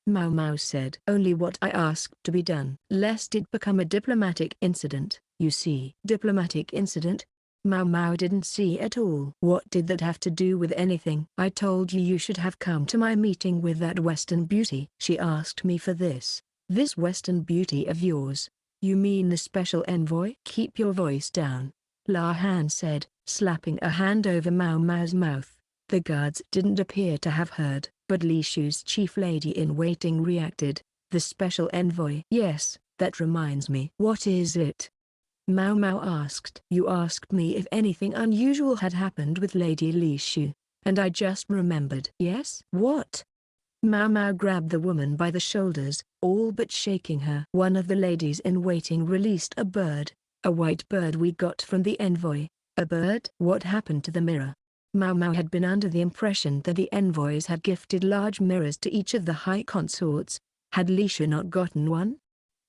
Maomao said. "Only what I asked to be done, lest it become a diplomatic incident, you see." "Diplomatic incident?" Maomao didn't see at all. "What did that have to do with anything?" "I told you you should have come to my meeting with that Western beauty." "She asked me for this." "This Western beauty of yours? You mean the special envoy?" "Keep your voice down," La Han said, slapping a hand over Maomao's mouth. The guards didn't appear to have heard, but Lishu's chief lady-in-waiting reacted. "The special envoy?" "Yes, that reminds me." "What is it?" Maomao asked. "You asked me if anything unusual had happened with Lady Lishu, and I just remembered." "Yes?" "What?" Maomao grabbed the woman by the shoulders, all but shaking her. "One of the ladies-in-waiting released a bird, a white bird we got from the envoy." "A bird?" "What happened to the mirror?" Maomao had been under the impression that the envoys had gifted large mirrors to each of the high consorts. Had Lishu not gotten one?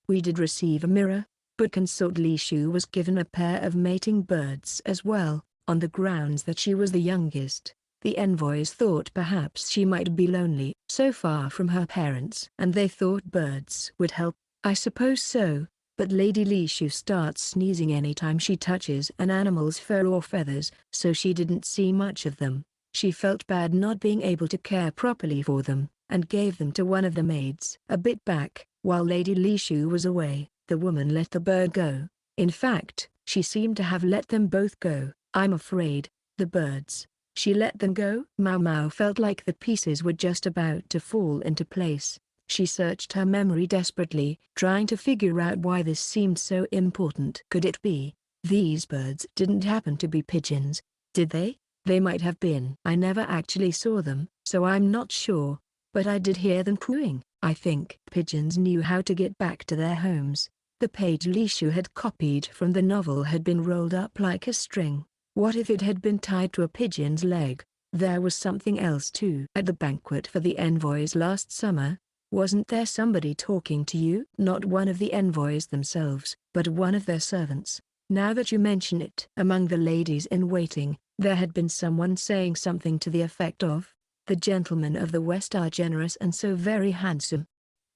"We did receive a mirror, but Consort Lishu was given a pair of mating birds as well, on the grounds that she was the youngest. The envoys thought perhaps she might be lonely, so far from her parents. And they thought birds would help." "I suppose so, but Lady Lishu starts sneezing anytime she touches an animal's fur or feathers, so she didn't see much of them. She felt bad not being able to care properly for them, and gave them to one of the maids." A bit back, while Lady Lishu was away, the woman let the bird go. In fact, she seemed to have let them both go. "I'm afraid, the birds." "She let them go?" Maomao felt like the pieces were just about to fall into place. She searched her memory desperately, trying to figure out why this seemed so important. Could it be, these birds didn't happen to be pigeons, did they? They might have been. "I never actually saw them, so I'm not sure, but I did hear them cooing. I think pigeons knew how to get back to their homes." The page Lishu had copied from the novel had been rolled up like a string. What if it had been tied to a pigeon's leg? There was something else too. "At the banquet for the envoys last summer, wasn't there somebody talking to you?" "Not one of the envoys themselves, but one of their servants." "Now that you mention it." "Among the ladies-in-waiting, there had been someone saying something to the effect of, 'The gentlemen of the West are generous and so very handsome.'"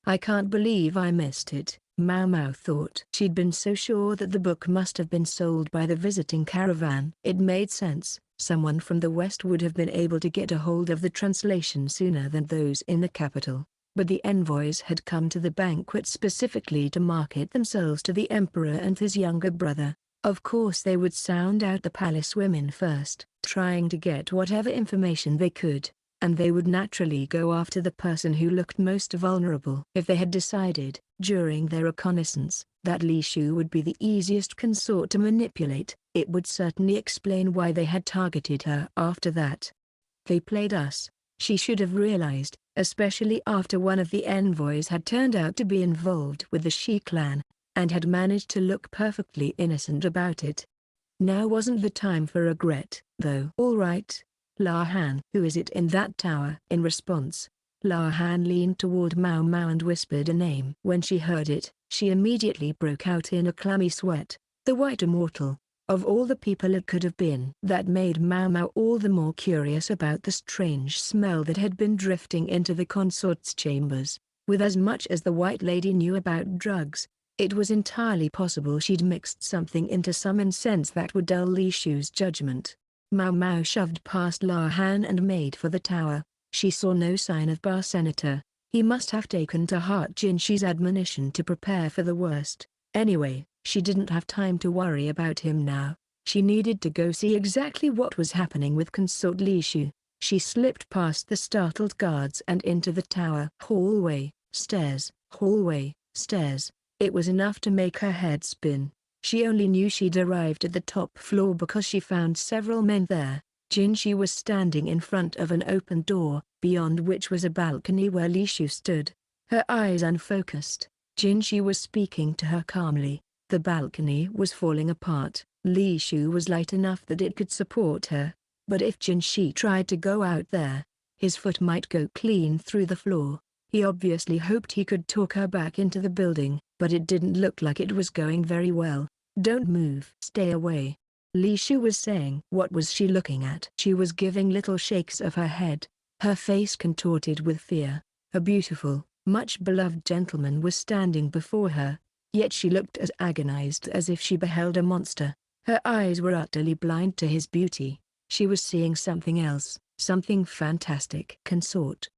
"I can't believe I missed it," Maomao thought. She'd been so sure that the book must have been sold by the visiting caravan. It made sense. Someone from the West would have been able to get a hold of the translation sooner than those in the capital. But the envoys had come to the banquet specifically to market themselves to the emperor and his younger brother. Of course they would sound out the palace women first, trying to get whatever information they could, and they would naturally go after the person who looked most vulnerable. If they had decided, during their reconnaissance, that Lishu would be the easiest consort to manipulate, it would certainly explain why they had targeted her after that. They played us. She should have realized, especially after one of the envoys had turned out to be involved with the Shi clan, and had managed to look perfectly innocent about it. Now wasn't the time for regret, though. "All right, La Han." "Who is it in that tower?" In response, La Han leaned toward Maomao and whispered a name. When she heard it, she immediately broke out in a clammy sweat. The White Immortal. Of all the people it could have been. That made Maomao all the more curious about the strange smell that had been drifting into the consort's chambers. With as much as the White Lady knew about drugs, It was entirely possible she'd mixed something into some incense that would dull Lishu's judgment. Maomao shoved past La Han and made for the tower. She saw no sign of Bar Senator. He must have taken to heart Jin Shi's admonition to prepare for the worst. Anyway, she didn't have time to worry about him now. She needed to go see exactly what was happening with Consort Lishu. She slipped past the startled guards and into the tower. Hallway, stairs, hallway, stairs. It was enough to make her head spin. She only knew she'd arrived at the top floor because she found several men there. Jin Shi was standing in front of an open door, beyond which was a balcony where Lishu stood. Her eyes unfocused, Jin Shi was speaking to her calmly. The balcony was falling apart. Lishu was light enough that it could support her. But if Jin Shi tried to go out there, his foot might go clean through the floor. He obviously hoped he could talk her back into the building, but it didn't look like it was going very well. "Don't move. Stay away," Lishu was saying. What was she looking at? She was giving little shakes of her head, her face contorted with fear. A beautiful, much-beloved gentleman was standing before her, yet she looked as agonized as if she beheld a monster. Her eyes were utterly blind to his beauty. She was seeing something else, something fantastic. "Consort,"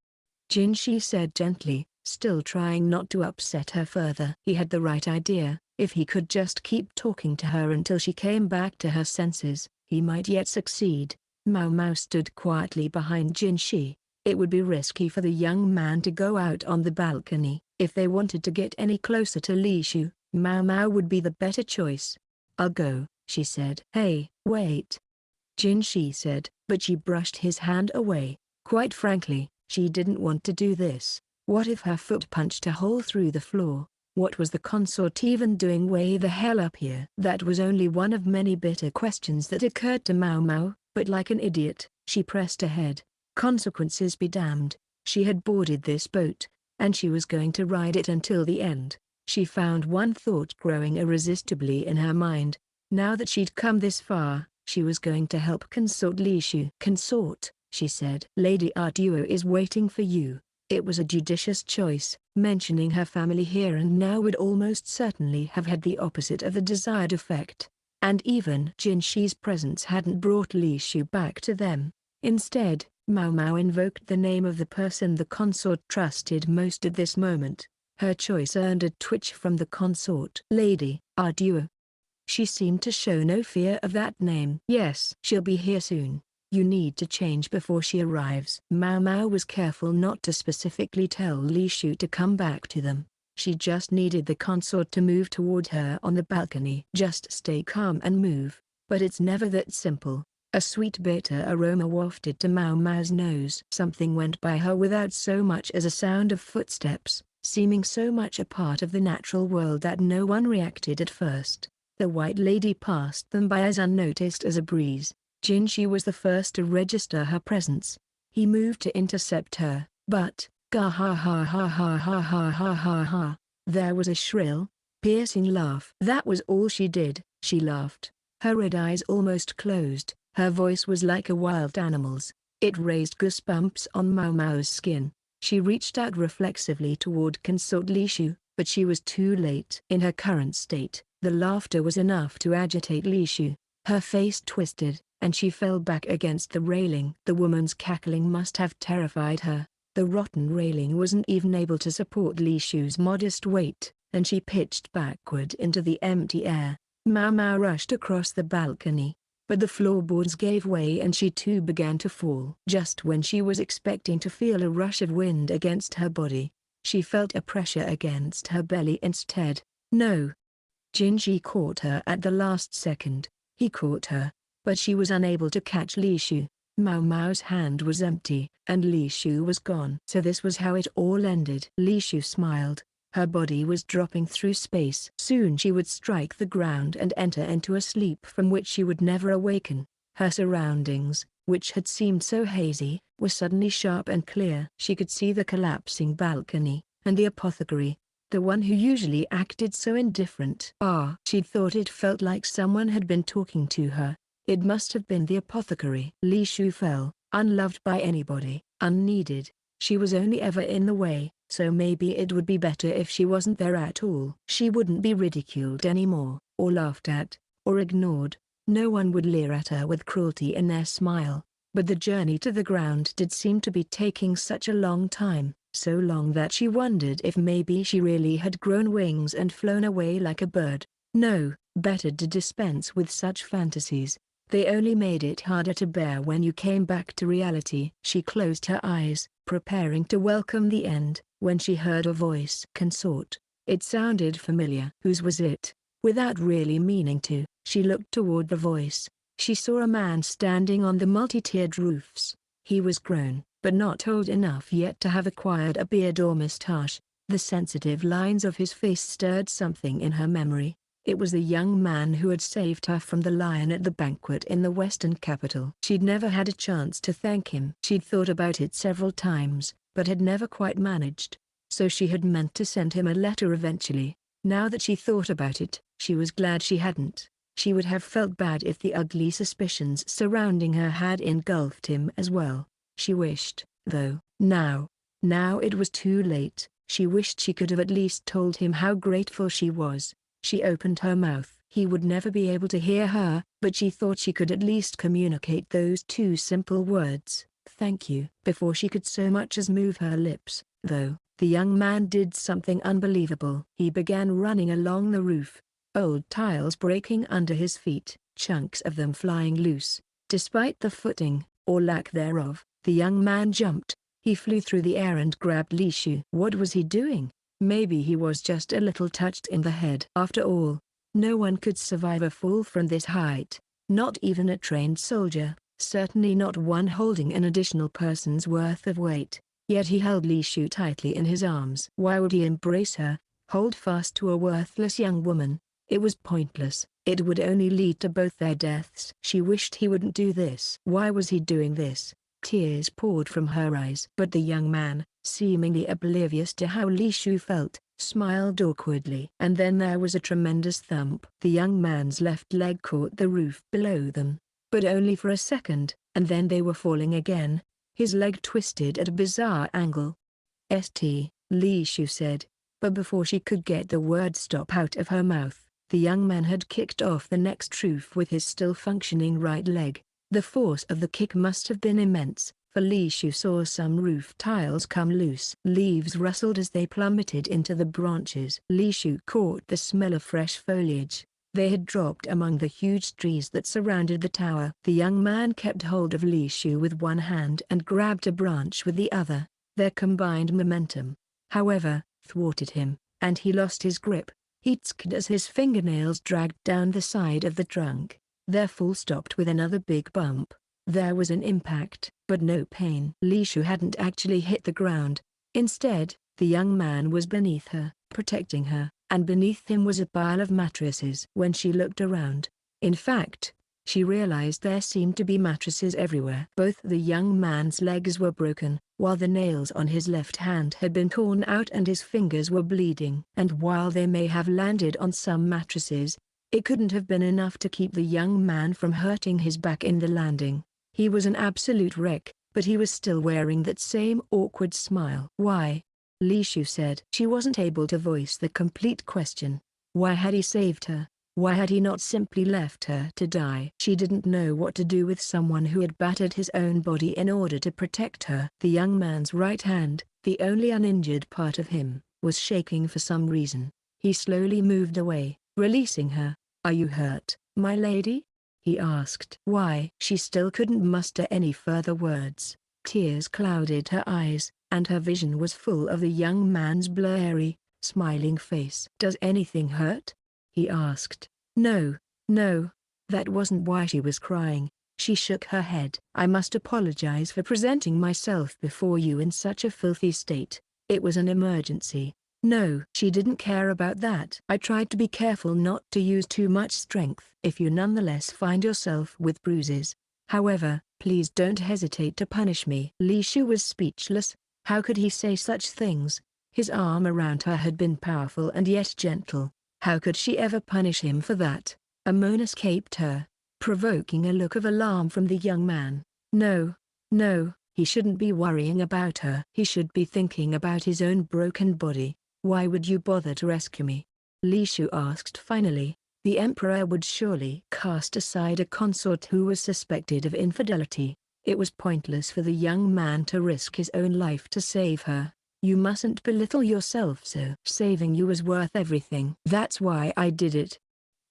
Jin Shi said gently, still trying not to upset her further. He had the right idea. If he could just keep talking to her until she came back to her senses, he might yet succeed. Maomao stood quietly behind Jin Shi. It would be risky for the young man to go out on the balcony. If they wanted to get any closer to Lishu, Maomao would be the better choice. "I'll go," she said. "Hey, wait," Jin Shi said, but she brushed his hand away. Quite frankly, she didn't want to do this. What if her foot punched a hole through the floor? What was the consort even doing way the hell up here? That was only one of many bitter questions that occurred to Maomao, but like an idiot, she pressed ahead. Consequences be damned. She had boarded this boat, and she was going to ride it until the end. She found one thought growing irresistibly in her mind. Now that she'd come this far, she was going to help Consort Lishu. "Consort," she said. "Lady Arduo is waiting for you." It was a judicious choice. Mentioning her family here and now would almost certainly have had the opposite of the desired effect. And even Jin Shi's presence hadn't brought Lishu back to them. Instead, Maomao invoked the name of the person the consort trusted most at this moment. Her choice earned a twitch from the consort. "Lady Arduo." She seemed to show no fear of that name. "Yes, she'll be here soon. You need to change before she arrives." Maomao was careful not to specifically tell Lishu to come back to them. She just needed the consort to move toward her on the balcony. "Just stay calm and move." But it's never that simple. A sweet bitter aroma wafted to Maomao's nose. Something went by her without so much as a sound of footsteps, seeming so much a part of the natural world that no one reacted at first. The white lady passed them by as unnoticed as a breeze. Jin Shi was the first to register her presence. He moved to intercept her, but, "Gah ha ha ha ha ha ha ha ha ha." There was a shrill, piercing laugh. That was all she did. She laughed. Her red eyes almost closed. Her voice was like a wild animal's. It raised goosebumps on Maomao's skin. She reached out reflexively toward Consort Lishu, but she was too late. In her current state, the laughter was enough to agitate Lishu. Her face twisted, and she fell back against the railing. The woman's cackling must have terrified her. The rotten railing wasn't even able to support Lishu's modest weight, and she pitched backward into the empty air. Maomao rushed across the balcony, but the floorboards gave way and she too began to fall. Just when she was expecting to feel a rush of wind against her body, she felt a pressure against her belly instead. "No!" Jin Shi caught her at the last second. He caught her, but she was unable to catch Lishu. Maomao's hand was empty, and Lishu was gone. So this was how it all ended. Lishu smiled. Her body was dropping through space. Soon she would strike the ground and enter into a sleep from which she would never awaken. Her surroundings, which had seemed so hazy, were suddenly sharp and clear. She could see the collapsing balcony, and the apothecary, the one who usually acted so indifferent. She'd thought it felt like someone had been talking to her. It must have been the apothecary. Lishu fell, unloved by anybody, unneeded. She was only ever in the way, so maybe it would be better if she wasn't there at all. She wouldn't be ridiculed anymore, or laughed at, or ignored. No one would leer at her with cruelty in their smile. But the journey to the ground did seem to be taking such a long time, so long that she wondered if maybe she really had grown wings and flown away like a bird. No, better to dispense with such fantasies. They only made it harder to bear when you came back to reality. She closed her eyes, preparing to welcome the end, when she heard a voice. Consort. It sounded familiar. Whose was it? Without really meaning to, she looked toward the voice. She saw a man standing on the multi-tiered roofs. He was grown, but not old enough yet to have acquired a beard or moustache. The sensitive lines of his face stirred something in her memory. It was the young man who had saved her from the lion at the banquet in the western capital. She'd never had a chance to thank him. She'd thought about it several times, but had never quite managed. So she had meant to send him a letter eventually. Now that she thought about it, she was glad she hadn't. She would have felt bad if the ugly suspicions surrounding her had engulfed him as well. She wished, though, now it was too late. She wished she could have at least told him how grateful she was. She opened her mouth. He would never be able to hear her, but she thought she could at least communicate those two simple words, "Thank you." Before she could so much as move her lips, though, the young man did something unbelievable. He began running along the roof, old tiles breaking under his feet, chunks of them flying loose. Despite the footing, or lack thereof, the young man jumped. He flew through the air and grabbed Lishu. What was he doing? Maybe he was just a little touched in the head. After all, no one could survive a fall from this height, not even a trained soldier, certainly not one holding an additional person's worth of weight. Yet he held Lishu tightly in his arms. Why would he embrace her, hold fast to a worthless young woman? It was pointless. It would only lead to both their deaths. She wished he wouldn't do this. Why was he doing this? Tears poured from her eyes. But the young man, seemingly oblivious to how Lishu felt, smiled awkwardly. And then there was a tremendous thump. The young man's left leg caught the roof below them. But only for a second, and then they were falling again. His leg twisted at a bizarre angle. "St," Lishu said. But before she could get the word stop out of her mouth, the young man had kicked off the next roof with his still functioning right leg. The force of the kick must have been immense, for Lishu saw some roof tiles come loose. Leaves rustled as they plummeted into the branches. Lishu caught the smell of fresh foliage. They had dropped among the huge trees that surrounded the tower. The young man kept hold of Lishu with one hand and grabbed a branch with the other. Their combined momentum, however, thwarted him, and he lost his grip. He tsked as his fingernails dragged down the side of the trunk. Their fall stopped with another big bump. There was an impact, but no pain. Lishu hadn't actually hit the ground. Instead, the young man was beneath her, protecting her, and beneath him was a pile of mattresses. When she looked around, in fact, she realized there seemed to be mattresses everywhere. Both the young man's legs were broken, while the nails on his left hand had been torn out and his fingers were bleeding. And while they may have landed on some mattresses, it couldn't have been enough to keep the young man from hurting his back in the landing. He was an absolute wreck, but he was still wearing that same awkward smile. "Why?" Lishu said. She wasn't able to voice the complete question. Why had he saved her? Why had he not simply left her to die? She didn't know what to do with someone who had battered his own body in order to protect her. The young man's right hand, the only uninjured part of him, was shaking for some reason. He slowly moved away, releasing her. "Are you hurt, my lady?" he asked. "Why?" She still couldn't muster any further words. Tears clouded her eyes, and her vision was full of the young man's blurry, smiling face. "Does anything hurt?" he asked. No, that wasn't why she was crying." She shook her head. "I must apologize for presenting myself before you in such a filthy state. It was an emergency." No, she didn't care about that. "I tried to be careful not to use too much strength. If you nonetheless find yourself with bruises, however, please don't hesitate to punish me." Lishu was speechless. How could he say such things? His arm around her had been powerful and yet gentle. How could she ever punish him for that? A moan escaped her, provoking a look of alarm from the young man. No, He shouldn't be worrying about her. He should be thinking about his own broken body. Why would you bother to rescue me? Lishu asked finally. The emperor would surely cast aside a consort who was suspected of infidelity. It was pointless for the young man to risk his own life to save her. You mustn't belittle yourself so. Saving you was worth everything. That's why I did it.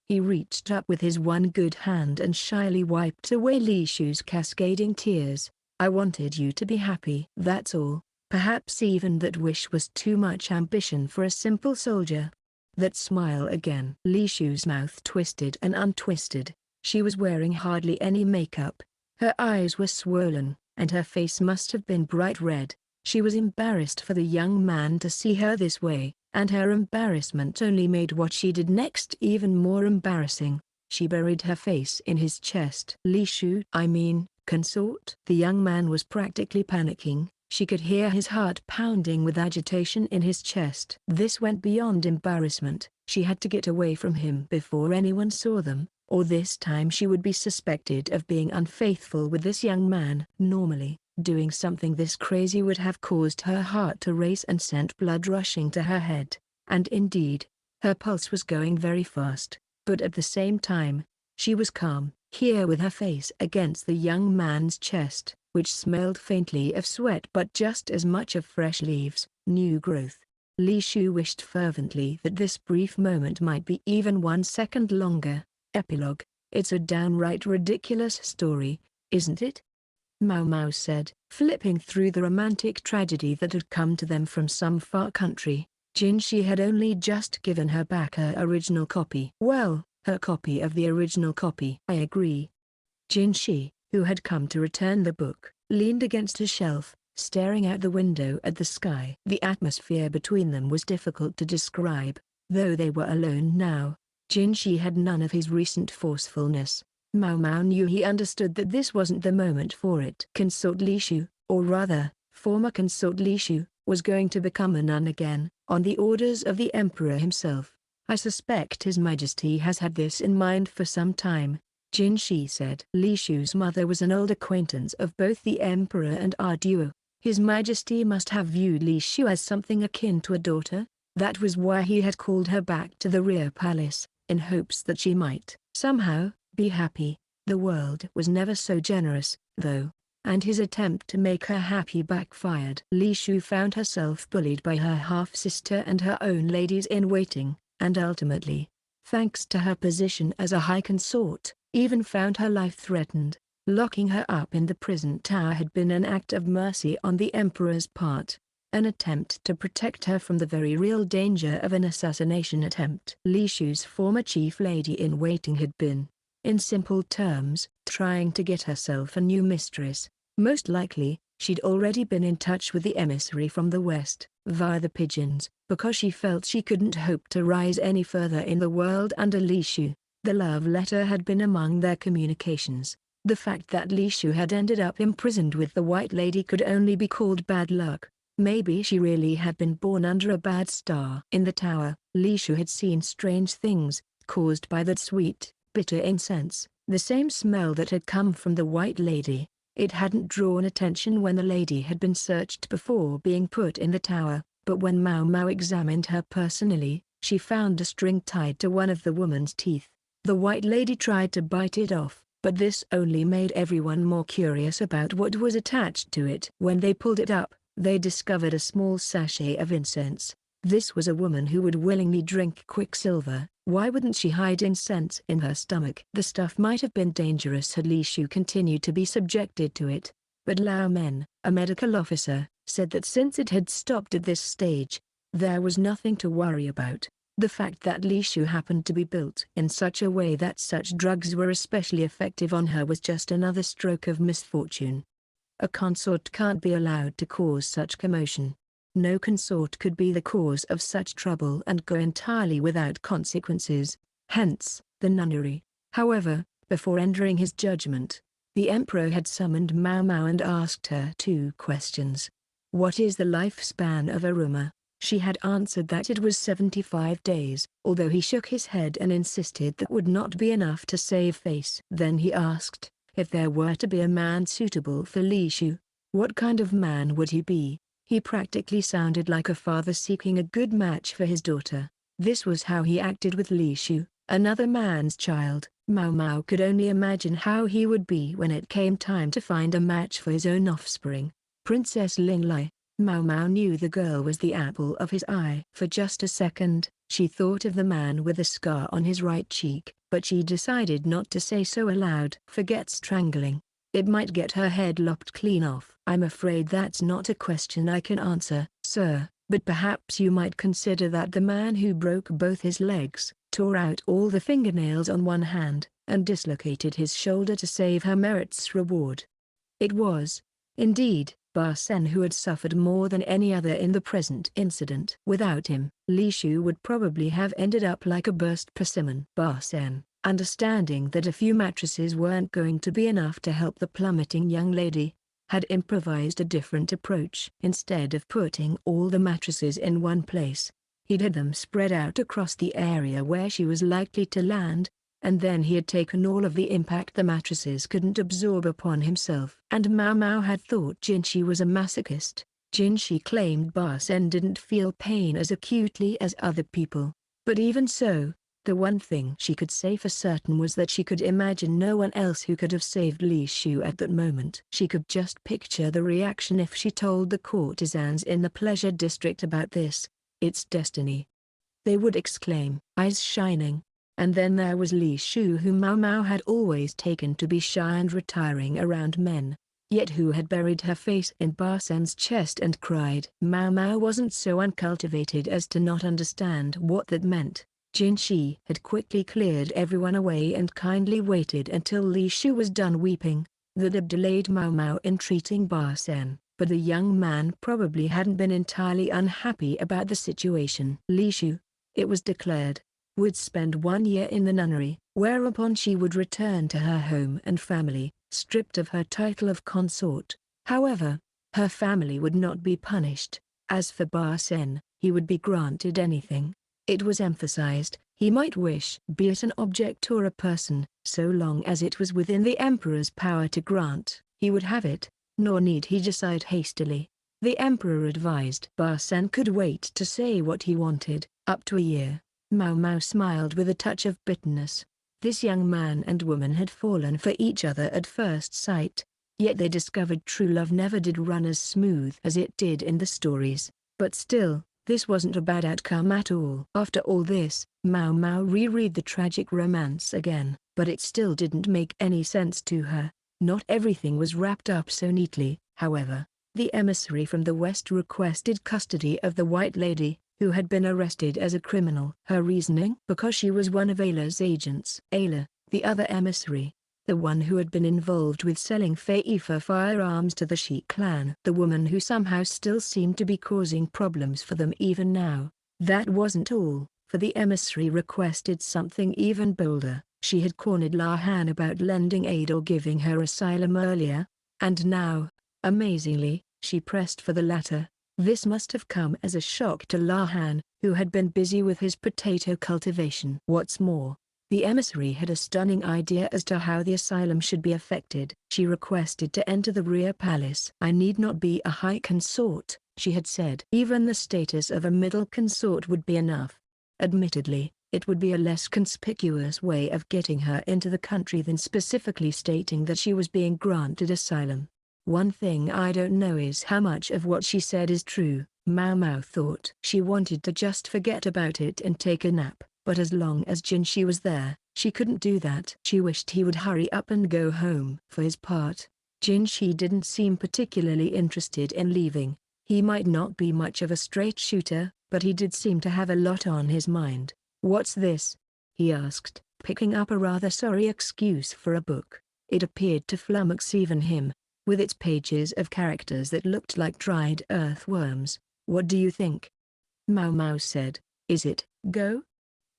He reached up with his one good hand and shyly wiped away Lishu's cascading tears. I wanted you to be happy. That's all. Perhaps even that wish was too much ambition for a simple soldier. That smile again. Lishu's mouth twisted and untwisted. She was wearing hardly any makeup. Her eyes were swollen, and her face must have been bright red. She was embarrassed for the young man to see her this way, and her embarrassment only made what she did next even more embarrassing. She buried her face in his chest. Lishu, I mean, consort. The young man was practically panicking. She could hear his heart pounding with agitation in his chest. This went beyond embarrassment. She had to get away from him before anyone saw them, or this time she would be suspected of being unfaithful with this young man. Normally, doing something this crazy would have caused her heart to race and sent blood rushing to her head. And indeed, her pulse was going very fast, but at the same time, she was calm. Here with her face against the young man's chest, which smelled faintly of sweat but just as much of fresh leaves, new growth. Lishu wished fervently that this brief moment might be even 1 second longer. Epilogue. It's a downright ridiculous story, isn't it? Maomao said, flipping through the romantic tragedy that had come to them from some far country. Jinshi had only just given her back her original copy. Well, her copy of the original copy. I agree. Jinshi, who had come to return the book, leaned against a shelf, staring out the window at the sky. The atmosphere between them was difficult to describe. Though they were alone now, Jinshi had none of his recent forcefulness. Maomao knew he understood that this wasn't the moment for it. Consort Lishu, or rather, former Consort Lishu, was going to become a nun again, on the orders of the emperor himself. I suspect His Majesty has had this in mind for some time, Jinshi said. Lishu's mother was an old acquaintance of both the emperor and our duo. His Majesty must have viewed Lishu as something akin to a daughter. That was why he had called her back to the rear palace, in hopes that she might, somehow, be happy. The world was never so generous, though, and his attempt to make her happy backfired. Lishu found herself bullied by her half-sister and her own ladies-in-waiting, and ultimately, thanks to her position as a high consort, even found her life threatened. Locking her up in the prison tower had been an act of mercy on the emperor's part, an attempt to protect her from the very real danger of an assassination attempt. Lishu's former chief lady-in-waiting had been, in simple terms, trying to get herself a new mistress. Most likely, she'd already been in touch with the emissary from the west, via the pigeons, because she felt she couldn't hope to rise any further in the world under Lishu. The love letter had been among their communications. The fact that Lishu had ended up imprisoned with the White Lady could only be called bad luck. Maybe she really had been born under a bad star. In the tower, Lishu had seen strange things, caused by that sweet, bitter incense, the same smell that had come from the White Lady. It hadn't drawn attention when the lady had been searched before being put in the tower, but when Maomao examined her personally, she found a string tied to one of the woman's teeth. The White Lady tried to bite it off, but this only made everyone more curious about what was attached to it. When they pulled it up, they discovered a small sachet of incense. This was a woman who would willingly drink quicksilver. Why wouldn't she hide incense in her stomach? The stuff might have been dangerous had Lishu continued to be subjected to it, but Lao Men, a medical officer, said that since it had stopped at this stage, there was nothing to worry about. The fact that Lishu happened to be built in such a way that such drugs were especially effective on her was just another stroke of misfortune. A consort can't be allowed to cause such commotion. No consort could be the cause of such trouble and go entirely without consequences, hence, the nunnery. However, before entering his judgment, the emperor had summoned Maomao and asked her 2 questions. What is the lifespan of a rumor? She had answered that it was 75 days, although he shook his head and insisted that would not be enough to save face. Then he asked, if there were to be a man suitable for Lishu, What kind of man would he be? He practically sounded like a father seeking a good match for his daughter. This was how he acted with Lishu, another man's child. Maomao could only imagine how he would be when it came time to find a match for his own offspring. Princess Linglai. Maomao knew the girl was the apple of his eye. For just a second, she thought of the man with the scar on his right cheek, but she decided not to say so aloud. Forget strangling. It might get her head lopped clean off. I'm afraid that's not a question I can answer, sir, but perhaps you might consider that the man who broke both his legs, tore out all the fingernails on one hand, and dislocated his shoulder to save her merit's reward. It was, indeed, Barsen who had suffered more than any other in the present incident. Without him, Lishu would probably have ended up like a burst persimmon. Barsen, understanding that a few mattresses weren't going to be enough to help the plummeting young lady, had improvised a different approach. Instead of putting all the mattresses in one place, he'd had them spread out across the area where she was likely to land, and then he had taken all of the impact the mattresses couldn't absorb upon himself. And Maomao had thought Jinshi was a masochist. Jinshi claimed Barsen didn't feel pain as acutely as other people. But even so, the one thing she could say for certain was that she could imagine no one else who could have saved Lishu at that moment. She could just picture the reaction if she told the courtesans in the pleasure district about this. It's destiny, they would exclaim, eyes shining. And then there was Lishu, whom Maomao had always taken to be shy and retiring around men, yet who had buried her face in Barsen's chest and cried. Maomao wasn't so uncultivated as to not understand what that meant. Jinshi had quickly cleared everyone away and kindly waited until Lishu was done weeping. That had delayed Maomao in treating Barsen, but the young man probably hadn't been entirely unhappy about the situation. Lishu, it was declared, would spend 1 year in the nunnery, whereupon she would return to her home and family, stripped of her title of consort. However, her family would not be punished. As for Barsen, he would be granted anything. It was emphasized, he might wish, be it an object or a person, so long as it was within the emperor's power to grant, he would have it, nor need he decide hastily. The emperor advised Barsen could wait to say what he wanted, up to a year. Maomao smiled with a touch of bitterness. This young man and woman had fallen for each other at first sight, yet they discovered true love never did run as smooth as it did in the stories. But still, this wasn't a bad outcome at all. After all this, Maomao reread the tragic romance again, but it still didn't make any sense to her. Not everything was wrapped up so neatly, however. The emissary from the west requested custody of the White Lady, who had been arrested as a criminal. Her reasoning? Because she was one of Ayla's agents. Ayla, the other emissary, the one who had been involved with selling Feifa firearms to the Sheik clan. The woman who somehow still seemed to be causing problems for them even now. That wasn't all, for the emissary requested something even bolder. She had cornered La Han about lending aid or giving her asylum earlier, and now, amazingly, she pressed for the latter. This must have come as a shock to La Han, who had been busy with his potato cultivation. What's more, the emissary had a stunning idea as to how the asylum should be effected. She requested to enter the rear palace. I need not be a high consort, she had said. Even the status of a middle consort would be enough. Admittedly, it would be a less conspicuous way of getting her into the country than specifically stating that she was being granted asylum. One thing I don't know is how much of what she said is true, Maomao thought. She wanted to just forget about it and take a nap, but as long as Jinshi was there, she couldn't do that. She wished he would hurry up and go home. For his part, Jinshi didn't seem particularly interested in leaving. He might not be much of a straight shooter, but he did seem to have a lot on his mind. What's this? He asked, picking up a rather sorry excuse for a book. It appeared to flummox even him, with its pages of characters that looked like dried earthworms. What do you think? Maomao said. Is it Go?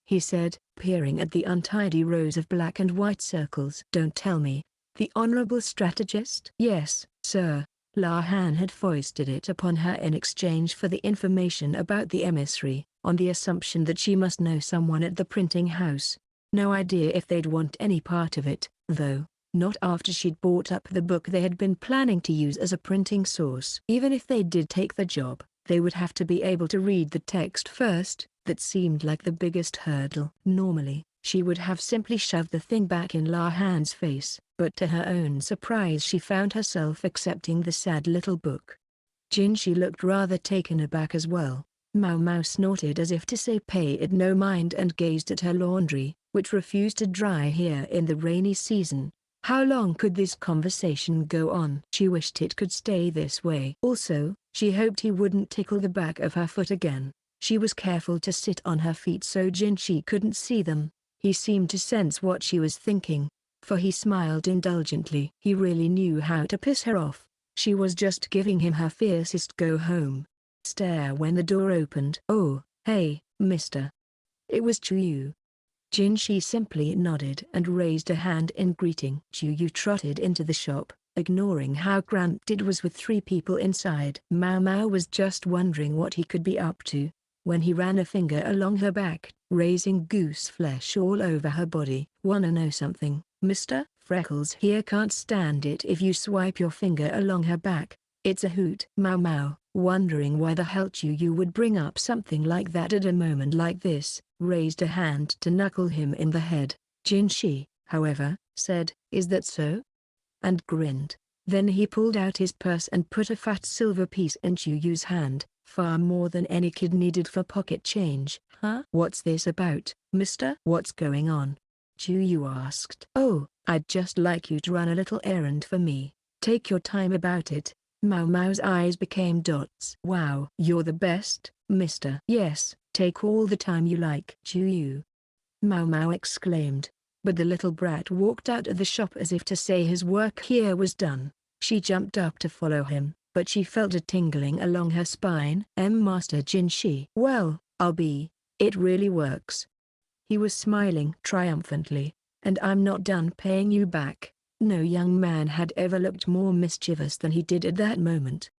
He said, peering at the untidy rows of black and white circles. Don't tell me. The honorable strategist? Yes, sir. La Han had foisted it upon her in exchange for the information about the emissary, on the assumption that she must know someone at the printing house. No idea if they'd want any part of it, though. Not after she'd bought up the book they had been planning to use as a printing source. Even if they did take the job, they would have to be able to read the text first. That seemed like the biggest hurdle. Normally, she would have simply shoved the thing back in La Han's face, but to her own surprise she found herself accepting the sad little book. Jinshi looked rather taken aback as well. Maomao snorted as if to say pay it no mind and gazed at her laundry, which refused to dry here in the rainy season. How long could this conversation go on? She wished it could stay this way. Also, she hoped he wouldn't tickle the back of her foot again. She was careful to sit on her feet so Jinshi couldn't see them. He seemed to sense what she was thinking, for he smiled indulgently. He really knew how to piss her off. She was just giving him her fiercest go home stare when the door opened. "Oh, hey, mister." It was Chuyu. Jinshi simply nodded and raised a hand in greeting. Chuyu trotted into the shop, ignoring how cramped it was with 3 people inside. Maomao was just wondering what he could be up to, when he ran a finger along her back, raising goose flesh all over her body. "Wanna know something, mister? Freckles here can't stand it if you swipe your finger along her back. It's a hoot." Maomao, wondering why the hell Chuyu would bring up something like that at a moment like this, raised a hand to knuckle him in the head. Jinshi, however, said, "Is that so?" and grinned. Then he pulled out his purse and put a fat silver piece in Chuyu's hand, far more than any kid needed for pocket change. "Huh? What's this about, mister? What's going on?" Chuyu asked. "Oh, I'd just like you to run a little errand for me. Take your time about it." Maomao's eyes became dots. "Wow, you're the best, mister." "Yes, take all the time you like." "Chuyu!" Maomao exclaimed. But the little brat walked out of the shop as if to say his work here was done. She jumped up to follow him, but she felt a tingling along her spine. Master Jinshi." "Well, I'll be. It really works." He was smiling triumphantly. "And I'm not done paying you back." No young man had ever looked more mischievous than he did at that moment.